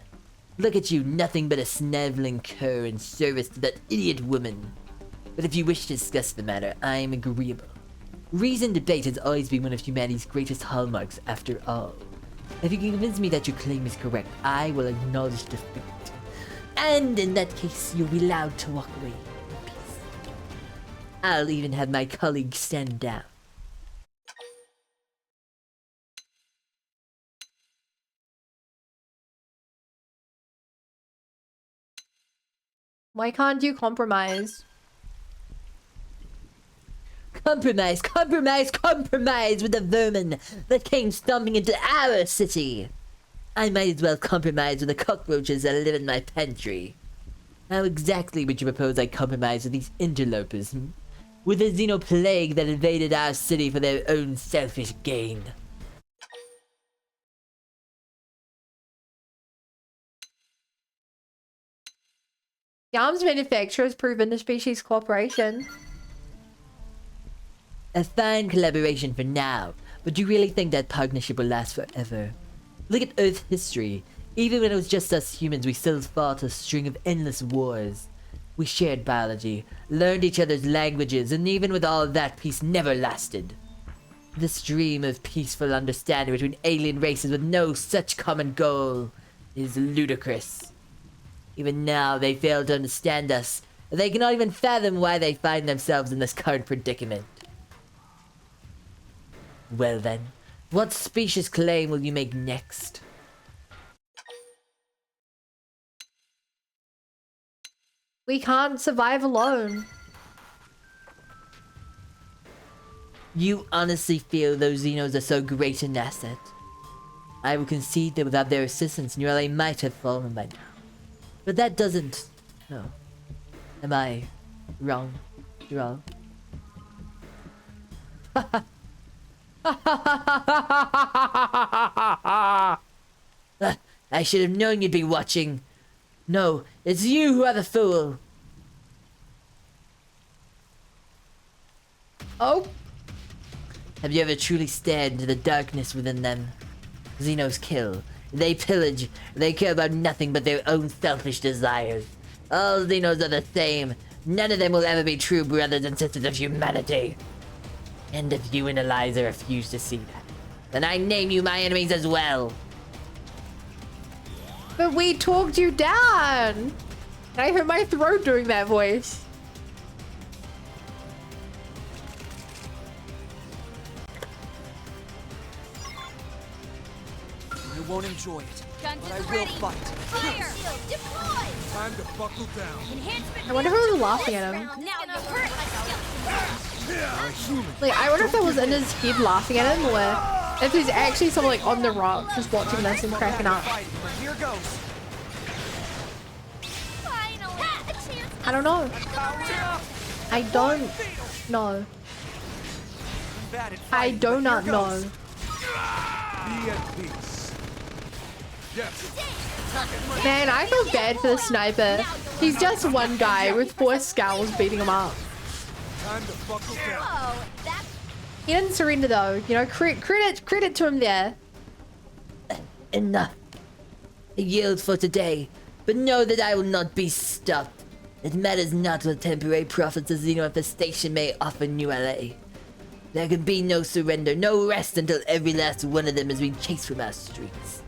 [SPEAKER 13] Look at you, nothing but a sniveling cur in service to that idiot woman. But if you wish to discuss the matter, I'm agreeable. Reasoned debate has always been one of humanity's greatest hallmarks, after all. If you can convince me that your claim is correct, I will acknowledge defeat. And in that case, you'll be allowed to walk away in peace. I'll even have my colleague stand down.
[SPEAKER 1] Why can't you compromise?
[SPEAKER 13] Compromise, compromise, compromise with the vermin that came stomping into our city. I might as well compromise with the cockroaches that live in my pantry. How exactly would you propose I compromise with these interlopers? With the xenoplague that invaded our city for their own selfish gain?
[SPEAKER 1] The arms manufacturer has proven the species cooperation.
[SPEAKER 13] A fine collaboration for now, but do you really think that partnership will last forever? Look at Earth's history. Even when it was just us humans, we still fought a string of endless wars. We shared biology, learned each other's languages, and even with all that, peace never lasted. This dream of peaceful understanding between alien races with no such common goal is ludicrous. Even now, they fail to understand us. They cannot even fathom why they find themselves in this current predicament. Well then, what specious claim will you make next?
[SPEAKER 1] We can't survive alone.
[SPEAKER 13] You honestly feel those Xenos are so great an asset? I will concede that without their assistance, New LA might have fallen by now. But that doesn't... No. Am I wrong? You're all. I should have known you'd be watching. No, it's you who are the fool.
[SPEAKER 1] Oh.
[SPEAKER 13] Have you ever truly stared into the darkness within them? Xenos kill. They pillage. They care about nothing but their own selfish desires. All Xenos are the same. None of them will ever be true brothers and sisters of humanity. And if you and Eliza refuse to see that, then I name you my enemies as well.
[SPEAKER 1] But we talked you down. I hurt my throat doing that voice.
[SPEAKER 19] I won't enjoy it,
[SPEAKER 8] Guns
[SPEAKER 19] but I
[SPEAKER 8] is
[SPEAKER 19] will
[SPEAKER 8] ready.
[SPEAKER 19] fight.
[SPEAKER 8] Fire! Deploy!
[SPEAKER 15] Time to buckle down.
[SPEAKER 8] Enhancement.
[SPEAKER 1] I wonder who was laughing at him.
[SPEAKER 8] Now you're hurt like skeleton.
[SPEAKER 1] Like, I wonder if that was in his head laughing at him, or if there's actually someone like on the rock just watching this and cracking up.
[SPEAKER 19] Here goes.
[SPEAKER 1] I don't know. I don't know. I do not know.
[SPEAKER 15] Be at peace. Yes.
[SPEAKER 1] Man, I feel bad for the sniper. He's just one guy with 4 skulls beating him up.
[SPEAKER 15] Time to buckle down.
[SPEAKER 1] He didn't surrender though. You know, credit to him there.
[SPEAKER 13] Enough. I yield for today, but know that I will not be stopped. It matters not what temporary profits the Xeno infestation may offer New LA. There can be no surrender, no rest until every last one of them has been chased from our streets.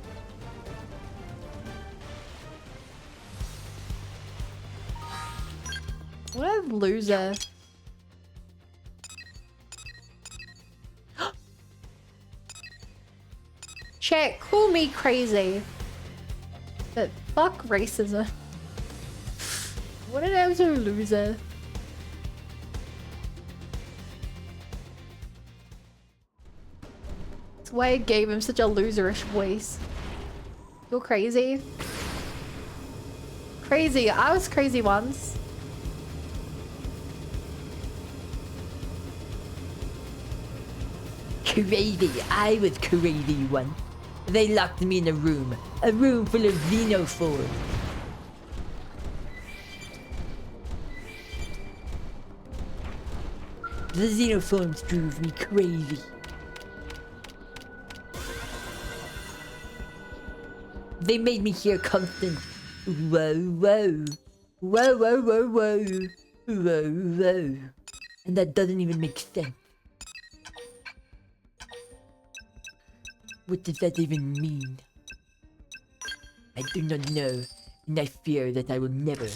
[SPEAKER 1] What a loser. Chat, call me crazy. But fuck racism. What an absolute loser. That's why I gave him such a loserish voice. You're crazy. Crazy. I was crazy once.
[SPEAKER 13] Crazy. I was crazy once. They locked me in a room full of xenophores. The xenoforms drove me crazy. They made me hear constant whoa whoa. Whoa whoa whoa whoa. Whoa whoa. And that doesn't even make sense. What does that even mean? I do not know, and I fear that I will never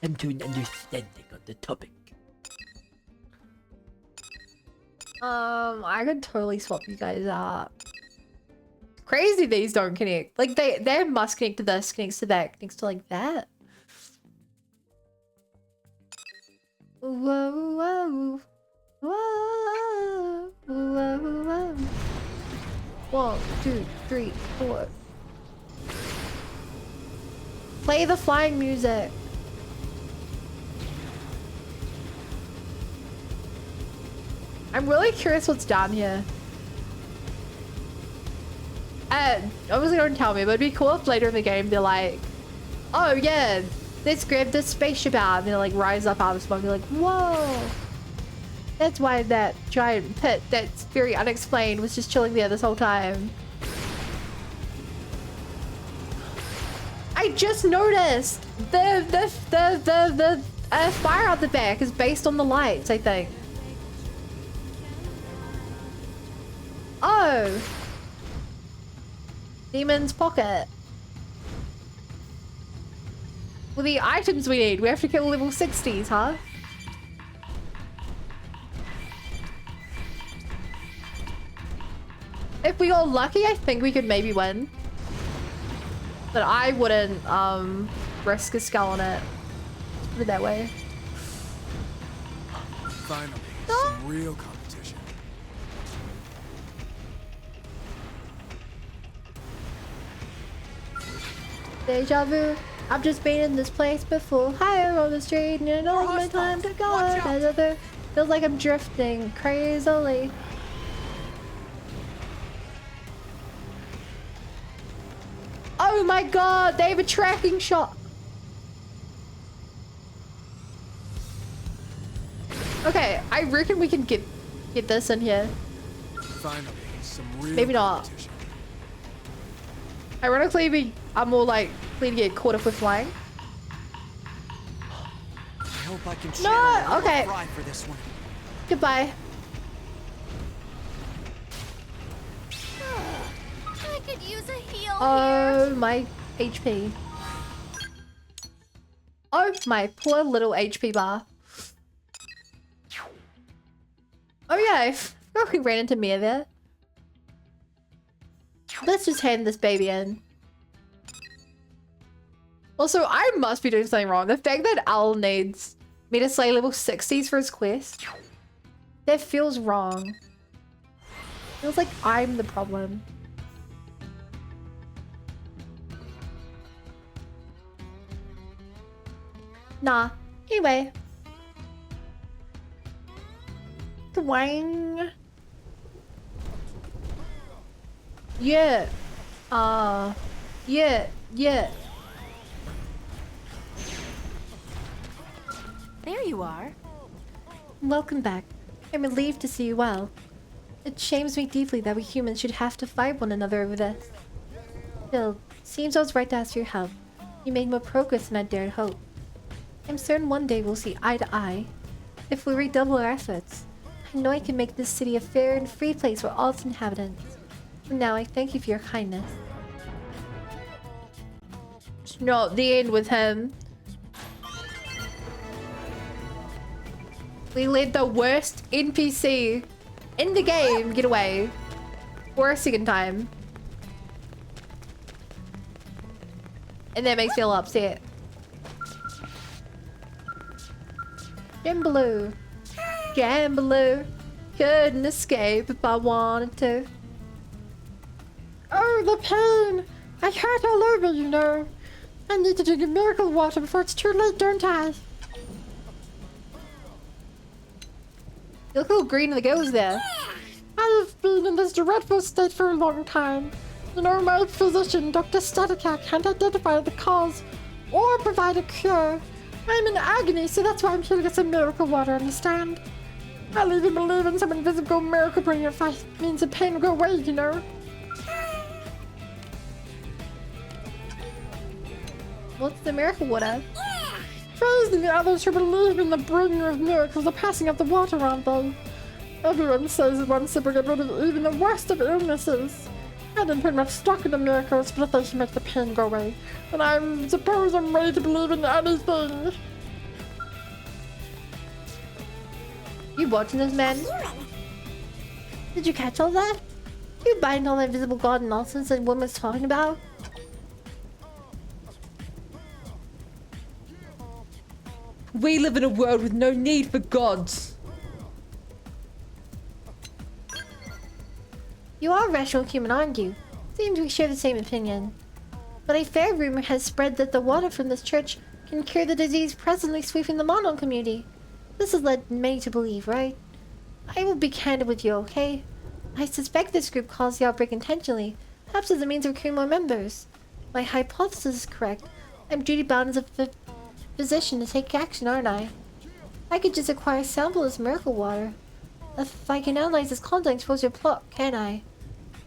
[SPEAKER 13] come to an understanding on the topic.
[SPEAKER 1] I could totally swap you guys out. Crazy these don't connect. Like they must connect to this, connects to that, connects to like that. Whoa, whoa, whoa, whoa, whoa. 1, 2, 3, 4. Play the flying music. I'm really curious what's down here. Obviously don't tell me, but it'd be cool if later in the game they're like, oh yeah, let's grab this spaceship out, and they'll like rise up out of smoke and be like, whoa. That's why that giant pit that's very unexplained was just chilling there this whole time. I just noticed the fire out the back is based on the lights, I think. Oh. Demon's pocket. Well, the items we need. We have to kill level 60s, huh? If we got lucky, I think we could maybe win. But I wouldn't risk a skull on it. Put it that way.
[SPEAKER 19] Finally, some real competition.
[SPEAKER 1] Deja vu. I've just been in this place before. Higher on the street, and it knows my time to go. Feels like I'm drifting crazily. Oh my god, they have a tracking shot. Okay, I reckon we can get this in here.
[SPEAKER 19] Finally, some real
[SPEAKER 1] Maybe not. Ironically, I'm more like to get caught up with flying.
[SPEAKER 19] I hope I can
[SPEAKER 1] No, okay.
[SPEAKER 19] fry for this one.
[SPEAKER 1] Goodbye.
[SPEAKER 8] I could use a heal
[SPEAKER 1] Oh,
[SPEAKER 8] here.
[SPEAKER 1] my HP. Oh, my poor little HP bar. Oh yeah, I forgot we ran into Mia there. Let's just hand this baby in. Also, I must be doing something wrong. The fact that Al needs me to slay level 60s for his quest, that feels wrong. Feels like I'm the problem. Nah. Anyway. Twang. Yeah. Yeah.
[SPEAKER 8] There you are.
[SPEAKER 1] Welcome back. I'm relieved to see you well. It shames me deeply that we humans should have to fight one another over this. Still, seems I was right to ask for your help. You made more progress than I dared hope. I'm certain one day we'll see eye to eye. If we redouble our efforts, I know I can make this city a fair and free place for all its inhabitants. For now, I thank you for your kindness. It's not the end with him. We let the worst NPC in the game get away for a second time. And that makes me a little upset. Jambaloo. Jambaloo. Couldn't escape if I wanted to. Oh, the pain! I hurt all over, you know. I need to drink a miracle water before it's too late, don't I? You look a little green in the gills there. I've been in this dreadful state for a long time. You know, my physician, Dr. Statica, can't identify the cause or provide a cure. I'm in agony, so that's why I'm here to get some miracle water, understand? I'll even believe in some invisible miracle bringer if it means the pain will go away, you know? What's the miracle water? Praising the others who believe in the bringer of miracles, the passing of the water on them. Everyone says it wants to get rid of even the worst of illnesses. hadn't pretty much stuck in the miracles, but if they should make the pain go away, then I suppose I'm ready to believe in anything. You watching this, man? Did you catch all that? You buying all that invisible god nonsense that woman's talking about?
[SPEAKER 14] We live in a world with no need for gods.
[SPEAKER 1] You are a rational human, aren't you? Seems we share the same opinion. But a fair rumor has spread that the water from this church can cure the disease presently sweeping the Mono community. This has led many to believe, right? I will be candid with you, okay? I suspect this group caused the outbreak intentionally, perhaps as a means of recruiting more members. My hypothesis is correct. I'm duty-bound as a physician to take action, aren't I? I could just acquire a sample of this miracle water. If I can analyze this content, expose your plot, can I?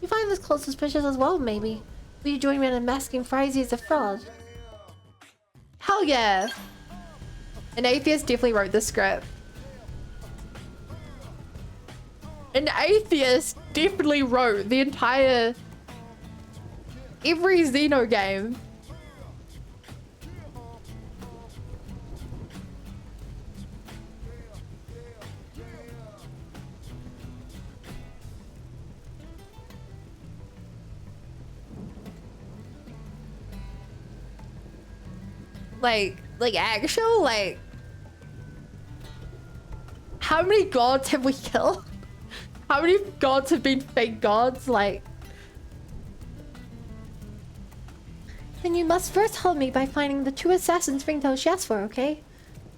[SPEAKER 1] You find this close suspicious as well, maybe. Will you join me in unmasking Frizy as a fraud?
[SPEAKER 14] Hell yeah! An atheist definitely wrote this script. An atheist definitely wrote the entire... every Xeno game. Like actual, like... How many gods have we killed? How many gods have been fake gods? Like...
[SPEAKER 1] Then you must first help me by finding the two assassins Ringtail asked for, okay?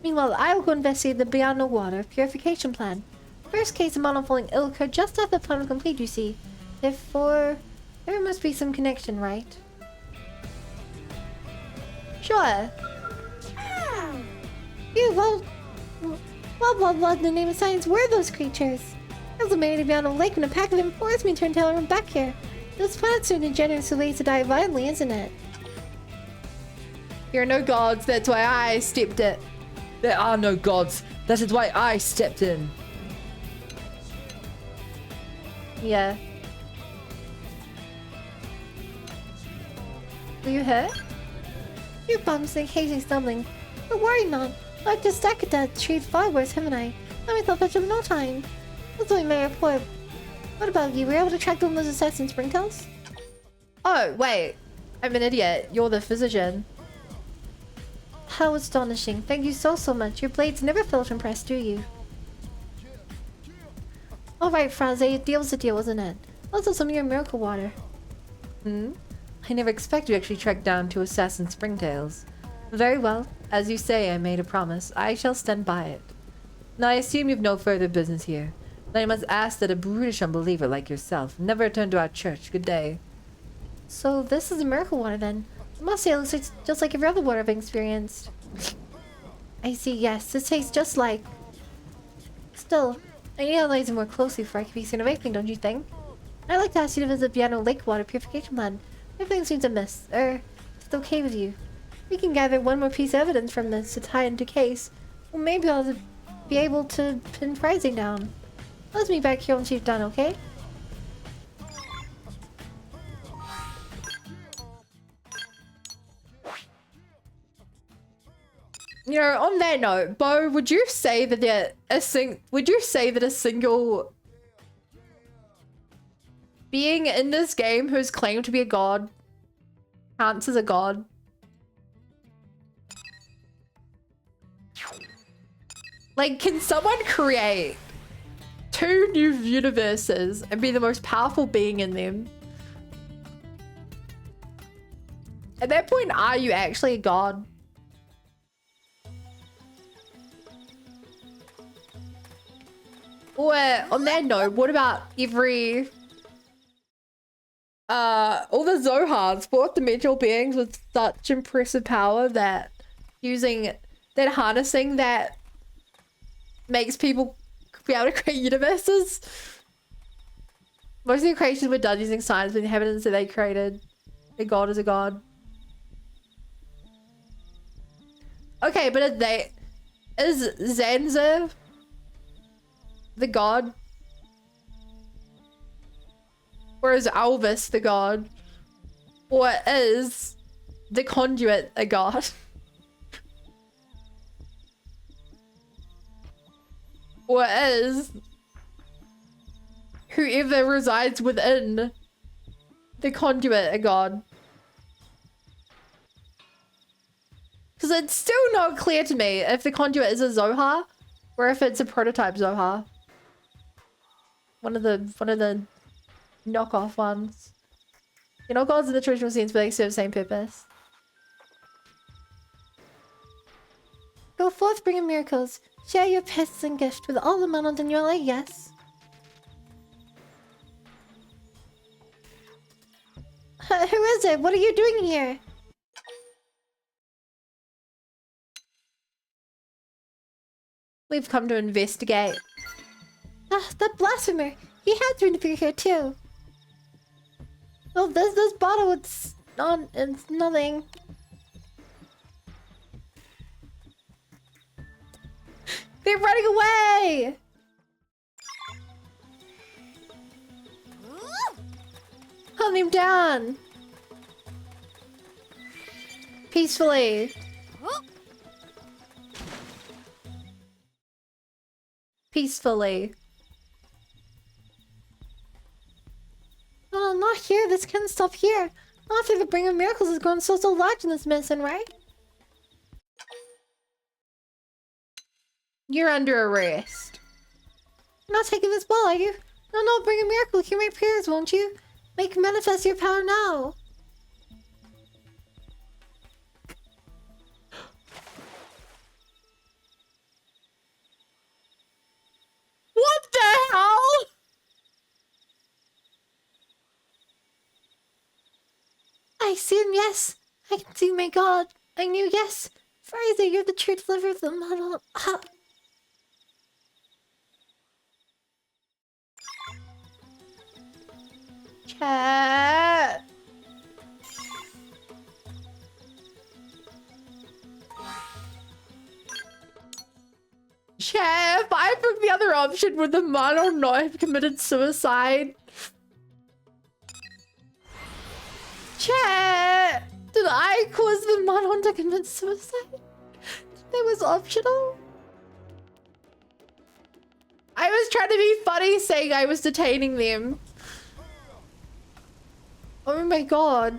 [SPEAKER 1] Meanwhile, I will go investigate the Beyond No Water purification plan. First case of Mono falling ill occurred just after the plan was complete, you see. Therefore, there must be some connection, right? Sure. You, what in the name of science were those creatures? I was made beyond a lake when a pack of them forced me to turn tail and run back here. This planet's so degenerate so late to die violently, isn't it?
[SPEAKER 14] There are no gods, that's why I stepped in. There are no gods, that is why I stepped in.
[SPEAKER 1] Yeah. Were you hurt? Your bumps and occasionally stumbling. But worry not. I've just stuck at that tree far worse, haven't I? Let me thought in no time. That's only my report. What about you? Were you able to track down those assassins, Springtails?
[SPEAKER 14] Oh, wait. I'm an idiot. You're the physician.
[SPEAKER 1] How astonishing. Thank you so much. Your blades never fail to impress, do you? Alright, Franz, a deal's a deal, isn't it? Also some of your miracle water.
[SPEAKER 14] I never expected to actually track down two assassin Springtails. Very well. As you say, I made a promise. I shall stand by it. Now, I assume you've no further business here. Then I must ask that a brutish unbeliever like yourself never return to our church. Good day.
[SPEAKER 1] So this is a miracle water then? I must say it looks like, just like every other water I've experienced. I see, yes. This tastes just like... Still, I need to analyze it more closely before I can be certain of anything, don't you think? I'd like to ask you to visit Piano Lake Water Purification Plant. Everything seems amiss. If it's okay with you. We can gather one more piece of evidence from this to tie into case. Well, maybe I'll be able to pin Frizy down. Let's meet back here once you've done, okay?
[SPEAKER 14] You know, on that note, Bo, would you say that a single being in this game who's claimed to be a god counts as a god? Like, can someone create 2 new universes and be the most powerful being in them? At that point, are you actually a god? Or, on that note, what about every... all the Zohars, 4th dimensional beings with such impressive power that harnessing that makes people be able to create universes? Most of the creations were done using science with the evidence that they created. A god is a god. Okay, but is Zanza the god?
[SPEAKER 1] Or is Elvis the god? Or is the conduit a god? Or is whoever resides within the conduit a god? Because it's still not clear to me if the conduit is a Zohar or if it's a prototype Zohar. One of the knockoff ones. You're not gods in the traditional sense, but they serve the same purpose. Go forth, bringing miracles. Share your pests and gift with all the Manons in your life, yes. Who is it? What are you doing here? We've come to investigate. Ah, that blasphemer! He had to interfere here too. Oh, this bottle, it's nothing. They're running away! Hunt them down! Peacefully. Peacefully. Oh, not here. This can't stop here. After the Bring of Miracles has grown so large in this medicine, right? You're under arrest. You're not taking this ball, are you? No, Bring a Miracle. Hear my prayers, won't you? Make manifest your power now. What the hell? I see him, yes. I can see my god. I knew, yes. Fraser, you're the true deliverer of the model. Chat. Chat, if I took the other option, would the model not have committed suicide? Chat! Did I cause the Manon to commit suicide? That was optional? I was trying to be funny saying I was detaining them. Oh my god.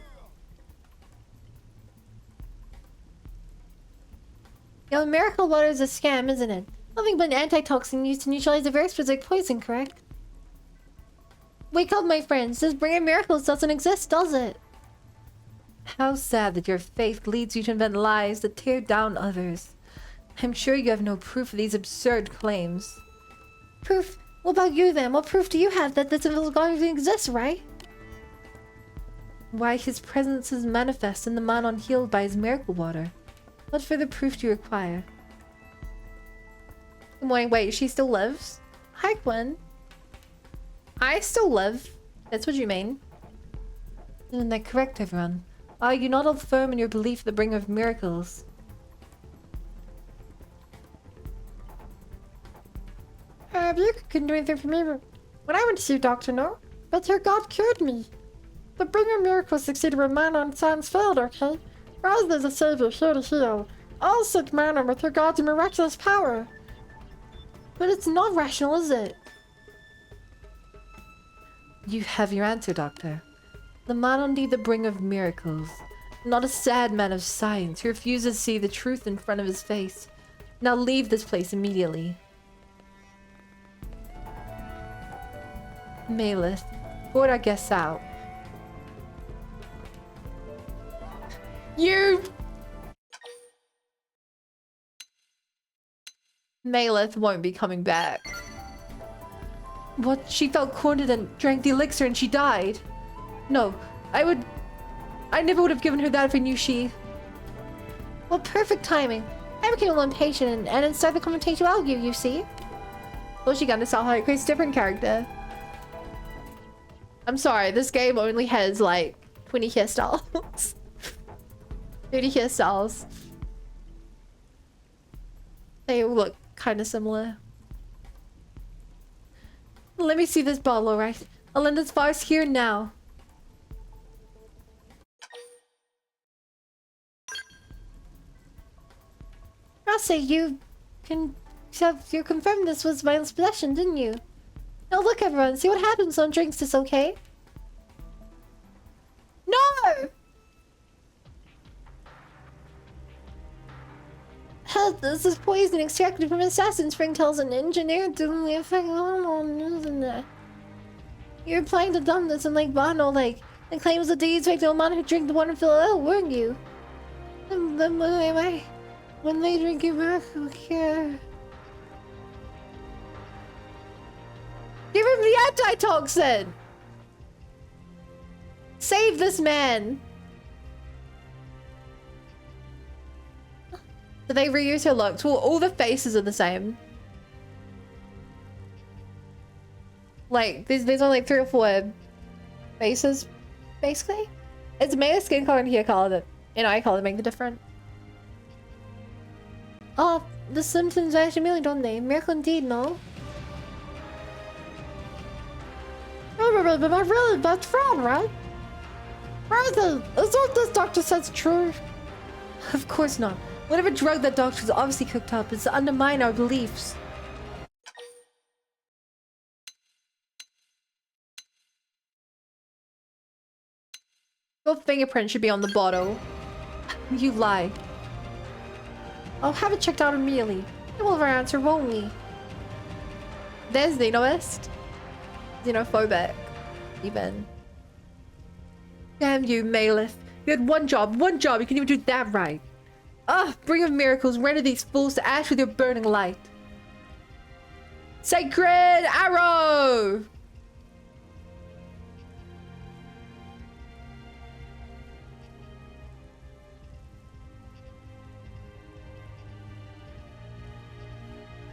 [SPEAKER 1] Yo, miracle water is a scam, isn't it? Nothing but an antitoxin used to neutralize a very specific poison, correct? Wake up, my friends. This bringing miracles doesn't exist, does it? How sad that your faith leads you to invent lies that tear down others. I'm sure you have no proof of these absurd claims. Proof? What about you then? What proof do you have that this invisible god exists, right? Why, his presence is manifest in the Manon healed by his miracle water. What further proof do you require? Wait, she still lives? Hi, Gwen. I still live. That's what you mean. Isn't that correct, everyone? Are you not all firm in your belief in the bringer of miracles? You couldn't do anything for me when I went to see Dr. No, but your god cured me. The bringer of miracles succeeded when Manon science failed, okay? Rather than a savior here to heal, all sick Manon with your god's miraculous power. But it's not rational, is it? You have your answer, Doctor. The Manon need the bringer of miracles. Not a sad man of science who refuses to see the truth in front of his face. Now leave this place immediately. Malith, vote our guests out. You... Malith won't be coming back. What? She felt cornered and drank the elixir and she died. No, I never would have given her that if I knew she... Well, perfect timing. I became a little impatient and instead the commentation to argue, you see. Well, she got to sound like a different character. I'm sorry, this game only has like 20 hairstyles. 30 hairstyles. They all look kind of similar. Let me see this bottle, alright? Alinda's voice here now. Rossi, you confirmed this was Violet's possession, didn't you? Now look, everyone, see what happens when someone drinks this, okay? No! This is poison extracted from assassins, Springtails, and engineered to only affect hormones, isn't it? You're planning to dump this in Lake Bono, like the claims of deeds make no man who drink the water feel ill, weren't you? And then when they drink it back, who care? Give him the antitoxin! Save this man! Did they reuse her looks? Well, all the faces are the same. Like, there's only like 3 or 4 faces, basically. It's mainly skin color and hair color that, and eye color that make the difference. Oh, the Simpsons actually really, don't they? Miracle indeed, no? Oh, but my really best friend, right? Rather, is what this doctor says true? Of course not. Whatever drug that doctor's obviously cooked up is to undermine our beliefs. Your fingerprint should be on the bottle. You lie. I'll have it checked out immediately. It will have our answer, won't we? There's Xenoist. Xenophobic. Even. Damn you, Malith. You had one job. You can even do that right. Ah, bring of miracles, render these fools to ash with your burning light. Sacred arrow!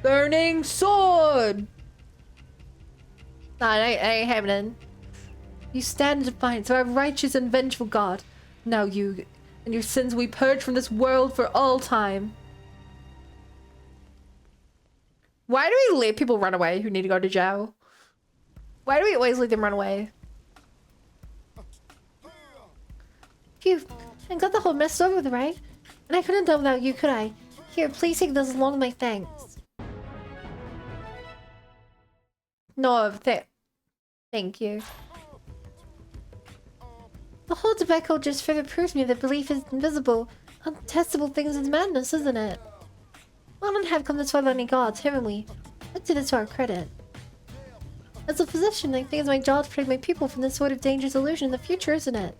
[SPEAKER 1] Burning sword! Nah, it ain't happening. You stand in defiance of our righteous and vengeful God. Now you and your sins we purge from this world for all time. Why do we let people run away who need to go to jail? Why do we always let them run away? Phew, I got the whole mess over with, right? And I couldn't have done without you, could I? Here, please take this along with my thanks. No, thank you. The whole debacle just further proves me that belief is invisible, untestable things is madness, isn't it? We don't have come this far without any gods, haven't we? Let's do this to our credit. As a physician, I think it's my job to protect my people from this sort of dangerous illusion in the future, isn't it?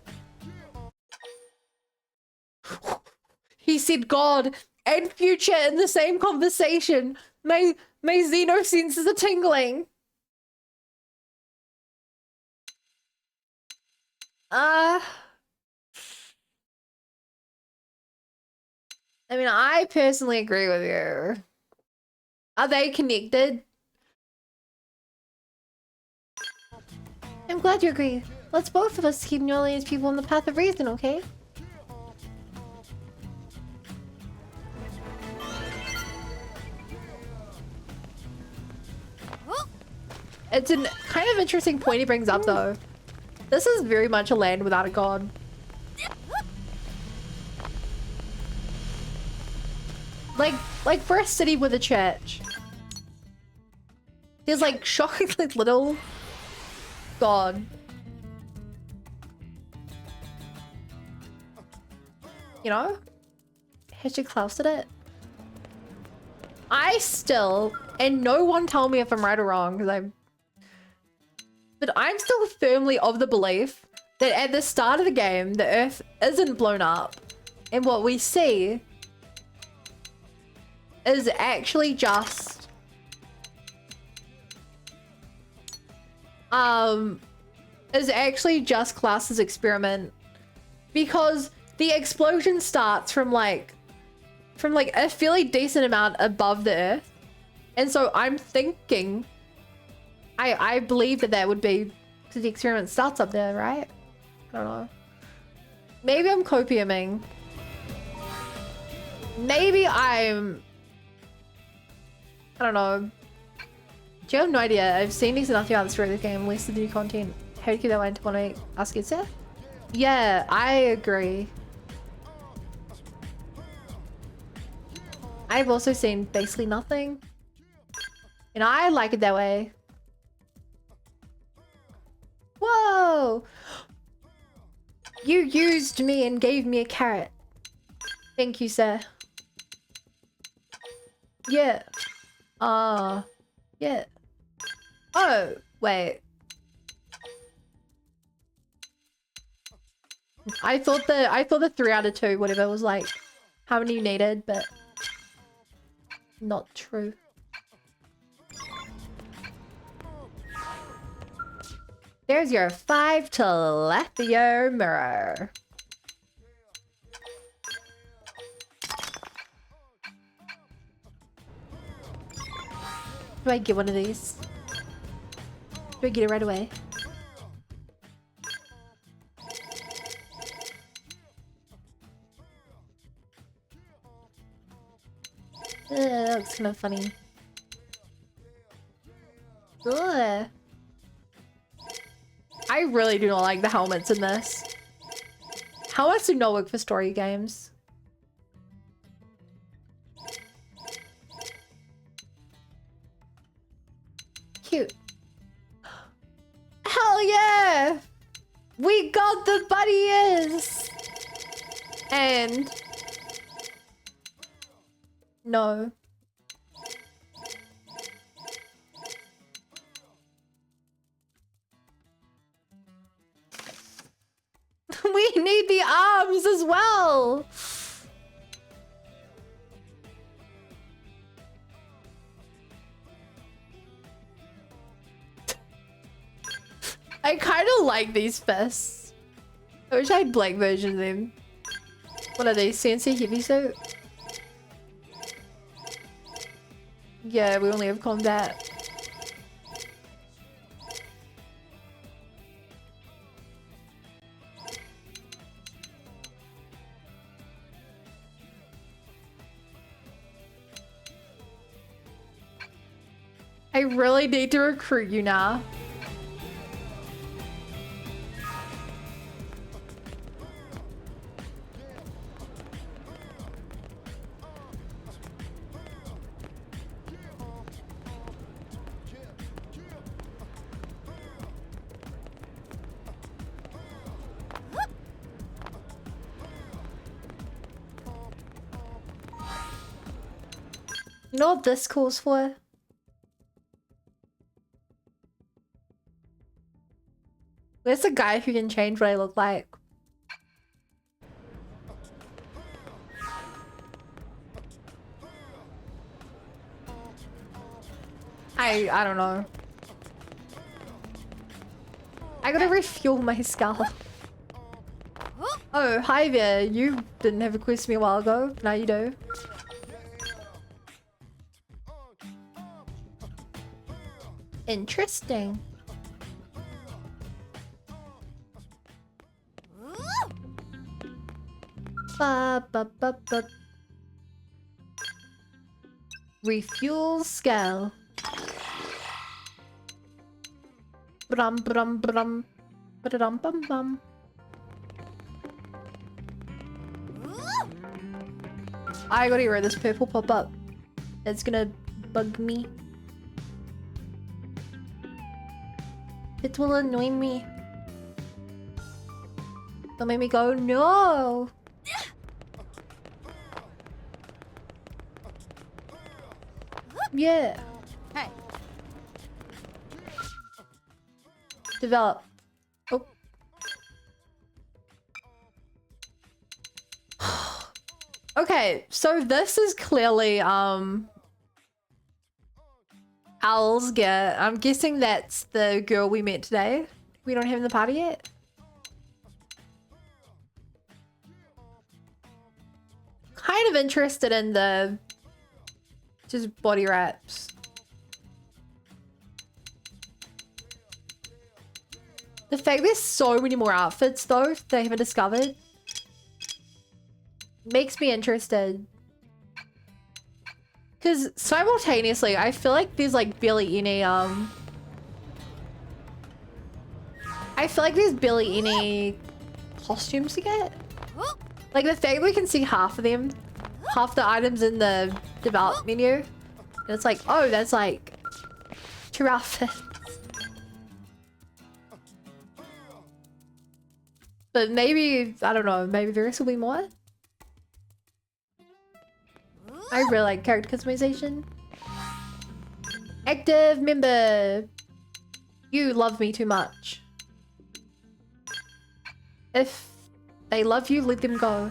[SPEAKER 1] He said God and future in the same conversation. My Xeno senses are tingling. I mean, I personally agree with you. Are they connected? I'm glad you agree. Let's both of us keep New Orleans people on the path of reason, okay? It's a kind of interesting point he brings up, though. This is very much a land without a god. Like for a city with a church. There's like shockingly little god. You know? Hashtag Klaus did it. I still, and no one tell me if I'm right or wrong, because but I'm still firmly of the belief that at the start of the game, the Earth isn't blown up. And what we see is actually just... Klaus's experiment. Because the explosion starts from like a fairly decent amount above the Earth. And so I'm thinking... I believe that would be because the experiment starts up there, right? I don't know. Maybe I'm copiuming. Maybe I don't know, Do you have no idea? I've seen these nothing about the story of the game, less of the new content. How do you keep that one to 108? Ask it, sir? Yeah, I agree. I've also seen basically nothing. And I like it that way. Whoa! You used me and gave me a carrot. Thank you, sir. Yeah. Yeah. Oh, wait. I thought the 3 out of 2, whatever, was like how many you needed, but not true. There's your 5 telepathy mirror. Do I get one of these? Do I get it right away? That looks kind of funny. Ugh. I really do not like the helmets in this. Helmets do not work for story games. Cute. Hell yeah! We got the buddies! And... no. We need the arms as well! I kind of like these fists. I wish I had black version of them. What are they? CNC heavy suit? Yeah, we only have combat. I really need to recruit you now. You know what this calls for? Where's the guy who can change what I look like? I don't know. I gotta refuel my skull. Oh, hi there. You didn't have a quest me a while ago. Now you do. Interesting. Refuel scale. Brum brum brum. Ba-da-dum bum bum. I gotta get rid of this purple pop-up. It's gonna bug me. It will annoy me. Don't make me go, no! Yeah.
[SPEAKER 8] Hey.
[SPEAKER 1] Develop. Oh. Okay, so this is clearly Owl's gear. I'm guessing that's the girl we met today. We don't have in the party yet. Kind of interested in the just body wraps. The fact there's so many more outfits though that I haven't discovered makes me interested. Because simultaneously, I feel like there's like barely any I feel like there's barely any costumes to get. Like the thing we can see half of them, half the items in the develop menu. And it's like, oh, that's like 2 outfits. But maybe, I don't know, maybe the rest will be more. I really like character customization. Active member. You love me too much. If they love you, let them go.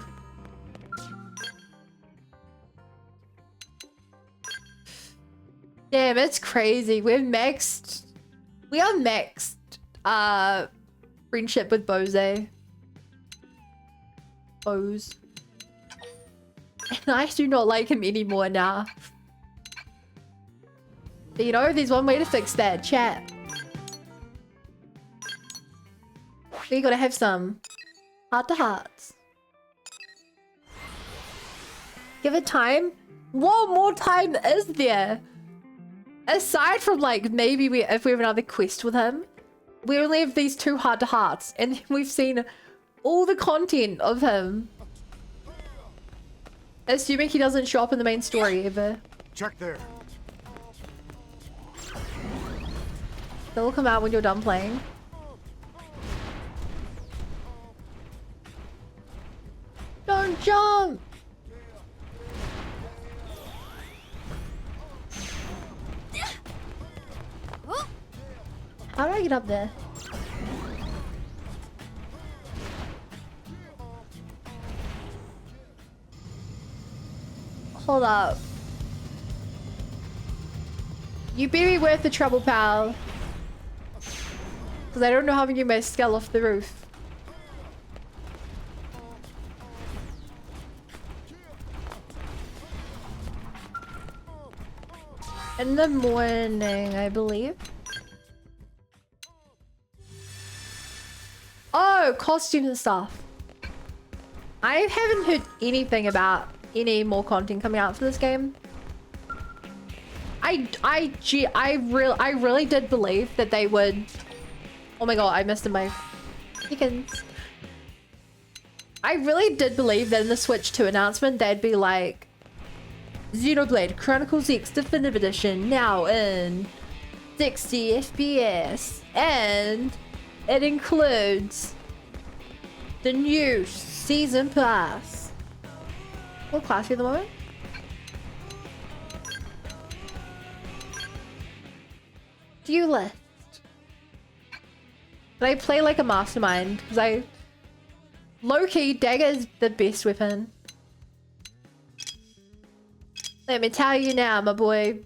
[SPEAKER 1] Damn, it's crazy. We're maxed. We are maxed friendship with Bose. Bose. And I do not like him anymore now. But you know, there's one way to fix that, chat. We gotta have some heart-to-hearts. Give it time? What more time is there? Aside from like maybe if we have another quest with him, we only have these 2 heart-to-hearts, and we've seen all the content of him. Assuming he doesn't show up in the main story ever.
[SPEAKER 16] Check there.
[SPEAKER 1] They'll come out when you're done playing. Don't jump! How do I get up there? Hold up. You better be worth the trouble, pal. Because I don't know how to get my skull off the roof. In the morning, I believe. Oh, costumes and stuff. I haven't heard anything about any more content coming out for this game. I really did believe that they would. Oh my god, I missed in my chickens. I really did believe that in the Switch 2 announcement, they'd be like, Xenoblade Chronicles X Definitive Edition now in 60 FPS, and it includes the new Season Pass. What class are you at the moment? Duelist. But I play like a mastermind because I low-key dagger is the best weapon. Let me tell you now, my boy.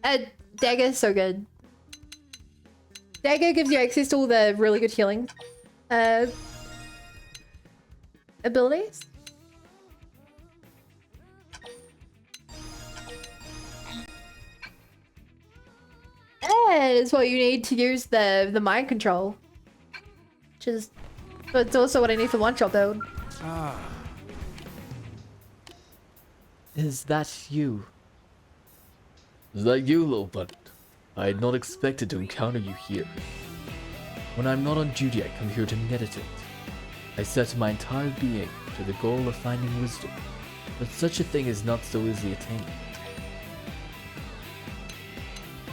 [SPEAKER 1] Dagger is so good. Dagger gives you access to all the really good healing abilities. That is what you need to use the mind control. Which is, but it's also what I need for one-shot build.
[SPEAKER 7] Ah. Is that you? Is that you, Lobot? I had not expected to encounter you here. When I'm not on duty, I come here to meditate. I set my entire being to the goal of finding wisdom, but such a thing is not so easily attained.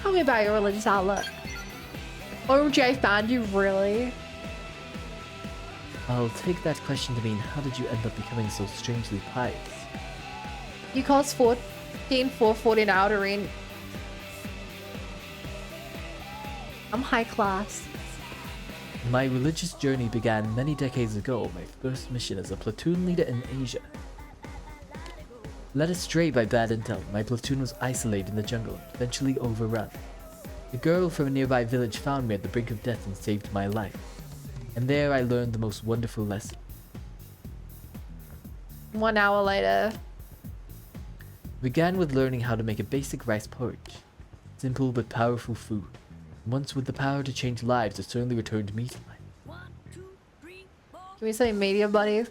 [SPEAKER 1] Tell me about your religious outlook. OJ found you, really?
[SPEAKER 7] I'll take that question to mean, how did you end up becoming so strangely pious?
[SPEAKER 1] You cost 14,440 an outer ring. I'm high class.
[SPEAKER 7] My religious journey began many decades ago, my first mission as a platoon leader in Asia. Led astray by bad intel, my platoon was isolated in the jungle, eventually overrun. A girl from a nearby village found me at the brink of death and saved my life. And there I learned the most wonderful lesson.
[SPEAKER 1] 1 hour later.
[SPEAKER 7] Began with learning how to make a basic rice porridge. Simple but powerful food. Once with the power to change lives, it certainly returned me to life.
[SPEAKER 1] Can we say medium, buddy?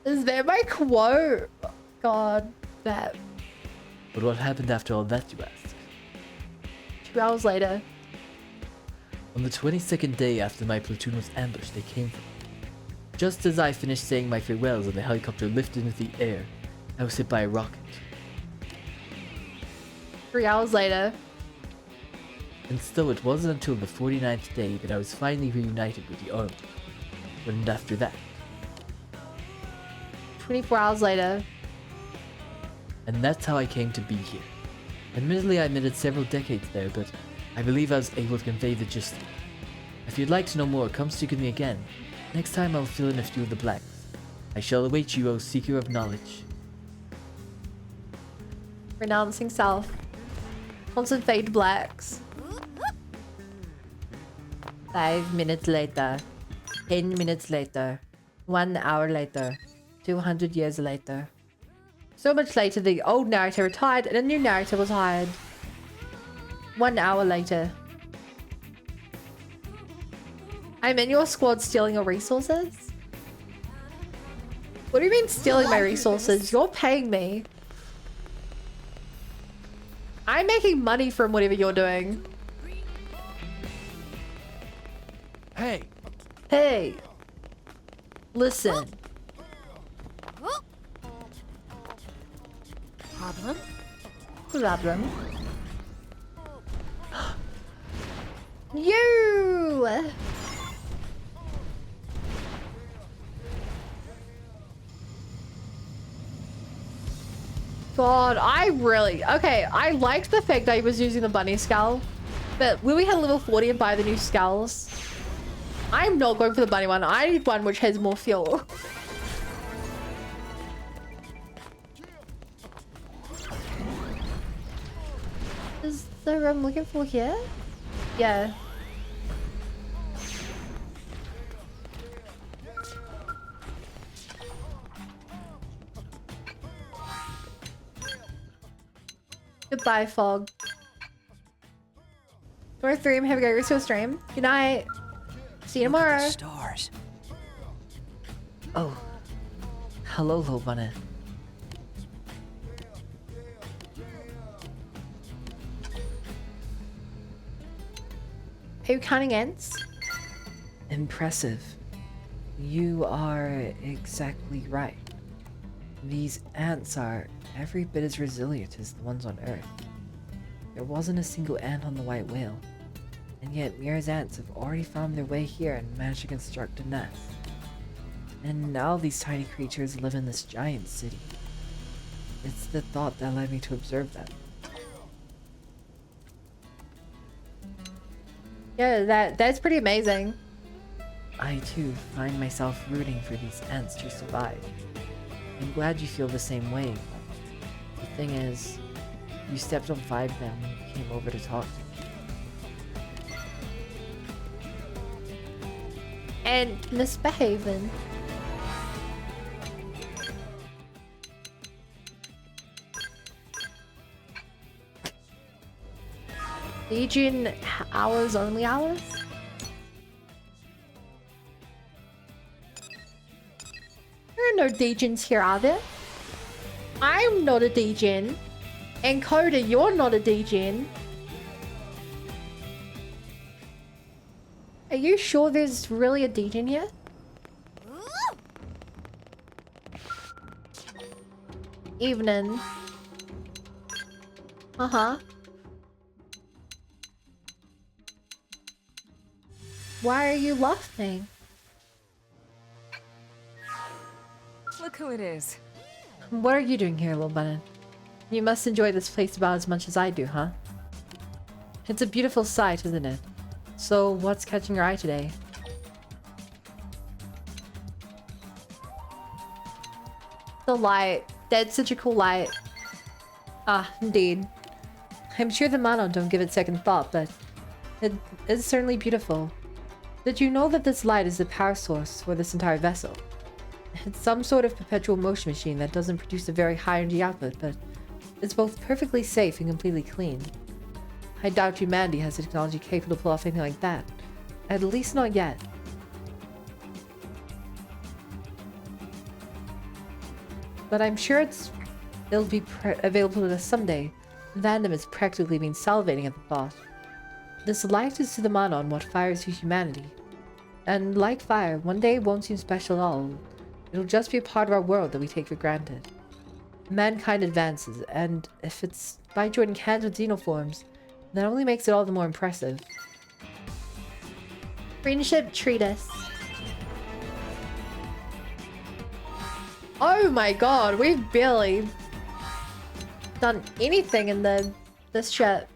[SPEAKER 1] Is that my quote? God, that.
[SPEAKER 7] But what happened after all that, you ask?
[SPEAKER 1] 2 hours later.
[SPEAKER 7] On the 22nd day after my platoon was ambushed, they came for me. Just as I finished saying my farewells and the helicopter lifted into the air, I was hit by a rocket.
[SPEAKER 1] 3 hours later.
[SPEAKER 7] And so it wasn't until the 49th day that I was finally reunited with the army. And after that.
[SPEAKER 1] 24 hours later.
[SPEAKER 7] And that's how I came to be here. Admittedly, I admitted several decades there, but I believe I was able to convey the gist. If you'd like to know more, come speak with me again. Next time I'll fill in a few of the blanks. I shall await you, O seeker of knowledge.
[SPEAKER 1] Renouncing self. Constant fade blacks. 5 minutes later. 10 minutes later. 1 hour later. 200 years later. So much later, the old narrator retired and a new narrator was hired. 1 hour later. I'm in your squad stealing your resources? What do you mean stealing my resources? You're paying me. I'm making money from whatever you're doing.
[SPEAKER 19] Hey.
[SPEAKER 1] Hey. Listen.
[SPEAKER 20] Problem?
[SPEAKER 1] Problem. You! God, I really... Okay, I liked the fact that he was using the bunny skull. But when we had level 40 and buy the new skulls, I'm not going for the bunny one. I need one which has more fuel. Is the room I'm looking for here? Yeah. Goodbye, Fog. Door 3, I'm having a great stream. Good night. See you tomorrow.
[SPEAKER 19] Stars.
[SPEAKER 14] Oh. Hello, Lobana.
[SPEAKER 1] Are you counting ants?
[SPEAKER 14] Impressive. You are exactly right. These ants are every bit as resilient as the ones on Earth. There wasn't a single ant on the white whale, and yet Mira's ants have already found their way here and managed to construct a nest. And now these tiny creatures live in this giant city. It's the thought that led me to observe them.
[SPEAKER 1] Yeah, that's pretty amazing.
[SPEAKER 14] I too find myself rooting for these ants to survive. I'm glad you feel the same way. The thing is, you stepped on 5 of them when you came over to talk to me.
[SPEAKER 1] And misbehaving. Legion hours, only hours? There are no Degens here, are there? I'm not a Degen. And Coda, you're not a Degen. Are you sure there's really a Degen here? Evening. Uh-huh. Why are you laughing?
[SPEAKER 3] Look who it is.
[SPEAKER 1] What are you doing here, little button? You must enjoy this place about as much as I do, huh? It's a beautiful sight, isn't it? So, what's catching your eye today? The light. That's such a cool light. Ah, indeed. I'm sure the Manon don't give it second thought, but it is certainly beautiful. Did you know that this light is the power source for this entire vessel? It's some sort of perpetual motion machine that doesn't produce a very high energy output, but it's both perfectly safe and completely clean. I doubt humanity has the technology capable to pull off anything like that. At least not yet.
[SPEAKER 21] but I'm sure it'll be available to us someday. Vandom is practically been salivating at the thought. This light is to the Manon what fire is to humanity. And like fire, one day it won't seem special at all. It'll just be a part of our world that we take for granted. Mankind advances, and if it's by joining hands with xenoforms, that only makes it all the more impressive.
[SPEAKER 1] Friendship treatise. Oh my god, we've barely done anything in this ship.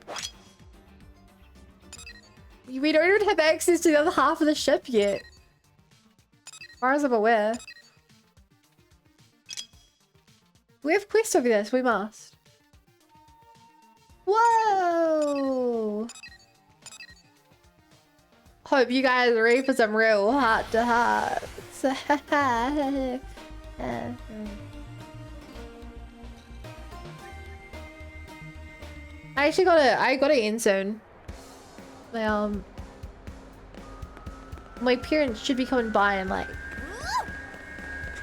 [SPEAKER 1] We don't even have access to the other half of the ship yet. As far as I'm aware. We have quests over this, we must. Whoa! Hope you guys are ready for some real heart to hearts. I gotta end soon. My parents should be coming by in like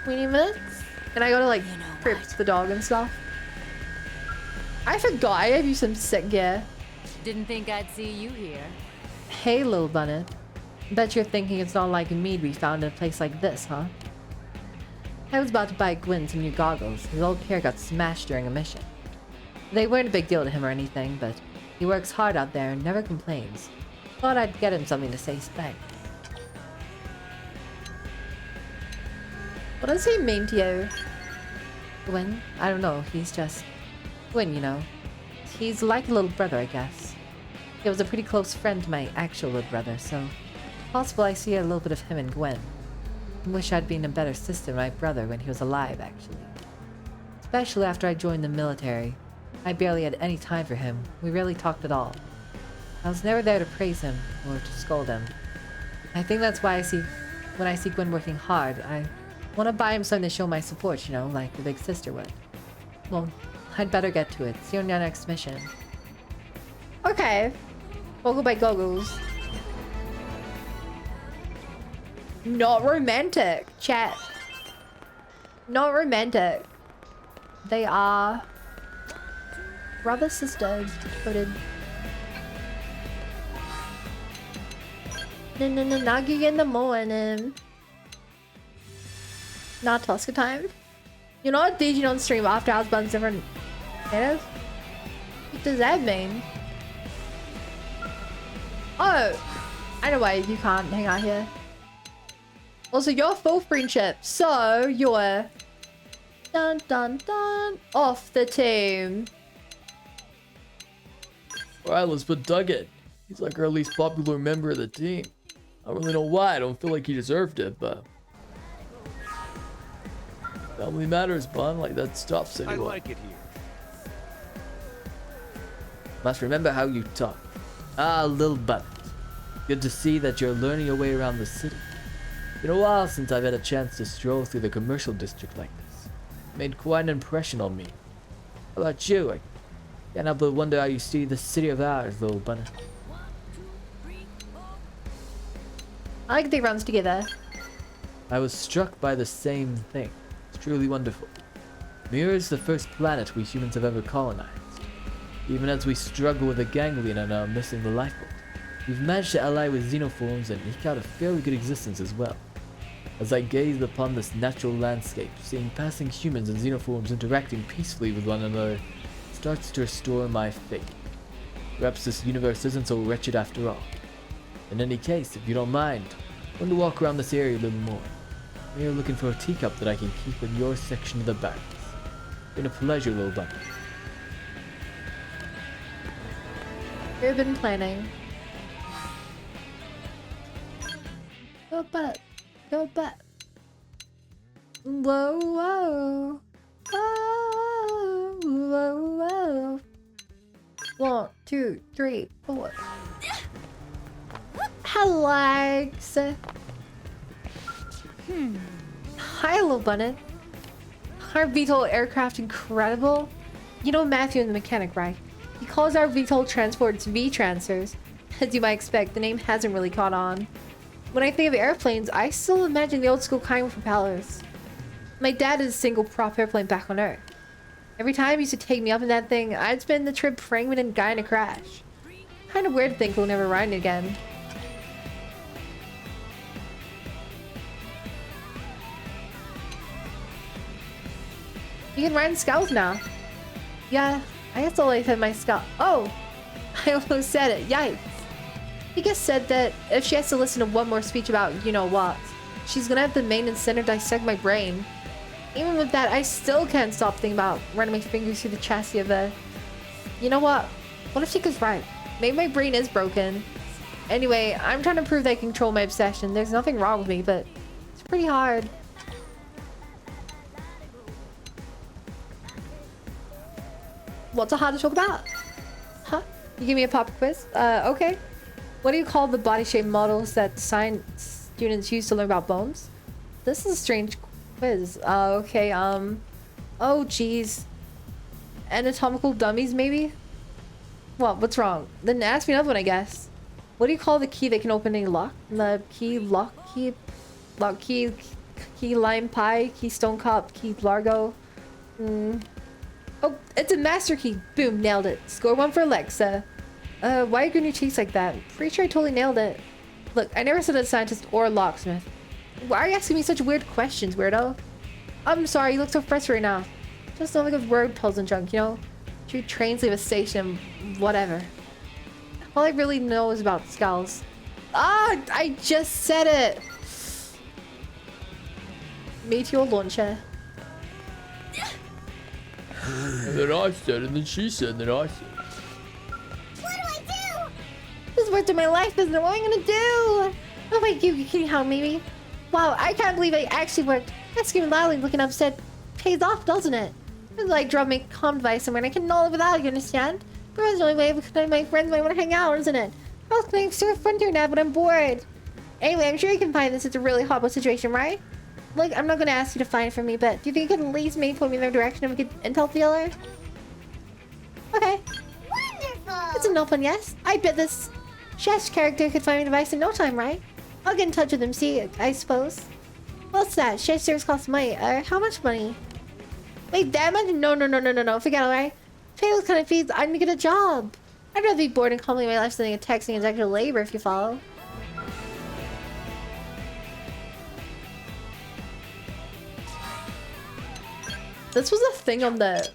[SPEAKER 1] 20 minutes. And I gotta like prep the dog and stuff. I forgot I gave you some sick gear.
[SPEAKER 3] Didn't think I'd see you here.
[SPEAKER 21] Hey, little bunny. Bet you're thinking it's not like mead we found in a place like this, huh? I was about to buy Gwyn some new goggles. His old pair got smashed during a mission. They weren't a big deal to him or anything, but he works hard out there and never complains. Thought I'd get him something to say thanks.
[SPEAKER 1] What does he mean to you?
[SPEAKER 21] Gwyn? I don't know. He's just... Gwyn, you know. He's like a little brother, I guess. He was a pretty close friend to my actual little brother, so... It's possible I see a little bit of him in Gwyn. I wish I'd been a better sister to my brother when he was alive, actually. Especially after I joined the military. I barely had any time for him. We rarely talked at all. I was never there to praise him or to scold him. I think that's why when I see Gwyn working hard, I want to buy him something to show my support, you know, like the big sister would. Well, I'd better get to it. See you on your next mission.
[SPEAKER 1] Okay. We'll go buy goggles. Not romantic, chat. Not romantic. They are brother sisters. Footed. Nuggy in the morning. Not Tosca time. You're not DJing on stream after hours buns different status? What does that mean? Oh! I know why you can't hang out here. Also, you're full friendship, so you're dun dun dun off the team.
[SPEAKER 7] Alright, let's put Doug in. He's like our least popular member of the team. I don't really know why. I don't feel like he deserved it, but family matters, bun. Like that stops anyone.
[SPEAKER 11] I like it here.
[SPEAKER 7] Must remember how you talk. Ah, little button. Good to see that you're learning your way around the city. Been a while since I've had a chance to stroll through the commercial district like this. Made quite an impression on me. How about you? I can't help but wonder how you see the city of ours, little bunny.
[SPEAKER 1] I like they runs together.
[SPEAKER 7] I was struck by the same thing. It's truly wonderful. Mirror is the first planet we humans have ever colonized. Even as we struggle with the ganglion and are missing the lifeboat, we've managed to ally with xenoforms and eke out a fairly good existence as well. As I gaze upon this natural landscape, seeing passing humans and xenoforms interacting peacefully with one another starts to restore my faith. Perhaps this universe isn't so wretched after all. In any case, if you don't mind, I want to walk around this area a little more. We are looking for a teacup that I can keep in your section of the barracks. Been a pleasure, little bunny.
[SPEAKER 1] Urban planning. Go back. Go back. Whoa, whoa. Whoa, whoa, whoa. 1, 2, 3, 4. Alex. Hi, little bunny. Our VTOL aircraft incredible. You know Matthew and the mechanic, right? He calls our VTOL transports V-Transfers. As you might expect, the name hasn't really caught on. When I think of airplanes, I still imagine the old school kind with propellers. My dad is a single prop airplane back on Earth. Every time he used to take me up in that thing, I'd spend the trip praying we didn't die in a crash. Kind of weird to think we'll never ride it again. You can ride in Scout now. Yeah, I guess I'll have my Scout. Oh! I almost said it. Yikes. He just said that if she has to listen to one more speech about you-know-what, she's gonna have the main and center dissect my brain. Even with that, I still can't stop thinking about running my fingers through the chassis of the... You know what? What if she was right? Maybe my brain is broken. Anyway, I'm trying to prove that I can control my obsession. There's nothing wrong with me, but it's pretty hard. What's so hard to talk about? Huh? You give me a pop quiz? Okay. What do you call the body shape models that science students use to learn about bones? This is a strange quiz. Okay, oh geez. Anatomical dummies, maybe? What? What's wrong? Then ask me another one, I guess. What do you call the key that can open any lock? The key, lock key, key lime pie, keystone cop, key largo. Oh, it's a master key. Boom, nailed it. Score 1 for Alexa. Why are you gritting your cheeks like that? Pretty sure I totally nailed it. Look, I never said a scientist or a locksmith. Why are you asking me such weird questions, weirdo? I'm sorry, you look so frustrated right now. Just don't think of word puzzles and junk, you know? Two trains leave a station, whatever. All I really know is about skulls. Ah, I just said it! Meteor launcher.
[SPEAKER 7] And then I said, and then she said, and then I said.
[SPEAKER 9] What do I do?
[SPEAKER 1] This worked in my life, isn't it? What am I gonna do? Oh my god, can you help me? Wow, I can't believe it actually worked. That screaming loudly, looking upset, pays off, doesn't it? It's like dropping a comm device somewhere and I can null it without, you understand? But that's the only way of connecting my friends when I want to hang out, isn't it? How else can I surf Frontier now when I'm bored? Anyway, I'm sure you can find this. It's a really hot situation, right? Look, I'm not gonna ask you to find it for me, but do you think you could at least maybe point me in the direction of a good intel dealer? Okay.
[SPEAKER 9] Wonderful!
[SPEAKER 1] It's enough one, yes? I bet this chef's character could find me a device in no time, right? I'll get in touch with him, see, I suppose. What's that? Chef service costs money. How much money? Wait, that much? No. Forget it, alright? Pay those kind of fees, I'm gonna get a job. I'd rather be bored and complicating my life than texting and extra labor, if you follow. This was a thing on the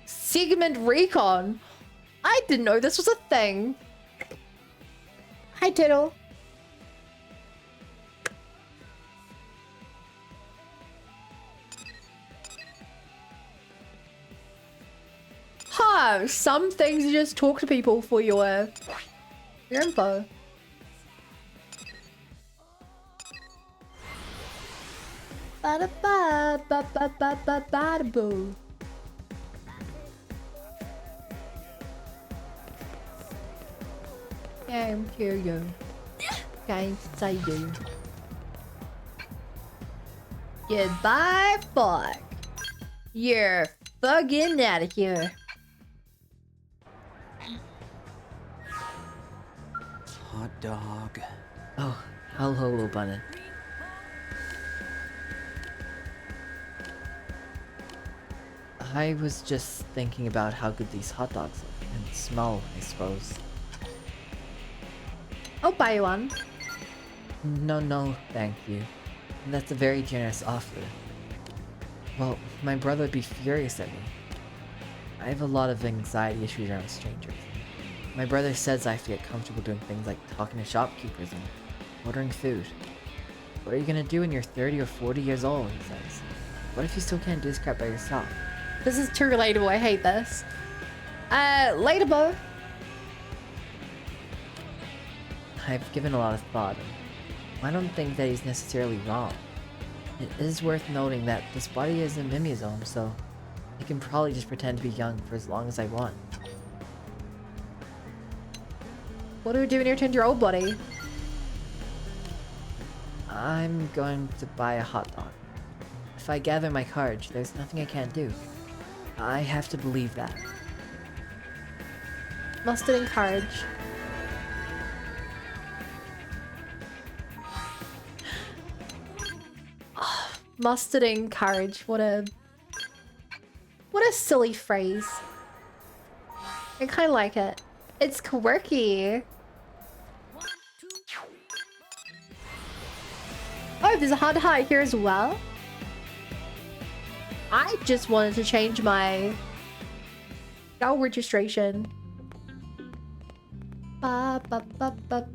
[SPEAKER 1] Segment Recon. I didn't know this was a thing. Hi, Tittle. Huh, some things you just talk to people for your info. Ba-da-ba-ba-ba-ba-ba-ba-boo. Can't hear you. Can't say you. Goodbye, fuck. You're fucking out of here.
[SPEAKER 2] Hot dog.
[SPEAKER 13] Oh, hello, Bunny. I was just thinking about how good these hot dogs look and smell, I suppose.
[SPEAKER 1] I'll buy you one.
[SPEAKER 13] No, thank you. That's a very generous offer. Well, my brother would be furious at me. I have a lot of anxiety issues around strangers. My brother says I have to get comfortable doing things like talking to shopkeepers and ordering food. What are you gonna do when you're 30 or 40 years old, he says. What if you still can't do this crap by yourself?
[SPEAKER 1] This is too relatable, I hate this. Relatable.
[SPEAKER 13] I've given a lot of thought, and I don't think that he's necessarily wrong. It is worth noting that this body is a mimeosome, so I can probably just pretend to be young for as long as I want.
[SPEAKER 1] What do we do when you return to your old body?
[SPEAKER 13] I'm going to buy a hot dog. If I gather my courage, there's nothing I can't do. I have to believe that.
[SPEAKER 1] Mustard and courage. Mustarding courage. What a silly phrase. I kind of like it. It's quirky. Oh, there's a hard to hide here as well. I just wanted to change my registration. Ba, ba, ba, ba.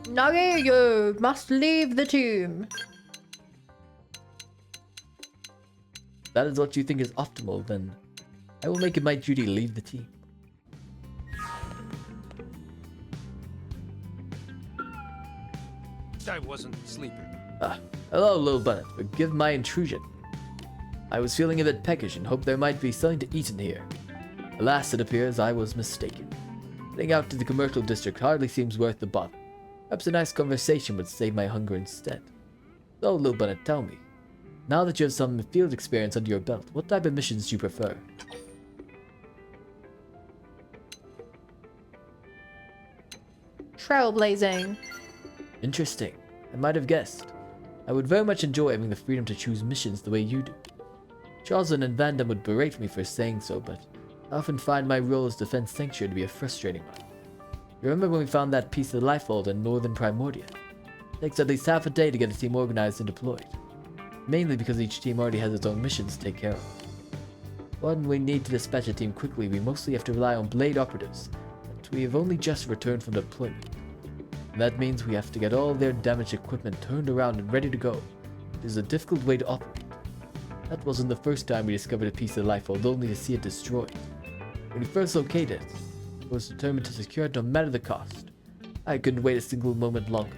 [SPEAKER 1] Nage, you must leave the tomb.
[SPEAKER 7] If that is what you think is optimal, then I will make it my duty to leave the team.
[SPEAKER 11] I wasn't sleeping.
[SPEAKER 7] Hello, little Bunnet. Forgive my intrusion. I was feeling a bit peckish and hoped there might be something to eat in here. Alas, it appears I was mistaken. Heading out to the commercial district hardly seems worth the bother. Perhaps a nice conversation would save my hunger instead. So, little Bunnet, tell me. Now that you have some field experience under your belt, what type of missions do you prefer?
[SPEAKER 1] Trailblazing. Interesting.
[SPEAKER 7] I might have guessed. I would very much enjoy having the freedom to choose missions the way you do. Charleston and Vandam would berate me for saying so, but I often find my role as defense sanctuary to be a frustrating one. You remember when we found that piece of the life vault in northern Primordia? It takes at least half a day to get a team organized and deployed. Mainly because each team already has its own missions to take care of. When we need to dispatch a team quickly, we mostly have to rely on blade operatives, but we have only just returned from deployment. And that means we have to get all their damaged equipment turned around and ready to go. It is a difficult way to operate. That wasn't the first time we discovered a piece of life vault only to see it destroyed. When we first located it, I was determined to secure it no matter the cost. I couldn't wait a single moment longer.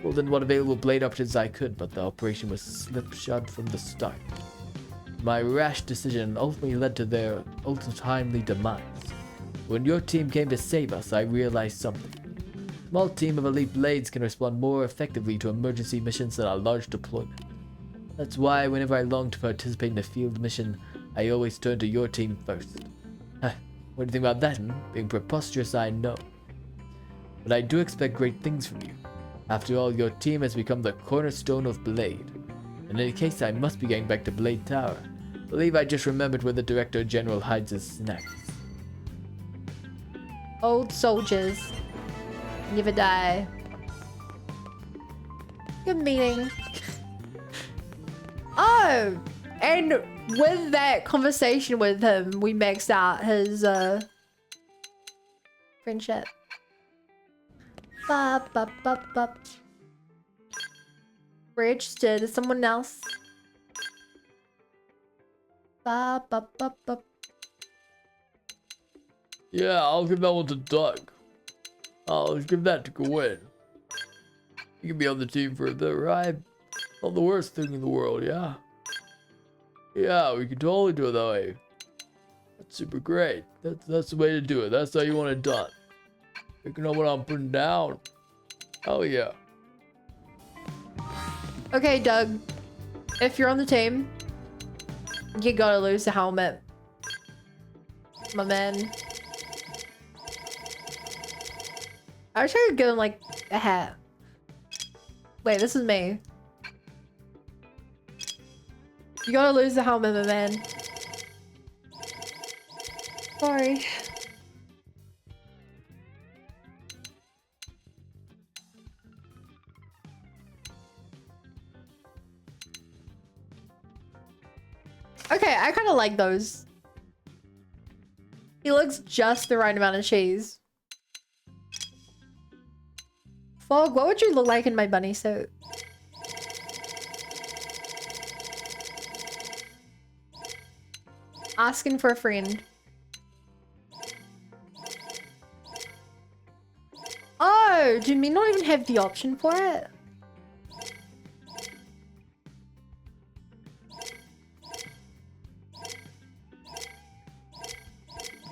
[SPEAKER 7] Pulled in what available blade operatives I could, but the operation was slipshod from the start. My rash decision ultimately led to their ultimately demise. When your team came to save us, I realized something. A small team of elite blades can respond more effectively to emergency missions than a large deployment. That's why whenever I long to participate in a field mission, I always turn to your team first. What do you think about that, Being preposterous, I know. But I do expect great things from you. After all, your team has become the cornerstone of Blade. In any case, I must be getting back to Blade Tower. I believe I just remembered where the Director General hides his snacks.
[SPEAKER 1] Old soldiers. Never die. Good meeting. Oh! And with that conversation with him, we maxed out his, friendship. Ba, ba, ba, ba. Registered as someone else. Ba, ba, ba, ba.
[SPEAKER 7] Yeah, I'll give that one to Doug. I'll give that to Gwen. You can be on the team for a bit, right? Not the worst thing in the world, yeah? Yeah, we can totally do it that way. That's super great. That's the way to do it. That's how you want it done. Picking up what I'm putting down. Oh yeah.
[SPEAKER 1] Okay, Doug. If you're on the team, you gotta lose the helmet. My man. I wish I could give him like a hat. Wait, this is me. You gotta lose the helmet, my man. Sorry. Okay, I kind of like those. He looks just the right amount of cheese. Fog, what would you look like in my bunny suit? Asking for a friend. Oh, do we not even have the option for it?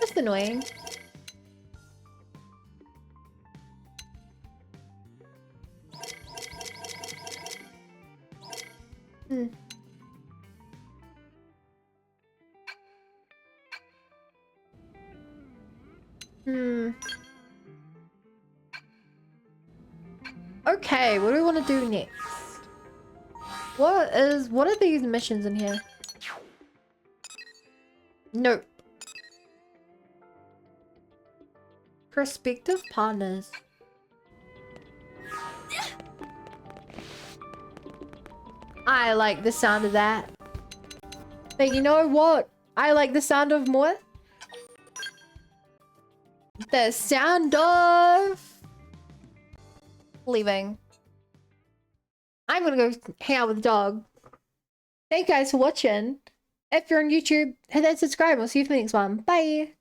[SPEAKER 1] That's annoying. Hmm. Okay, what do we want to do next? What are these missions in here? Nope. Prospective partners. I like the sound of that. But you know what? I like the sound of more. The sound of leaving. I'm gonna go hang out with the dog. Thank you guys for watching. If you're on YouTube, hit that subscribe. We'll see you for the next one. Bye.